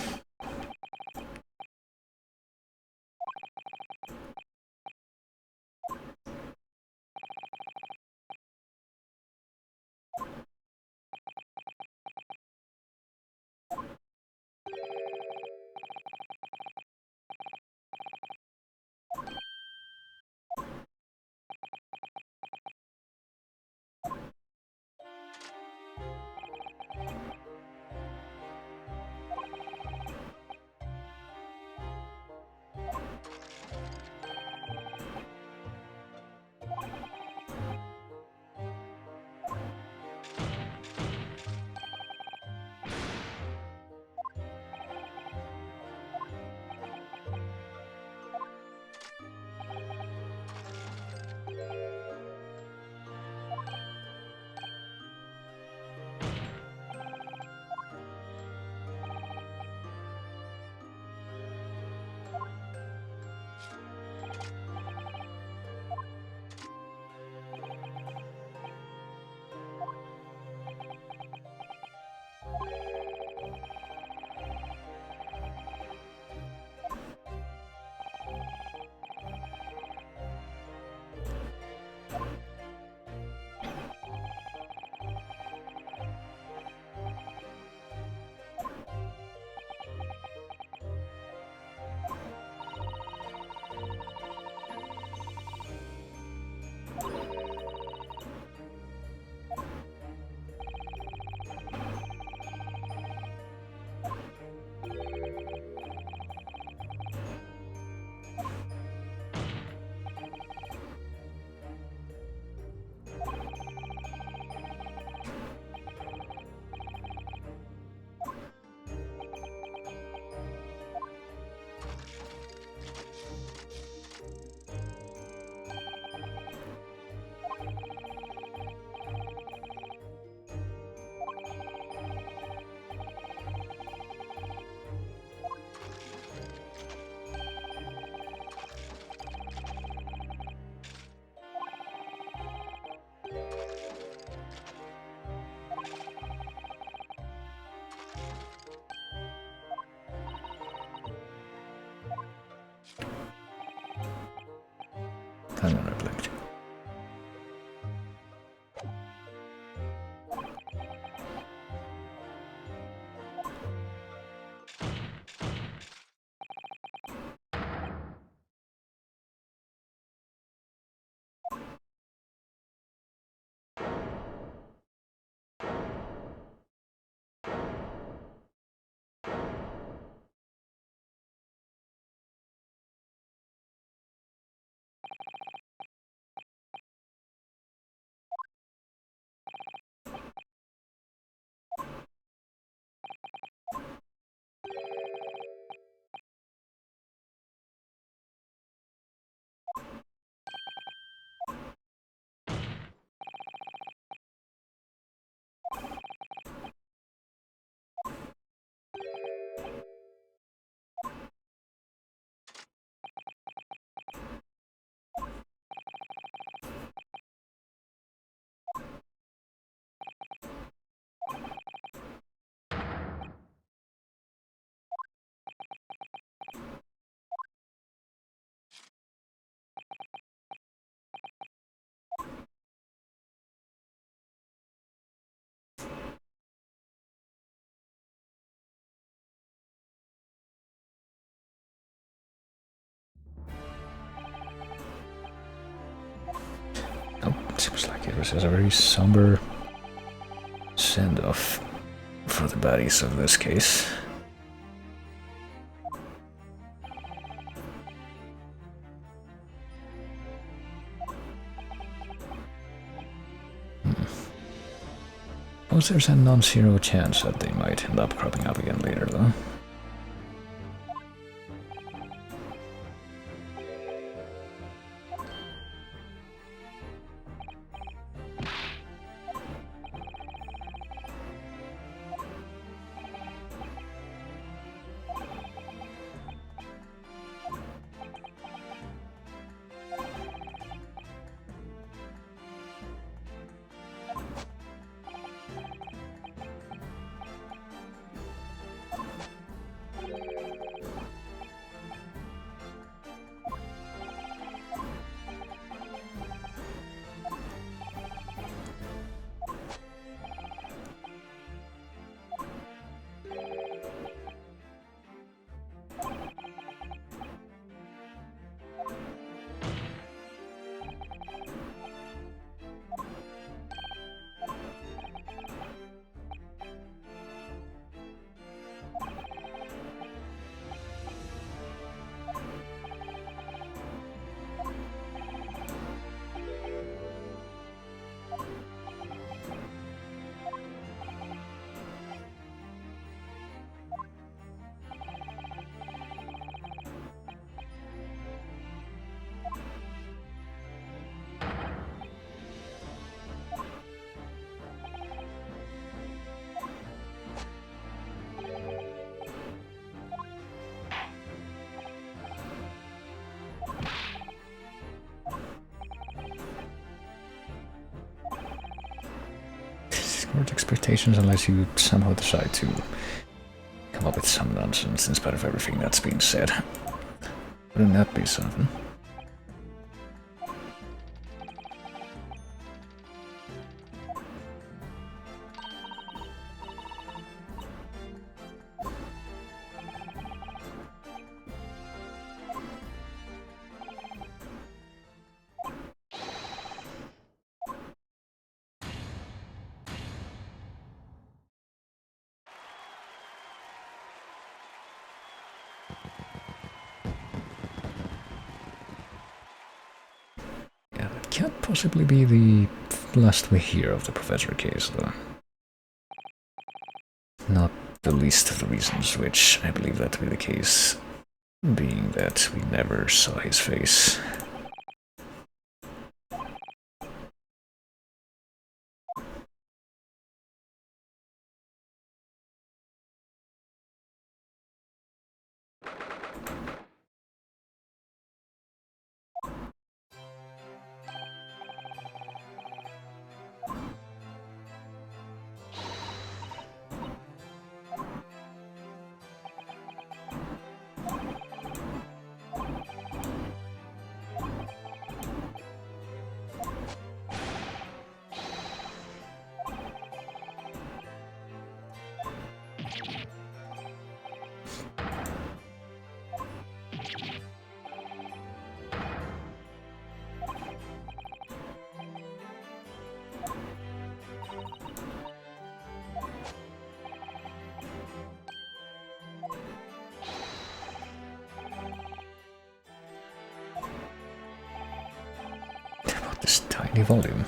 I'm gonna reflect. Oh, seems like it was a very somber send-off for the baddies of this case. Oh, there's a non-zero chance that they might end up cropping up again later, though. Discord expectations unless you somehow decide to come up with some nonsense in spite of everything that's been said. Wouldn't that be something? Yeah, that can't possibly be the last we hear of the Professor case, though. Not the least of the reasons which I believe that to be the case, being that we never saw his face. this tiny volume.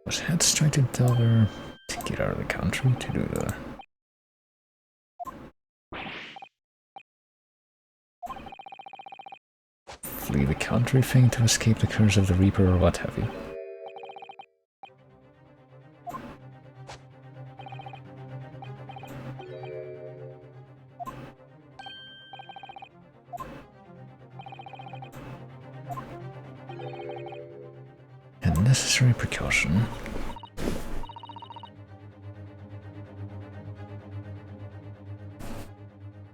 Was Heads trying to tell her to get out of the country to do the... flee the country thing to escape the curse of the Reaper or what have you? A necessary precaution.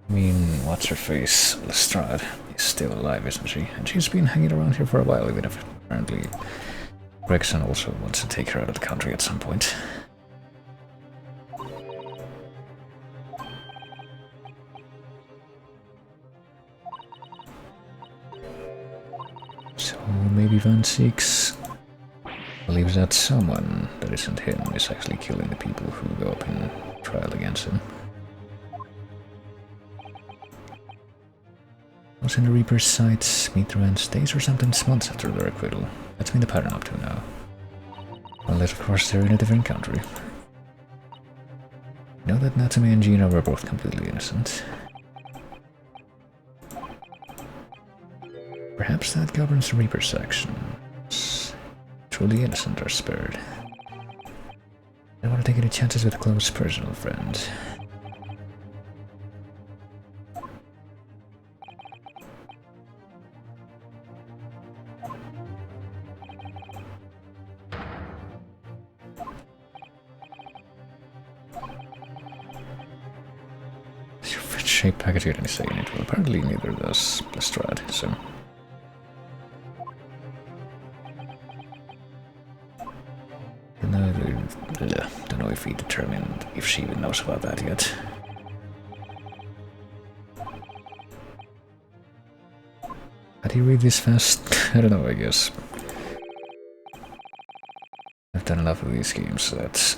I mean, what's her face? Lestrade is still alive, isn't she? And she's been hanging around here for a while, even if apparently Gregson also wants to take her out of the country at some point. So maybe Van Six believes that someone that isn't him is actually killing the people who go up in trial against him. Was in the Reaper's sights, meet the days or something months after their acquittal. That's been the pattern up to now. Well, of course they're in a different country. Know that Natsume and Gina were both completely innocent. Perhaps that governs the Reaper's actions. Truly innocent are spared. I don't want to take any chances with a close personal friend. Shape package got any say in it? Well, apparently neither does Lestrade, so... Don't know if he determined if she even knows about that yet. How do you read this fast? I don't know, I guess. I've done enough of these games that...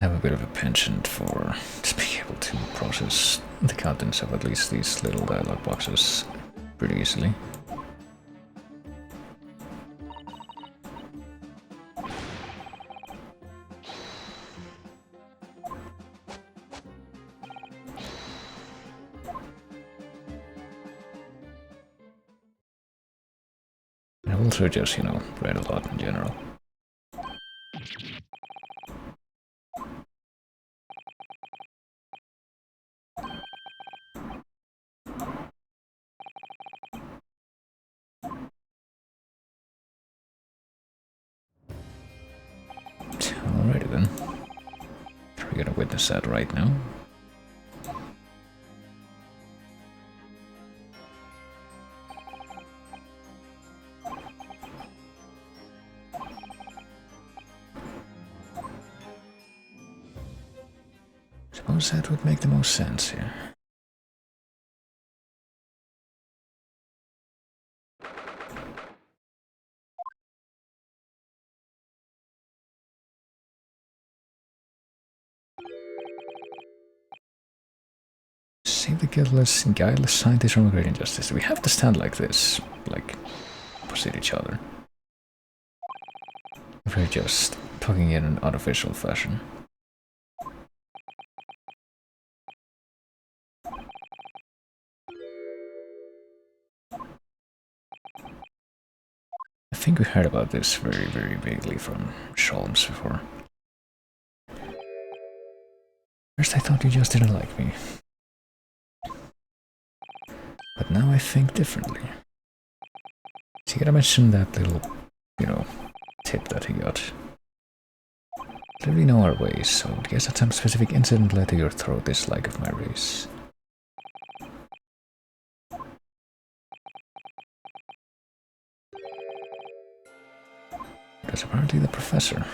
I have a bit of a penchant for just being able to process the contents of at least these little dialogue boxes pretty easily. I've also just, read a lot in general. Alrighty then. We're gonna witness that right now. Suppose that would make the most sense here. Save the guileless scientists from a great injustice. We have to stand like this, like opposite each other. we're just talking in an unofficial fashion. I think we heard about this very, very vaguely from Sholmes before. First I thought you just didn't like me. But now I think differently. So you gotta mention that little, you know, tip that he got. Clearly know our ways, so I guess that some specific incident led to your thorough dislike of my race. Because apparently the professor.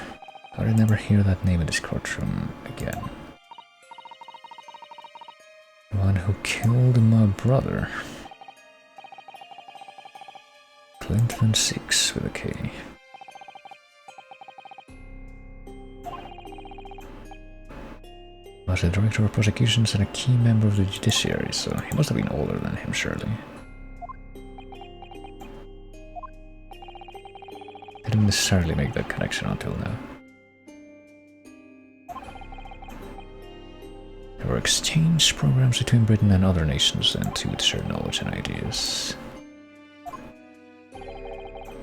Thought I'd never hear that name in this courtroom again. The one who killed my brother. Clinton 6 with a K. Was the director of prosecutions and a key member of the judiciary, so he must have been older than him, surely. Didn't necessarily make that connection until now. There were exchange programs between Britain and other nations and to share knowledge and ideas.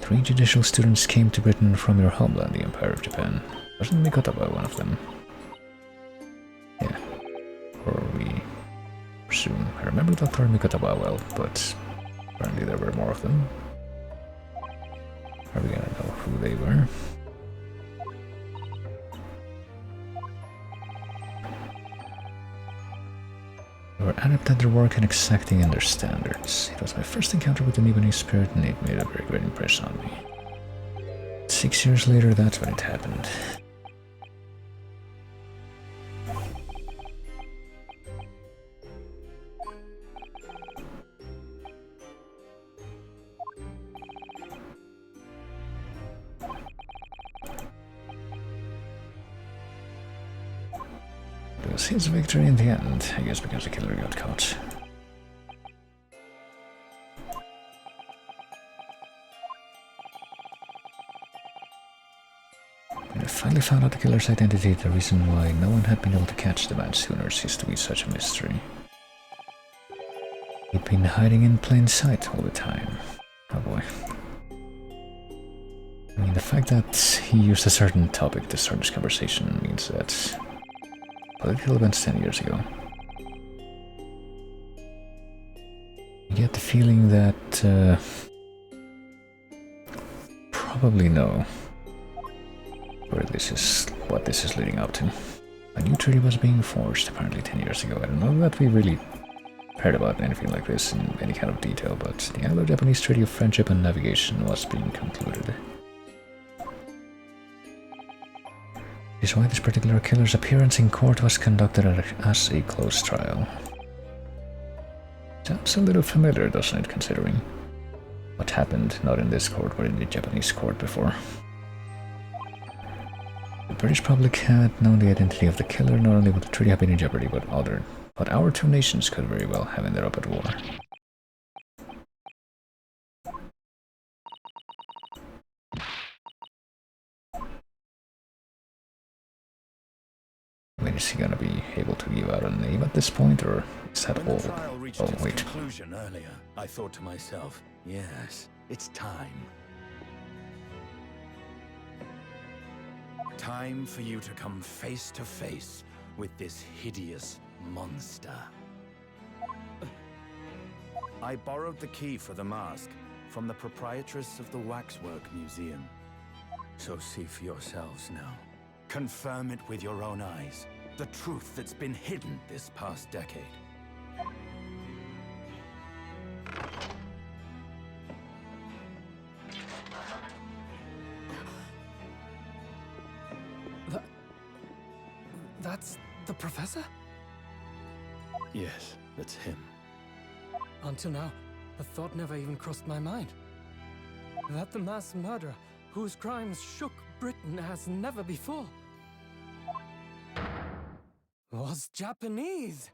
3 judicial students came to Britain from your homeland, the Empire of Japan. Wasn't Mikotaba one of them? Yeah. Or we presume. I remember Dr. Mikotaba well, but apparently there were more of them. Are we gonna know who they were? They were adept at their work and exacting in their standards. It was my first encounter with the Nibanese spirit and it made a very great impression on me. 6 years later, that's when it happened. It was his victory in the end, I guess because the killer got caught. When I finally found out the killer's identity, the reason why no one had been able to catch the man sooner ceased to be such a mystery. He'd been hiding in plain sight all the time. Oh boy. I mean, the fact that he used a certain topic to start this conversation means that political events 10 years ago. You get the feeling that probably know where this is, what this is leading up to. A new treaty was being forged apparently 10 years ago. I don't know that we really heard about anything like this in any kind of detail, but the Anglo-Japanese Treaty of Friendship and Navigation was being concluded. This is why this particular killer's appearance in court was conducted as a closed trial. Sounds a little familiar, doesn't it, considering what happened not in this court but in the Japanese court before. The British public had known the identity of the killer. Not only would the treaty have been in jeopardy, but our two nations could very well have ended up at war. I mean, is he gonna be able to give out a name at this point, or is that all? Oh, wait. Conclusion earlier, I thought to myself, yes, it's time. Time for you to come face to face with this hideous monster. I borrowed the key for the mask from the proprietress of the Waxwork Museum. So see for yourselves now. Confirm it with your own eyes. The truth that's been hidden this past decade. That's the professor? Yes, that's him. Until now, the thought never even crossed my mind. That the mass murderer, whose crimes shook Britain as never before, was Japanese.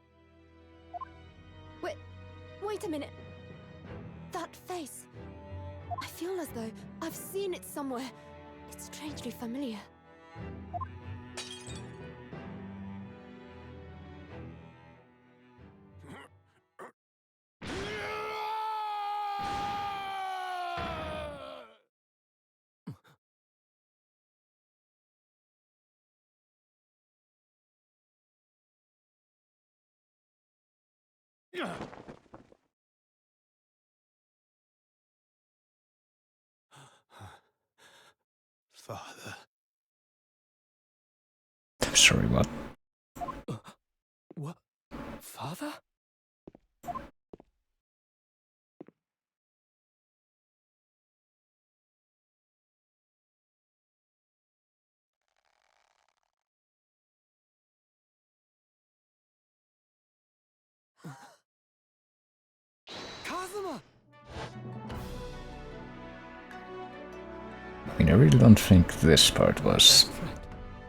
Wait a minute. That face. I feel as though I've seen it somewhere. It's strangely familiar. Father. I'm sorry, what? What? Father? Kazuma! I mean, I really don't think this part was Friend,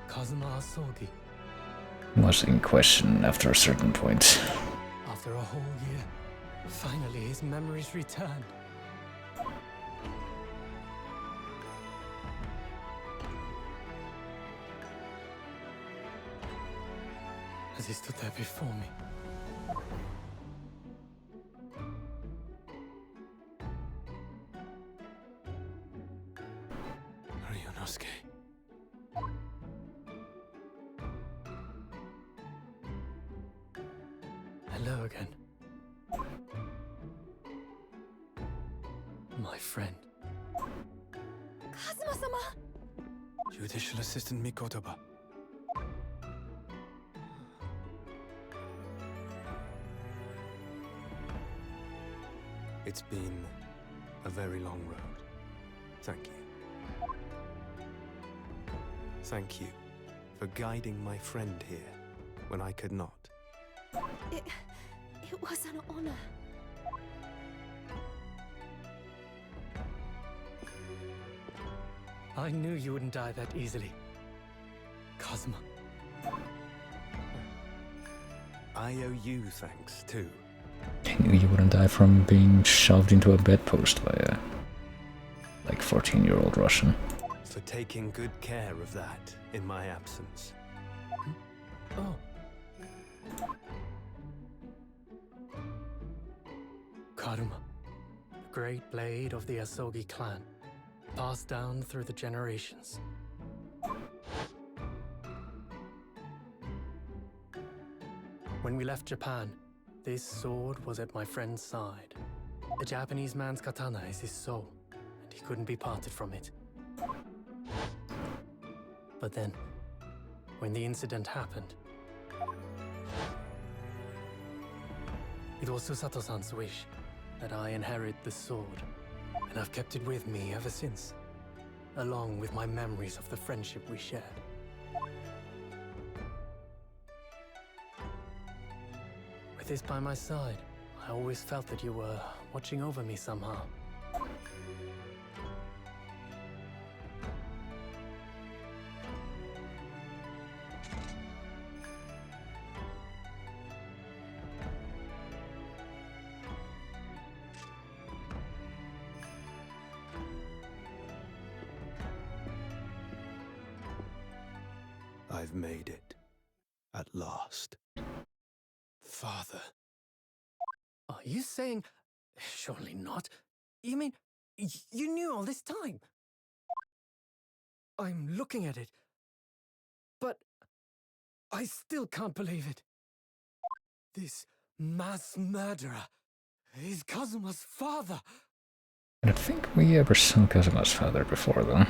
Kazuma Asogi. in question after a certain point. After a whole year, finally his memories returned. As he stood there before me. Ryunosuke. Hello again. My friend. Kazuma-sama! Judicial Assistant Mikotoba. It's been a very long road. Thank you. Thank you for guiding my friend here when I could not. It was an honor. I knew you wouldn't die that easily. Kazuma. I owe you thanks, too. I knew you wouldn't die from being shoved into a bedpost by a, like, 14-year-old Russian. For taking good care of that in my absence. Oh. Karuma, the great blade of the Asogi clan, passed down through the generations. When we left Japan, this sword was at my friend's side. A Japanese man's katana is his soul, and he couldn't be parted from it. But then, when the incident happened, it was Susato-san's wish that I inherit the sword, and I've kept it with me ever since, along with my memories of the friendship we shared. With this by my side, I always felt that you were watching over me somehow. I've made it. At last. Father. Are you saying... Surely not. You mean, you knew all this time? I'm looking at it, but I still can't believe it. This mass murderer is Kazuma's father. I don't think we ever saw Kazuma's father before, though.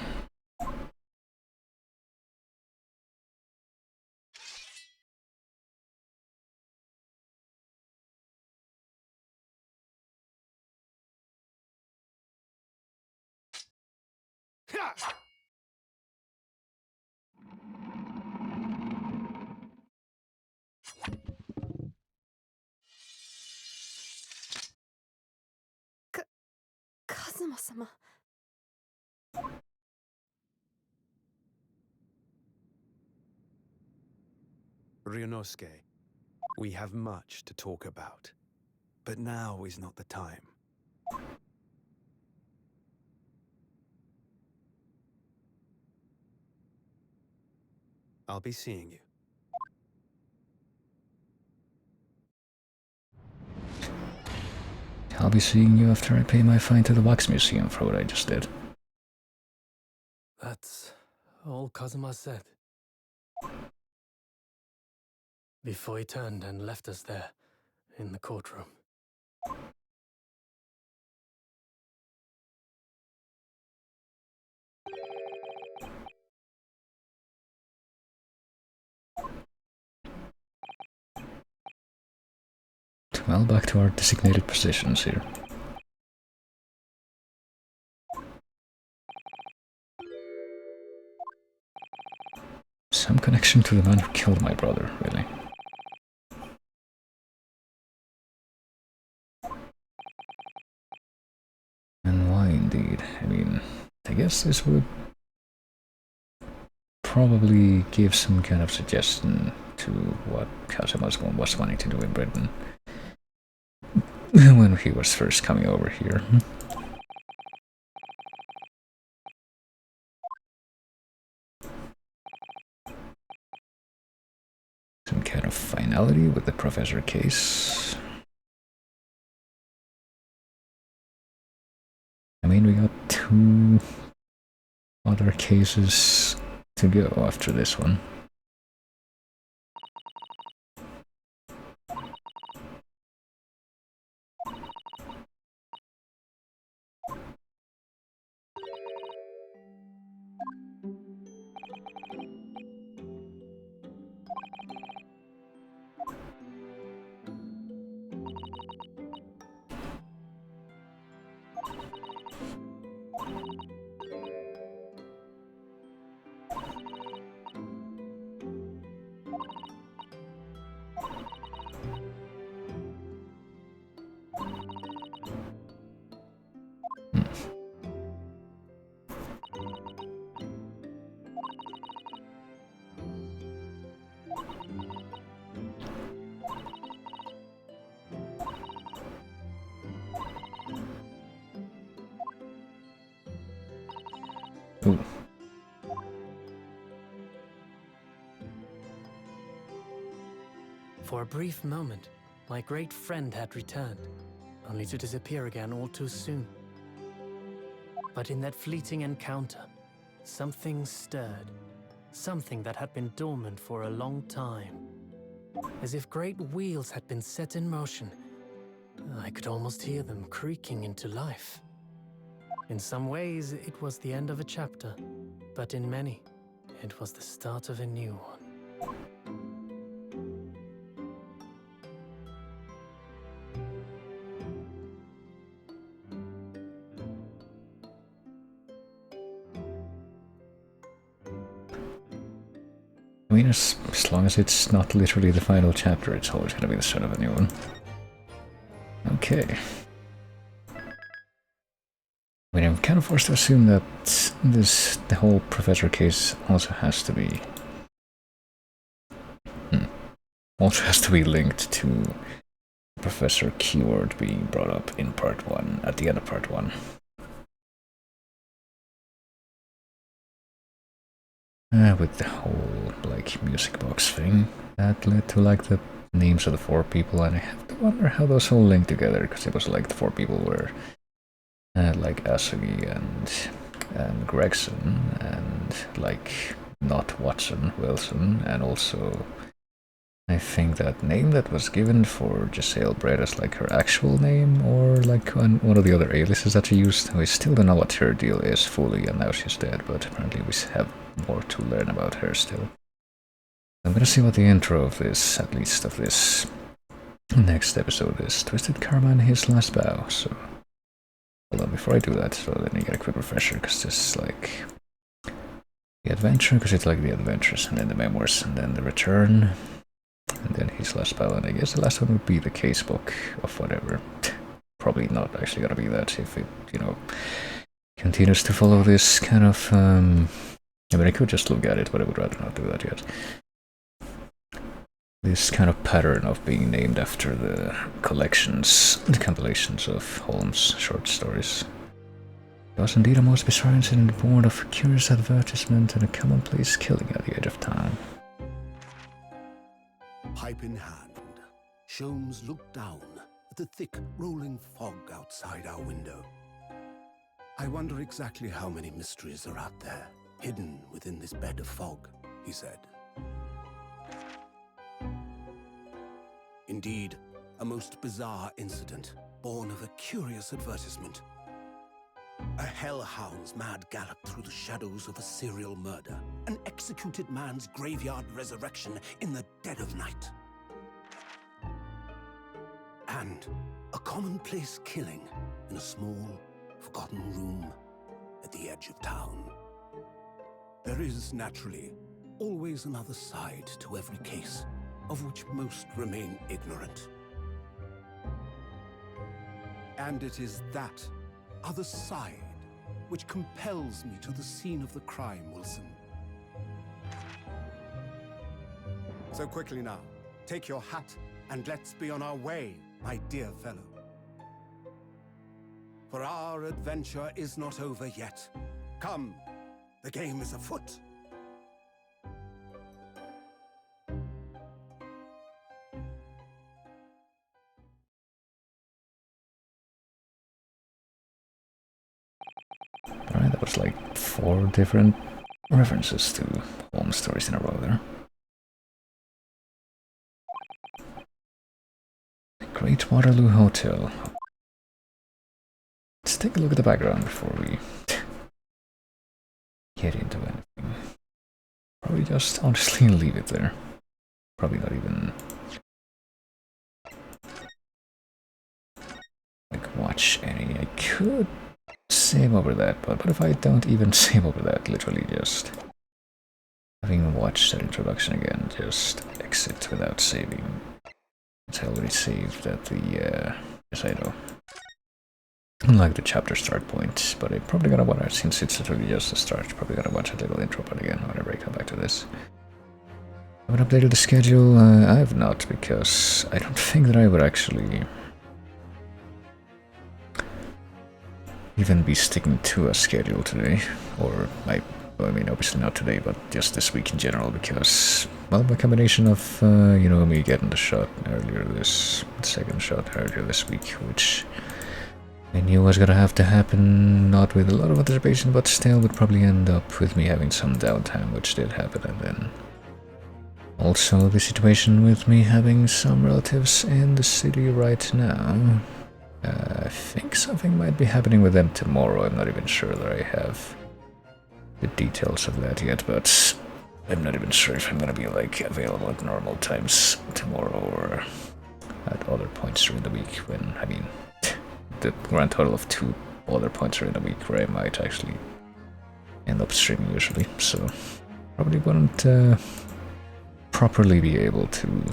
Kazuma-sama. Ryunosuke, we have much to talk about. But now is not the time. I'll be seeing you. I'll be seeing you after I pay my fine to the Wax Museum for what I just did. That's all Kazuma said. Before he turned and left us there, in the courtroom. Well, back to our designated positions here. Some connection to the man who killed my brother, really. And why indeed? I mean, I guess this would probably give some kind of suggestion to what Kazuma was wanting to do in Britain when he was first coming over here. Some kind of finality with the professor case. I mean, we got 2 other cases to go after this one. Ooh. For a brief moment, my great friend had returned, only to disappear again all too soon. But in that fleeting encounter, something stirred. Something that had been dormant for a long time. As if great wheels had been set in motion. I could almost hear them creaking into life. In some ways, it was the end of a chapter, but in many, it was the start of a new one. I mean, as long as it's not literally the final chapter, it's always going to be the start of a new one. Okay. I mean, I'm kind of forced to assume that the whole professor case also has to be... also has to be linked to Professor Keyword being brought up in part 1, at the end of part 1. With the whole, like, music box thing that led to, like, the names of the 4 people, and I have to wonder how those all link together, because it was like the 4 people were like Asugi and Gregson, and like not Watson, Wilson, and also I think that name that was given for Giselle Brett as like her actual name, or like one of the other aliases that she used. We still don't know what her deal is fully, and now she's dead, but apparently we have more to learn about her still. I'm gonna see what the intro of this, at least of this next episode, is. Twisted Karma and His Last Bow, so... Hold on, before I do that, so let me get a quick refresher, because this is like... The Adventure, because it's like the Adventures, and then the Memoirs, and then the Return, and then His Last Bow, and I guess the last one would be the casebook of whatever. Probably not actually gonna be that, if it, you know, continues to follow this kind of... I mean, I could just look at it, but I would rather not do that yet. This kind of pattern of being named after the collections, the compilations of Holmes' short stories. It was indeed a most bizarre incident born of a curious advertisement and a commonplace killing at the edge of time. Pipe in hand, Sholmes looked down at the thick, rolling fog outside our window. I wonder exactly how many mysteries are out there, hidden within this bed of fog, he said. Indeed, a most bizarre incident, born of a curious advertisement. A hellhound's mad gallop through the shadows of a serial murder, an executed man's graveyard resurrection in the dead of night. And a commonplace killing in a small, forgotten room at the edge of town. There is, naturally, always another side to every case, of which most remain ignorant. And it is that other side which compels me to the scene of the crime, Wilson. So quickly now, take your hat and let's be on our way, my dear fellow. For our adventure is not over yet. Come, the game is afoot. Alright, that was like 4 different references to Holmes stories in a row there. Great Waterloo Hotel. Let's take a look at the background before we get into anything. Probably just honestly leave it there. Probably not even like watch any. I could save over that, but if I don't even save over that, literally just having watched that introduction again, just exit without saving. It's already saved at the yes I know. Like the chapter start point, but I probably gotta watch, since it's literally just the start, probably gotta watch a little intro part again whenever I come back to this. I haven't updated the schedule, I have not, because I don't think that I would actually even be sticking to a schedule today, or I mean obviously not today, but just this week in general, because, well, by combination of, you know, me getting the shot earlier this, second shot earlier this week, which I knew was gonna have to happen, not with a lot of anticipation, but still would probably end up with me having some downtime, which did happen, and then also the situation with me having some relatives in the city right now. I think something might be happening with them tomorrow. I'm not even sure that I have the details of that yet, but I'm not even sure if I'm gonna be like available at normal times tomorrow or at other points during the week when, I mean, the grand total of 2 other points during the week where I might actually end up streaming usually, so probably wouldn't properly be able to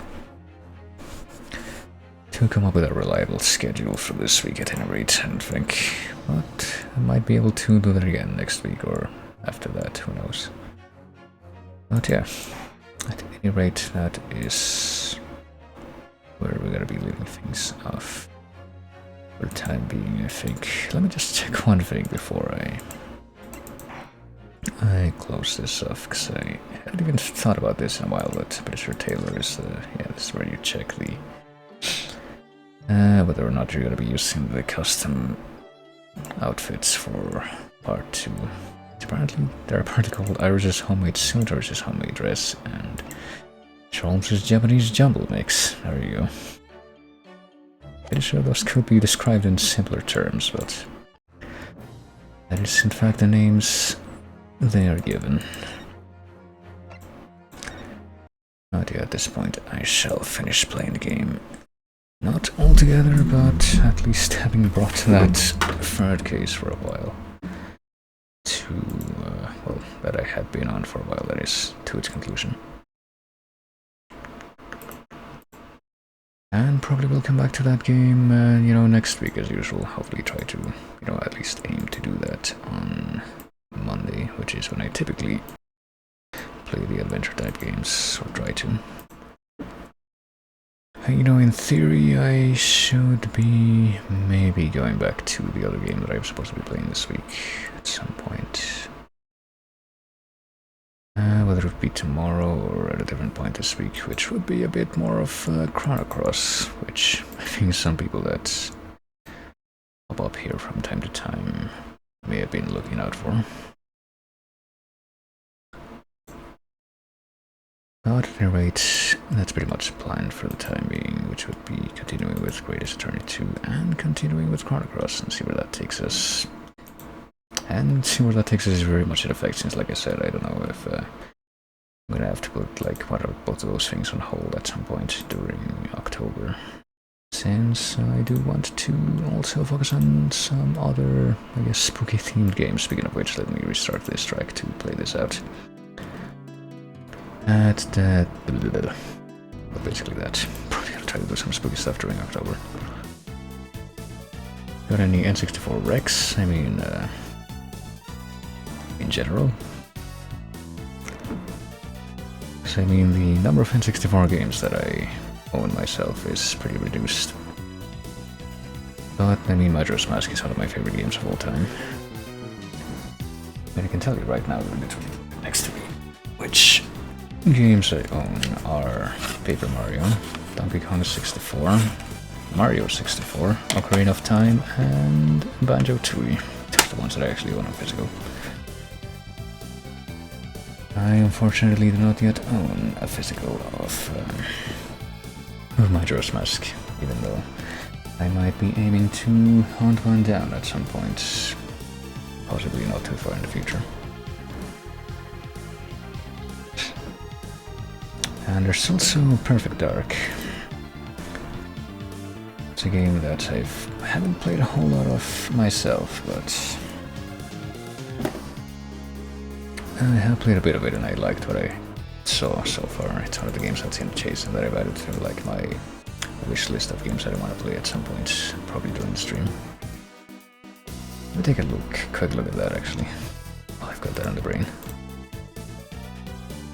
come up with a reliable schedule for this week at any rate, and think, but I might be able to do that again next week or after that, who knows. But yeah, at any rate, that is where we're gonna be leaving things off for the time being, I think. Let me just check one thing before I close this off, because I hadn't even thought about this in a while, but I'm pretty sure Taylor is, yeah, this is where you check the whether or not you're going to be using the custom outfits for part 2. Apparently, they're apparently called Iris's homemade suit, Iris's homemade dress, and Charles's Japanese jumble mix. There you go. Pretty sure those could be described in simpler terms, but that is in fact the names they are given. Not yet at this point. I shall finish playing the game. Not altogether, but at least having brought that third case for a while to, well, that I had been on for a while, that is, to its conclusion. And probably will come back to that game, you know, next week as usual. Hopefully try to, you know, at least aim to do that on Monday, which is when I typically play the adventure type games, or try to. You know, in theory, I should be maybe going back to the other game that I was supposed to be playing this week at some point. whether it be tomorrow or at a different point this week, which would be a bit more of Chrono Cross, which I think some people that pop up here from time to time may have been looking out for. But at any rate, that's pretty much planned for the time being, which would be continuing with Greatest Attorney 2 and continuing with Chrono Cross and see where that takes us. And see where that takes us is very much in effect, since like I said, I don't know if I'm gonna have to put like both of those things on hold at some point during October. Since I do want to also focus on some other, I guess, spooky themed games. Speaking of which, let me restart this track to play this out. At that, well, basically that. Probably gonna try to do some spooky stuff during October. Got any N64 Rex? I mean, in general. So, I mean, the number of N64 games that I own myself is pretty reduced. But, I mean, Majora's Mask is one of my favorite games of all time. And I can tell you right now, literally next to me, which games I own are Paper Mario, Donkey Kong 64, Mario 64, Ocarina of Time, and Banjo-Tooie. Those are the ones that I actually own on physical. I unfortunately do not yet own a physical of Majora's Mask, even though I might be aiming to hunt one down at some point, possibly not too far in the future. And there's also Perfect Dark. It's a game that I haven't played a whole lot of myself, but I have played a bit of it and I liked what I saw so far. It's one of the games I've seen chase and that I've added to like my wish list of games that I want to play at some point, probably during the stream. Let me take a quick look at that actually. Oh, I've got that on the brain.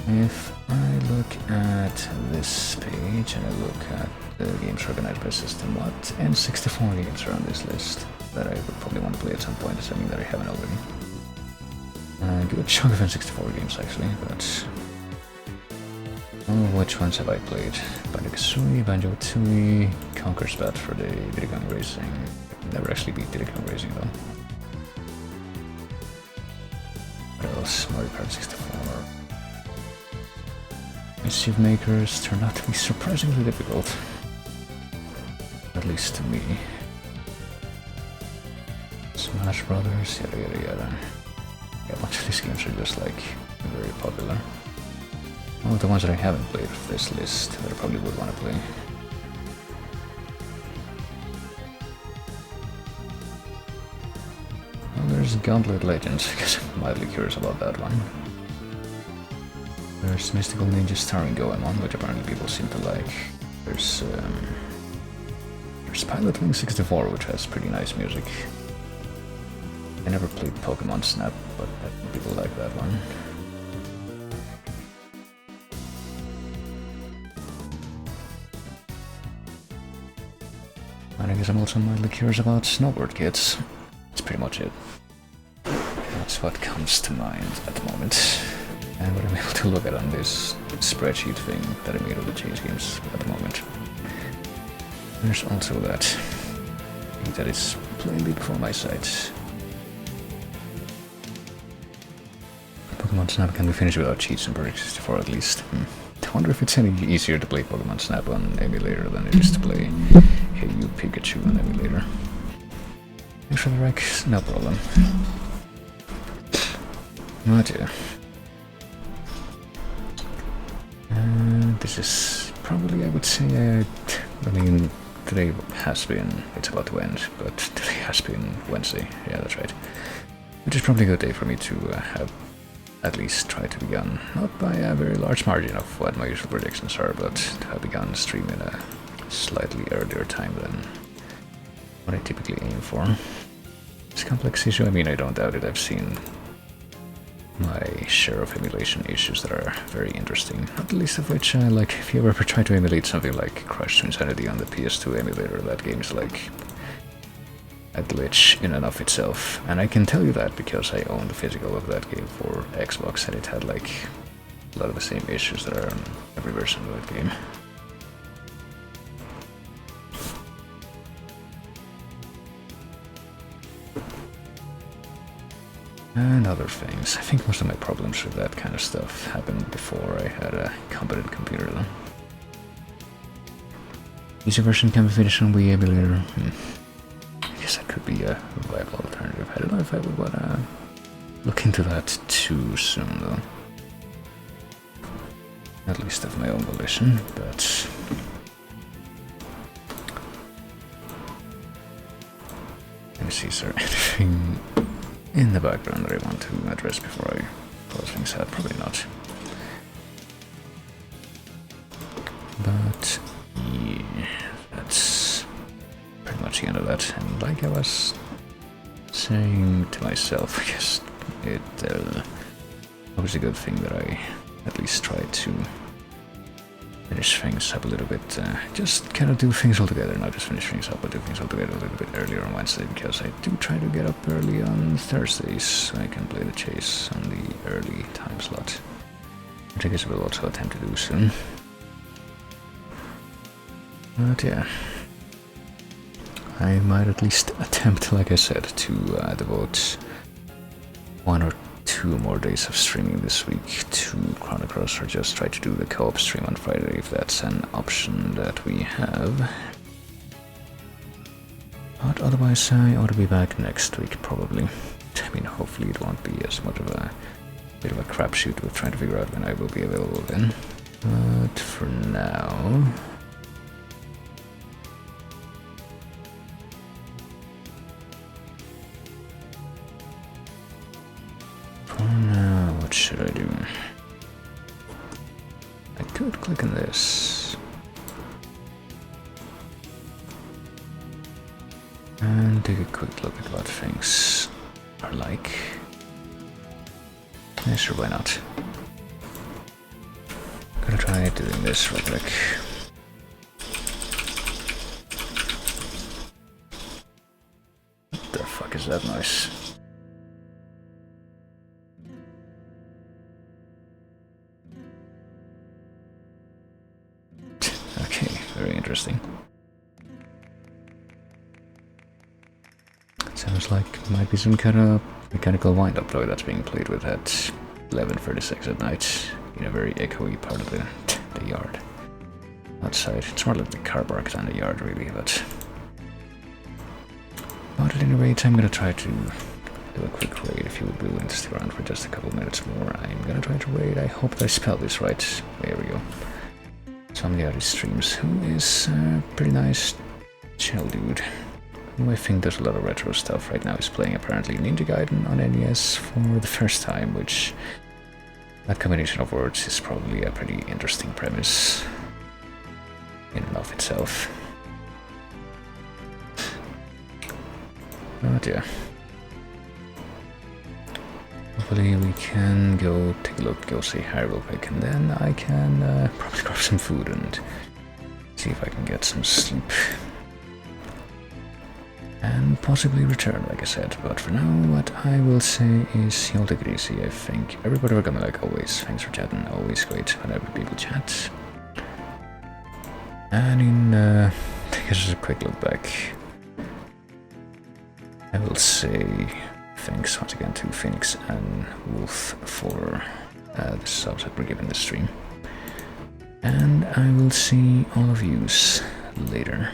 If I look at this page and I look at the games organized by system, what N64 games are on this list that I would probably want to play at some point, assuming that I haven't already. A good chunk of N64 games actually, but oh, which ones have I played? Banjo-Kazooie, Banjo-Tooie, Conker's Bad for the Diddy Kong Racing. Never actually beat Diddy Kong Racing though. What else? Mario Kart 64. Mischief Makers turned out to be surprisingly difficult. At least to me. Smash Brothers, yada yada yada. Yeah, a bunch of these games are just like very popular. All of the ones that I haven't played of this list that I probably would want to play. Well, there's Gauntlet Legends, I guess I'm mildly curious about that one. There's Mystical Ninja Starring Goemon, which apparently people seem to like. There's Pilot Wing 64, which has pretty nice music. I never played Pokemon Snap, but I think people like that one. And I guess I'm also mildly curious about Snowboard Kids. That's pretty much it. That's what comes to mind at the moment. And what I'm able to look at on this spreadsheet thing that I made of the change games at the moment. There's also that is plainly before my sight. Pokemon Snap can be finished without cheats in Project 64 at least. I wonder if it's any easier to play Pokemon Snap on emulator than it is to play Hey You Pikachu on emulator. Thanks for the wreck, no problem. But yeah. This is probably, I would say, I mean, today has been, it's about to end, but today has been Wednesday, yeah, that's right. Which is probably a good day for me to have at least tried to begin, not by a very large margin of what my usual predictions are, but to have begun streaming a slightly earlier time than what I typically aim for. It's a complex issue, I mean, I don't doubt it, I've seen my share of emulation issues that are very interesting, not the least of which, like, if you ever try to emulate something like Crush to Insanity on the PS2 emulator, that game is like a glitch in and of itself. And I can tell you that because I own the physical of that game for Xbox, and it had like a lot of the same issues that are on every version of that game. And other things. I think most of my problems with that kind of stuff happened before I had a competent computer though. Easy version can be finished on Wii emulator. I guess that could be a viable alternative. I don't know if I would wanna look into that too soon though. At least of my own volition, but let me see, is there anything in the background that I want to address before I close things out? Probably not. But yeah, that's pretty much the end of that. And like I was saying to myself, I guess it was a good thing that I at least tried to finish things up a little bit. Just kind of do things all together, not just finish things up, but do things all together a little bit earlier on Wednesday, because I do try to get up early on Thursdays so I can play the chase on the early time slot, which I guess I will also attempt to do soon. But yeah, I might at least attempt, like I said, to devote 1 or 2 more days of streaming this week to Chrono Cross, or just try to do the co-op stream on Friday if that's an option that we have. But otherwise I ought to be back next week probably. I mean, hopefully it won't be as much of a bit of a crapshoot with trying to figure out when I will be available then. But for now, what should I do? I could click on this and take a quick look at what things are like. Yeah, sure, why not? Gonna try doing this real quick. What the fuck is that noise? Very interesting. Sounds like might be some kind of mechanical wind-up though that's being played with at 11:36 at night in a very echoey part of the yard outside. It's more like the car park than the yard really, but at any rate, I'm gonna try to do a quick raid. If you would be willing to stick around for just a couple minutes more, I'm gonna try to raid. I hope that I spelled this right. There we go. Somebody out of streams who is a pretty nice chill dude, who I think does a lot of retro stuff right now. Is playing apparently Ninja Gaiden on NES for the first time, which that combination of words is probably a pretty interesting premise in and of itself. But yeah, hopefully we can go take a look, go say hi real quick, and then I can probably grab some food and see if I can get some sleep. And possibly return, like I said. But for now, what I will say is, you'll take it easy. I think everybody for coming, like always. Thanks for chatting, always great whenever people chat. And in, I guess just a quick look back, I will say thanks once again to Phoenix and Wolf for the subs that were given this stream. And I will see all of yous later.